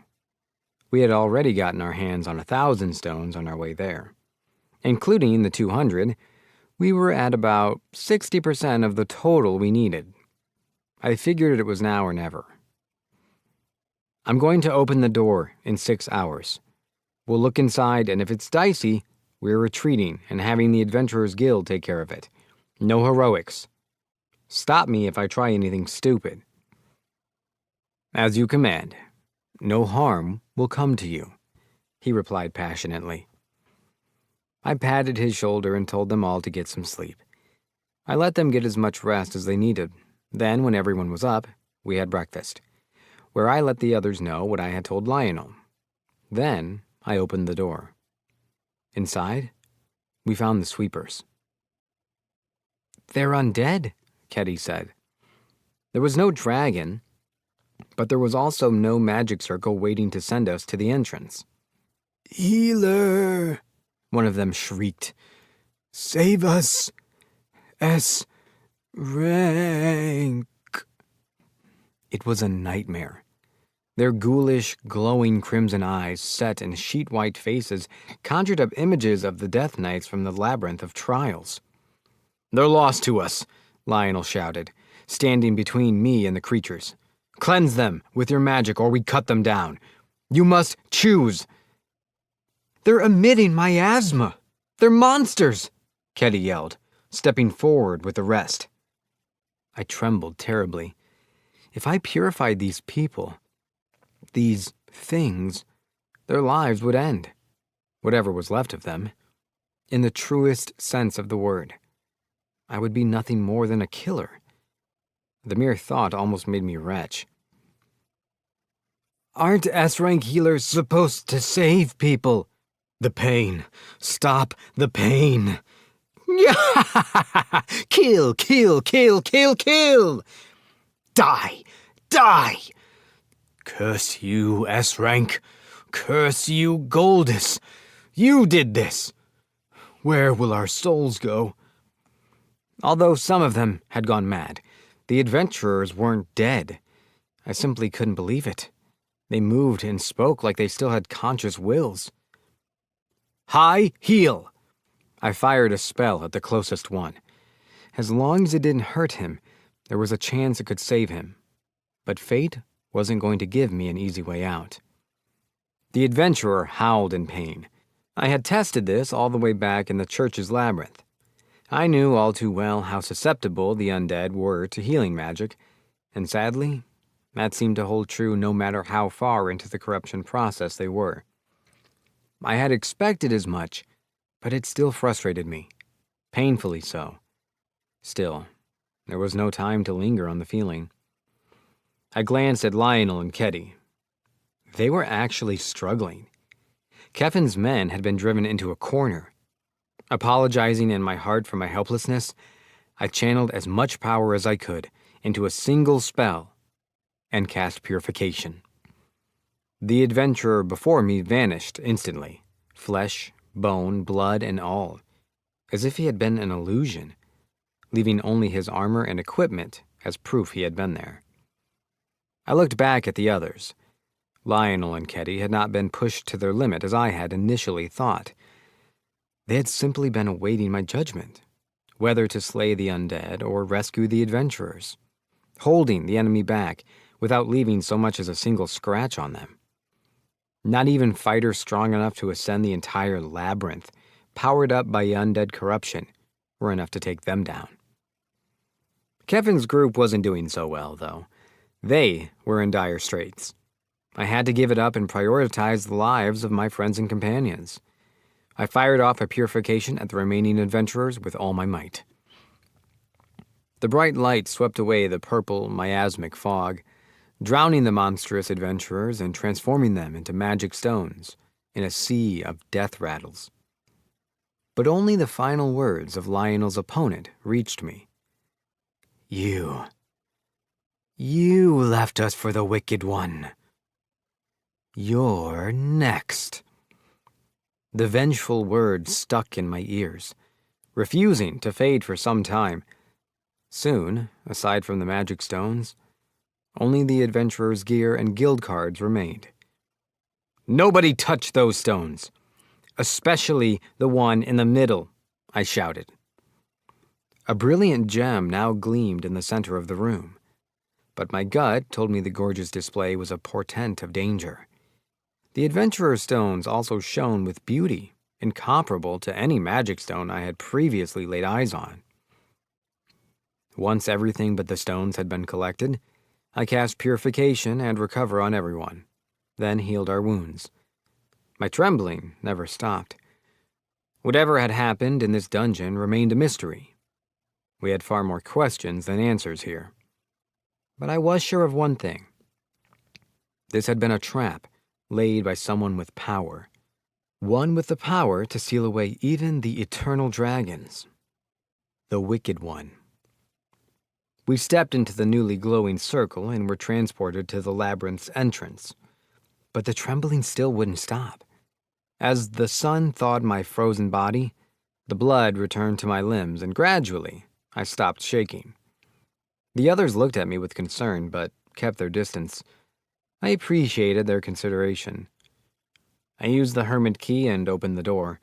[SPEAKER 1] We had already gotten our hands on 1,000 stones on our way there. Including the 200, we were at about 60% of the total we needed. I figured it was now or never." "I'm going to open the door in 6 hours. We'll look inside, and if it's dicey, we're retreating and having the Adventurers Guild take care of it. No heroics. Stop me if I try anything stupid." "As you command. No harm will come to you," he replied passionately. I patted his shoulder and told them all to get some sleep. I let them get as much rest as they needed. Then, when everyone was up, we had breakfast. where I let the others know what I had told Lionel. Then I opened the door. Inside, we found the sweepers. "They're undead," Ketty said. There was no dragon, but there was also no magic circle waiting to send us to the entrance. "Heiler," one of them shrieked. "Save us! S-rank." It was a nightmare. Their ghoulish, glowing crimson eyes, set in sheet-white faces, conjured up images of the Death Knights from the labyrinth of trials. "They're lost to us," Lionel shouted, standing between me and the creatures. "Cleanse them with your magic or we cut them down. You must choose." "They're emitting miasma. They're monsters," Ketty yelled, stepping forward with the rest. I trembled terribly. If I purified these people, these things, their lives would end, whatever was left of them, in the truest sense of the word. I would be nothing more than a killer. The mere thought almost made me retch. "Aren't S-rank healers supposed to save people?" "The pain. Stop the pain." "Kill, kill, kill, kill, kill! Die, die! Curse you, S-rank. Curse you, Goldus. You did this. Where will our souls go?" Although some of them had gone mad, the adventurers weren't dead. I simply couldn't believe it. They moved and spoke like they still had conscious wills. "High heal!" I fired a spell at the closest one. As long as it didn't hurt him, there was a chance it could save him. But fate wasn't going to give me an easy way out. The adventurer howled in pain. I had tested this all the way back in the church's labyrinth. I knew all too well how susceptible the undead were to healing magic, and sadly, that seemed to hold true no matter how far into the corruption process they were. I had expected as much, but it still frustrated me, painfully so. Still, there was no time to linger on the feeling. I glanced at Lionel and Ketty. They were actually struggling. Kevin's men had been driven into a corner. Apologizing in my heart for my helplessness, I channeled as much power as I could into a single spell and cast purification. The adventurer before me vanished instantly, flesh, bone, blood, and all, as if he had been an illusion, leaving only his armor and equipment as proof he had been there. I looked back at the others. Lionel and Ketty had not been pushed to their limit as I had initially thought. They had simply been awaiting my judgment, whether to slay the undead or rescue the adventurers, holding the enemy back without leaving so much as a single scratch on them. Not even fighters strong enough to ascend the entire labyrinth, powered up by undead corruption, were enough to take them down. Kevin's group wasn't doing so well, though. They were in dire straits. I had to give it up and prioritize the lives of my friends and companions. I fired off a purification at the remaining adventurers with all my might. The bright light swept away the purple, miasmic fog, drowning the monstrous adventurers and transforming them into magic stones in a sea of death rattles. But only the final words of Lionel's opponent reached me. You left us for the Wicked One. You're next." The vengeful words stuck in my ears, refusing to fade for some time. Soon, aside from the magic stones, only the adventurer's gear and guild cards remained. "Nobody touch those stones, especially the one in the middle," I shouted. A brilliant gem now gleamed in the center of the room, but my gut told me the gorgeous display was a portent of danger. The adventurer's stones also shone with beauty, incomparable to any magic stone I had previously laid eyes on. Once everything but the stones had been collected, I cast purification and recover on everyone, then healed our wounds. My trembling never stopped. Whatever had happened in this dungeon remained a mystery. We had far more questions than answers here. But I was sure of one thing. This had been a trap laid by someone with power. One with the power to seal away even the eternal dragons. The Wicked One. We stepped into the newly glowing circle and were transported to the labyrinth's entrance. But the trembling still wouldn't stop. As the sun thawed my frozen body, the blood returned to my limbs, and gradually I stopped shaking. The others looked at me with concern, but kept their distance. I appreciated their consideration. I used the hermit key and opened the door.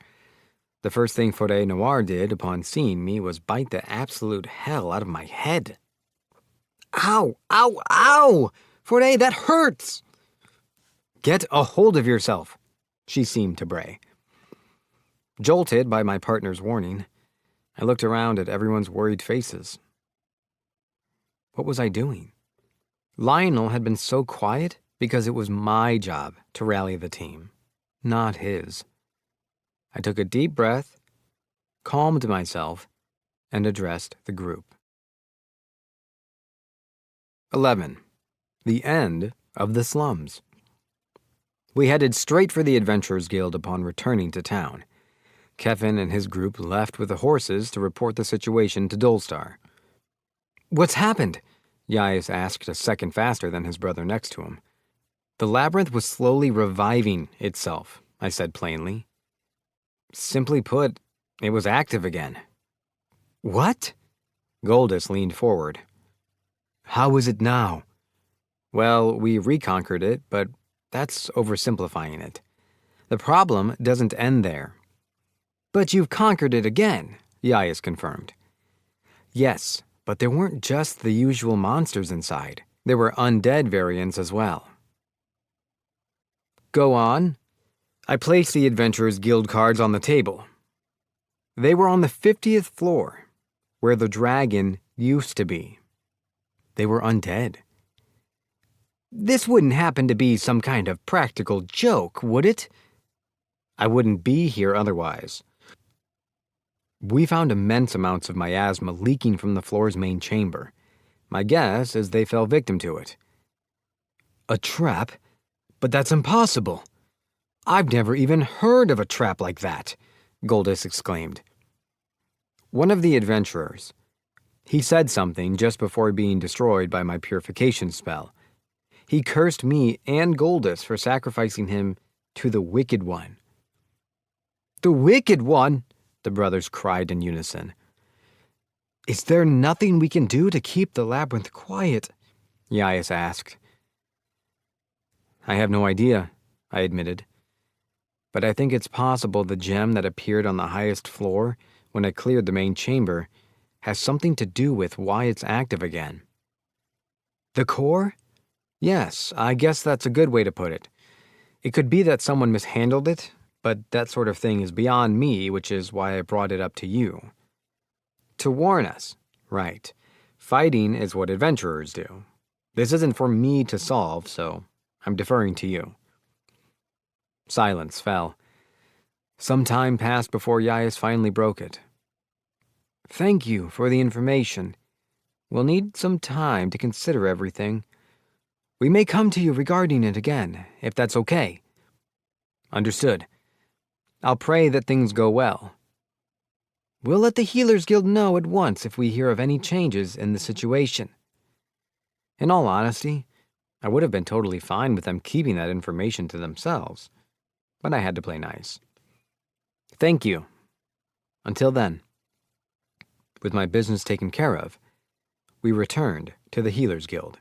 [SPEAKER 1] The first thing Forêt Noir did upon seeing me was bite the absolute hell out of my head. Ow! Ow! Ow! Forêt, that hurts! Get a hold of yourself, she seemed to bray. Jolted by my partner's warning, I looked around at everyone's worried faces. What was I doing? Lionel had been so quiet because it was my job to rally the team, not his. I took a deep breath, calmed myself, and addressed the group. 11. The End of the Slums. We headed straight for the Adventurers Guild upon returning to town. Kevin and his group left with the horses to report the situation to Dolstar. What's happened? Yais asked a second faster than his brother next to him. The labyrinth was slowly reviving itself, I said plainly. Simply put, it was active again. What? Goldus leaned forward. How is it now? Well, we reconquered it, but that's oversimplifying it. The problem doesn't end there. But you've conquered it again, Yais confirmed. Yes, but there weren't just the usual monsters inside. There were undead variants as well. Go on. I placed the Adventurers Guild cards on the table. They were on the 50th floor, where the dragon used to be. They were undead. This wouldn't happen to be some kind of practical joke, would it? I wouldn't be here otherwise. We found immense amounts of miasma leaking from the floor's main chamber. My guess is they fell victim to it. A trap? But that's impossible. I've never even heard of a trap like that, Goldus exclaimed. One of the adventurers. He said something just before being destroyed by my purification spell. He cursed me and Goldus for sacrificing him to the Wicked One. The Wicked One? The brothers cried in unison. Is there nothing we can do to keep the labyrinth quiet? Yais asked. I have no idea, I admitted. But I think it's possible the gem that appeared on the highest floor when I cleared the main chamber has something to do with why it's active again. The core? Yes, I guess that's a good way to put it. It could be that someone mishandled it, but that sort of thing is beyond me, which is why I brought it up to you. To warn us, right. Fighting is what adventurers do. This isn't for me to solve, so I'm deferring to you. Silence fell. Some time passed before Yais finally broke it. Thank you for the information. We'll need some time to consider everything. We may come to you regarding it again, if that's okay. Understood. I'll pray that things go well. We'll let the Healers Guild know at once if we hear of any changes in the situation. In all honesty, I would have been totally fine with them keeping that information to themselves, but I had to play nice. Thank you. Until then. With my business taken care of, we returned to the Healers Guild.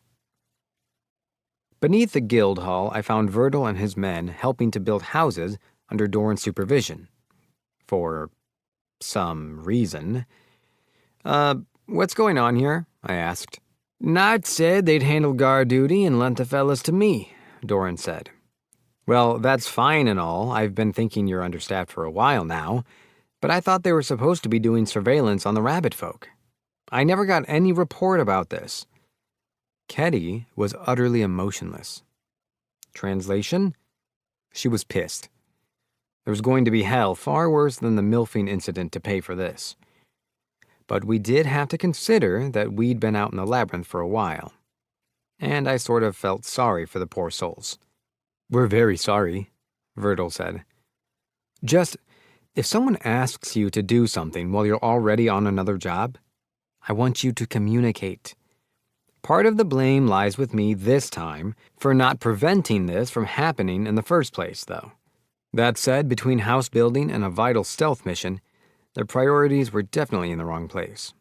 [SPEAKER 1] Beneath the guild hall, I found Verdal and his men helping to build houses under Doran's supervision. For some reason. What's going on here? I asked. Knight said they'd handle guard duty and lent the fellas to me, Doran said. Well, that's fine and all. I've been thinking you're understaffed for a while now, but I thought they were supposed to be doing surveillance on the rabbit folk. I never got any report about this. Ketty was utterly emotionless. Translation? She was pissed. There was going to be hell far worse than the milfing incident to pay for this. But we did have to consider that we'd been out in the labyrinth for a while. and I sort of felt sorry for the poor souls. "We're very sorry," Verdal said. "Just, if someone asks you to do something while you're already on another job, I want you to communicate. Part of the blame lies with me this time for not preventing this from happening in the first place, though. That said, between house building and a vital stealth mission, their priorities were definitely in the wrong place.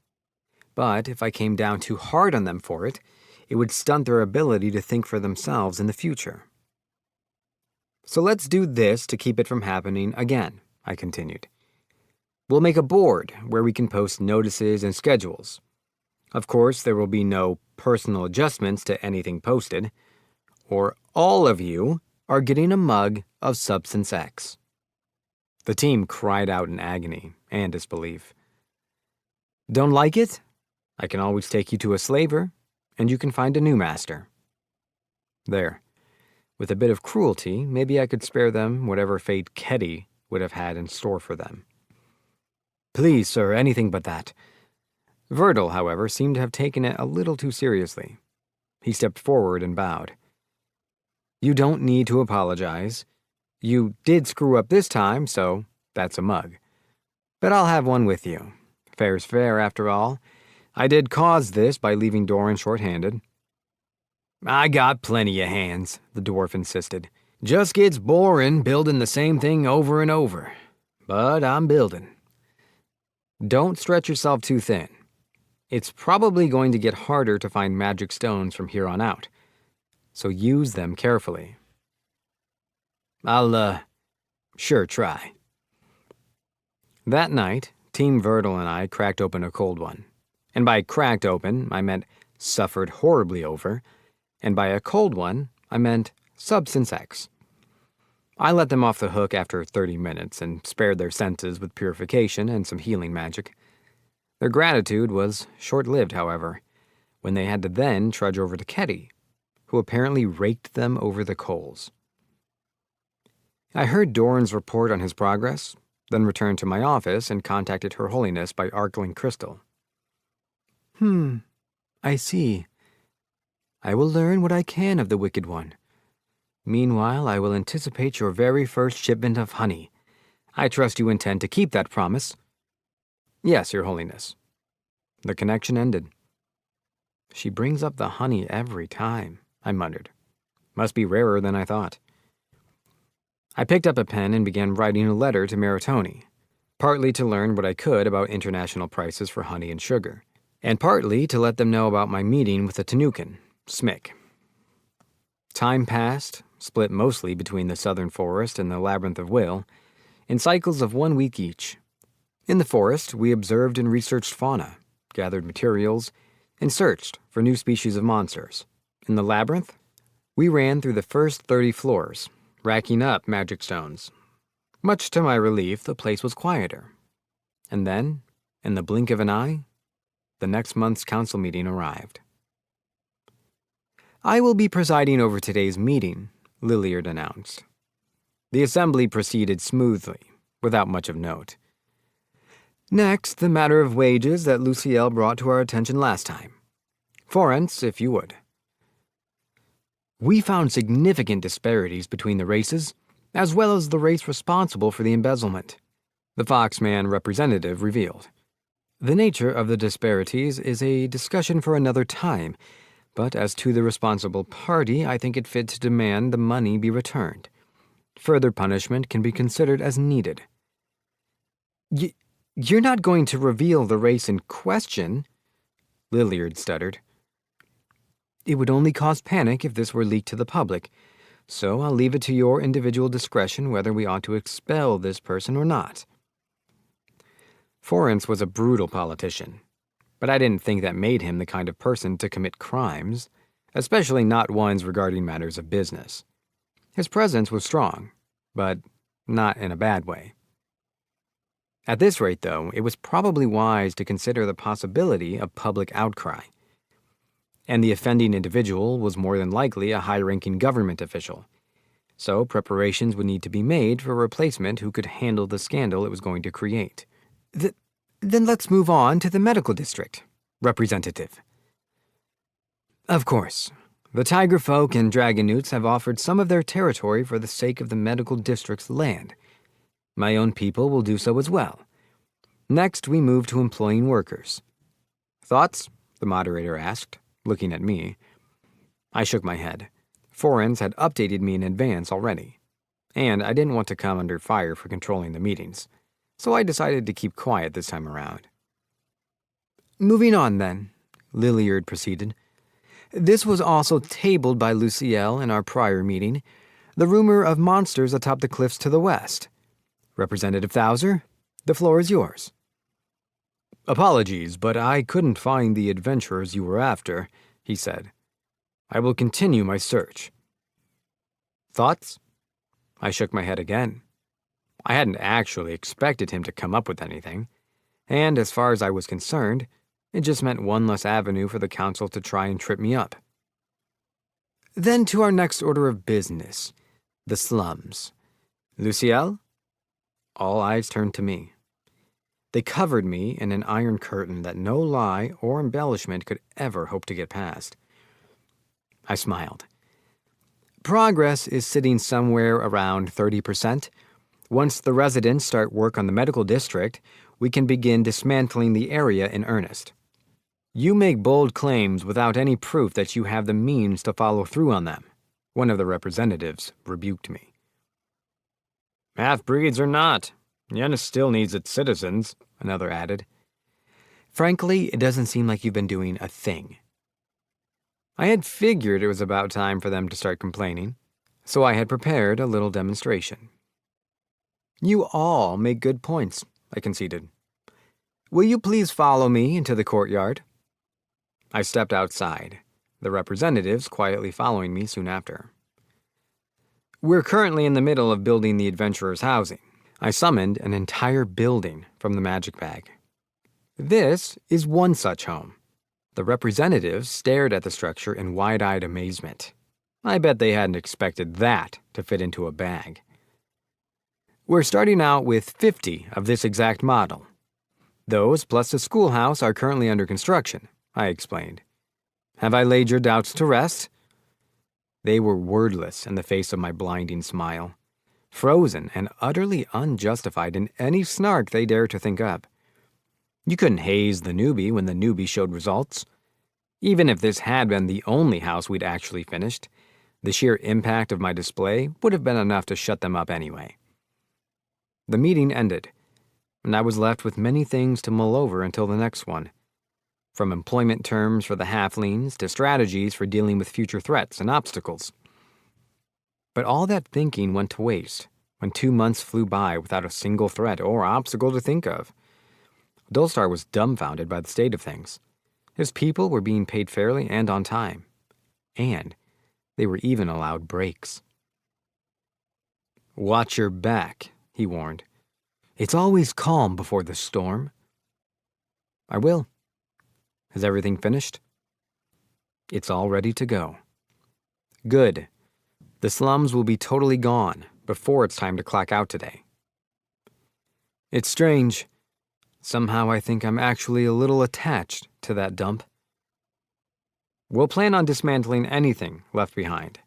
[SPEAKER 1] But if I came down too hard on them for it, it would stunt their ability to think for themselves in the future. So let's do this to keep it from happening again," I continued. "We'll make a board where we can post notices and schedules. Of course, there will be no personal adjustments to anything posted, or all of you are getting a mug of Substance X." The team cried out in agony and disbelief. "Don't like it? I can always take you to a slaver, and you can find a new master." There. With a bit of cruelty, maybe I could spare them whatever fate Keddy would have had in store for them. "Please, sir, anything but that." Verdal, however, seemed to have taken it a little too seriously. He stepped forward and bowed. "You don't need to apologize. You did screw up this time, so that's a mug. But I'll have one with you. Fair's fair, after all. I did cause this by leaving Doran short-handed." "I got plenty of hands," the dwarf insisted. "Just gets boring building the same thing over and over. But I'm building." "Don't stretch yourself too thin. It's probably going to get harder to find magic stones from here on out, so use them carefully." "I'll, sure try." That night, Team Verdal and I cracked open a cold one. And by cracked open, I meant suffered horribly over, and by a cold one, I meant Substance X. I let them off the hook after 30 minutes and spared their senses with purification and some healing magic. Their gratitude was short-lived, however, when they had to then trudge over to Keddy, who apparently raked them over the coals. I heard Doran's report on his progress, then returned to my office and contacted Her Holiness by Arcling Crystal. I see. I will learn what I can of the Wicked One. Meanwhile, I will anticipate your very first shipment of honey. I trust you intend to keep that promise." "Yes, Your Holiness." The connection ended. "She brings up the honey every time," I muttered. "Must be rarer than I thought." I picked up a pen and began writing a letter to Maritoni, partly to learn what I could about international prices for honey and sugar, and partly to let them know about my meeting with the Tanukin, Smick. Time passed, split mostly between the southern forest and the Labyrinth of Will, in cycles of 1 week each. In the forest, we observed and researched fauna, gathered materials, and searched for new species of monsters. In the labyrinth, we ran through the first 30 floors, racking up magic stones. Much to my relief, the place was quieter. And then, in the blink of an eye, the next month's council meeting arrived. "I will be presiding over today's meeting," Lilliard announced. The assembly proceeded smoothly, without much of note. "Next, the matter of wages that Luciel brought to our attention last time. Florence, if you would." "We found significant disparities between the races, as well as the race responsible for the embezzlement," the Foxman representative revealed. "The nature of the disparities is a discussion for another time, but as to the responsible party, I think it fit to demand the money be returned. Further punishment can be considered as needed." You're not going to reveal the race in question?" Lilliard stuttered. "It would only cause panic if this were leaked to the public, so I'll leave it to your individual discretion whether we ought to expel this person or not." Florence was a brutal politician, but I didn't think that made him the kind of person to commit crimes, especially not ones regarding matters of business. His presence was strong, but not in a bad way. At this rate, though, it was probably wise to consider the possibility of public outcry. And the offending individual was more than likely a high-ranking government official, so preparations would need to be made for a replacement who could handle the scandal it was going to create. Then let's move on to the medical district, Representative." "Of course," The tiger folk and dragon newts have offered some of their territory for the sake of the medical district's land. My own people will do so as well. Next, we move to employing workers. Thoughts? The moderator asked, looking at me. I shook my head. Forens had updated me in advance already, and I didn't want to come under fire for controlling the meetings, so I decided to keep quiet this time around. Moving on, then, Lilliard proceeded. This was also tabled by Luciel in our prior meeting, the rumor of monsters atop the cliffs to the west. Representative Thouser, the floor is yours. Apologies, but I couldn't find the adventurers you were after, he said. I will continue my search. Thoughts? I shook my head again. I hadn't actually expected him to come up with anything, and as far as I was concerned, it just meant one less avenue for the council to try and trip me up. Then to our next order of business, the slums. Luciel? All eyes turned to me. They covered me in an iron curtain that no lie or embellishment could ever hope to get past. I smiled. Progress is sitting somewhere around 30%. Once the residents start work on the medical district, we can begin dismantling the area in earnest. You make bold claims without any proof that you have the means to follow through on them, one of the representatives rebuked me. Half-breeds or not, Yenna still needs its citizens, another added. Frankly, it doesn't seem like you've been doing a thing. I had figured it was about time for them to start complaining, so I had prepared a little demonstration. You all make good points, I conceded. Will you please follow me into the courtyard? I stepped outside, the representatives quietly following me soon after. We're currently in the middle of building the adventurers' housing. I summoned an entire building from the magic bag. This is one such home. The representatives stared at the structure in wide-eyed amazement. I bet they hadn't expected that to fit into a bag. We're starting out with 50 of this exact model. Those, plus the schoolhouse, are currently under construction, I explained. Have I laid your doubts to rest? They were wordless in the face of my blinding smile, frozen and utterly unjustified in any snark they dared to think up. You couldn't haze the newbie when the newbie showed results. Even if this had been the only house we'd actually finished, the sheer impact of my display would have been enough to shut them up anyway. The meeting ended, and I was left with many things to mull over until the next one. From employment terms for the halflings to strategies for dealing with future threats and obstacles. But all that thinking went to waste when 2 months flew by without a single threat or obstacle to think of. Dulstar was dumbfounded by the state of things. His people were being paid fairly and on time. And they were even allowed breaks. Watch your back, he warned. It's always calm before the storm. I will. Is everything finished? It's all ready to go. Good. The slums will be totally gone before it's time to clock out today. It's strange. Somehow I think I'm actually a little attached to that dump. We'll plan on dismantling anything left behind.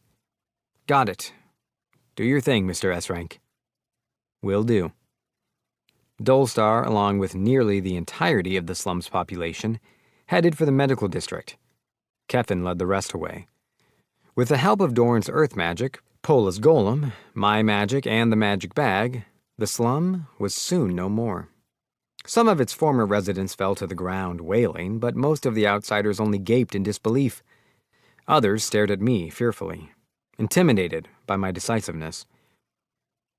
[SPEAKER 1] Got it. Do your thing, Mr. S-Rank. Will do. Dulstar, along with nearly the entirety of the slum's population, headed for the medical district. Keffin led the rest away. With the help of Dorn's earth magic, Pola's golem, my magic, and the magic bag, the slum was soon no more. Some of its former residents fell to the ground wailing, but most of the outsiders only gaped in disbelief. Others stared at me fearfully, intimidated by my decisiveness.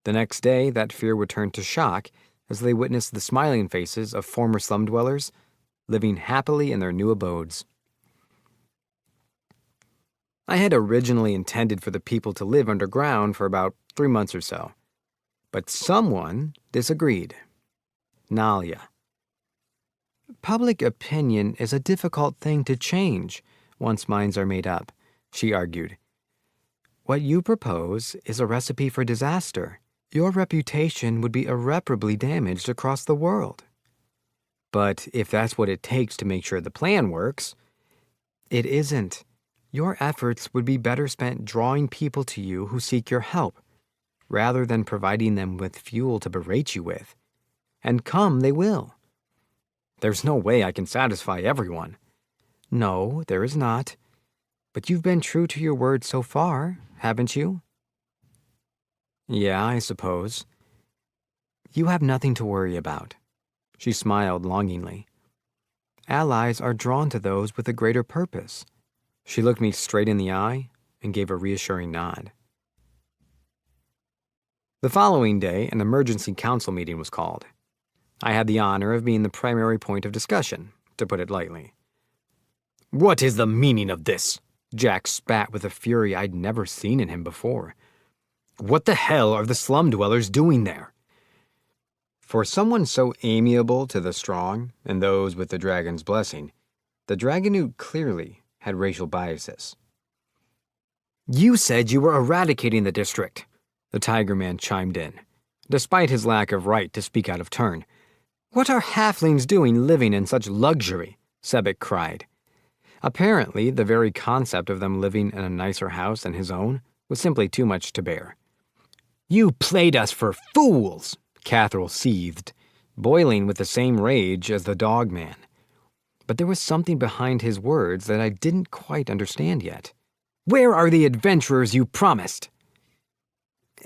[SPEAKER 1] The next day, that fear would turn to shock as they witnessed the smiling faces of former slum dwellers living happily in their new abodes. I had originally intended for the people to live underground for about 3 months or so, but someone disagreed. Nalia. Public opinion is a difficult thing to change once minds are made up, she argued. What you propose is a recipe for disaster. Your reputation would be irreparably damaged across the world. But if that's what it takes to make sure the plan works, it isn't. Your efforts would be better spent drawing people to you who seek your help, rather than providing them with fuel to berate you with. And come they will. There's no way I can satisfy everyone. No, there is not. But you've been true to your word so far, haven't you? Yeah, I suppose. You have nothing to worry about. She smiled longingly. Allies are drawn to those with a greater purpose. She looked me straight in the eye and gave a reassuring nod. The following day, an emergency council meeting was called. I had the honor of being the primary point of discussion, to put it lightly. What is the meaning of this? Jack spat with a fury I'd never seen in him before. What the hell are the slum dwellers doing there? For someone so amiable to the strong and those with the dragon's blessing, the Dragonoot clearly had racial biases. You said you were eradicating the district, the Tiger Man chimed in, despite his lack of right to speak out of turn. What are halflings doing living in such luxury? Sebek cried. Apparently, the very concept of them living in a nicer house than his own was simply too much to bear. You played us for fools, Catherall seethed, boiling with the same rage as the dog man. But there was something behind his words that I didn't quite understand yet. Where are the adventurers you promised?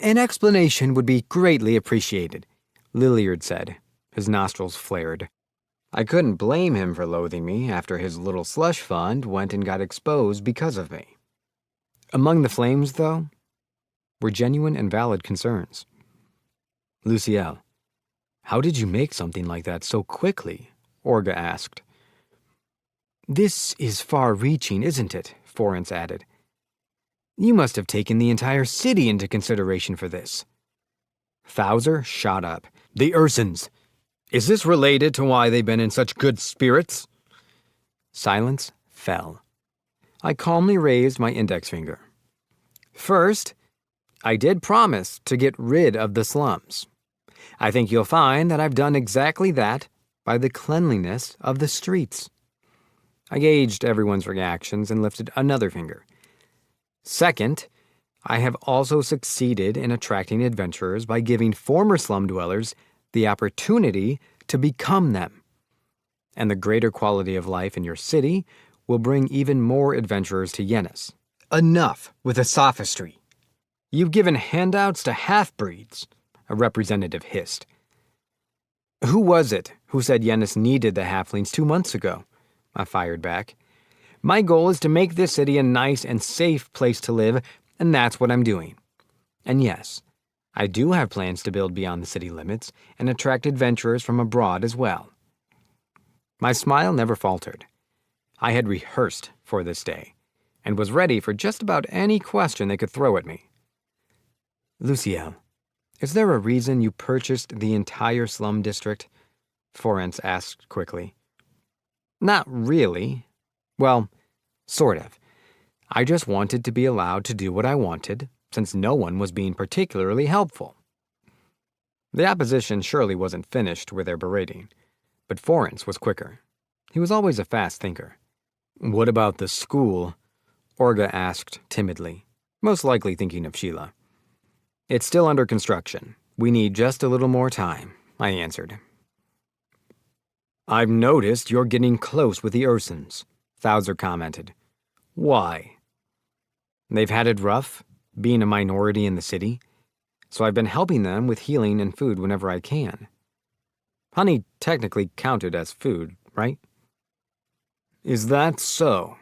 [SPEAKER 1] An explanation would be greatly appreciated, Lilliard said. His nostrils flared. I couldn't blame him for loathing me after his little slush fund went and got exposed because of me. Among the flames, though, were genuine and valid concerns. Luciel, how did you make something like that so quickly? Orga asked. This is far-reaching, isn't it? Forrence added. You must have taken the entire city into consideration for this. Thouser shot up. The Ursins! Is this related to why they've been in such good spirits? Silence fell. I calmly raised my index finger. First, I did promise to get rid of the slums. I think you'll find that I've done exactly that by the cleanliness of the streets. I gauged everyone's reactions and lifted another finger. Second, I have also succeeded in attracting adventurers by giving former slum dwellers the opportunity to become them. And the greater quality of life in your city will bring even more adventurers to Yennis. Enough with the sophistry. You've given handouts to half-breeds, a representative hissed. Who was it who said Yennis needed the halflings 2 months ago? I fired back. My goal is to make this city a nice and safe place to live, and that's what I'm doing. And yes, I do have plans to build beyond the city limits and attract adventurers from abroad as well. My smile never faltered. I had rehearsed for this day, and was ready for just about any question they could throw at me. Luciel, is there a reason you purchased the entire slum district? Forrence asked quickly. Not really. Well, sort of. I just wanted to be allowed to do what I wanted, since no one was being particularly helpful. The opposition surely wasn't finished with their berating, but Forrence was quicker. He was always a fast thinker. What about the school? Orga asked timidly, most likely thinking of Sheila. It's still under construction. We need just a little more time, I answered. I've noticed you're getting close with the Ursins, Thouser commented. Why? They've had it rough, being a minority in the city, so I've been helping them with healing and food whenever I can. Honey technically counted as food, right? Is that so?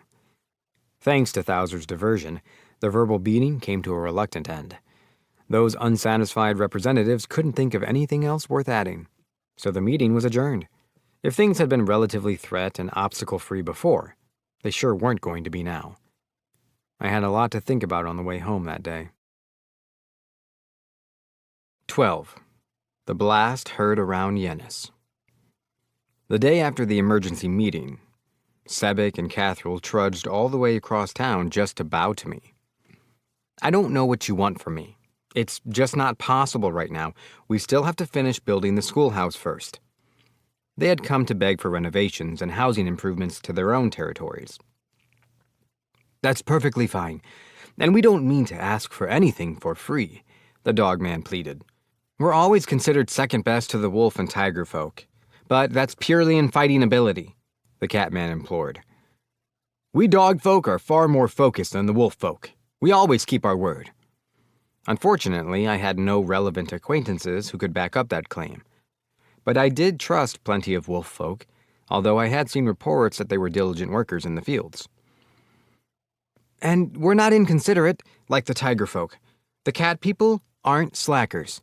[SPEAKER 1] Thanks to Thouser's diversion, the verbal beating came to a reluctant end. Those unsatisfied representatives couldn't think of anything else worth adding, so the meeting was adjourned. If things had been relatively threat and obstacle-free before, they sure weren't going to be now. I had a lot to think about on the way home that day. 12. The blast heard around Yennis. The day after the emergency meeting, Sebek and Catherall trudged all the way across town just to bow to me. I don't know what you want from me. It's just not possible right now. We still have to finish building the schoolhouse first. They had come to beg for renovations and housing improvements to their own territories. That's perfectly fine. And we don't mean to ask for anything for free, the dog man pleaded. We're always considered second best to the wolf and tiger folk. But that's purely in fighting ability, the cat man implored. We dog folk are far more focused than the wolf folk. We always keep our word. Unfortunately, I had no relevant acquaintances who could back up that claim. But I did trust plenty of wolf folk, although I had seen reports that they were diligent workers in the fields. And we're not inconsiderate, like the tiger folk. The cat people aren't slackers.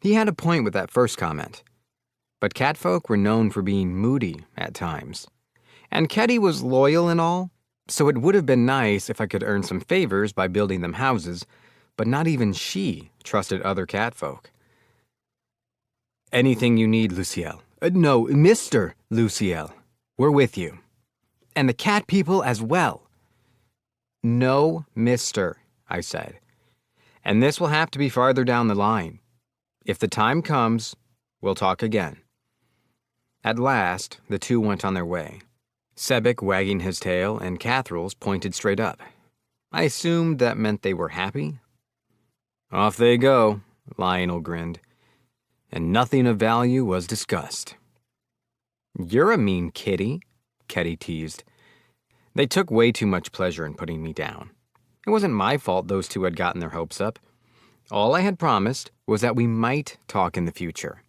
[SPEAKER 1] He had a point with that first comment. But cat folk were known for being moody at times. And Ketty was loyal and all, so it would have been nice if I could earn some favors by building them houses, but not even she trusted other cat folk. Anything you need, Luciel. No, Mr. Luciel. We're with you. And the cat people as well. No, mister, I said. And this will have to be farther down the line. If the time comes, we'll talk again. At last, the two went on their way. Sebek wagging his tail and Cathral's pointed straight up. I assumed that meant they were happy. Off they go, Lionel grinned. And nothing of value was discussed. You're a mean kitty, Ketty teased. They took way too much pleasure in putting me down. It wasn't my fault those two had gotten their hopes up. All I had promised was that we might talk in the future.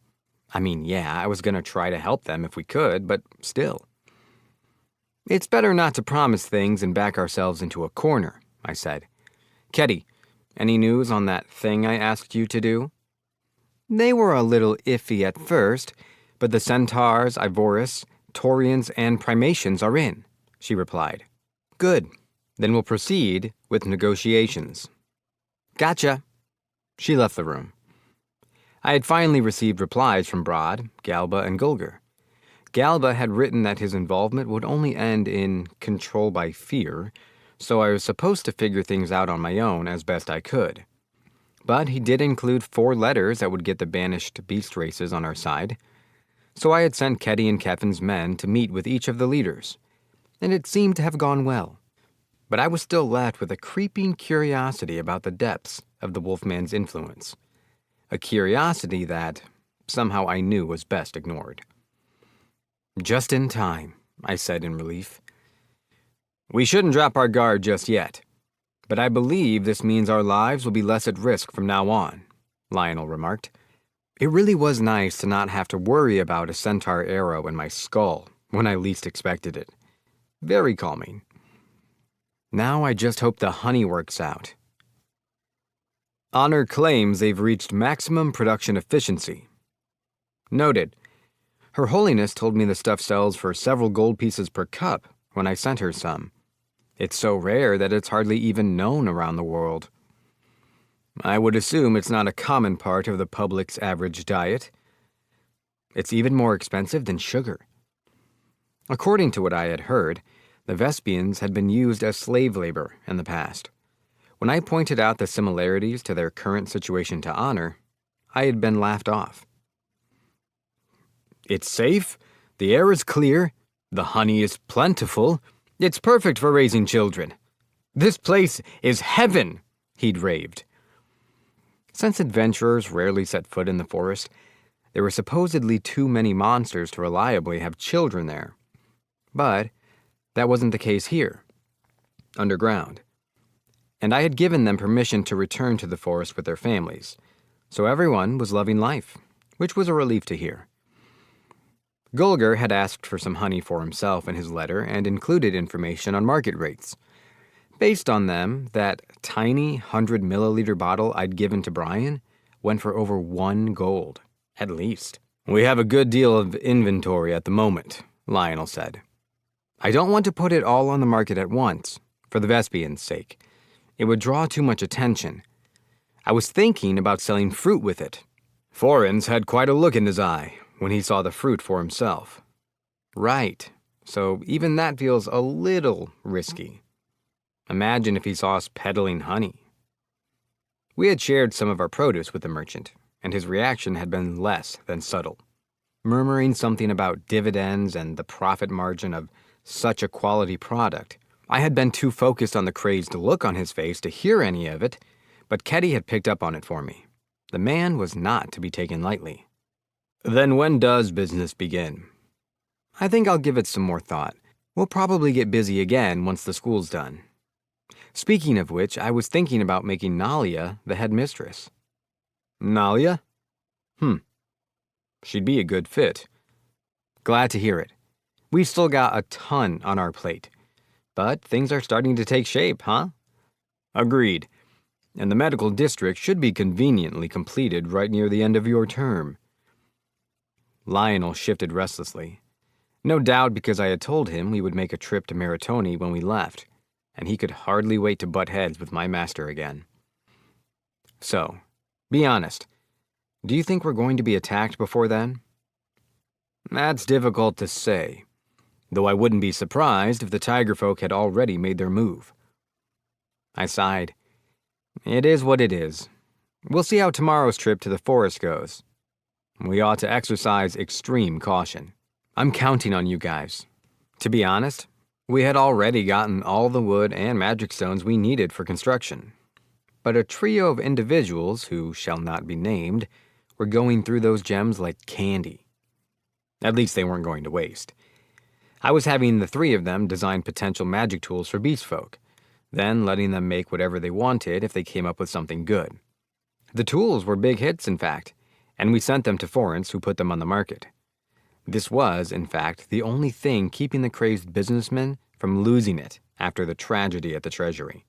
[SPEAKER 1] I mean, yeah, I was going to try to help them if we could, but still. It's better not to promise things and back ourselves into a corner, I said. Ketty, any news on that thing I asked you to do? They were a little iffy at first, but the centaurs, Ivorus, Taurians, and Primations are in, she replied. Good. Then we'll proceed with negotiations. Gotcha. She left the room. I had finally received replies from Broad, Galba, and Gulger. Galba had written that his involvement would only end in control by fear, so I was supposed to figure things out on my own as best I could. But he did include 4 letters that would get the banished beast races on our side. So I had sent Ketty and Keffin's men to meet with each of the leaders, and it seemed to have gone well. But I was still left with a creeping curiosity about the depths of the Wolfman's influence. A curiosity that somehow I knew was best ignored. Just in time, I said in relief. We shouldn't drop our guard just yet, but I believe this means our lives will be less at risk from now on, Lionel remarked. It really was nice to not have to worry about a centaur arrow in my skull when I least expected it. Very calming. Now I just hope the honey works out. Honor claims they've reached maximum production efficiency. Noted. Her Holiness told me the stuff sells for several gold pieces per cup when I sent her some. It's so rare that it's hardly even known around the world. I would assume it's not a common part of the public's average diet. It's even more expensive than sugar. According to what I had heard, the Vespians had been used as slave labor in the past. When I pointed out the similarities to their current situation to Honor, I had been laughed off. It's safe, the air is clear, the honey is plentiful, it's perfect for raising children. This place is heaven, he'd raved. Since adventurers rarely set foot in the forest, there were supposedly too many monsters to reliably have children there. But that wasn't the case here, underground. And I had given them permission to return to the forest with their families, so everyone was loving life, which was a relief to hear. Gulger had asked for some honey for himself in his letter and included information on market rates. Based on them, that tiny 100-milliliter bottle I'd given to Brian went for over 1 gold, at least. We have a good deal of inventory at the moment, Lionel said. I don't want to put it all on the market at once, for the Vespians' sake. It would draw too much attention. I was thinking about selling fruit with it. Forens had quite a look in his eye when he saw the fruit for himself. Right, so even that feels a little risky. Imagine if he saw us peddling honey. We had shared some of our produce with the merchant, and his reaction had been less than subtle, murmuring something about dividends and the profit margin of such a quality product, I had been too focused on the crazed look on his face to hear any of it, but Keddy had picked up on it for me. The man was not to be taken lightly. Then when does business begin? I think I'll give it some more thought. We'll probably get busy again once the school's done. Speaking of which, I was thinking about making Nalia the headmistress. Nalia? She'd be a good fit. Glad to hear it. We've still got a ton on our plate. But things are starting to take shape, huh? Agreed. And the medical district should be conveniently completed right near the end of your term. Lionel shifted restlessly. No doubt because I had told him we would make a trip to Maritoni when we left, and he could hardly wait to butt heads with my master again. So, be honest. Do you think we're going to be attacked before then? That's difficult to say, though I wouldn't be surprised if the tiger folk had already made their move. I sighed. It is what it is. We'll see how tomorrow's trip to the forest goes. We ought to exercise extreme caution. I'm counting on you guys. To be honest, we had already gotten all the wood and magic stones we needed for construction. But a trio of individuals, who shall not be named, were going through those gems like candy. At least they weren't going to waste. I was having the three of them design potential magic tools for beast folk, then letting them make whatever they wanted if they came up with something good. The tools were big hits, in fact, and we sent them to foreigners who put them on the market. This was, in fact, the only thing keeping the crazed businessmen from losing it after the tragedy at the treasury.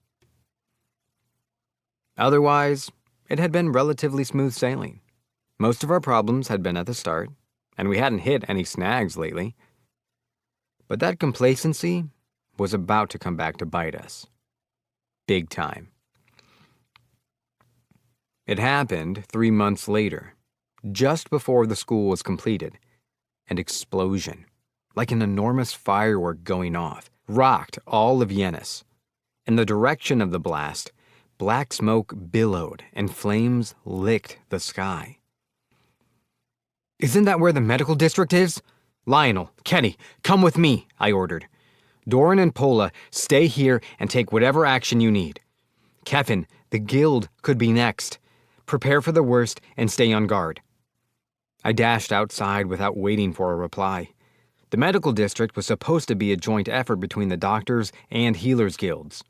[SPEAKER 1] Otherwise, it had been relatively smooth sailing. Most of our problems had been at the start, and we hadn't hit any snags lately. But that complacency was about to come back to bite us. Big time. It happened 3 months later, just before the school was completed. An explosion, like an enormous firework going off, rocked all of Yenis. In the direction of the blast, black smoke billowed and flames licked the sky. Isn't that where the medical district is? Lionel, Kenny, come with me, I ordered. Doran and Pola, stay here and take whatever action you need. Kevin, the guild could be next. Prepare for the worst and stay on guard. I dashed outside without waiting for a reply. The medical district was supposed to be a joint effort between the doctors and healers guilds.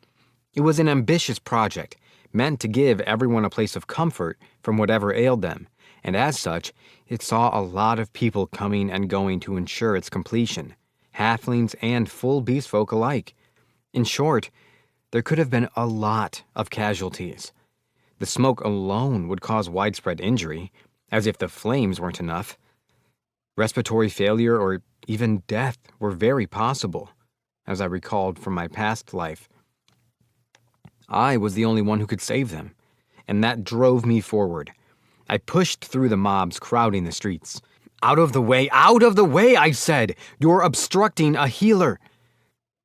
[SPEAKER 1] It was an ambitious project, meant to give everyone a place of comfort from whatever ailed them, and as such, it saw a lot of people coming and going to ensure its completion, halflings and full beast folk alike. In short, there could have been a lot of casualties. The smoke alone would cause widespread injury, as if the flames weren't enough. Respiratory failure or even death were very possible, as I recalled from my past life. I was the only one who could save them, and that drove me forward. I pushed through the mobs crowding the streets. Out of the way, I said! You're obstructing a healer!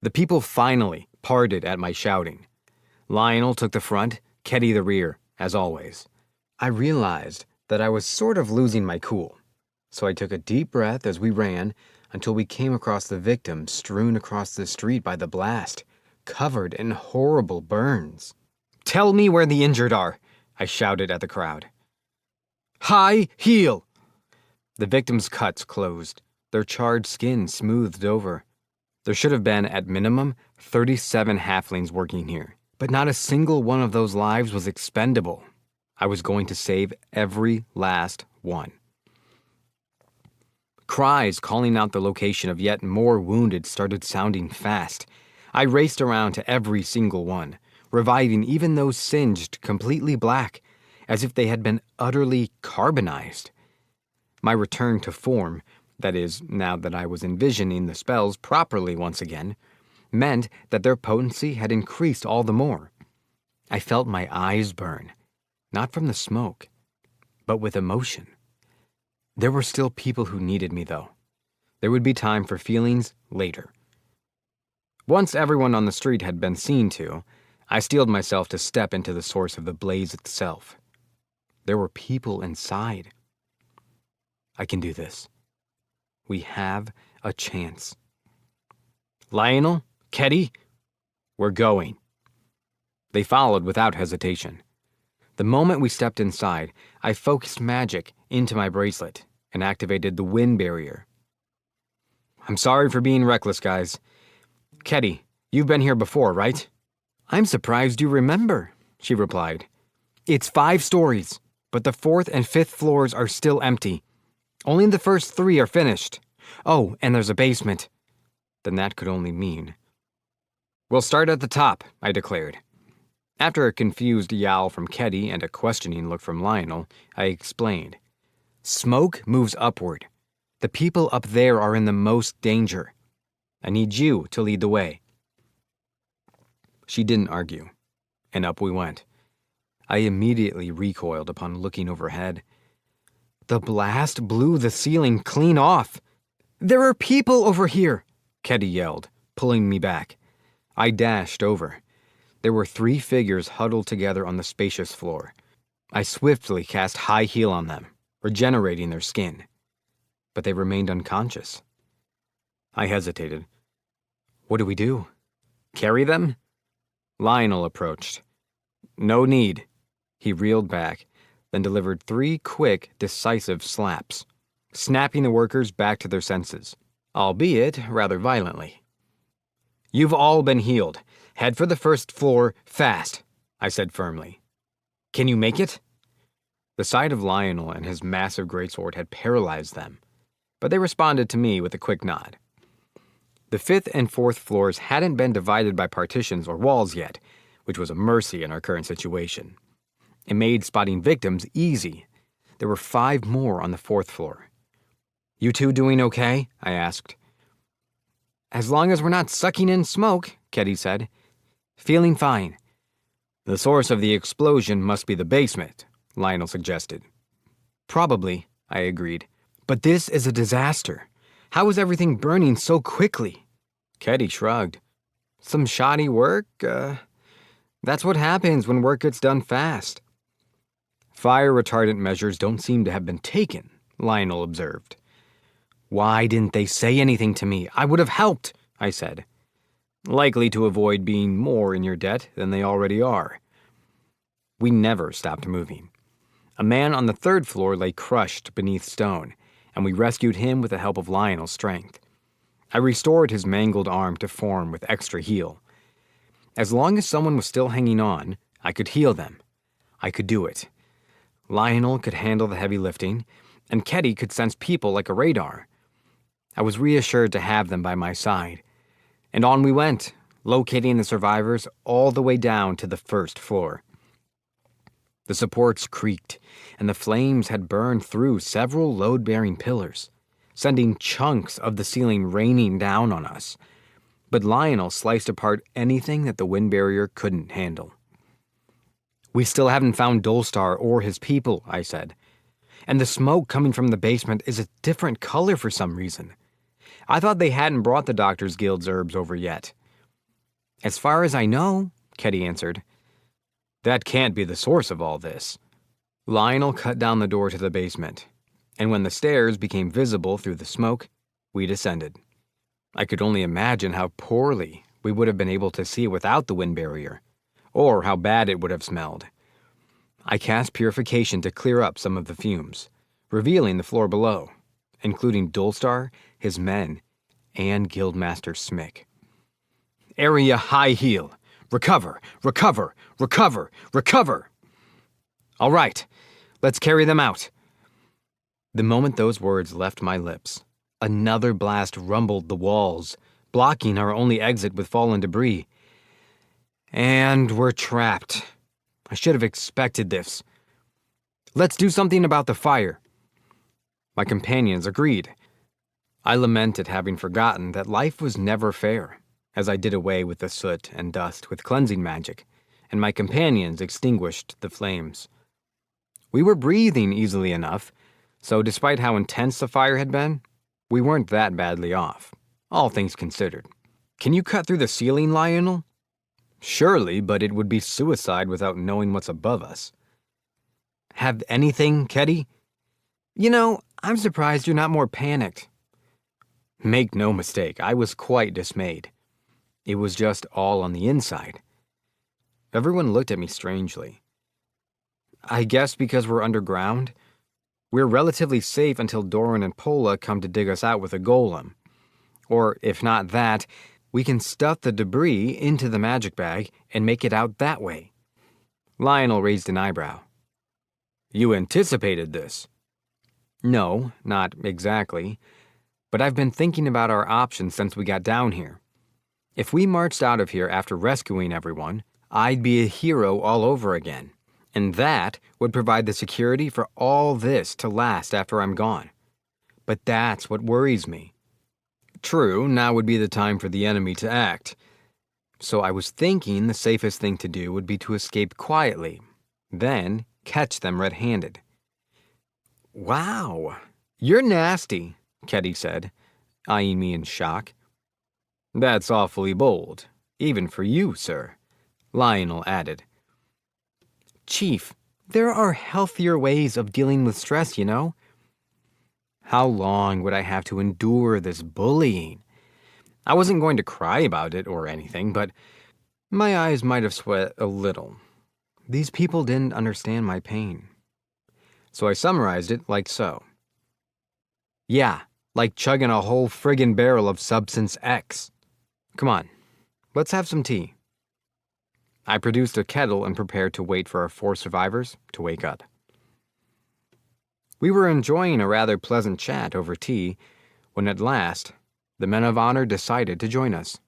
[SPEAKER 1] The people finally parted at my shouting. Lionel took the front, Keddy the rear, as always. I realized that I was sort of losing my cool, so I took a deep breath as we ran until we came across the victim strewn across the street by the blast, covered in horrible burns. Tell me where the injured are, I shouted at the crowd. High heel! The victim's cuts closed, their charred skin smoothed over. There should have been, at minimum, 37 halflings working here, but not a single one of those lives was expendable. I was going to save every last one. Cries calling out the location of yet more wounded started sounding fast. I raced around to every single one, reviving even those singed completely black, as if they had been utterly carbonized. My return to form, that is, now that I was envisioning the spells properly once again, meant that their potency had increased all the more. I felt my eyes burn, not from the smoke, but with emotion. There were still people who needed me, though. There would be time for feelings later. Once everyone on the street had been seen to, I steeled myself to step into the source of the blaze itself. There were people inside. I can do this. We have a chance. Lionel, Keddy, We're going. They followed without hesitation. The moment we stepped inside, I focused magic into my bracelet and activated the wind barrier. I'm sorry for being reckless, guys. Ketty, you've been here before, right? I'm surprised you remember, she replied. It's 5 stories, but the 4th and 5th floors are still empty. Only the first 3 are finished. Oh, and there's a basement. Then that could only mean. We'll start at the top, I declared. After a confused yowl from Ketty and a questioning look from Lionel, I explained. Smoke moves upward. The people up there are in the most danger. I need you to lead the way. She didn't argue, and up we went. I immediately recoiled upon looking overhead. The blast blew the ceiling clean off. There are people over here, Ketty yelled, pulling me back. I dashed over. There were 3 figures huddled together on the spacious floor. I swiftly cast high heal on them, regenerating their skin. But they remained unconscious. I hesitated. What do we do? Carry them? Lionel approached. No need. He reeled back, then delivered 3 quick, decisive slaps, snapping the workers back to their senses, albeit rather violently. You've all been healed. Head for the 1st floor, fast, I said firmly. Can you make it? The sight of Lionel and his massive greatsword had paralyzed them, but they responded to me with a quick nod. The 5th and 4th floors hadn't been divided by partitions or walls yet, which was a mercy in our current situation. It made spotting victims easy. There were 5 more on the 4th floor. You 2 doing okay? I asked. As long as we're not sucking in smoke, Ketty said. Feeling fine. The source of the explosion must be the basement, Lionel suggested. Probably, I agreed. But this is a disaster. How is everything burning so quickly? Ketty shrugged. Some shoddy work? That's what happens when work gets done fast. Fire retardant measures don't seem to have been taken, Lionel observed. Why didn't they say anything to me? I would have helped, I said. Likely to avoid being more in your debt than they already are. We never stopped moving. A man on the 3rd floor lay crushed beneath stone, and we rescued him with the help of Lionel's strength. I restored his mangled arm to form with extra heal. As long as someone was still hanging on, I could heal them. I could do it. Lionel could handle the heavy lifting, and Ketty could sense people like a radar. I was reassured to have them by my side. And on we went, locating the survivors all the way down to the 1st floor. The supports creaked, and the flames had burned through several load-bearing pillars, sending chunks of the ceiling raining down on us. But Lionel sliced apart anything that the wind barrier couldn't handle. We still haven't found Dolstar or his people, I said. And the smoke coming from the basement is a different color for some reason. I thought they hadn't brought the Doctors Guild's herbs over yet. As far as I know, Ketty answered. That can't be the source of all this. Lionel cut down the door to the basement, and when the stairs became visible through the smoke, we descended. I could only imagine how poorly we would have been able to see without the wind barrier, or how bad it would have smelled. I cast purification to clear up some of the fumes, revealing the floor below, including Dolstar, his men, and Guildmaster Smick. Area high heal. Recover, recover, recover, recover. All right, let's carry them out. The moment those words left my lips, another blast rumbled the walls, blocking our only exit with fallen debris. And we're trapped. I should have expected this. Let's do something about the fire. My companions agreed. I lamented having forgotten that life was never fair, as I did away with the soot and dust with cleansing magic, and my companions extinguished the flames. We were breathing easily enough, so despite how intense the fire had been, we weren't that badly off, all things considered. Can you cut through the ceiling, Lionel? Surely, but it would be suicide without knowing what's above us. Have anything, Ketty? You know, I'm surprised you're not more panicked. Make no mistake, I was quite dismayed. It was just all on the inside. Everyone looked at me strangely. I guess because we're underground? We're relatively safe until Doran and Pola come to dig us out with a golem. Or, if not that, we can stuff the debris into the magic bag and make it out that way. Lionel raised an eyebrow. You anticipated this? No, not exactly. But I've been thinking about our options since we got down here. If we marched out of here after rescuing everyone, I'd be a hero all over again. And that would provide the security for all this to last after I'm gone. But that's what worries me. True, now would be the time for the enemy to act. So I was thinking the safest thing to do would be to escape quietly, then catch them red-handed. Wow, you're nasty, Ketty said, eyeing me in shock. That's awfully bold, even for you, sir, Lionel added. Chief, there are healthier ways of dealing with stress, you know? How long would I have to endure this bullying? I wasn't going to cry about it or anything, but my eyes might have sweat a little. These people didn't understand my pain. So I summarized it like so. Yeah, like chugging a whole friggin' barrel of Substance X. Come on, let's have some tea. I produced a kettle and prepared to wait for our 4 survivors to wake up. We were enjoying a rather pleasant chat over tea when at last the men of honor decided to join us.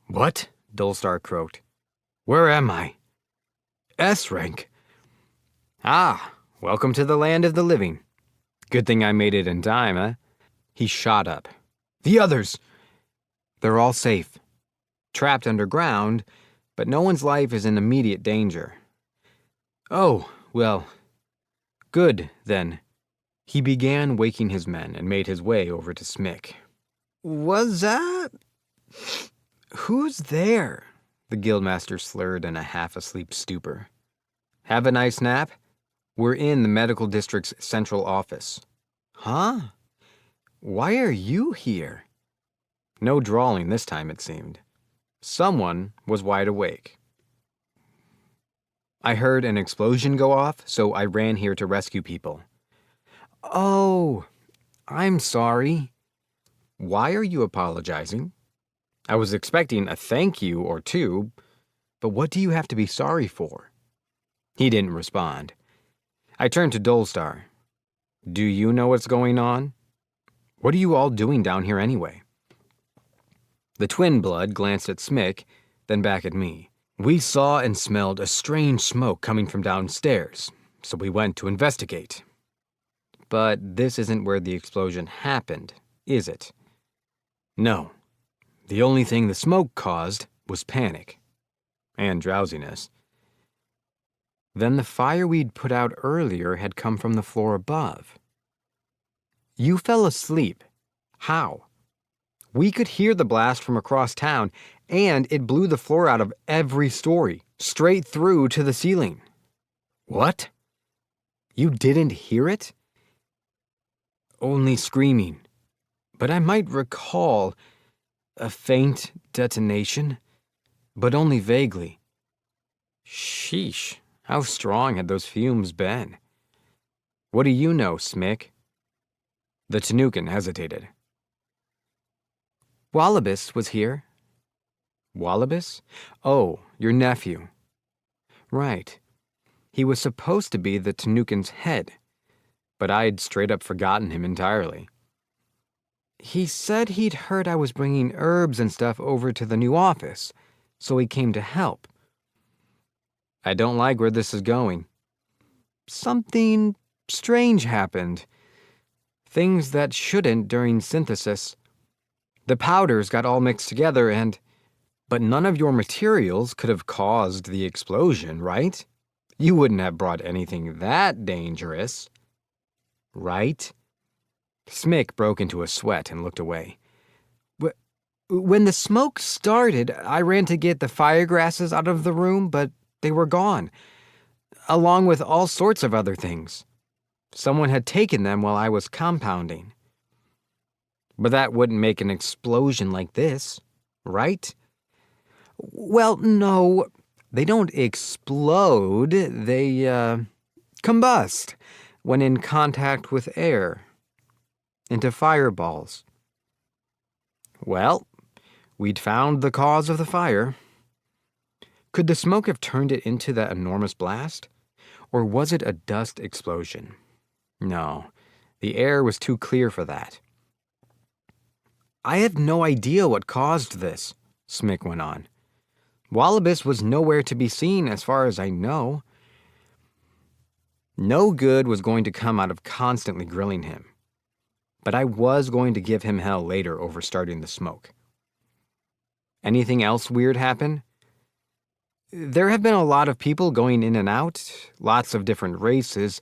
[SPEAKER 1] What? Dullstar croaked. Where am I? S rank. Ah, welcome to the land of the living. Good thing I made it in time, eh? He shot up. The others! They're all safe. Trapped underground, but no one's life is in immediate danger. Oh, well, good, then. He began waking his men and made his way over to Smick. Was that? Who's there? The guildmaster slurred in a half-asleep stupor. Have a nice nap? We're in the medical district's central office. Huh? Why are you here? No drawling this time, it seemed. Someone was wide awake. I heard an explosion go off, so I ran here to rescue people. Oh, I'm sorry. Why are you apologizing? I was expecting a thank you or two, but what do you have to be sorry for? He didn't respond. I turned to Dullstar. Do you know what's going on? What are you all doing down here anyway? The twin blood glanced at Smick, then back at me. We saw and smelled a strange smoke coming from downstairs, so we went to investigate. But this isn't where the explosion happened, is it? No. The only thing the smoke caused was panic. And drowsiness. Then the fire we'd put out earlier had come from the floor above. You fell asleep. How? We could hear the blast from across town, and it blew the floor out of every story, straight through to the ceiling. What? You didn't hear it? Only screaming. But I might recall a faint detonation, but only vaguely. Sheesh, how strong had those fumes been? What do you know, Smick? The Tanukin hesitated. Wallabiss was here. Wallabiss? Oh, your nephew. Right. He was supposed to be the Tanukin's head, but I'd straight up forgotten him entirely. He said he'd heard I was bringing herbs and stuff over to the new office, so he came to help. I don't like where this is going. Something strange happened. Things that shouldn't during synthesis. The powders got all mixed together but none of your materials could have caused the explosion, right? You wouldn't have brought anything that dangerous. Right? Smick broke into a sweat and looked away. When the smoke started, I ran to get the fire grasses out of the room, but they were gone, along with all sorts of other things. Someone had taken them while I was compounding. But that wouldn't make an explosion like this, right? Well, no, they don't explode, they combust when in contact with air, into fireballs. Well, we'd found the cause of the fire. Could the smoke have turned it into that enormous blast? Or was it a dust explosion? No, the air was too clear for that. I have no idea what caused this, Smick went on. Wallabies was nowhere to be seen as far as I know. No good was going to come out of constantly grilling him. But I was going to give him hell later over starting the smoke. Anything else weird happen? There have been a lot of people going in and out, lots of different races,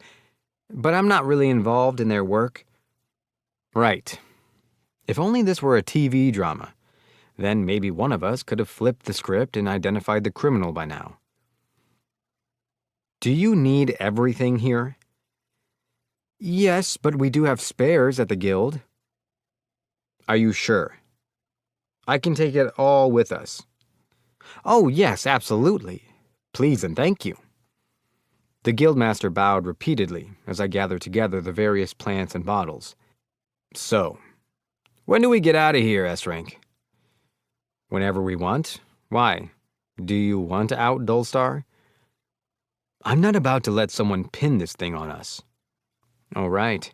[SPEAKER 1] but I'm not really involved in their work. Right. If only this were a TV drama, then maybe one of us could have flipped the script and identified the criminal by now. Do you need everything here? Yes, but we do have spares at the guild. Are you sure? I can take it all with us. Oh, yes, absolutely. Please and thank you. The guildmaster bowed repeatedly as I gathered together the various plants and bottles. So, when do we get out of here, S-Rank? Whenever we want. Why? Do you want out, Dullstar? I'm not about to let someone pin this thing on us. Oh, right.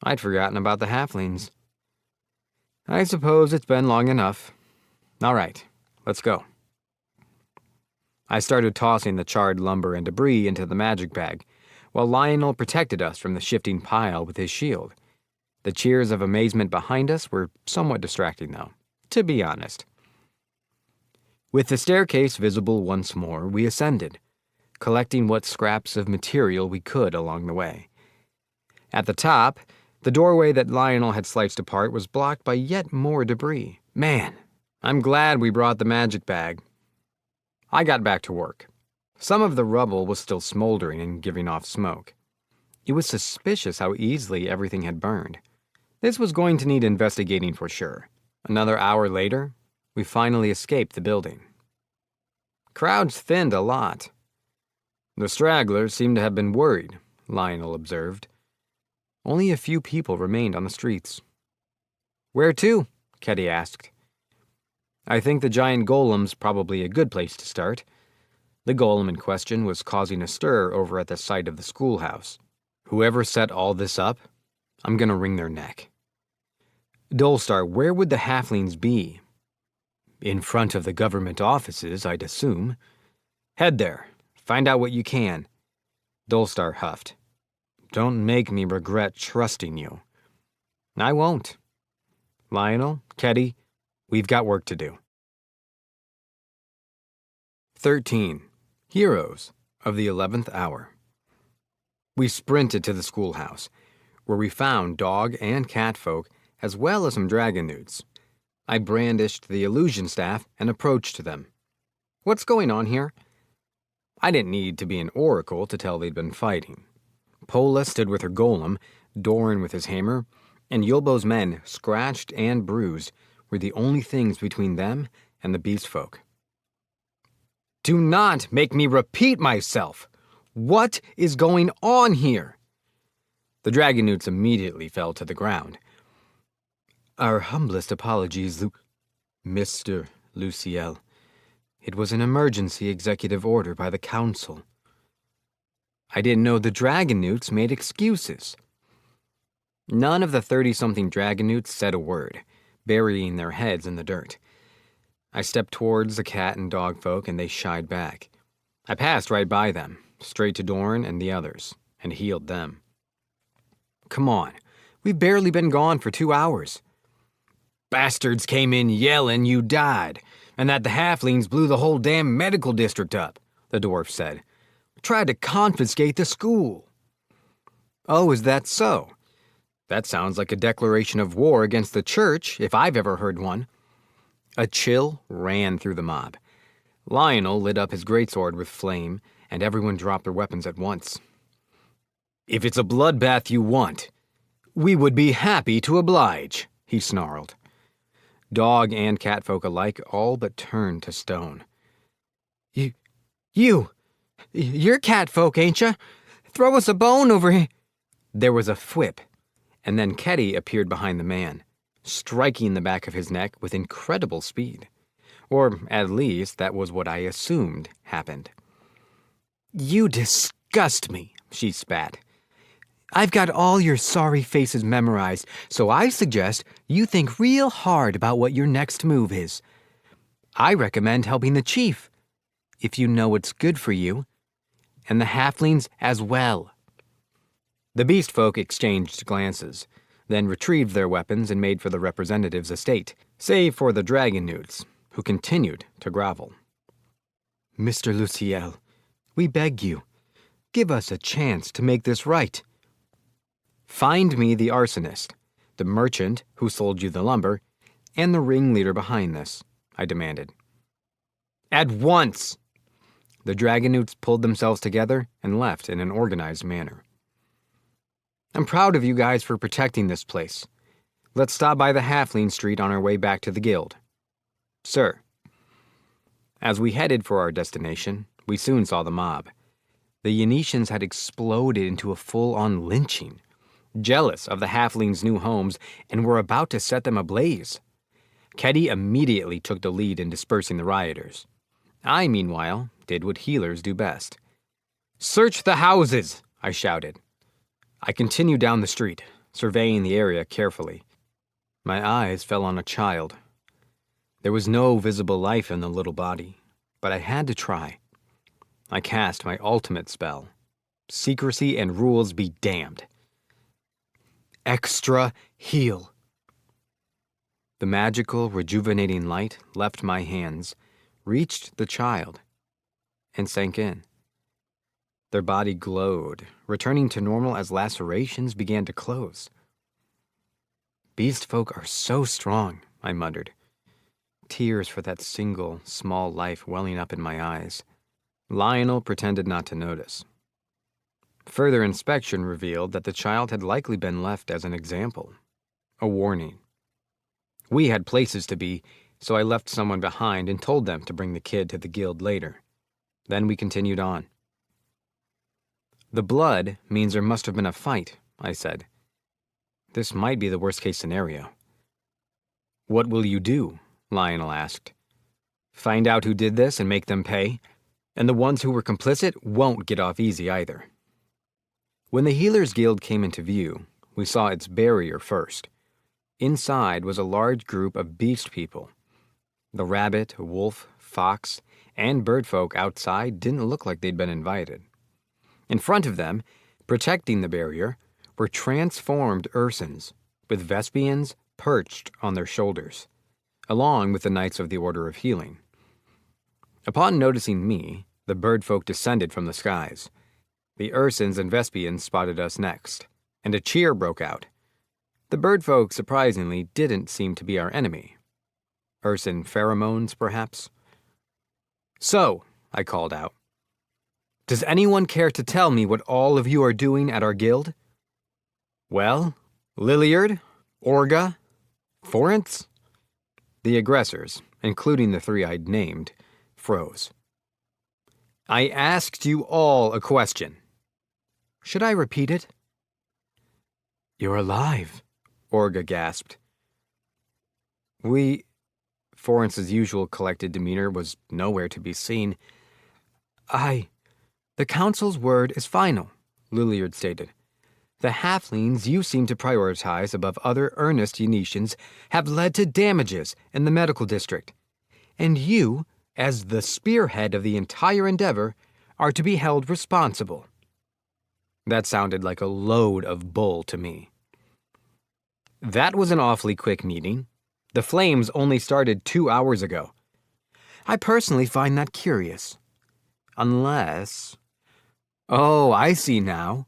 [SPEAKER 1] I'd forgotten about the halflings. I suppose it's been long enough. All right, let's go. I started tossing the charred lumber and debris into the magic bag, while Lionel protected us from the shifting pile with his shield. The cheers of amazement behind us were somewhat distracting, though, to be honest. With the staircase visible once more, we ascended, collecting what scraps of material we could along the way. At the top, the doorway that Lionel had sliced apart was blocked by yet more debris. Man, I'm glad we brought the magic bag. I got back to work. Some of the rubble was still smoldering and giving off smoke. It was suspicious how easily everything had burned. This was going to need investigating for sure. Another hour later, we finally escaped the building. Crowds thinned a lot. The stragglers seemed to have been worried, Lionel observed. Only a few people remained on the streets. Where to? Ketty asked. I think the giant golem's probably a good place to start. The golem in question was causing a stir over at the site of the schoolhouse. Whoever set all this up, I'm gonna wring their neck. Dullstar, where would the halflings be? In front of the government offices, I'd assume. Head there. Find out what you can. Dullstar huffed. Don't make me regret trusting you. I won't. Lionel, Ketty, we've got work to do. 13. Heroes of the 11th Hour. We sprinted to the schoolhouse, where we found dog and cat folk, as well as some dragon newts. I brandished the illusion staff and approached them. What's going on here? I didn't need to be an oracle to tell they'd been fighting. Pola stood with her golem, Doran with his hammer, and Yulbo's men, scratched and bruised, were the only things between them and the beast folk. Do not make me repeat myself! What is going on here? The dragon newts immediately fell to the ground. Our humblest apologies, Mr. Luciel. It was an emergency executive order by the council. I didn't know the dragon newts made excuses. None of the 30-something dragon newts said a word, burying their heads in the dirt. I stepped towards the cat and dog folk, and they shied back. I passed right by them, straight to Doran and the others, and healed them. Come on, we've barely been gone for 2 hours. Bastards came in yelling you died, and that the halflings blew the whole damn medical district up, the dwarf said. Tried to confiscate the school. Oh, is that so? That sounds like a declaration of war against the church, if I've ever heard one. A chill ran through the mob. Lionel lit up his greatsword with flame, and everyone dropped their weapons at once. If it's a bloodbath you want, we would be happy to oblige, he snarled. Dog and catfolk alike all but turned to stone. You're catfolk, ain't ya? Throw us a bone over here. There was a thwip, and then Keddy appeared behind the man, striking the back of his neck with incredible speed. Or at least that was what I assumed happened. You disgust me, she spat. I've got all your sorry faces memorized, so I suggest you think real hard about what your next move is. I recommend helping the chief, if you know what's good for you, and the halflings as well. The beast folk exchanged glances, then retrieved their weapons and made for the representative's estate, save for the dragon newts, who continued to grovel. Mr. Luciel, we beg you, give us a chance to make this right. Find me the arsonist, the merchant who sold you the lumber, and the ringleader behind this, I demanded. At once! The dragonewts pulled themselves together and left in an organized manner. I'm proud of you guys for protecting this place. Let's stop by the Halfling Street on our way back to the guild. Sir. As we headed for our destination, we soon saw the mob. The Yanetians had exploded into a full-on lynching, jealous of the halflings' new homes, and were about to set them ablaze. Keddy immediately took the lead in dispersing the rioters. I, meanwhile, did what healers do best. Search the houses, I shouted. I continued down the street, surveying the area carefully. My eyes fell on a child. There was no visible life in the little body, but I had to try. I cast my ultimate spell. Secrecy and rules be damned. Extra heal. The magical, rejuvenating light left my hands, reached the child, and sank in. Their body glowed, returning to normal as lacerations began to close. Beast folk are so strong, I muttered. Tears for that single, small life welling up in my eyes. Lionel pretended not to notice. Further inspection revealed that the child had likely been left as an example, a warning. We had places to be, so I left someone behind and told them to bring the kid to the guild later. Then we continued on. The blood means there must have been a fight, I said. This might be the worst-case scenario. What will you do? Lionel asked. Find out who did this and make them pay? And the ones who were complicit won't get off easy either. When the Healers Guild came into view, we saw its barrier first. Inside was a large group of beast people. The rabbit, wolf, fox, and bird folk outside didn't look like they'd been invited. In front of them, protecting the barrier, were transformed ursins, with Vespians perched on their shoulders, along with the Knights of the Order of Healing. Upon noticing me, the bird folk descended from the skies. The ursins and Vespians spotted us next, and a cheer broke out. The bird folk, surprisingly, didn't seem to be our enemy. Ursin pheromones, perhaps? So, I called out, does anyone care to tell me what all of you are doing at our guild? Well, Lilliard, Orga, Forrence? The aggressors, including the three I'd named, froze. I asked you all a question. Should I repeat it? You're alive, Orga gasped. Forrence's usual collected demeanor was nowhere to be seen. The council's word is final, Lilliard stated. The halflings you seem to prioritize above other earnest Yanetians have led to damages in the medical district, and you, as the spearhead of the entire endeavor, are to be held responsible. That sounded like a load of bull to me. That was an awfully quick meeting. The flames only started 2 hours ago. I personally find that curious. Unless... Oh, I see now.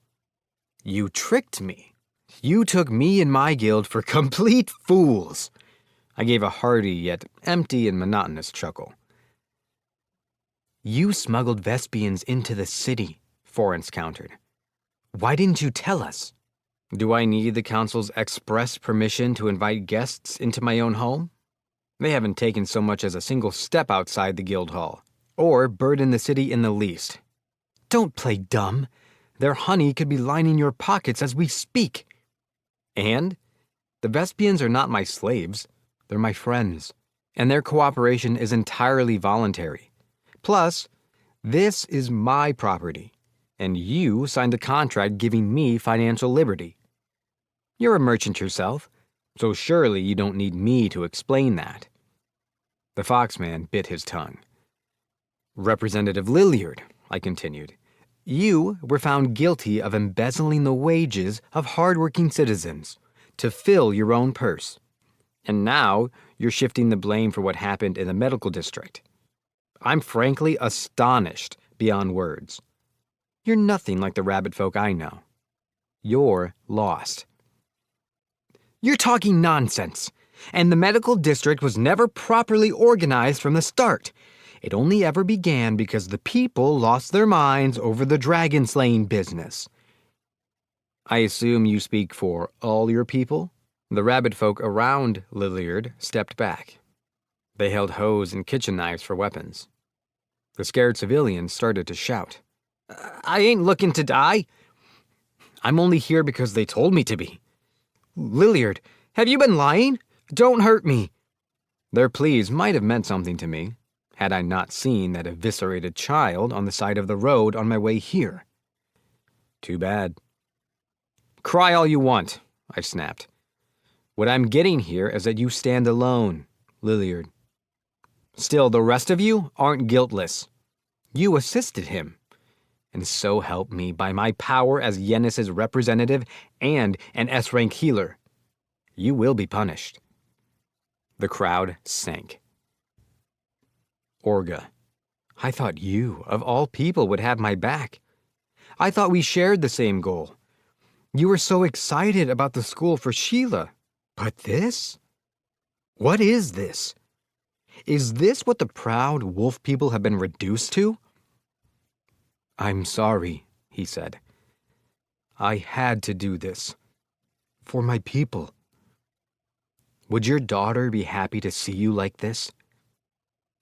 [SPEAKER 1] You tricked me. You took me and my guild for complete fools. I gave a hearty yet empty and monotonous chuckle. You smuggled Vespians into the city, Forrence countered. Why didn't you tell us? Do I need the council's express permission to invite guests into my own home? They haven't taken so much as a single step outside the guild hall, or burdened the city in the least. Don't play dumb. Their honey could be lining your pockets as we speak. And the Vespians are not my slaves. They're my friends, and their cooperation is entirely voluntary. Plus, this is my property, and you signed a contract giving me financial liberty. You're a merchant yourself, so surely you don't need me to explain that. The Foxman bit his tongue. Representative Lilliard, I continued, you were found guilty of embezzling the wages of hardworking citizens to fill your own purse. And now you're shifting the blame for what happened in the medical district. I'm frankly astonished beyond words. You're nothing like the rabbit folk I know. You're lost. You're talking nonsense, and the medical district was never properly organized from the start. It only ever began because the people lost their minds over the dragon-slaying business. I assume you speak for all your people? The rabbit folk around Lilliard stepped back. They held hoes and kitchen knives for weapons. The scared civilians started to shout. I ain't looking to die. I'm only here because they told me to be. Lilliard, have you been lying? Don't hurt me. Their pleas might have meant something to me, had I not seen that eviscerated child on the side of the road on my way here. Too bad. Cry all you want, I snapped. What I'm getting here is that you stand alone, Lilliard. Still, the rest of you aren't guiltless. You assisted him. And so help me by my power as Yennis's representative and an S-rank healer. You will be punished. The crowd sank. Orga, I thought you, of all people, would have my back. I thought we shared the same goal. You were so excited about the school for Sheila. But this? What is this? Is this what the proud wolf people have been reduced to? I'm sorry, he said. I had to do this. For my people. Would your daughter be happy to see you like this?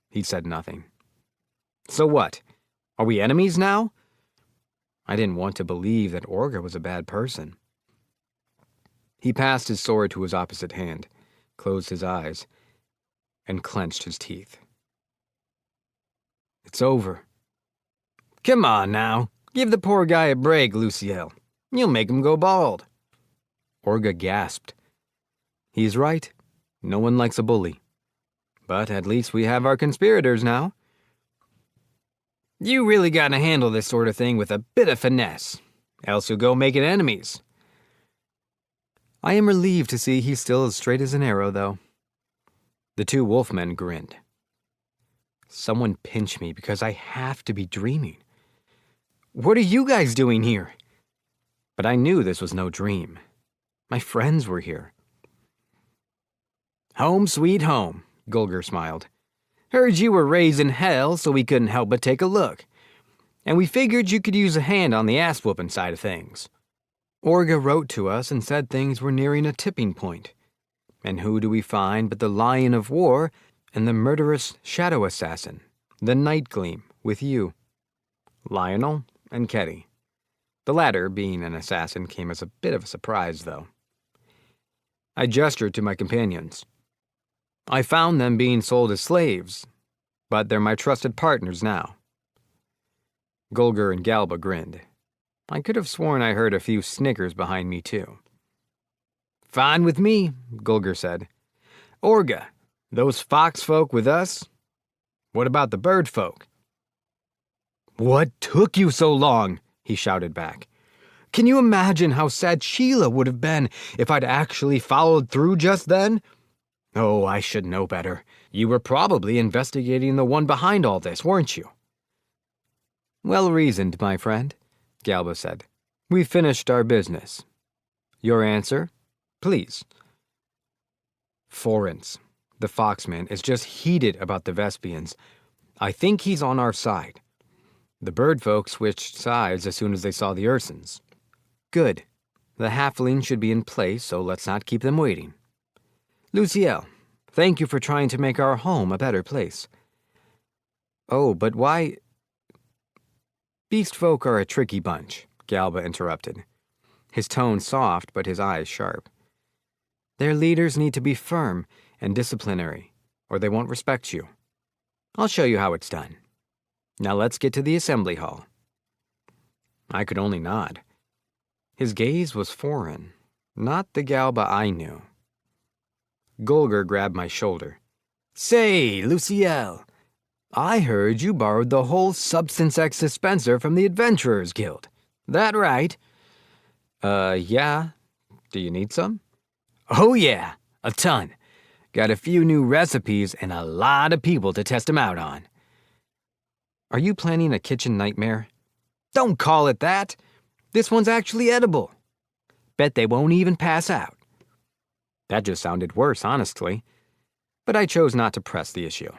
[SPEAKER 1] He said nothing. So what? Are we enemies now? I didn't want to believe that Orga was a bad person. He passed his sword to his opposite hand, closed his eyes, and clenched his teeth. It's over. Come on now, give the poor guy a break, Luciel. You'll make him go bald. Orga gasped. He's right. No one likes a bully. But at least we have our conspirators now. You really gotta handle this sort of thing with a bit of finesse, else you'll go making enemies. I am relieved to see he's still as straight as an arrow, though. The two wolfmen grinned. Someone pinch me because I have to be dreaming. What are you guys doing here? But I knew this was no dream. My friends were here. Home sweet home, Gulger smiled. Heard you were raised in hell, so we couldn't help but take a look. And we figured you could use a hand on the ass-whooping side of things. Orga wrote to us and said things were nearing a tipping point. And who do we find but the Lion of War and the murderous shadow assassin, the Night Gleam, with you? Lionel and Ketty. The latter, being an assassin, came as a bit of a surprise, though. I gestured to my companions. I found them being sold as slaves, but they're my trusted partners now. Gulger and Galba grinned. I could have sworn I heard a few snickers behind me, too. Fine with me, Gulger said. Orga, those fox folk with us? What about the bird folk? What took you so long? He shouted back. Can you imagine how sad Sheila would have been if I'd actually followed through just then? Oh, I should know better. You were probably investigating the one behind all this, weren't you? Well reasoned, my friend, Galba said. We've finished our business. Your answer, please. Forens, the Foxman, is just heated about the Vespians. I think he's on our side. The bird folk switched sides as soon as they saw the Ursins. Good. The halfling should be in place, so let's not keep them waiting. Luciel, Thank you for trying to make our home a better place. Oh, but why— Beast folk are a tricky bunch, Galba interrupted. His tone soft, but his eyes sharp. Their leaders need to be firm and disciplinary, or they won't respect you. I'll show you how it's done. Now let's get to the assembly hall. I could only nod. His gaze was foreign, not the Galba I knew. Gulger grabbed my shoulder. Say, Luciel, I heard you borrowed the whole Substance X dispenser from the Adventurers Guild. That right? Yeah. Do you need some? Oh yeah, a ton. Got a few new recipes and a lot of people to test them out on. Are you planning a kitchen nightmare? Don't call it that. This one's actually edible. Bet they won't even pass out. That just sounded worse, honestly. But I chose not to press the issue.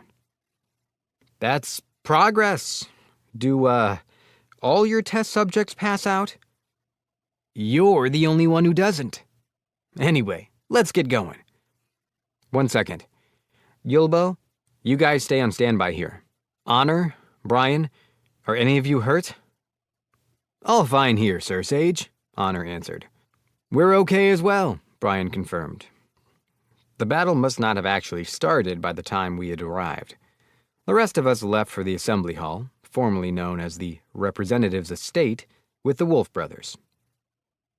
[SPEAKER 1] That's progress. Do, all your test subjects pass out? You're the only one who doesn't. Anyway, let's get going. 1 second. Yulbo, you guys stay on standby here. Honor, Brian, are any of you hurt? All fine here, Sir Sage, Honor answered. We're okay as well, Brian confirmed. The battle must not have actually started by the time we had arrived. The rest of us left for the assembly hall, formerly known as the Representative's Estate, with the Wolf brothers.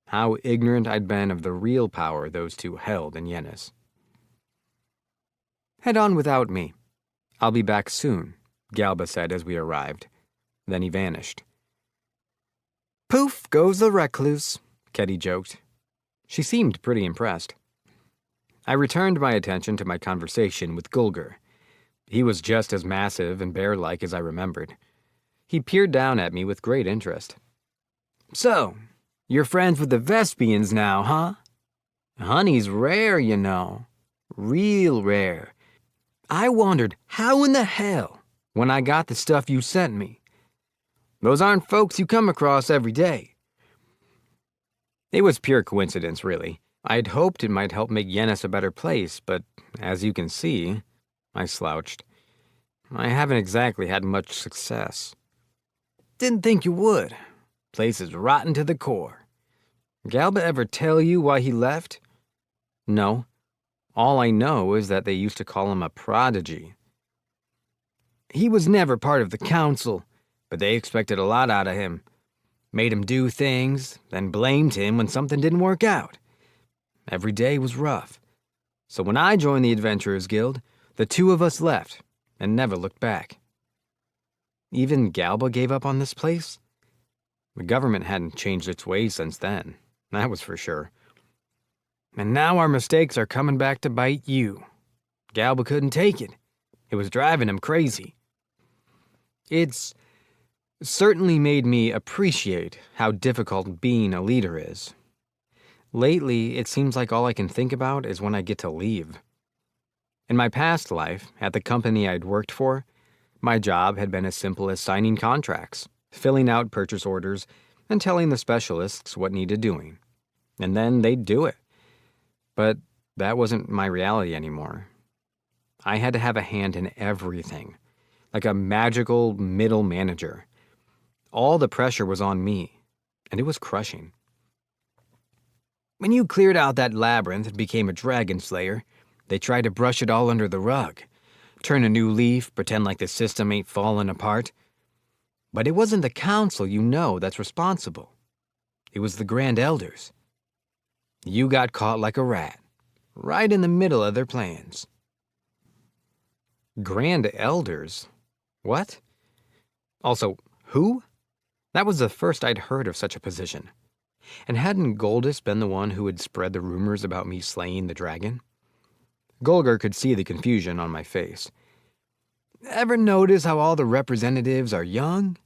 [SPEAKER 1] How ignorant I'd been of the real power those two held in Yennis. Head on without me. I'll be back soon, Galba said as we arrived. Then he vanished. Poof goes the recluse, Ketty joked. She seemed pretty impressed. I returned my attention to my conversation with Gulger. He was just as massive and bear-like as I remembered. He peered down at me with great interest. So, you're friends with the Vespians now, huh? Honey's rare, you know. Real rare. I wondered how in the hell when I got the stuff you sent me. Those aren't folks you come across every day. It was pure coincidence, really. I'd hoped it might help make Yennis a better place, but as you can see, I slouched. I haven't exactly had much success. Didn't think you would. Place is rotten to the core. Galba ever tell you why he left? No. All I know is that they used to call him a prodigy. He was never part of the council, but they expected a lot out of him. Made him do things, then blamed him when something didn't work out. Every day was rough. So when I joined the Adventurers Guild, the two of us left and never looked back. Even Galba gave up on this place? The government hadn't changed its ways since then, that was for sure. And now our mistakes are coming back to bite you. Galba couldn't take it. It was driving him crazy. It's certainly made me appreciate how difficult being a leader is. Lately, it seems like all I can think about is when I get to leave. In my past life, at the company I'd worked for, my job had been as simple as signing contracts, filling out purchase orders, and telling the specialists what needed doing. And then they'd do it. But that wasn't my reality anymore. I had to have a hand in everything, like a magical middle manager. All the pressure was on me, and it was crushing. When you cleared out that labyrinth and became a dragon slayer, they tried to brush it all under the rug, turn a new leaf, pretend like the system ain't falling apart. But it wasn't the council you know that's responsible. It was the Grand Elders. You got caught like a rat, right in the middle of their plans. Grand Elders? What? Also, who? That was the first I'd heard of such a position. And hadn't Goldus been the one who had spread the rumors about me slaying the dragon? Gulger could see the confusion on my face. Ever notice how all the representatives are young?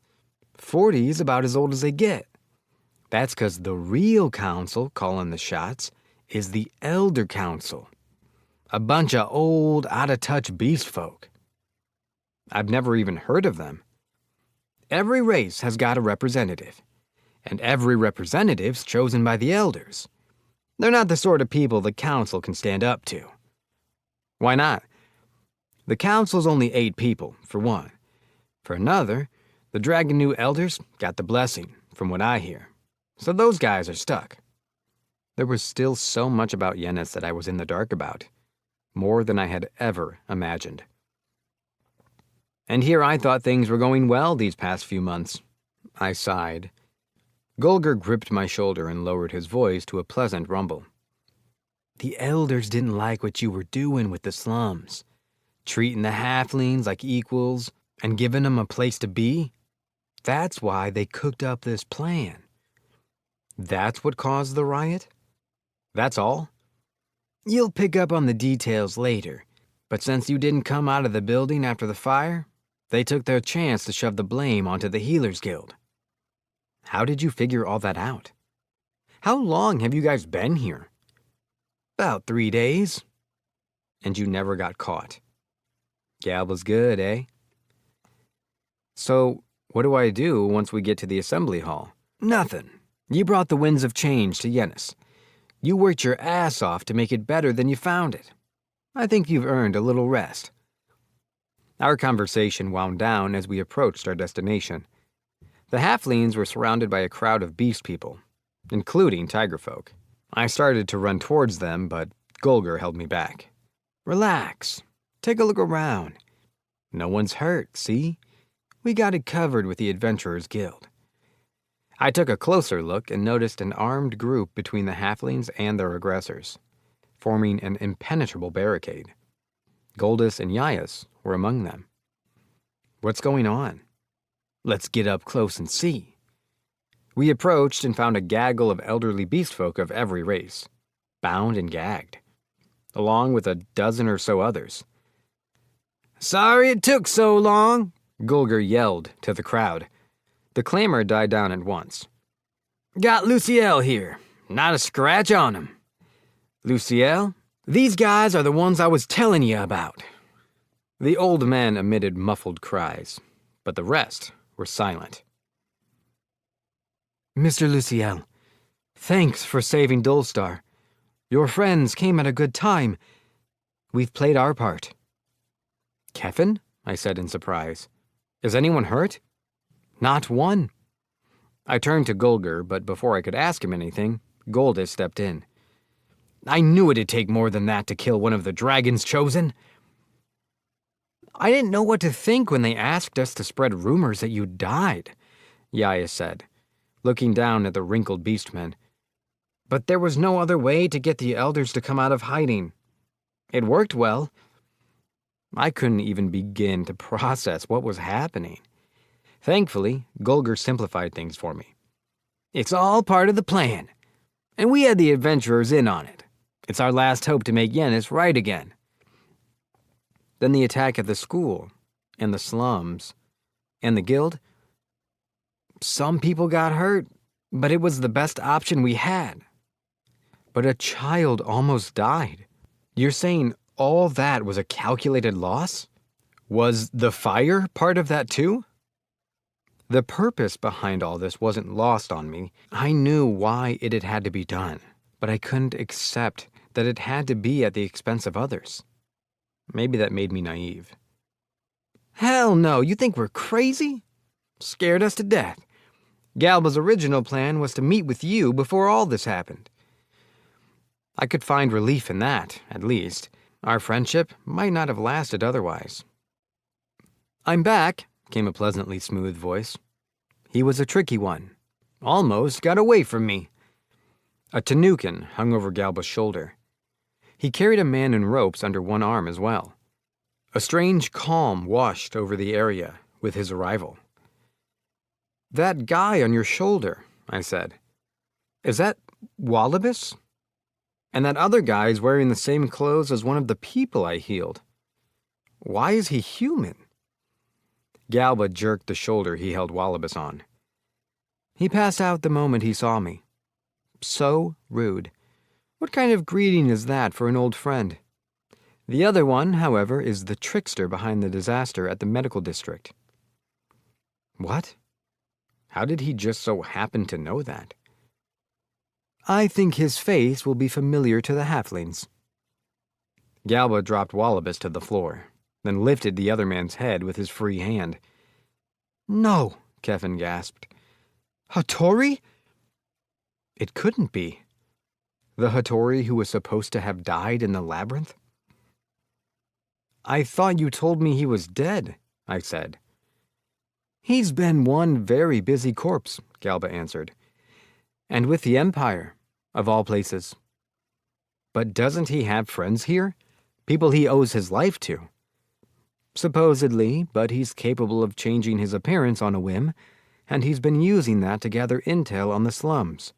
[SPEAKER 1] 40 is about as old as they get. That's 'cause the real council calling the shots is the Elder Council. A bunch of old, out-of-touch beast folk. I've never even heard of them. Every race has got a representative, and every representative's chosen by the elders. They're not the sort of people the council can stand up to. Why not? The council's only 8 people, for one. For another, the dragon new elders got the blessing, from what I hear. So those guys are stuck. There was still so much about Yennis that I was in the dark about. More than I had ever imagined. And here I thought things were going well these past few months. I sighed. Gulger gripped my shoulder and lowered his voice to a pleasant rumble. The elders didn't like what you were doing with the slums. Treating the halflings like equals and giving them a place to be. That's why they cooked up this plan. That's what caused the riot? That's all? You'll pick up on the details later, but since you didn't come out of the building after the fire, they took their chance to shove the blame onto the Healers Guild. How did you figure all that out? How long have you guys been here? About 3 days. And you never got caught. Gab was good, eh? So, what do I do once we get to the assembly hall? Nothing. You brought the winds of change to Yennis. You worked your ass off to make it better than you found it. I think you've earned a little rest. Our conversation wound down as we approached our destination. The halflings were surrounded by a crowd of beast people, including tiger folk. I started to run towards them, but Gulger held me back. Relax. Take a look around. No one's hurt, see? We got it covered with the Adventurers Guild. I took a closer look and noticed an armed group between the halflings and their aggressors, forming an impenetrable barricade. Goldus and Yaius were among them. What's going on? Let's get up close and see. We approached and found a gaggle of elderly beast folk of every race, bound and gagged, along with a dozen or so others. Sorry it took so long, Gulger yelled to the crowd. The clamor died down at once. Got Luciel here. Not a scratch on him. Luciel? These guys are the ones I was telling you about. The old man emitted muffled cries, but the rest were silent. Mr. Luciel, thanks for saving Dulstar. Your friends came at a good time. We've played our part. Kevin? I said in surprise. Is anyone hurt? Not one. I turned to Gulger, but before I could ask him anything, Goldus stepped in. I knew it'd take more than that to kill one of the dragons chosen. I didn't know what to think when they asked us to spread rumors that you died, Yaius said, looking down at the wrinkled beastmen. But there was no other way to get the elders to come out of hiding. It worked well. I couldn't even begin to process what was happening. Thankfully, Gulger simplified things for me. It's all part of the plan, and we had the adventurers in on it. It's our last hope to make Yennis right again. Then the attack at the school, and the slums, and the guild. Some people got hurt, but it was the best option we had. But a child almost died. You're saying all that was a calculated loss? Was the fire part of that too? The purpose behind all this wasn't lost on me. I knew why it had to be done, but I couldn't accept that it had to be at the expense of others. Maybe that made me naive. Hell no, you think we're crazy? Scared us to death. Galba's original plan was to meet with you before all this happened. I could find relief in that, at least. Our friendship might not have lasted otherwise. I'm back, came a pleasantly smooth voice. He was a tricky one. Almost got away from me. A Tanukin hung over Galba's shoulder. He carried a man in ropes under one arm as well. A strange calm washed over the area with his arrival. That guy on your shoulder, I said. Is that Wallabies? And that other guy is wearing the same clothes as one of the people I healed. Why is he human? Galba jerked the shoulder he held Wallabies on. He passed out the moment he saw me. So rude. What kind of greeting is that for an old friend? The other one, however, is the trickster behind the disaster at the medical district. What? How did he just so happen to know that? I think his face will be familiar to the halflings. Galba dropped Wallabies to the floor, then lifted the other man's head with his free hand.
[SPEAKER 2] No,
[SPEAKER 1] Kevin gasped.
[SPEAKER 2] Hattori?
[SPEAKER 1] It couldn't be. The Hattori who was supposed to have died in the labyrinth? I thought you told me he was dead, I said. He's been one very busy corpse, Galba answered. And with the Empire, of all places. But doesn't he have friends here? People he owes his life to? Supposedly, but he's capable of changing his appearance on a whim, and he's been using that to gather intel on the slums,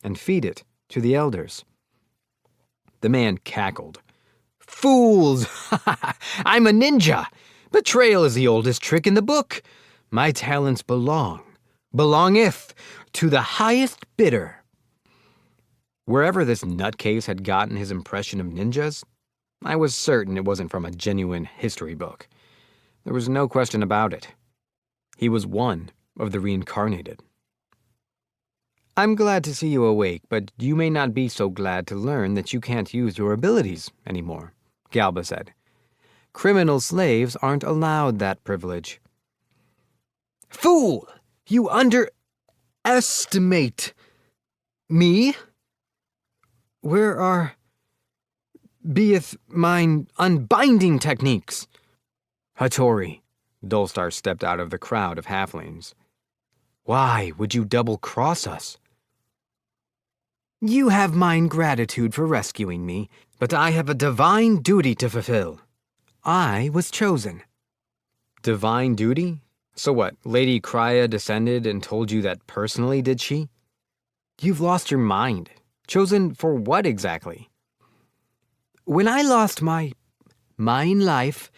[SPEAKER 1] and feed it to the elders. The man cackled. Fools! I'm a ninja! Betrayal is the oldest trick in the book. My talents belongeth to the highest bidder. Wherever this nutcase had gotten his impression of ninjas, I was certain it wasn't from a genuine history book. There was no question about it. He was one of the reincarnated. I'm glad to see you awake, but you may not be so glad to learn that you can't use your abilities anymore, Galba said. Criminal slaves aren't allowed that privilege. Fool! You underestimate me? Where beeth mine unbinding techniques? Hattori, Dolstar stepped out of the crowd of halflings. Why would you double-cross us? You have mine gratitude for rescuing me, but I have a divine duty to fulfill. I was chosen. Divine duty? So what, Lady Krya descended and told you that personally, did she? You've lost your mind. Chosen for what exactly? When I lost mine life,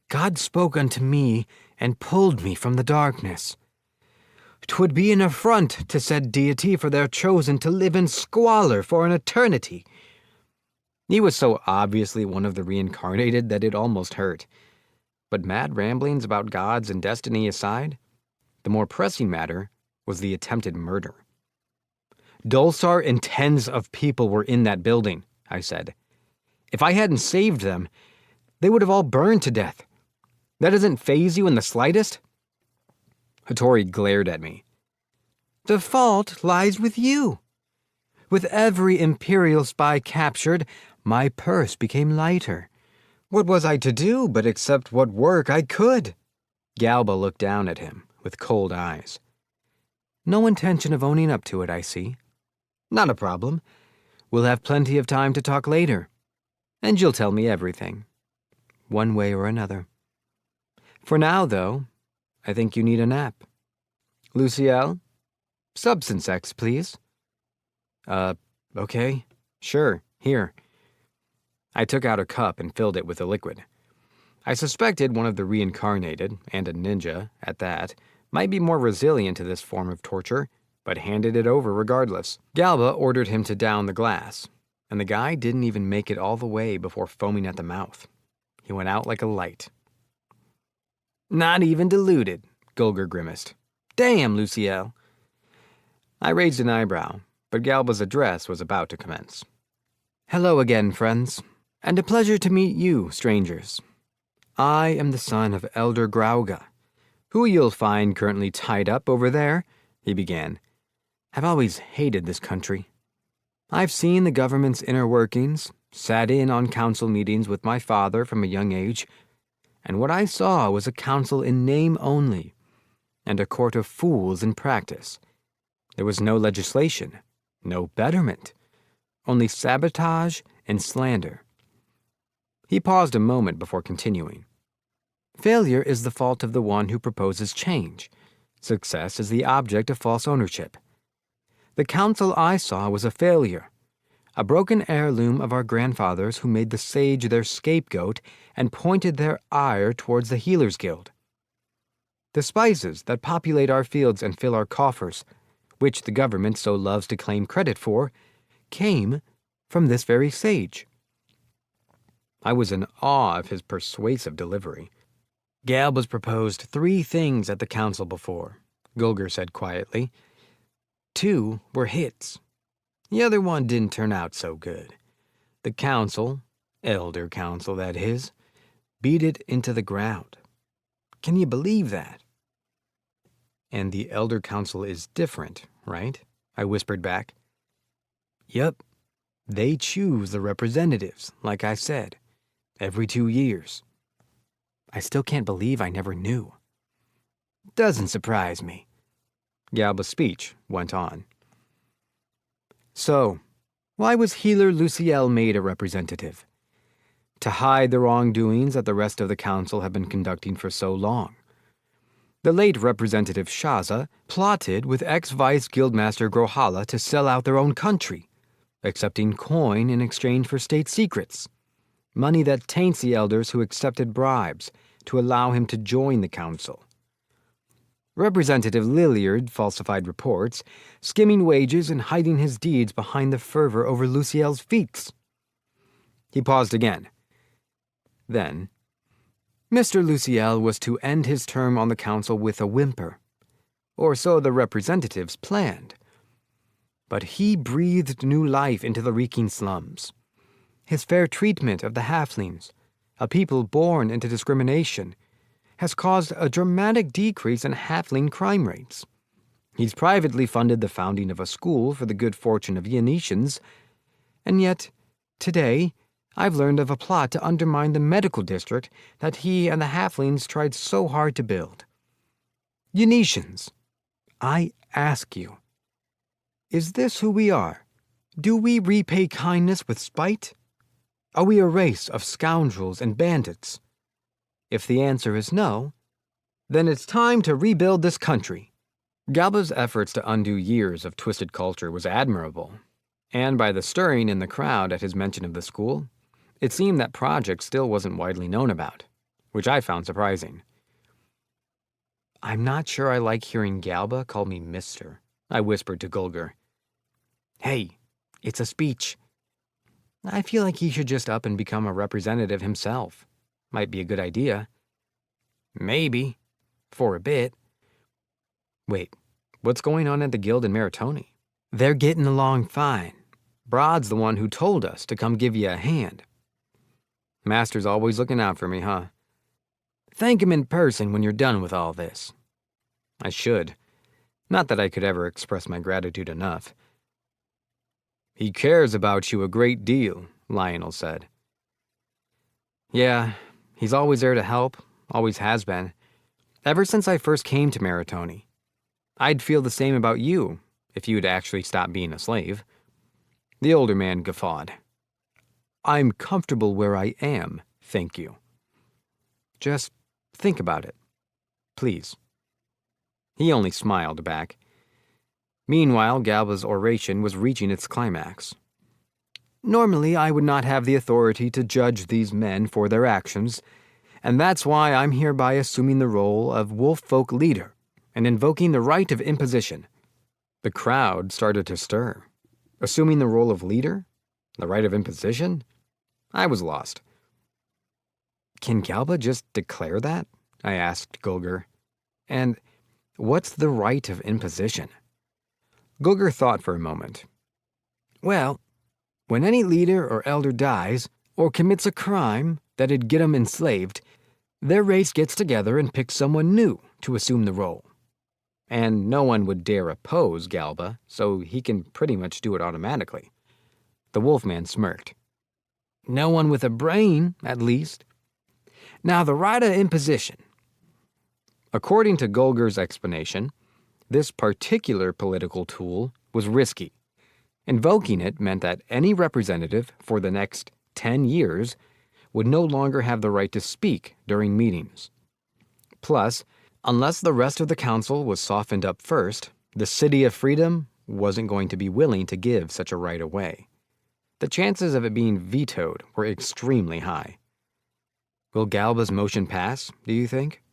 [SPEAKER 1] God spoke unto me and pulled me from the darkness. 'Twould be an affront to said deity for their chosen to live in squalor for an eternity. He was so obviously one of the reincarnated that it almost hurt. But mad ramblings about gods and destiny aside, the more pressing matter was the attempted murder. Dolstar and tens of people were in that building, I said. If I hadn't saved them, they would have all burned to death. That doesn't faze you in the slightest? Hattori glared at me. The fault lies with you. With every Imperial spy captured, my purse became lighter. What was I to do but accept what work I could? Galba looked down at him with cold eyes. No intention of owning up to it, I see. Not a problem. We'll have plenty of time to talk later. And you'll tell me everything. One way or another. For now, though, I think you need a nap. Luciel? Substance X, please. Okay. Sure, here. I took out a cup and filled it with the liquid. I suspected one of the reincarnated, and a ninja, at that, might be more resilient to this form of torture, but handed it over regardless. Galba ordered him to down the glass, and the guy didn't even make it all the way before foaming at the mouth. He went out like a light. Not even diluted, Gulger grimaced. Damn, Luciel. I raised an eyebrow, but Galba's address was about to commence. Hello again, friends, and a pleasure to meet you, strangers. I am the son of Elder Grauga, who you'll find currently tied up over there, he began. I've always hated this country. I've seen the government's inner workings, sat in on council meetings with my father from a young age, and what I saw was a council in name only, and a court of fools in practice. There was no legislation, no betterment, only sabotage and slander. He paused a moment before continuing. Failure is the fault of the one who proposes change. Success is the object of false ownership. The council I saw was a failure, a broken heirloom of our grandfathers who made the sage their scapegoat and pointed their ire towards the Healers Guild. The spices that populate our fields and fill our coffers, which the government so loves to claim credit for, came from this very sage. I was in awe of his persuasive delivery. Galba's proposed 3 things at the council before, Gulger said quietly. 2 were hits. The other one didn't turn out so good. The council, Elder Council, that is. Beat it into the ground. Can you believe that? And the Elder Council is different, right? I whispered back. Yep. They choose the representatives, like I said, every 2 years. I still can't believe I never knew. Doesn't surprise me. Galba's speech went on. So, why was Heiler Luciel made a representative? To hide the wrongdoings that the rest of the council have been conducting for so long. The late Representative Shaza plotted with ex-Vice Guildmaster Grohala to sell out their own country, accepting coin in exchange for state secrets, money that taints the elders who accepted bribes to allow him to join the council. Representative Lilliard falsified reports, skimming wages and hiding his deeds behind the fervor over Luciel's feats. He paused again. Then, Mr. Luciel was to end his term on the council with a whimper, or so the representatives planned. But he breathed new life into the reeking slums. His fair treatment of the halflings, a people born into discrimination, has caused a dramatic decrease in halfling crime rates. He's privately funded the founding of a school for the good fortune of Yanetians, and yet, today, I've learned of a plot to undermine the medical district that he and the halflings tried so hard to build. Yanetians, I ask you, is this who we are? Do we repay kindness with spite? Are we a race of scoundrels and bandits? If the answer is no, then it's time to rebuild this country. Galba's efforts to undo years of twisted culture was admirable, and by the stirring in the crowd at his mention of the school, it seemed that project still wasn't widely known about, which I found surprising. I'm not sure I like hearing Galba call me Mister, I whispered to Gulger. Hey, it's a speech. I feel like he should just up and become a representative himself. Might be a good idea. Maybe. For a bit. Wait, what's going on at the guild in Maritoni? They're getting along fine. Broad's the one who told us to come give you a hand. Master's always looking out for me, huh? Thank him in person when you're done with all this. I should. Not that I could ever express my gratitude enough. He cares about you a great deal, Lionel said. Yeah, he's always there to help, always has been. Ever since I first came to Maritoni. I'd feel the same about you if you'd actually stopped being a slave. The older man guffawed. I'm comfortable where I am, thank you. Just think about it, please. He only smiled back. Meanwhile, Galba's oration was reaching its climax. Normally, I would not have the authority to judge these men for their actions, and that's why I'm hereby assuming the role of wolf folk leader and invoking the right of imposition. The crowd started to stir. Assuming the role of leader? The right of imposition? I was lost. Can Galba just declare that? I asked Gulger. And what's the right of imposition? Gulger thought for a moment. Well, when any leader or elder dies or commits a crime that'd get 'em enslaved, their race gets together and picks someone new to assume the role. And no one would dare oppose Galba, so he can pretty much do it automatically. The wolfman smirked. No one with a brain, at least. Now the right of imposition. According to Gulger's explanation, this particular political tool was risky. Invoking it meant that any representative for the next 10 years would no longer have the right to speak during meetings. Plus, unless the rest of the council was softened up first, the City of Freedom wasn't going to be willing to give such a right away. The chances of it being vetoed were extremely high. Will Galba's motion pass, do you think?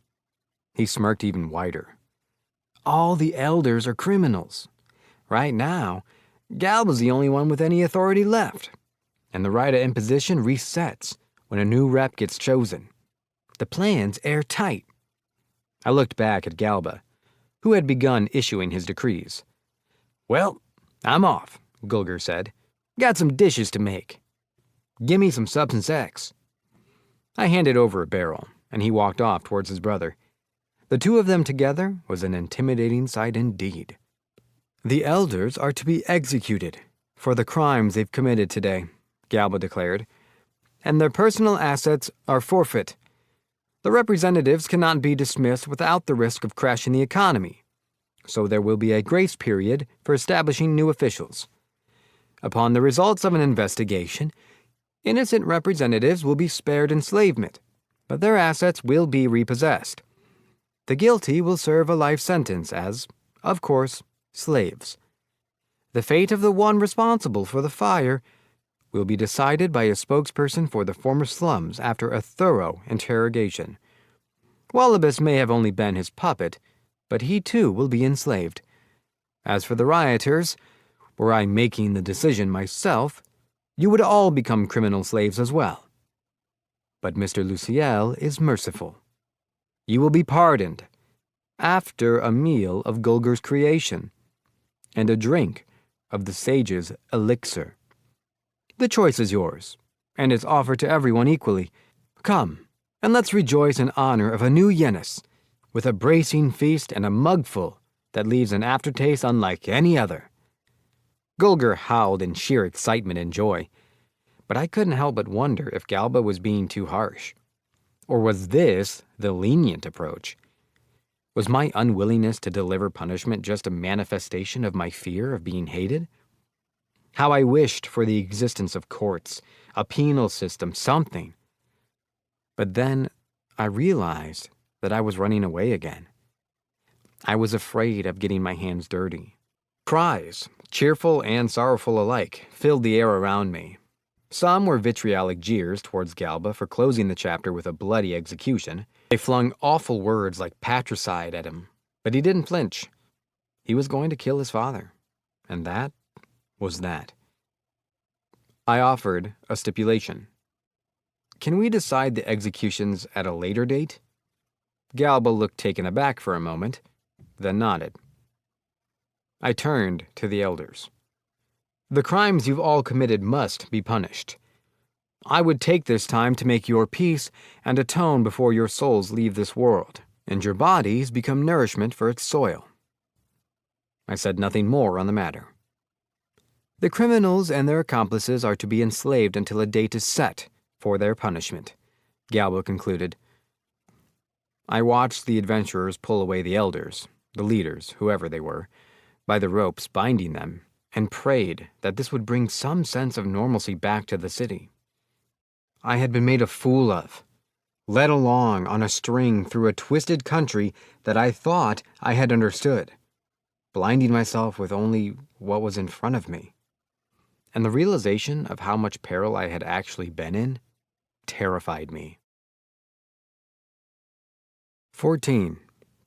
[SPEAKER 1] He smirked even wider. All the elders are criminals. Right now, Galba's the only one with any authority left, and the right of imposition resets when a new rep gets chosen. The plan's airtight. I looked back at Galba, who had begun issuing his decrees. Well, I'm off, Gulger said. Got some dishes to make. Gimme some substance X." I handed over a barrel, and he walked off towards his brother. The two of them together was an intimidating sight indeed. "The elders are to be executed for the crimes they've committed today," Galba declared, "and their personal assets are forfeit. The representatives cannot be dismissed without the risk of crashing the economy, so there will be a grace period for establishing new officials. Upon the results of an investigation, innocent representatives will be spared enslavement, but their assets will be repossessed. The guilty will serve a life sentence as, of course, slaves. The fate of the one responsible for the fire will be decided by a spokesperson for the former slums after a thorough interrogation. Wallabies may have only been his puppet, but he too will be enslaved. As for the rioters, were I making the decision myself, you would all become criminal slaves as well. But Mr. Luciel is merciful. You will be pardoned after a meal of Gulger's creation and a drink of the sage's elixir. The choice is yours, and it's offered to everyone equally. Come, and let's rejoice in honor of a new Yennis, with a bracing feast and a mugful that leaves an aftertaste unlike any other." Gulger howled in sheer excitement and joy, but I couldn't help but wonder if Galba was being too harsh. Or was this the lenient approach? Was my unwillingness to deliver punishment just a manifestation of my fear of being hated? How I wished for the existence of courts, a penal system, something. But then I realized that I was running away again. I was afraid of getting my hands dirty. Cries, cheerful and sorrowful alike, filled the air around me. Some were vitriolic jeers towards Galba for closing the chapter with a bloody execution. They flung awful words like patricide at him, but he didn't flinch. He was going to kill his father, and that was that. I offered a stipulation. "Can we decide the executions at a later date?" Galba looked taken aback for a moment, then nodded. I turned to the elders. "The crimes you've all committed must be punished. I would take this time to make your peace and atone before your souls leave this world, and your bodies become nourishment for its soil." I said nothing more on the matter. "The criminals and their accomplices are to be enslaved until a date is set for their punishment," Galba concluded. I watched the adventurers pull away the elders, the leaders, whoever they were, by the ropes binding them, and prayed that this would bring some sense of normalcy back to the city. I had been made a fool of, led along on a string through a twisted country that I thought I had understood, blinding myself with only what was in front of me. And the realization of how much peril I had actually been in terrified me. 14.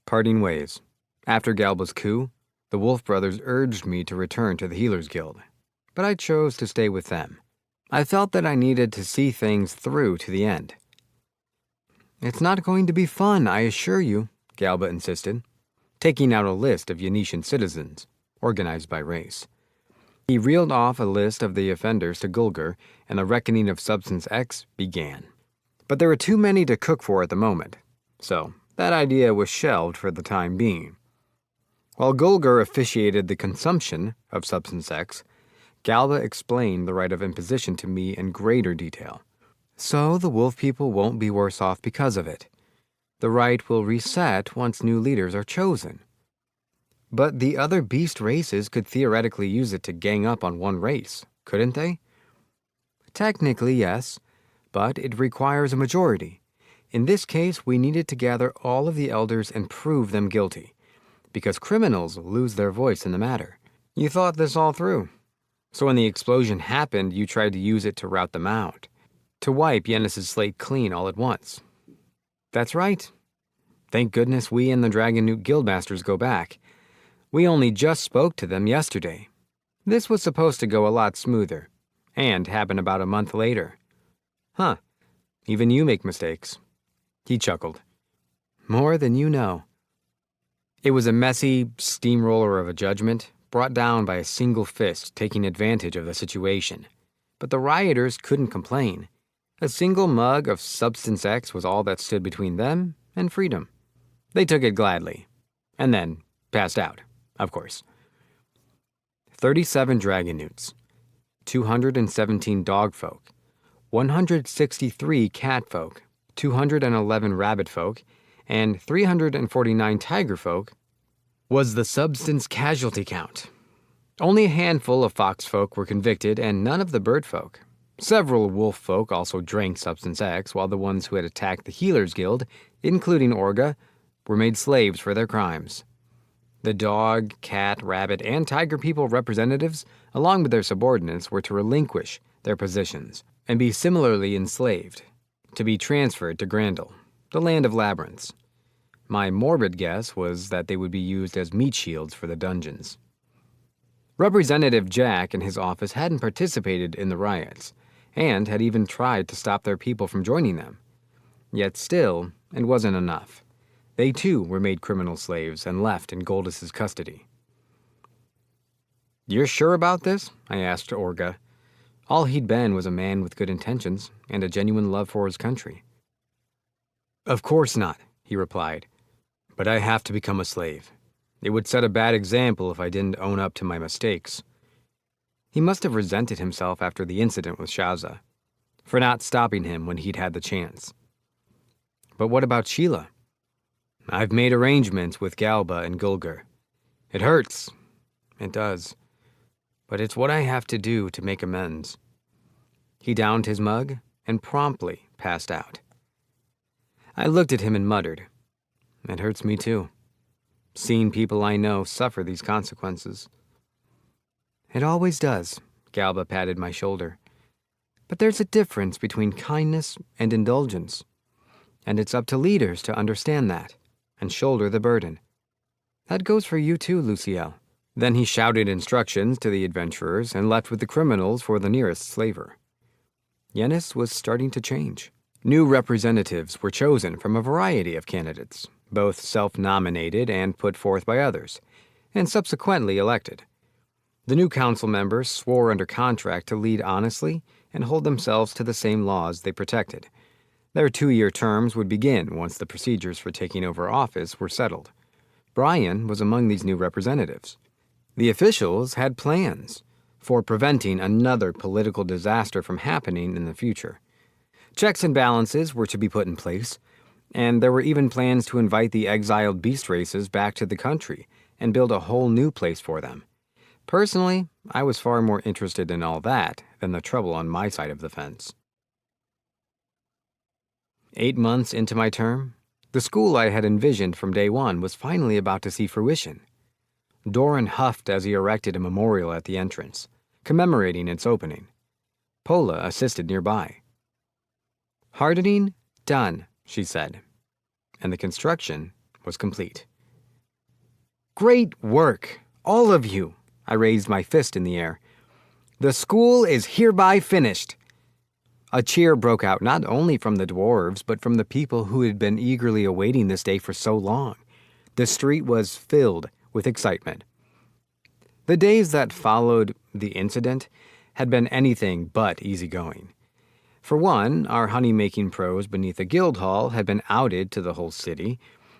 [SPEAKER 1] Parting ways. After Galba's coup, the Wolf Brothers urged me to return to the Healers Guild, but I chose to stay with them. I felt that I needed to see things through to the end. "It's not going to be fun, I assure you," Galba insisted, taking out a list of Yanetian citizens, organized by race. He reeled off a list of the offenders to Gulger, and the reckoning of Substance X began. But there were too many to cook for at the moment, so that idea was shelved for the time being. While Gulger officiated the consumption of Substance X, Galba explained the rite of imposition to me in greater detail. "So the wolf people won't be worse off because of it. The rite will reset once new leaders are chosen. But the other beast races could theoretically use it to gang up on one race, couldn't they?" "Technically, yes, but it requires a majority. In this case, we needed to gather all of the elders and prove them guilty, because criminals lose their voice in the matter. You thought this all through. So when the explosion happened, you tried to use it to rout them out, to wipe Yennis' slate clean all at once." "That's right. Thank goodness we and the Dragon Newt Guildmasters go back. We only just spoke to them yesterday. This was supposed to go a lot smoother, and happen about a month later." "Huh, even you make mistakes." He chuckled. "More than you know." It was a messy steamroller of a judgment, brought down by a single fist taking advantage of the situation. but the rioters couldn't complain. A single mug of Substance X was all that stood between them and freedom. They took it gladly, and then passed out, of course. 37 dragon newts, 217 dog folk, 163 cat folk, 211 rabbit folk, and 349 tiger folk was the substance casualty count. Only a handful of fox folk were convicted and none of the bird folk. Several wolf folk also drank Substance X, while the ones who had attacked the Healers Guild, including Orga, were made slaves for their crimes. The dog, cat, rabbit, and tiger people representatives, along with their subordinates, were to relinquish their positions and be similarly enslaved, to be transferred to Grandel, the land of labyrinths. My morbid guess was that they would be used as meat shields for the dungeons. Representative Jack and his office hadn't participated in the riots, and had even tried to stop their people from joining them. Yet still, it wasn't enough. They too were made criminal slaves and left in Goldus's custody. "You're sure about this?" I asked Orga. All he'd been was a man with good intentions and a genuine love for his country. "Of course not," he replied. "But I have to become a slave. It would set a bad example if I didn't own up to my mistakes." He must have resented himself after the incident with Shaza, for not stopping him when he'd had the chance. But what about Sheila? "I've made arrangements with Galba and Gulgur. It hurts. It does. But it's what I have to do to make amends." He downed his mug and promptly passed out. I looked at him and muttered, "It hurts me too. Seeing people I know suffer these consequences." "It always does," Galba patted my shoulder. "But there's a difference between kindness and indulgence. And it's up to leaders to understand that and shoulder the burden. That goes for you too, Luciel." Then he shouted instructions to the adventurers and left with the criminals for the nearest slaver. Yennis was starting to change. New representatives were chosen from a variety of candidates, both self-nominated and put forth by others, and subsequently elected. The new council members swore under contract to lead honestly and hold themselves to the same laws they protected. Their 2-year terms would begin once the procedures for taking over office were settled. Brian was among these new representatives. The officials had plans for preventing another political disaster from happening in the future. Checks and balances were to be put in place, and there were even plans to invite the exiled beast races back to the country and build a whole new place for them. Personally, I was far more interested in all that than the trouble on my side of the fence. 8 months into my term, the school I had envisioned from day one was finally about to see fruition. Doran huffed as he erected a memorial at the entrance, commemorating its opening. Pola assisted nearby. "Hardening, done," she said, and the construction was complete. "Great work, all of you!" I raised my fist in the air. "The school is hereby finished." A cheer broke out not only from the dwarves, but from the people who had been eagerly awaiting this day for so long. The street was filled with excitement. The days that followed the incident had been anything but easygoing. For one, our honey-making pros beneath the guild hall had been outed to the whole city,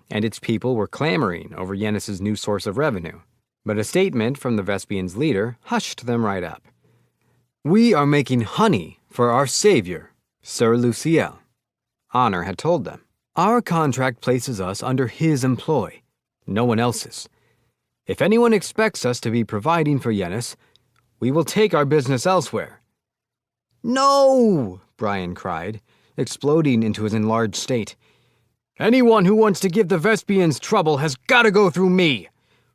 [SPEAKER 1] and its people were clamoring over Yennis's new source of revenue. But a statement from the Vespian's leader hushed them right up. "We are making honey for our savior, Sir Luciel," Honor had told them. "Our contract places us under his employ, no one else's. If anyone expects us to be providing for Yennis, we will take our business elsewhere." "No!" Brian cried, exploding into his enlarged state. "Anyone who wants to give the Vespians trouble has got to go through me.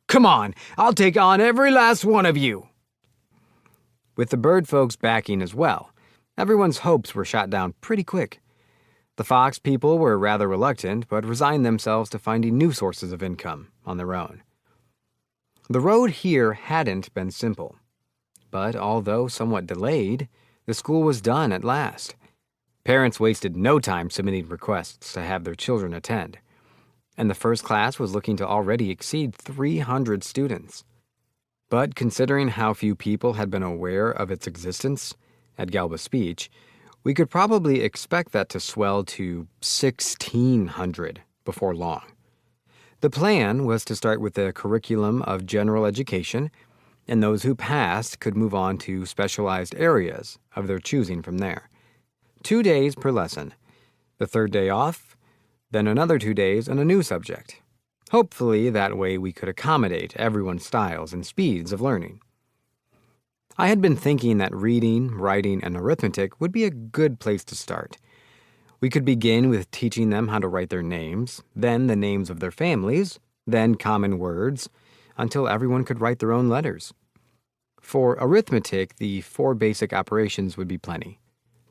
[SPEAKER 1] Come on, I'll take on every last one of you." With the bird folks backing as well, everyone's hopes were shot down pretty quick. The fox people were rather reluctant, but resigned themselves to finding new sources of income on their own. The road here hadn't been simple, but although somewhat delayed, the school was done at last. Parents wasted no time submitting requests to have their children attend, and the first class was looking to already exceed 300 students. But considering how few people had been aware of its existence, at Galba's speech, we could probably expect that to swell to 1,600 before long. The plan was to start with the curriculum of general education, and those who passed could move on to specialized areas of their choosing from there. 2 days per lesson. The third day off, then another 2 days on a new subject. Hopefully, that way we could accommodate everyone's styles and speeds of learning. I had been thinking that reading, writing, and arithmetic would be a good place to start. We could begin with teaching them how to write their names, then the names of their families, then common words, until everyone could write their own letters. For arithmetic, the 4 basic operations would be plenty.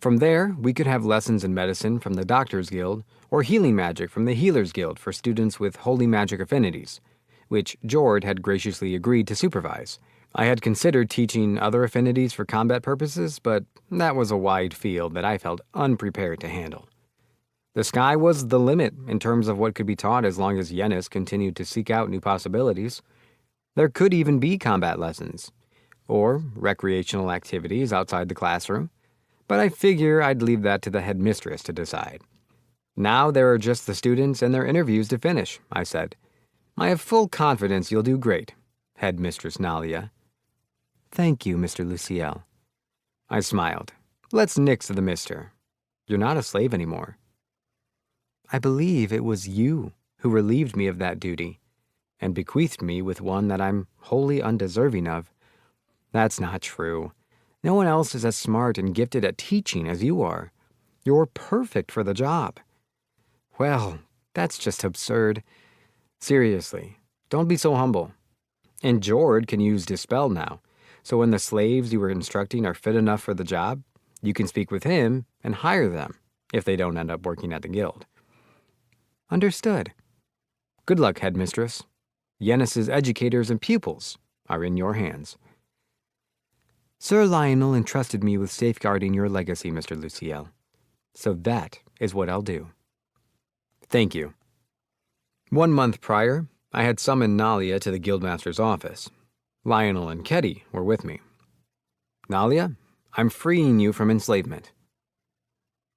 [SPEAKER 1] From there, we could have lessons in medicine from the Doctors Guild, or healing magic from the Healers Guild for students with holy magic affinities, which Jord had graciously agreed to supervise. I had considered teaching other affinities for combat purposes, but that was a wide field that I felt unprepared to handle. The sky was the limit in terms of what could be taught as long as Yennis continued to seek out new possibilities. There could even be combat lessons, or recreational activities outside the classroom, but I figure I'd leave that to the headmistress to decide. Now there are just the students and their interviews to finish, I said. I have full confidence you'll do great, Headmistress Nalia. Thank you, Mr. Luciel. I smiled. Let's nix the mister. You're not a slave anymore. I believe it was you who relieved me of that duty and bequeathed me with one that I'm wholly undeserving of. That's not true. No one else is as smart and gifted at teaching as you are. You're perfect for the job. Well, that's just absurd. Seriously, don't be so humble. And Jord can use Dispel now, so when the slaves you were instructing are fit enough for the job, you can speak with him and hire them if they don't end up working at the guild. Understood. Good luck, Headmistress. Yennis's educators and pupils are in your hands. Sir Lionel entrusted me with safeguarding your legacy, Mr. Luciel. So that is what I'll do. Thank you. 1 month prior, I had summoned Nalia to the Guildmaster's office. Lionel and Ketty were with me. Nalia, I'm freeing you from enslavement.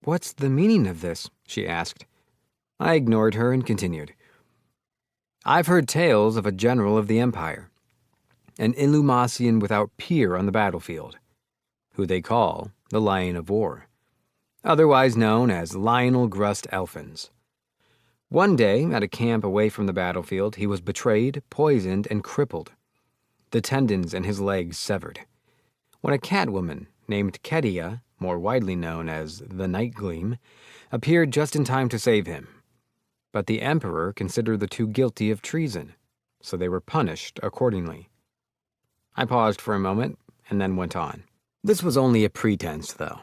[SPEAKER 1] What's the meaning of this? She asked. I ignored her and continued. I've heard tales of a general of the Empire, an Illumacian without peer on the battlefield, who they call the Lion of War, otherwise known as Lionel Grust Elfins. One day, at a camp away from the battlefield, he was betrayed, poisoned, and crippled, the tendons in his legs severed. When a catwoman named Kedia, more widely known as the Night Gleam, appeared just in time to save him. But the Emperor considered the two guilty of treason, so they were punished accordingly. I paused for a moment and then went on. This was only a pretense, though.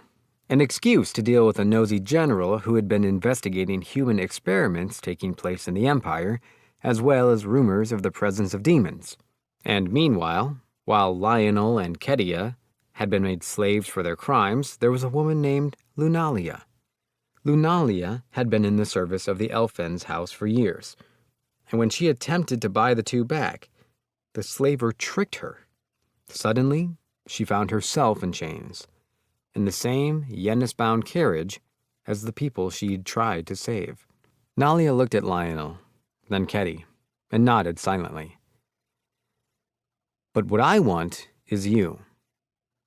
[SPEAKER 1] An excuse to deal with a nosy general who had been investigating human experiments taking place in the Empire, as well as rumors of the presence of demons. And meanwhile, while Lionel and Kedia had been made slaves for their crimes, there was a woman named Lunalia. Lunalia had been in the service of the Elfins' house for years, and when she attempted to buy the two back, the slaver tricked her. Suddenly, she found herself in chains, in the same Yennis-bound carriage as the people she'd tried to save. Nalia looked at Lionel, then Ketty, and nodded silently. But what I want is you,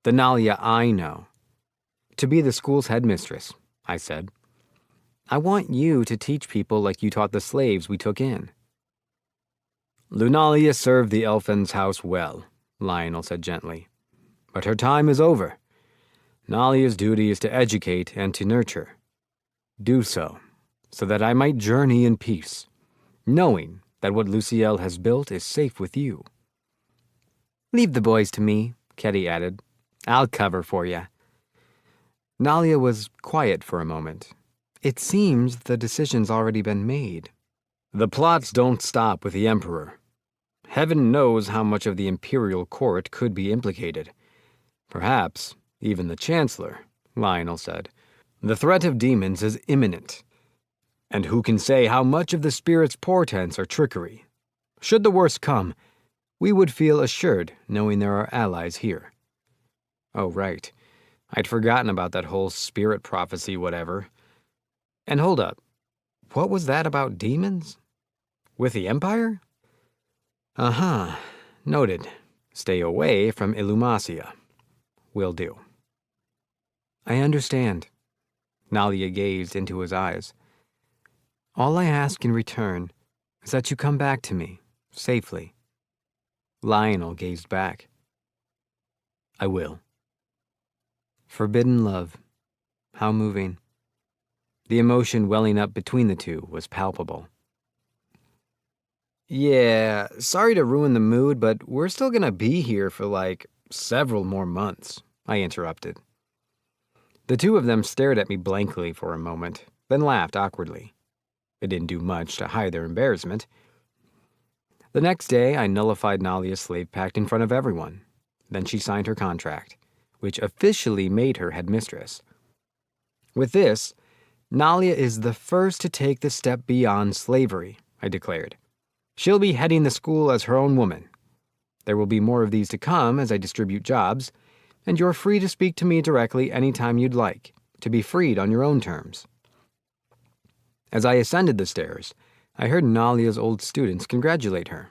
[SPEAKER 1] the Nalia I know, to be the school's headmistress, I said. I want you to teach people like you taught the slaves we took in. Lunalia served the Elfins' house well, Lionel said gently. But her time is over. Nalia's duty is to educate and to nurture. Do so that I might journey in peace, knowing that what Luciel has built is safe with you. Leave the boys to me, Ketty added. I'll cover for you. Nalia was quiet for a moment. It seems the decision's already been made. The plots don't stop with the Emperor. Heaven knows how much of the Imperial Court could be implicated. Perhaps even the Chancellor, Lionel said. The threat of demons is imminent. And who can say how much of the spirit's portents are trickery? Should the worst come, we would feel assured knowing there are allies here. Oh, right. I'd forgotten about that whole spirit prophecy whatever. And hold up, what was that about demons? With the Empire? Uh-huh, noted. Stay away from Illumacia. Will do. I understand. Nalia gazed into his eyes. All I ask in return is that you come back to me, safely. Lionel gazed back. I will. Forbidden love. How moving. The emotion welling up between the two was palpable. Yeah, sorry to ruin the mood, but we're still gonna be here for several more months, I interrupted. The two of them stared at me blankly for a moment, then laughed awkwardly. It didn't do much to hide their embarrassment. The next day, I nullified Nalia's slave pact in front of everyone. Then she signed her contract, which officially made her headmistress. With this, Nalia is the first to take the step beyond slavery, I declared. She'll be heading the school as her own woman. There will be more of these to come as I distribute jobs, and you're free to speak to me directly anytime you'd like, to be freed on your own terms. As I ascended the stairs, I heard Nalia's old students congratulate her.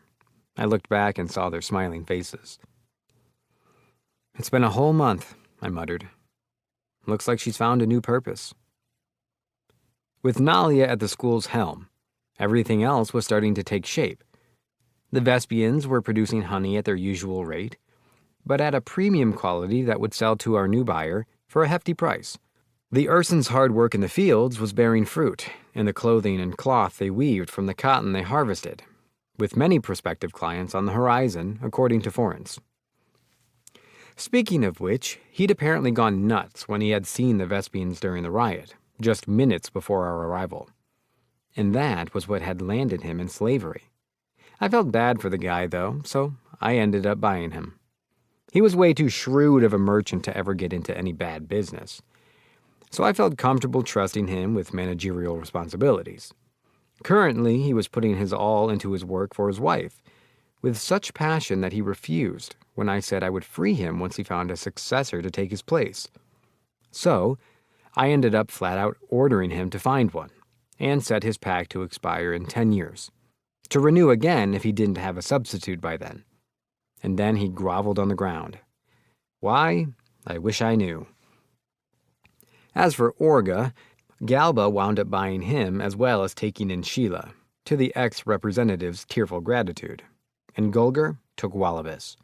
[SPEAKER 1] I looked back and saw their smiling faces. It's been a whole month, I muttered. Looks like she's found a new purpose. With Nalia at the school's helm, everything else was starting to take shape. The Vespians were producing honey at their usual rate, but at a premium quality that would sell to our new buyer for a hefty price. The Urson's hard work in the fields was bearing fruit in the clothing and cloth they weaved from the cotton they harvested, with many prospective clients on the horizon, according to Forens. Speaking of which, he'd apparently gone nuts when he had seen the Vespians during the riot, just minutes before our arrival. And that was what had landed him in slavery. I felt bad for the guy, though, so I ended up buying him. He was way too shrewd of a merchant to ever get into any bad business, so I felt comfortable trusting him with managerial responsibilities. Currently, he was putting his all into his work for his wife, with such passion that he refused when I said I would free him once he found a successor to take his place. So, I ended up flat out ordering him to find one, and set his pact to expire in 10 years, to renew again if he didn't have a substitute by then. And then he groveled on the ground. Why? I wish I knew. As for Orga, Galba wound up buying him as well as taking in Sheila, to the ex-representative's tearful gratitude, and Gulger took Wallabies.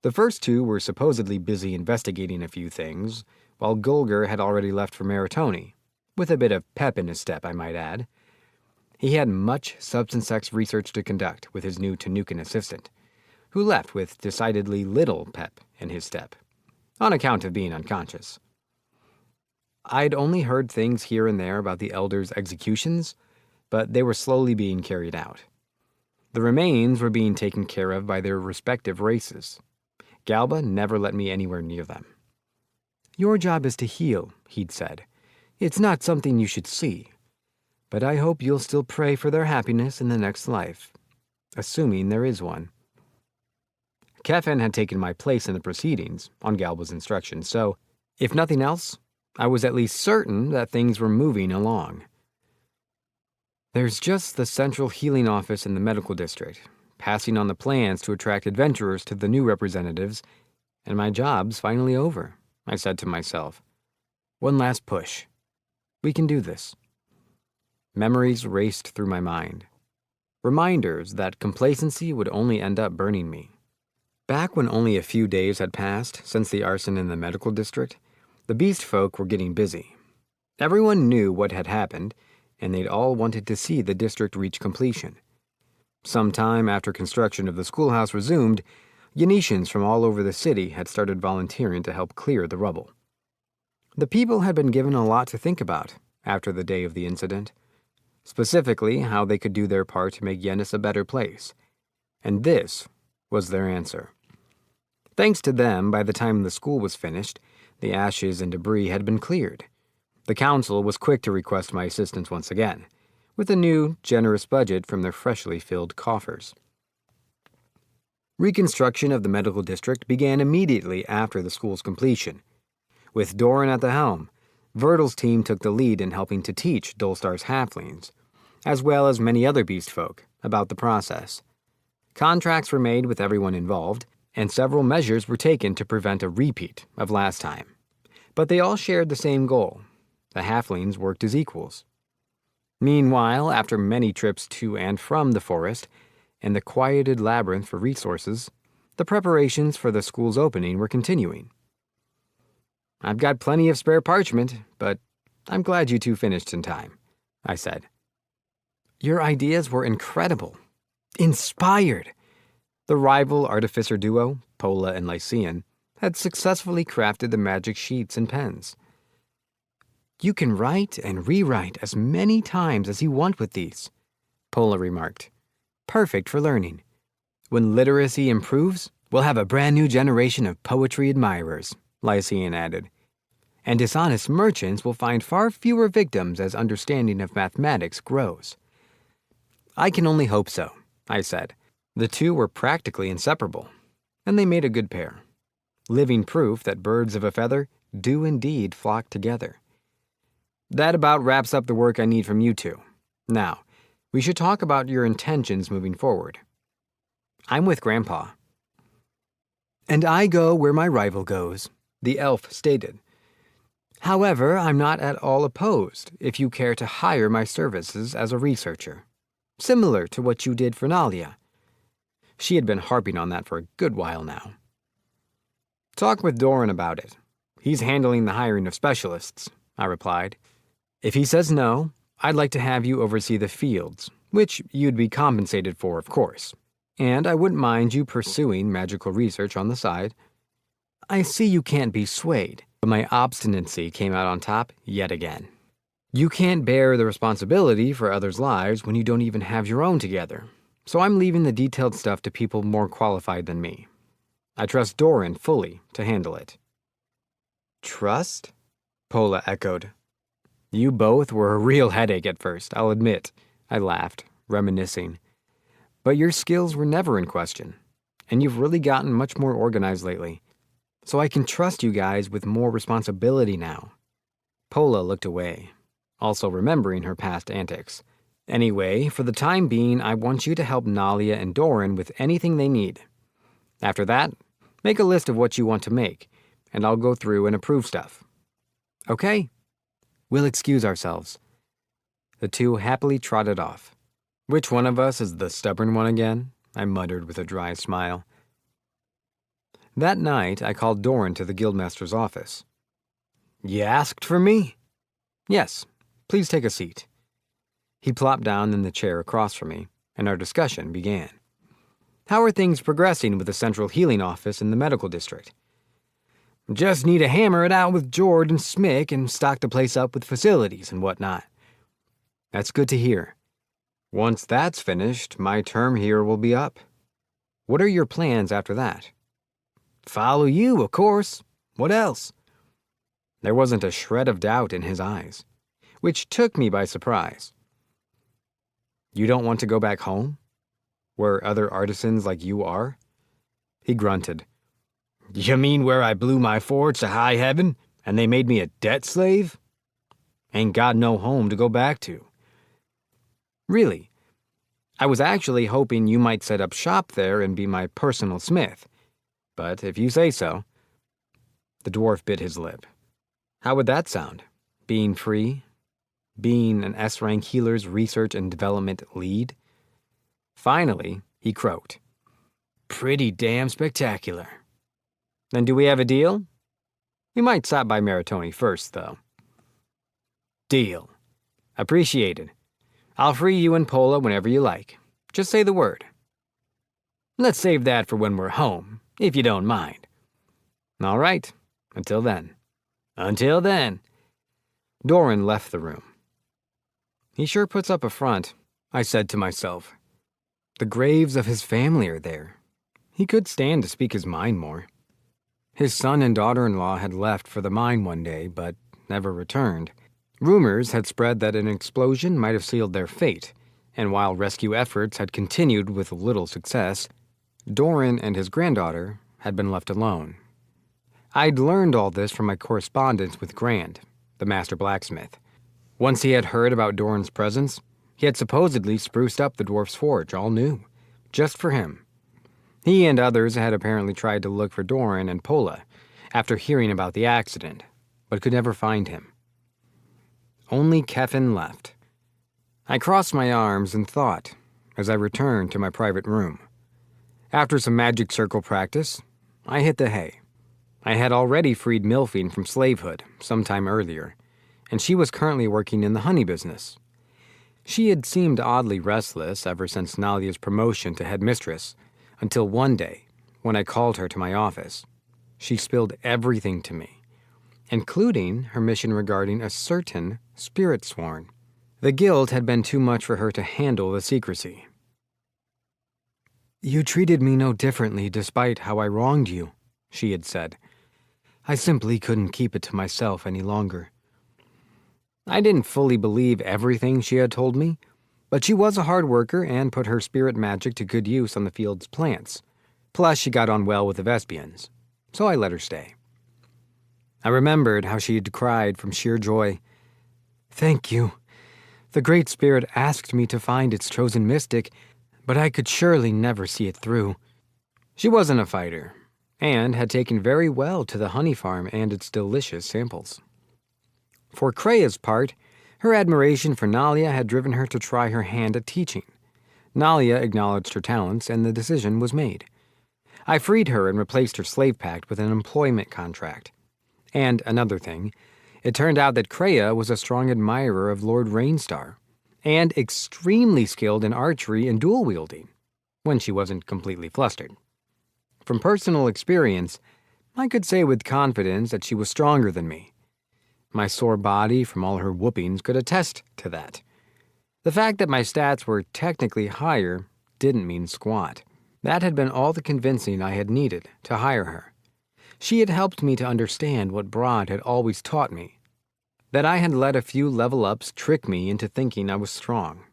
[SPEAKER 1] The first two were supposedly busy investigating a few things, while Gulger had already left for Maritoni, with a bit of pep in his step, I might add. He had much substance X research to conduct with his new Tanukan assistant, who left with decidedly little pep in his step, on account of being unconscious. I'd only heard things here and there about the elders' executions, but they were slowly being carried out. The remains were being taken care of by their respective races. Galba never let me anywhere near them. Your job is to heal, he'd said. It's not something you should see, but I hope you'll still pray for their happiness in the next life, assuming there is one. Kefin had taken my place in the proceedings, on Galba's instructions, so, if nothing else, I was at least certain that things were moving along. There's just the central healing office in the medical district, passing on the plans to attract adventurers to the new representatives, and my job's finally over, I said to myself. One last push. We can do this. Memories raced through my mind. Reminders that complacency would only end up burning me. Back when only a few days had passed since the arson in the medical district, the beast folk were getting busy. Everyone knew what had happened, and they'd all wanted to see the district reach completion. Sometime after construction of the schoolhouse resumed, Yanetians from all over the city had started volunteering to help clear the rubble. The people had been given a lot to think about after the day of the incident, specifically how they could do their part to make Yenis a better place, and this was their answer. Thanks to them, by the time the school was finished, the ashes and debris had been cleared. The council was quick to request my assistance once again, with a new, generous budget from their freshly filled coffers. Reconstruction of the medical district began immediately after the school's completion. With Doran at the helm, Vertil's team took the lead in helping to teach Dulstar's halflings, as well as many other beast folk, about the process. Contracts were made with everyone involved, and several measures were taken to prevent a repeat of last time. But they all shared the same goal. The halflings worked as equals. Meanwhile, after many trips to and from the forest and the quieted labyrinth for resources, the preparations for the school's opening were continuing. "I've got plenty of spare parchment, but I'm glad you two finished in time," I said. "Your ideas were incredible. Inspired." The rival artificer duo, Pola and Lycian, had successfully crafted the magic sheets and pens. "You can write and rewrite as many times as you want with these," Pola remarked. "Perfect for learning. When literacy improves, we'll have a brand new generation of poetry admirers," Lycian added. "And dishonest merchants will find far fewer victims as understanding of mathematics grows." "I can only hope so," I said. The two were practically inseparable, and they made a good pair. Living proof that birds of a feather do indeed flock together. That about wraps up the work I need from you two. Now, we should talk about your intentions moving forward. I'm with Grandpa. "And I go where my rival goes," the elf stated. "However, I'm not at all opposed if you care to hire my services as a researcher, similar to what you did for Nalia." She had been harping on that for a good while now. "Talk with Doran about it. He's handling the hiring of specialists," I replied. "If he says no, I'd like to have you oversee the fields, which you'd be compensated for, of course. And I wouldn't mind you pursuing magical research on the side." I see you can't be swayed, but my obstinacy came out on top yet again. "You can't bear the responsibility for others' lives when you don't even have your own together, so I'm leaving the detailed stuff to people more qualified than me. I trust Doran fully to handle it." "Trust?" Pola echoed. "You both were a real headache at first, I'll admit," I laughed, reminiscing. "But your skills were never in question, and you've really gotten much more organized lately. So I can trust you guys with more responsibility now." Pola looked away, also remembering her past antics. "Anyway, for the time being, I want you to help Nalia and Doran with anything they need. After that, make a list of what you want to make, and I'll go through and approve stuff. Okay? We'll excuse ourselves." The two happily trotted off. "Which one of us is the stubborn one again?" I muttered with a dry smile. That night, I called Doran to the guildmaster's office. "You asked for me?" "Yes. Please take a seat." He plopped down in the chair across from me, and our discussion began. "How are things progressing with the central healing office in the medical district?" "Just need to hammer it out with Jord and Smick and stock the place up with facilities and whatnot." "That's good to hear. Once that's finished, my term here will be up. What are your plans after that?" "Follow you, of course. What else?" There wasn't a shred of doubt in his eyes, which took me by surprise. "You don't want to go back home? Where other artisans like you are?" He grunted. "You mean where I blew my forge to high heaven, and they made me a debt slave? Ain't got no home to go back to." "Really? I was actually hoping you might set up shop there and be my personal smith. But if you say so." The dwarf bit his lip. "How would that sound? Being free? Being an S-rank healer's research and development lead?" Finally, he croaked. "Pretty damn spectacular." "Then do we have a deal? We might stop by Maritoni first, though." "Deal. Appreciated. I'll free you and Pola whenever you like. Just say the word." "Let's save that for when we're home, if you don't mind." "All right. Until then." "Until then." Doran left the room. "He sure puts up a front," I said to myself. The graves of his family are there. He could stand to speak his mind more. His son and daughter-in-law had left for the mine one day, but never returned. Rumors had spread that an explosion might have sealed their fate, and while rescue efforts had continued with little success, Doran and his granddaughter had been left alone. I'd learned all this from my correspondence with Grand, the master blacksmith. Once he had heard about Doran's presence, he had supposedly spruced up the dwarf's forge, all new, just for him. He and others had apparently tried to look for Doran and Pola after hearing about the accident, but could never find him. Only Kevin left. I crossed my arms and thought as I returned to my private room. After some magic circle practice, I hit the hay. I had already freed Milphine from slavehood sometime earlier, and she was currently working in the honey business. She had seemed oddly restless ever since Nalia's promotion to headmistress, until one day, when I called her to my office. She spilled everything to me, including her mission regarding a certain spirit sworn. The guilt had been too much for her to handle the secrecy. "You treated me no differently despite how I wronged you," she had said. "I simply couldn't keep it to myself any longer." I didn't fully believe everything she had told me, but she was a hard worker and put her spirit magic to good use on the field's plants. Plus, she got on well with the Vespians, so I let her stay. I remembered how she had cried from sheer joy. "Thank you. The Great Spirit asked me to find its chosen mystic, but I could surely never see it through." She wasn't a fighter, and had taken very well to the honey farm and its delicious samples. For Krea's part, her admiration for Nalia had driven her to try her hand at teaching. Nalia acknowledged her talents, and the decision was made. I freed her and replaced her slave pact with an employment contract. And another thing, it turned out that Krea was a strong admirer of Lord Rainstar, and extremely skilled in archery and dual wielding, when she wasn't completely flustered. From personal experience, I could say with confidence that she was stronger than me. My sore body from all her whoopings could attest to that. The fact that my stats were technically higher didn't mean squat. That had been all the convincing I had needed to hire her. She had helped me to understand what Broad had always taught me, that I had let a few level-ups trick me into thinking I was strong.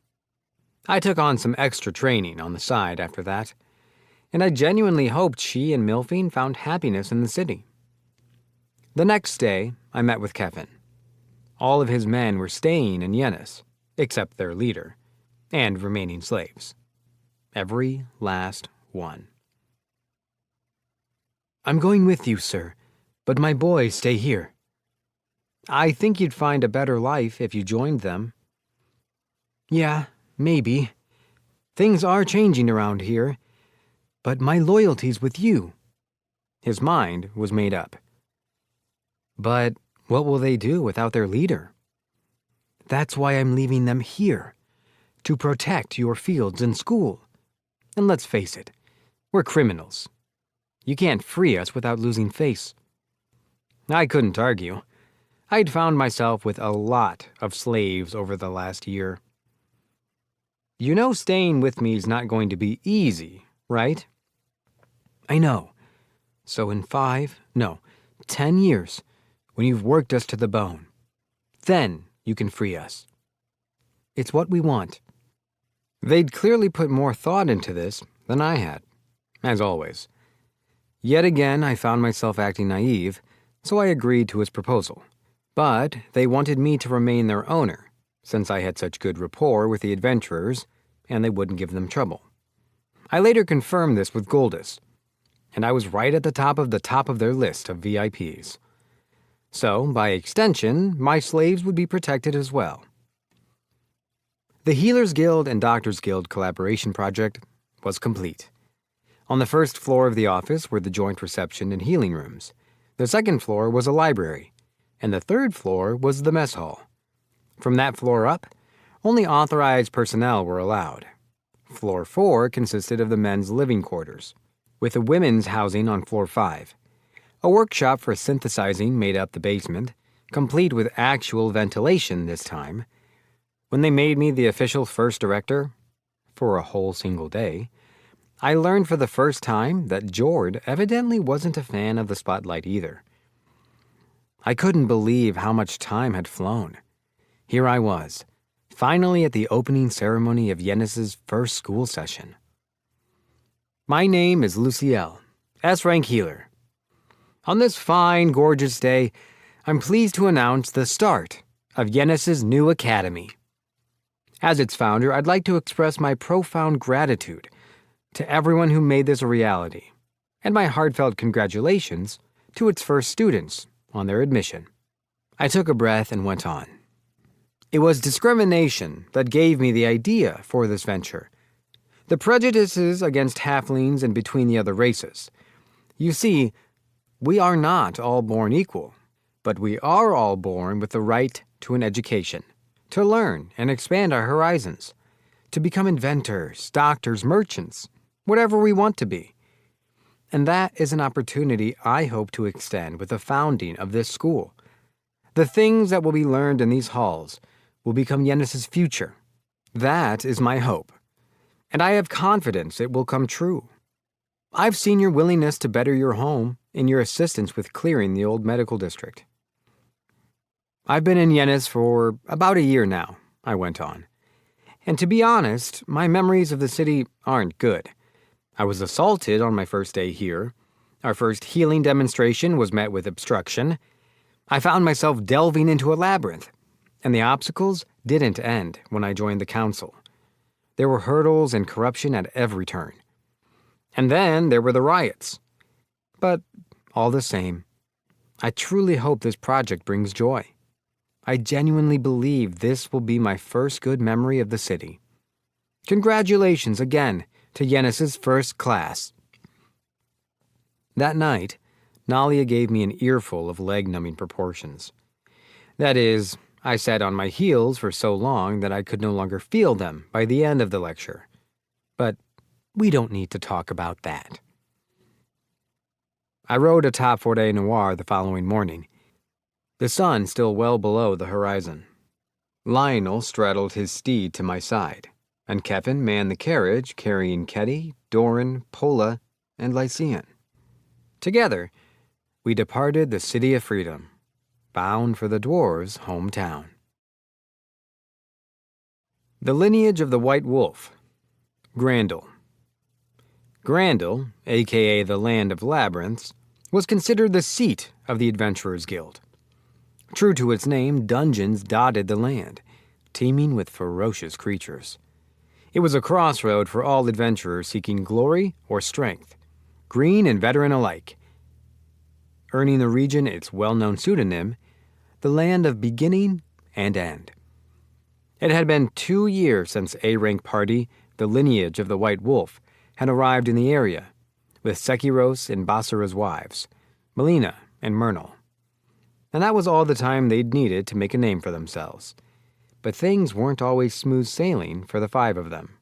[SPEAKER 1] I took on some extra training on the side after that, and I genuinely hoped she and Milphine found happiness in the city. The next day, I met with Kevin. All of his men were staying in Yennis, except their leader, and remaining slaves. Every last one. "I'm going with you, sir, but my boys stay here." "I think you'd find a better life if you joined them." "Yeah, maybe. Things are changing around here, but my loyalty's with you." His mind was made up. "But what will they do without their leader?" "That's why I'm leaving them here, to protect your fields and school. And let's face it, we're criminals. You can't free us without losing face." I couldn't argue. I'd found myself with a lot of slaves over the last year. "You know staying with me is not going to be easy, right?" "I know. So in 10 years, when you've worked us to the bone, then you can free us. It's what we want." They'd clearly put more thought into this than I had, as always. Yet again, I found myself acting naive, so I agreed to his proposal. But they wanted me to remain their owner, since I had such good rapport with the adventurers, and they wouldn't give them trouble. I later confirmed this with Goldus, and I was right at the top of their list of VIPs. So, by extension, my slaves would be protected as well. The Healers Guild and Doctors Guild collaboration project was complete. On the first floor of the office were the joint reception and healing rooms. The second floor was a library, and the third floor was the mess hall. From that floor up, only authorized personnel were allowed. Floor 4 consisted of the men's living quarters, with the women's housing on floor 5. A workshop for synthesizing made up the basement, complete with actual ventilation this time. When they made me the official first director, for a whole single day, I learned for the first time that Jord evidently wasn't a fan of the spotlight either. I couldn't believe how much time had flown. Here I was, finally at the opening ceremony of Yennis's first school session. "My name is Luciel, S-rank healer. On this fine, gorgeous day, I'm pleased to announce the start of Yennis's new academy. As its founder, I'd like to express my profound gratitude to everyone who made this a reality, and my heartfelt congratulations to its first students on their admission. I took a breath and went on. It was discrimination that gave me the idea for this venture. The prejudices against halflings and between the other races. You see, we are not all born equal, but we are all born with the right to an education, to learn and expand our horizons, to become inventors, doctors, merchants, whatever we want to be. And that is an opportunity I hope to extend with the founding of this school. The things that will be learned in these halls will become Yennis's future. That is my hope, and I have confidence it will come true. I've seen your willingness to better your home in your assistance with clearing the old medical district. I've been in Yennis for about a year now, I went on. And to be honest, my memories of the city aren't good. I was assaulted on my first day here. Our first healing demonstration was met with obstruction. I found myself delving into a labyrinth, and the obstacles didn't end when I joined the council. There were hurdles and corruption at every turn. And then there were the riots. But all the same, I truly hope this project brings joy. I genuinely believe this will be my first good memory of the city. Congratulations again to Yennis's first class. That night, Nalia gave me an earful of leg-numbing proportions. That is, I sat on my heels for so long that I could no longer feel them by the end of the lecture. But we don't need to talk about that. I rode atop Forêt Noire the following morning, the sun still well below the horizon. Lionel straddled his steed to my side, and Kevin manned the carriage carrying Ketty, Doran, Pola, and Lycian. Together, we departed the City of Freedom, bound for the dwarves' hometown. The lineage of the White Wolf. Grandel. Grandel, aka the Land of Labyrinths, was considered the seat of the Adventurers Guild. True to its name, dungeons dotted the land, teeming with ferocious creatures. It was a crossroad for all adventurers seeking glory or strength, green and veteran alike, earning the region its well-known pseudonym, the Land of Beginning and End. It had been 2 years since A-rank party, the lineage of the White Wolf, had arrived in the area, with Sekiros and Basara's wives, Melina and Myrnal. And that was all the time they'd needed to make a name for themselves. But things weren't always smooth sailing for the 5 of them.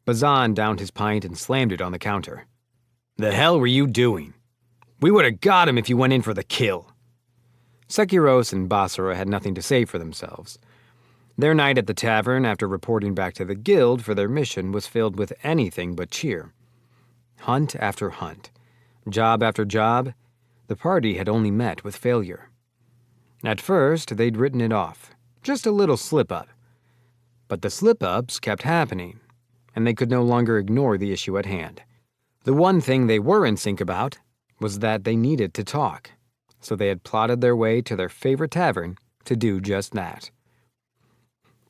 [SPEAKER 1] Bazan downed his pint and slammed it on the counter. "The hell were you doing? We would have got him if you went in for the kill." Sekiros and Basara had nothing to say for themselves. Their night at the tavern after reporting back to the guild for their mission was filled with anything but cheer. Hunt after hunt, job after job, the party had only met with failure. At first, they'd written it off, just a little slip-up. But the slip-ups kept happening, and they could no longer ignore the issue at hand. The one thing they were in sync about was that they needed to talk, so they had plotted their way to their favorite tavern to do just that.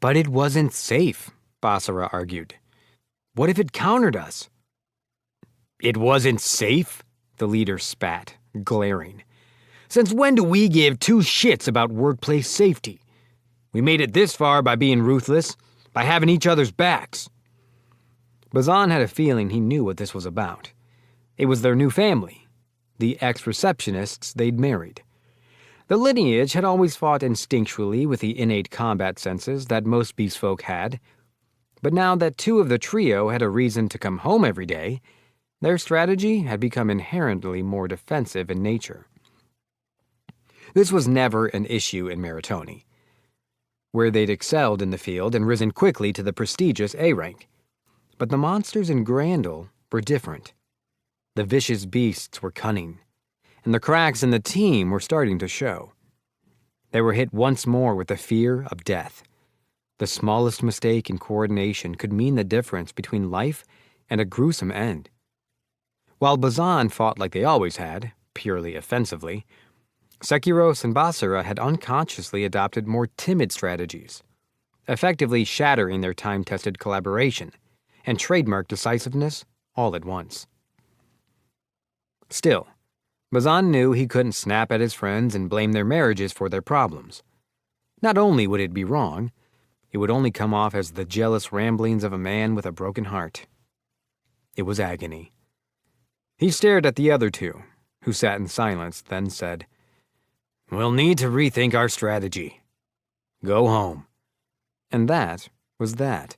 [SPEAKER 1] "But it wasn't safe," Basara argued. "What if it countered us?" "It wasn't safe?" the leader spat, glaring. "Since when do we give 2 shits about workplace safety? We made it this far by being ruthless, by having each other's backs." Bazan had a feeling he knew what this was about. It was their new family, the ex-receptionists they'd married. The lineage had always fought instinctually with the innate combat senses that most beast folk had, but now that 2 of the trio had a reason to come home every day, their strategy had become inherently more defensive in nature. This was never an issue in Meritoni, where they'd excelled in the field and risen quickly to the prestigious A rank. But the monsters in Grandel were different. The vicious beasts were cunning, and the cracks in the team were starting to show. They were hit once more with the fear of death. The smallest mistake in coordination could mean the difference between life and a gruesome end. While Bazan fought like they always had, purely offensively, Sekiros and Basara had unconsciously adopted more timid strategies, effectively shattering their time-tested collaboration and trademark decisiveness all at once. Still, Bazan knew he couldn't snap at his friends and blame their marriages for their problems. Not only would it be wrong, it would only come off as the jealous ramblings of a man with a broken heart. It was agony. He stared at the other two, who sat in silence, then said, "We'll need to rethink our strategy. Go home." And that was that.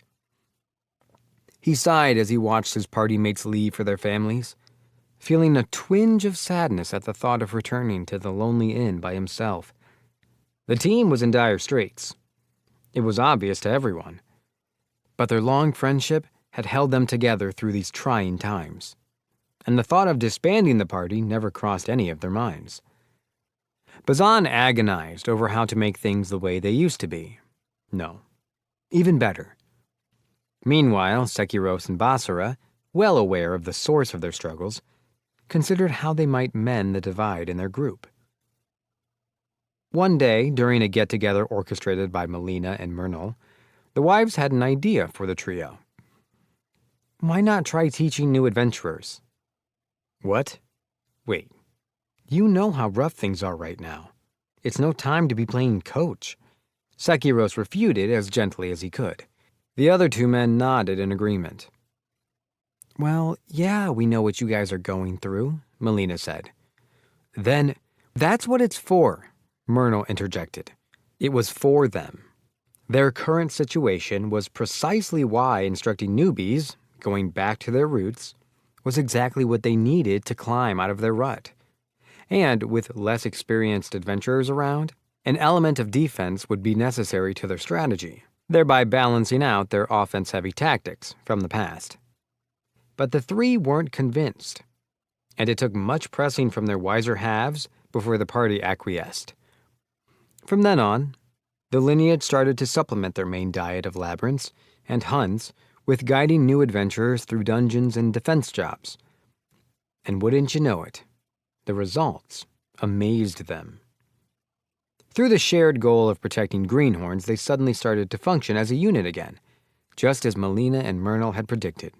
[SPEAKER 1] He sighed as he watched his party mates leave for their families, feeling a twinge of sadness at the thought of returning to the lonely inn by himself. The team was in dire straits. It was obvious to everyone. But their long friendship had held them together through these trying times, and the thought of disbanding the party never crossed any of their minds. Bazan agonized over how to make things the way they used to be. No, even better. Meanwhile, Sekiros and Basara, well aware of the source of their struggles, considered how they might mend the divide in their group. One day, during a get-together orchestrated by Melina and Myrnal, the wives had an idea for the trio. Why not try teaching new adventurers? What? Wait, you know how rough things are right now. It's no time to be playing coach. Sekiros refuted as gently as he could. The other two men nodded in agreement. Well, yeah, we know what you guys are going through, Melina said. Then, that's what it's for, Myrnal interjected. It was for them. Their current situation was precisely why instructing newbies, going back to their roots, was exactly what they needed to climb out of their rut. And with less experienced adventurers around, an element of defense would be necessary to their strategy, thereby balancing out their offense-heavy tactics from the past. But the three weren't convinced, and it took much pressing from their wiser halves before the party acquiesced. From then on, the lineage started to supplement their main diet of labyrinths and hunts with guiding new adventurers through dungeons and defense jobs. And wouldn't you know it, the results amazed them. Through the shared goal of protecting greenhorns, they suddenly started to function as a unit again, just as Melina and Myrnal had predicted.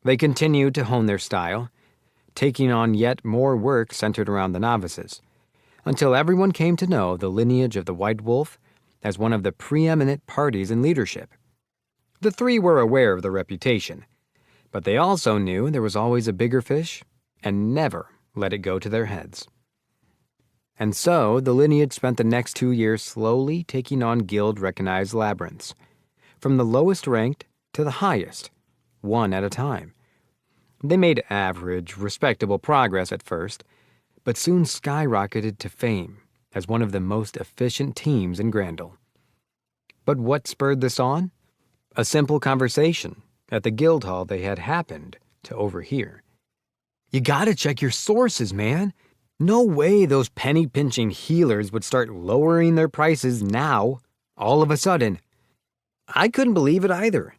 [SPEAKER 1] They continued to hone their style, taking on yet more work centered around the novices, until everyone came to know the lineage of the White Wolf as one of the preeminent parties in leadership. The three were aware of the reputation, but they also knew there was always a bigger fish and never let it go to their heads. And so the lineage spent the next 2 years slowly taking on guild-recognized labyrinths, from the lowest ranked to the highest, one at a time. They made average, respectable progress at first, but soon skyrocketed to fame as one of the most efficient teams in Grandel. But what spurred this on? A simple conversation at the guild hall they had happened to overhear. You gotta check your sources, man. No way those penny-pinching healers would start lowering their prices now, all of a sudden. I couldn't believe it either.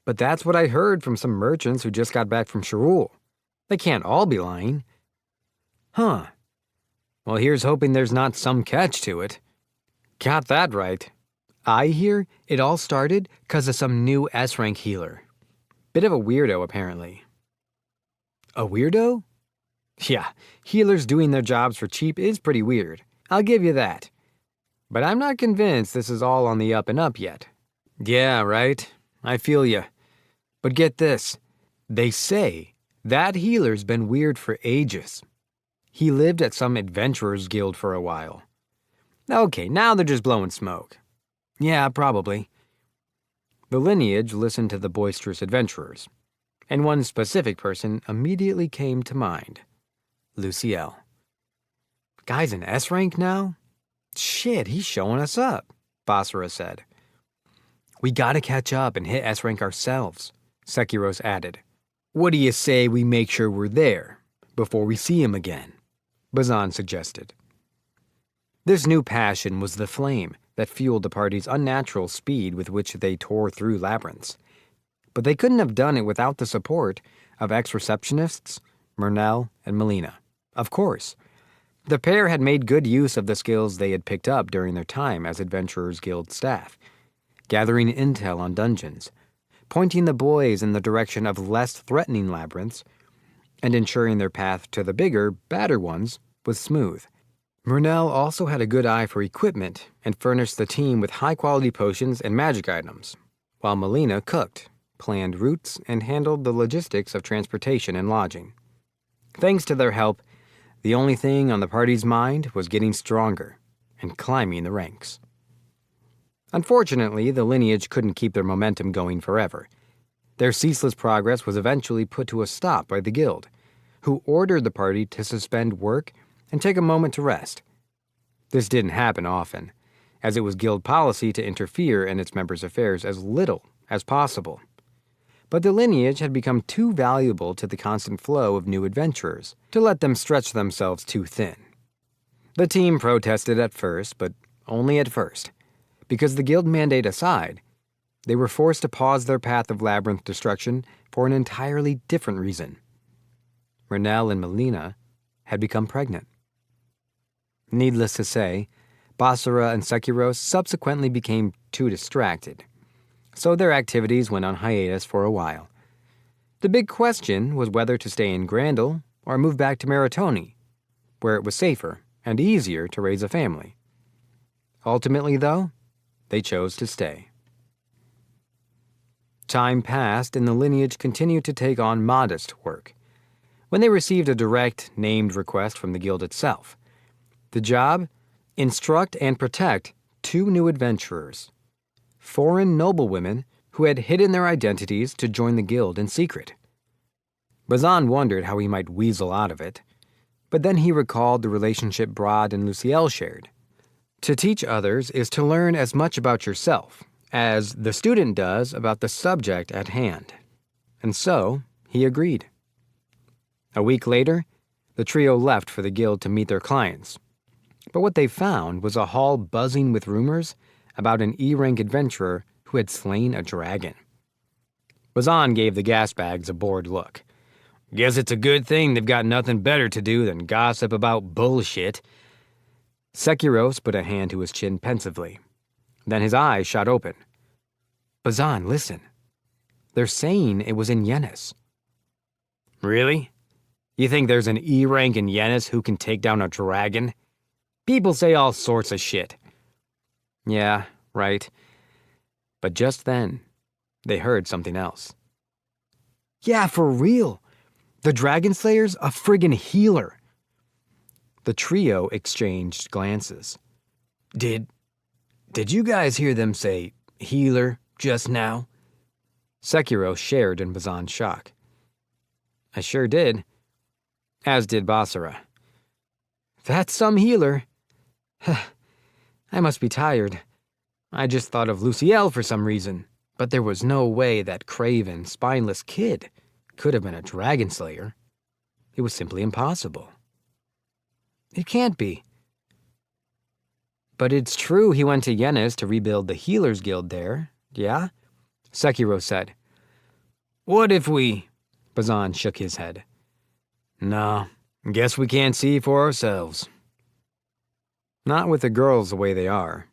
[SPEAKER 1] But that's what I heard from some merchants who just got back from Shirul. They can't all be lying. Huh. Well, here's hoping there's not some catch to it. Got that right. I hear it all started 'cause of some new S-rank healer. Bit of a weirdo, apparently. A weirdo? Yeah, healers doing their jobs for cheap is pretty weird. I'll give you that. But I'm not convinced this is all on the up and up yet. Yeah, right. I feel ya. But get this. They say that healer's been weird for ages. He lived at some adventurers guild for a while. Okay, now they're just blowing smoke. Yeah, probably. The lineage listened to the boisterous adventurers, and one specific person immediately came to mind. Luciel. Guy's an S-rank now? Shit, he's showing us up, Basara said. We gotta catch up and hit S-rank ourselves, Sekiros added. What do you say we make sure we're there before we see him again? Bazan suggested. This new passion was the flame that fueled the party's unnatural speed with which they tore through labyrinths. But they couldn't have done it without the support of ex-receptionists, Murnell and Melina. Of course. The pair had made good use of the skills they had picked up during their time as Adventurers Guild staff, gathering intel on dungeons, pointing the boys in the direction of less threatening labyrinths, and ensuring their path to the bigger, badder ones was smooth. Murnell also had a good eye for equipment and furnished the team with high-quality potions and magic items, while Melina cooked, planned routes, and handled the logistics of transportation and lodging. Thanks to their help, the only thing on the party's mind was getting stronger and climbing the ranks. Unfortunately, the lineage couldn't keep their momentum going forever. Their ceaseless progress was eventually put to a stop by the guild, who ordered the party to suspend work and take a moment to rest. This didn't happen often, as it was guild policy to interfere in its members' affairs as little as possible. But the lineage had become too valuable to the constant flow of new adventurers to let them stretch themselves too thin. The team protested at first, but only at first, because the guild mandate aside, they were forced to pause their path of labyrinth destruction for an entirely different reason. Murnell and Melina had become pregnant. Needless to say, Basara and Sekiros subsequently became too distracted, so their activities went on hiatus for a while. The big question was whether to stay in Grandel or move back to Meritoni, where it was safer and easier to raise a family. Ultimately, though, they chose to stay. Time passed and the lineage continued to take on modest work, when they received a direct, named request from the guild itself. The job? Instruct and protect 2 new adventurers, foreign noblewomen who had hidden their identities to join the guild in secret. Bazan wondered how he might weasel out of it, but then he recalled the relationship Brad and Luciel shared. To teach others is to learn as much about yourself as the student does about the subject at hand. And so, he agreed. A week later, the trio left for the guild to meet their clients. But what they found was a hall buzzing with rumors about an E-rank adventurer who had slain a dragon. Bazan gave the gas bags a bored look. Guess it's a good thing they've got nothing better to do than gossip about bullshit. Sekiros put a hand to his chin pensively. Then his eyes shot open. Bazan, listen. They're saying it was in Yennis. Really? You think there's an E-rank in Yennis who can take down a dragon? People say all sorts of shit. Yeah, right. But just then, they heard something else. Yeah, for real. The Dragon Slayer's a friggin' healer. The trio exchanged glances. Did you guys hear them say healer just now? Sekiro shared in Bazan's shock. I sure did. As did Basara. That's some healer. I must be tired. I just thought of Luciel for some reason, but there was no way that craven, spineless kid could have been a dragon slayer. It was simply impossible. It can't be. But it's true he went to Yennis to rebuild the Healers Guild there, yeah? Sekiro said. What if we... Bazan shook his head. No, guess we can't see for ourselves. Not with the girls the way they are.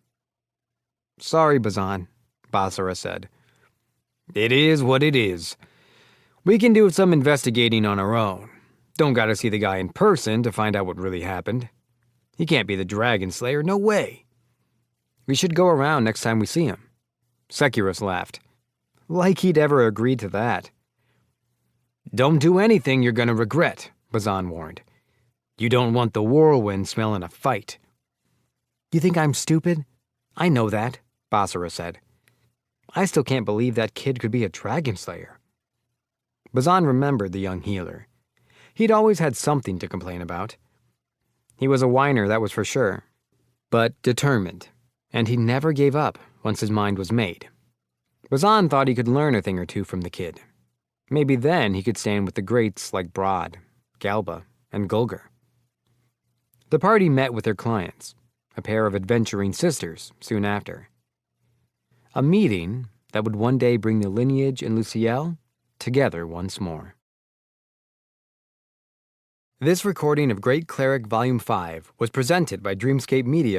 [SPEAKER 1] Sorry, Bazan, Basara said. It is what it is. We can do some investigating on our own. Don't gotta see the guy in person to find out what really happened. He can't be the Dragon Slayer, no way. We should go around next time we see him. Sekiros laughed. Like he'd ever agreed to that. Don't do anything you're gonna regret, Bazan warned. You don't want the whirlwind smelling a fight. You think I'm stupid? I know that, Basara said. I still can't believe that kid could be a dragon slayer. Bazan remembered the young healer. He'd always had something to complain about. He was a whiner, that was for sure, but determined, and he never gave up once his mind was made. Bazan thought he could learn a thing or two from the kid. Maybe then he could stand with the greats like Brad, Galba, and Gulger. The party met with their clients, a pair of adventuring sisters, soon after. A meeting that would one day bring the lineage and Luciel together once more. This recording of Great Cleric Volume 5 was presented by Dreamscape Media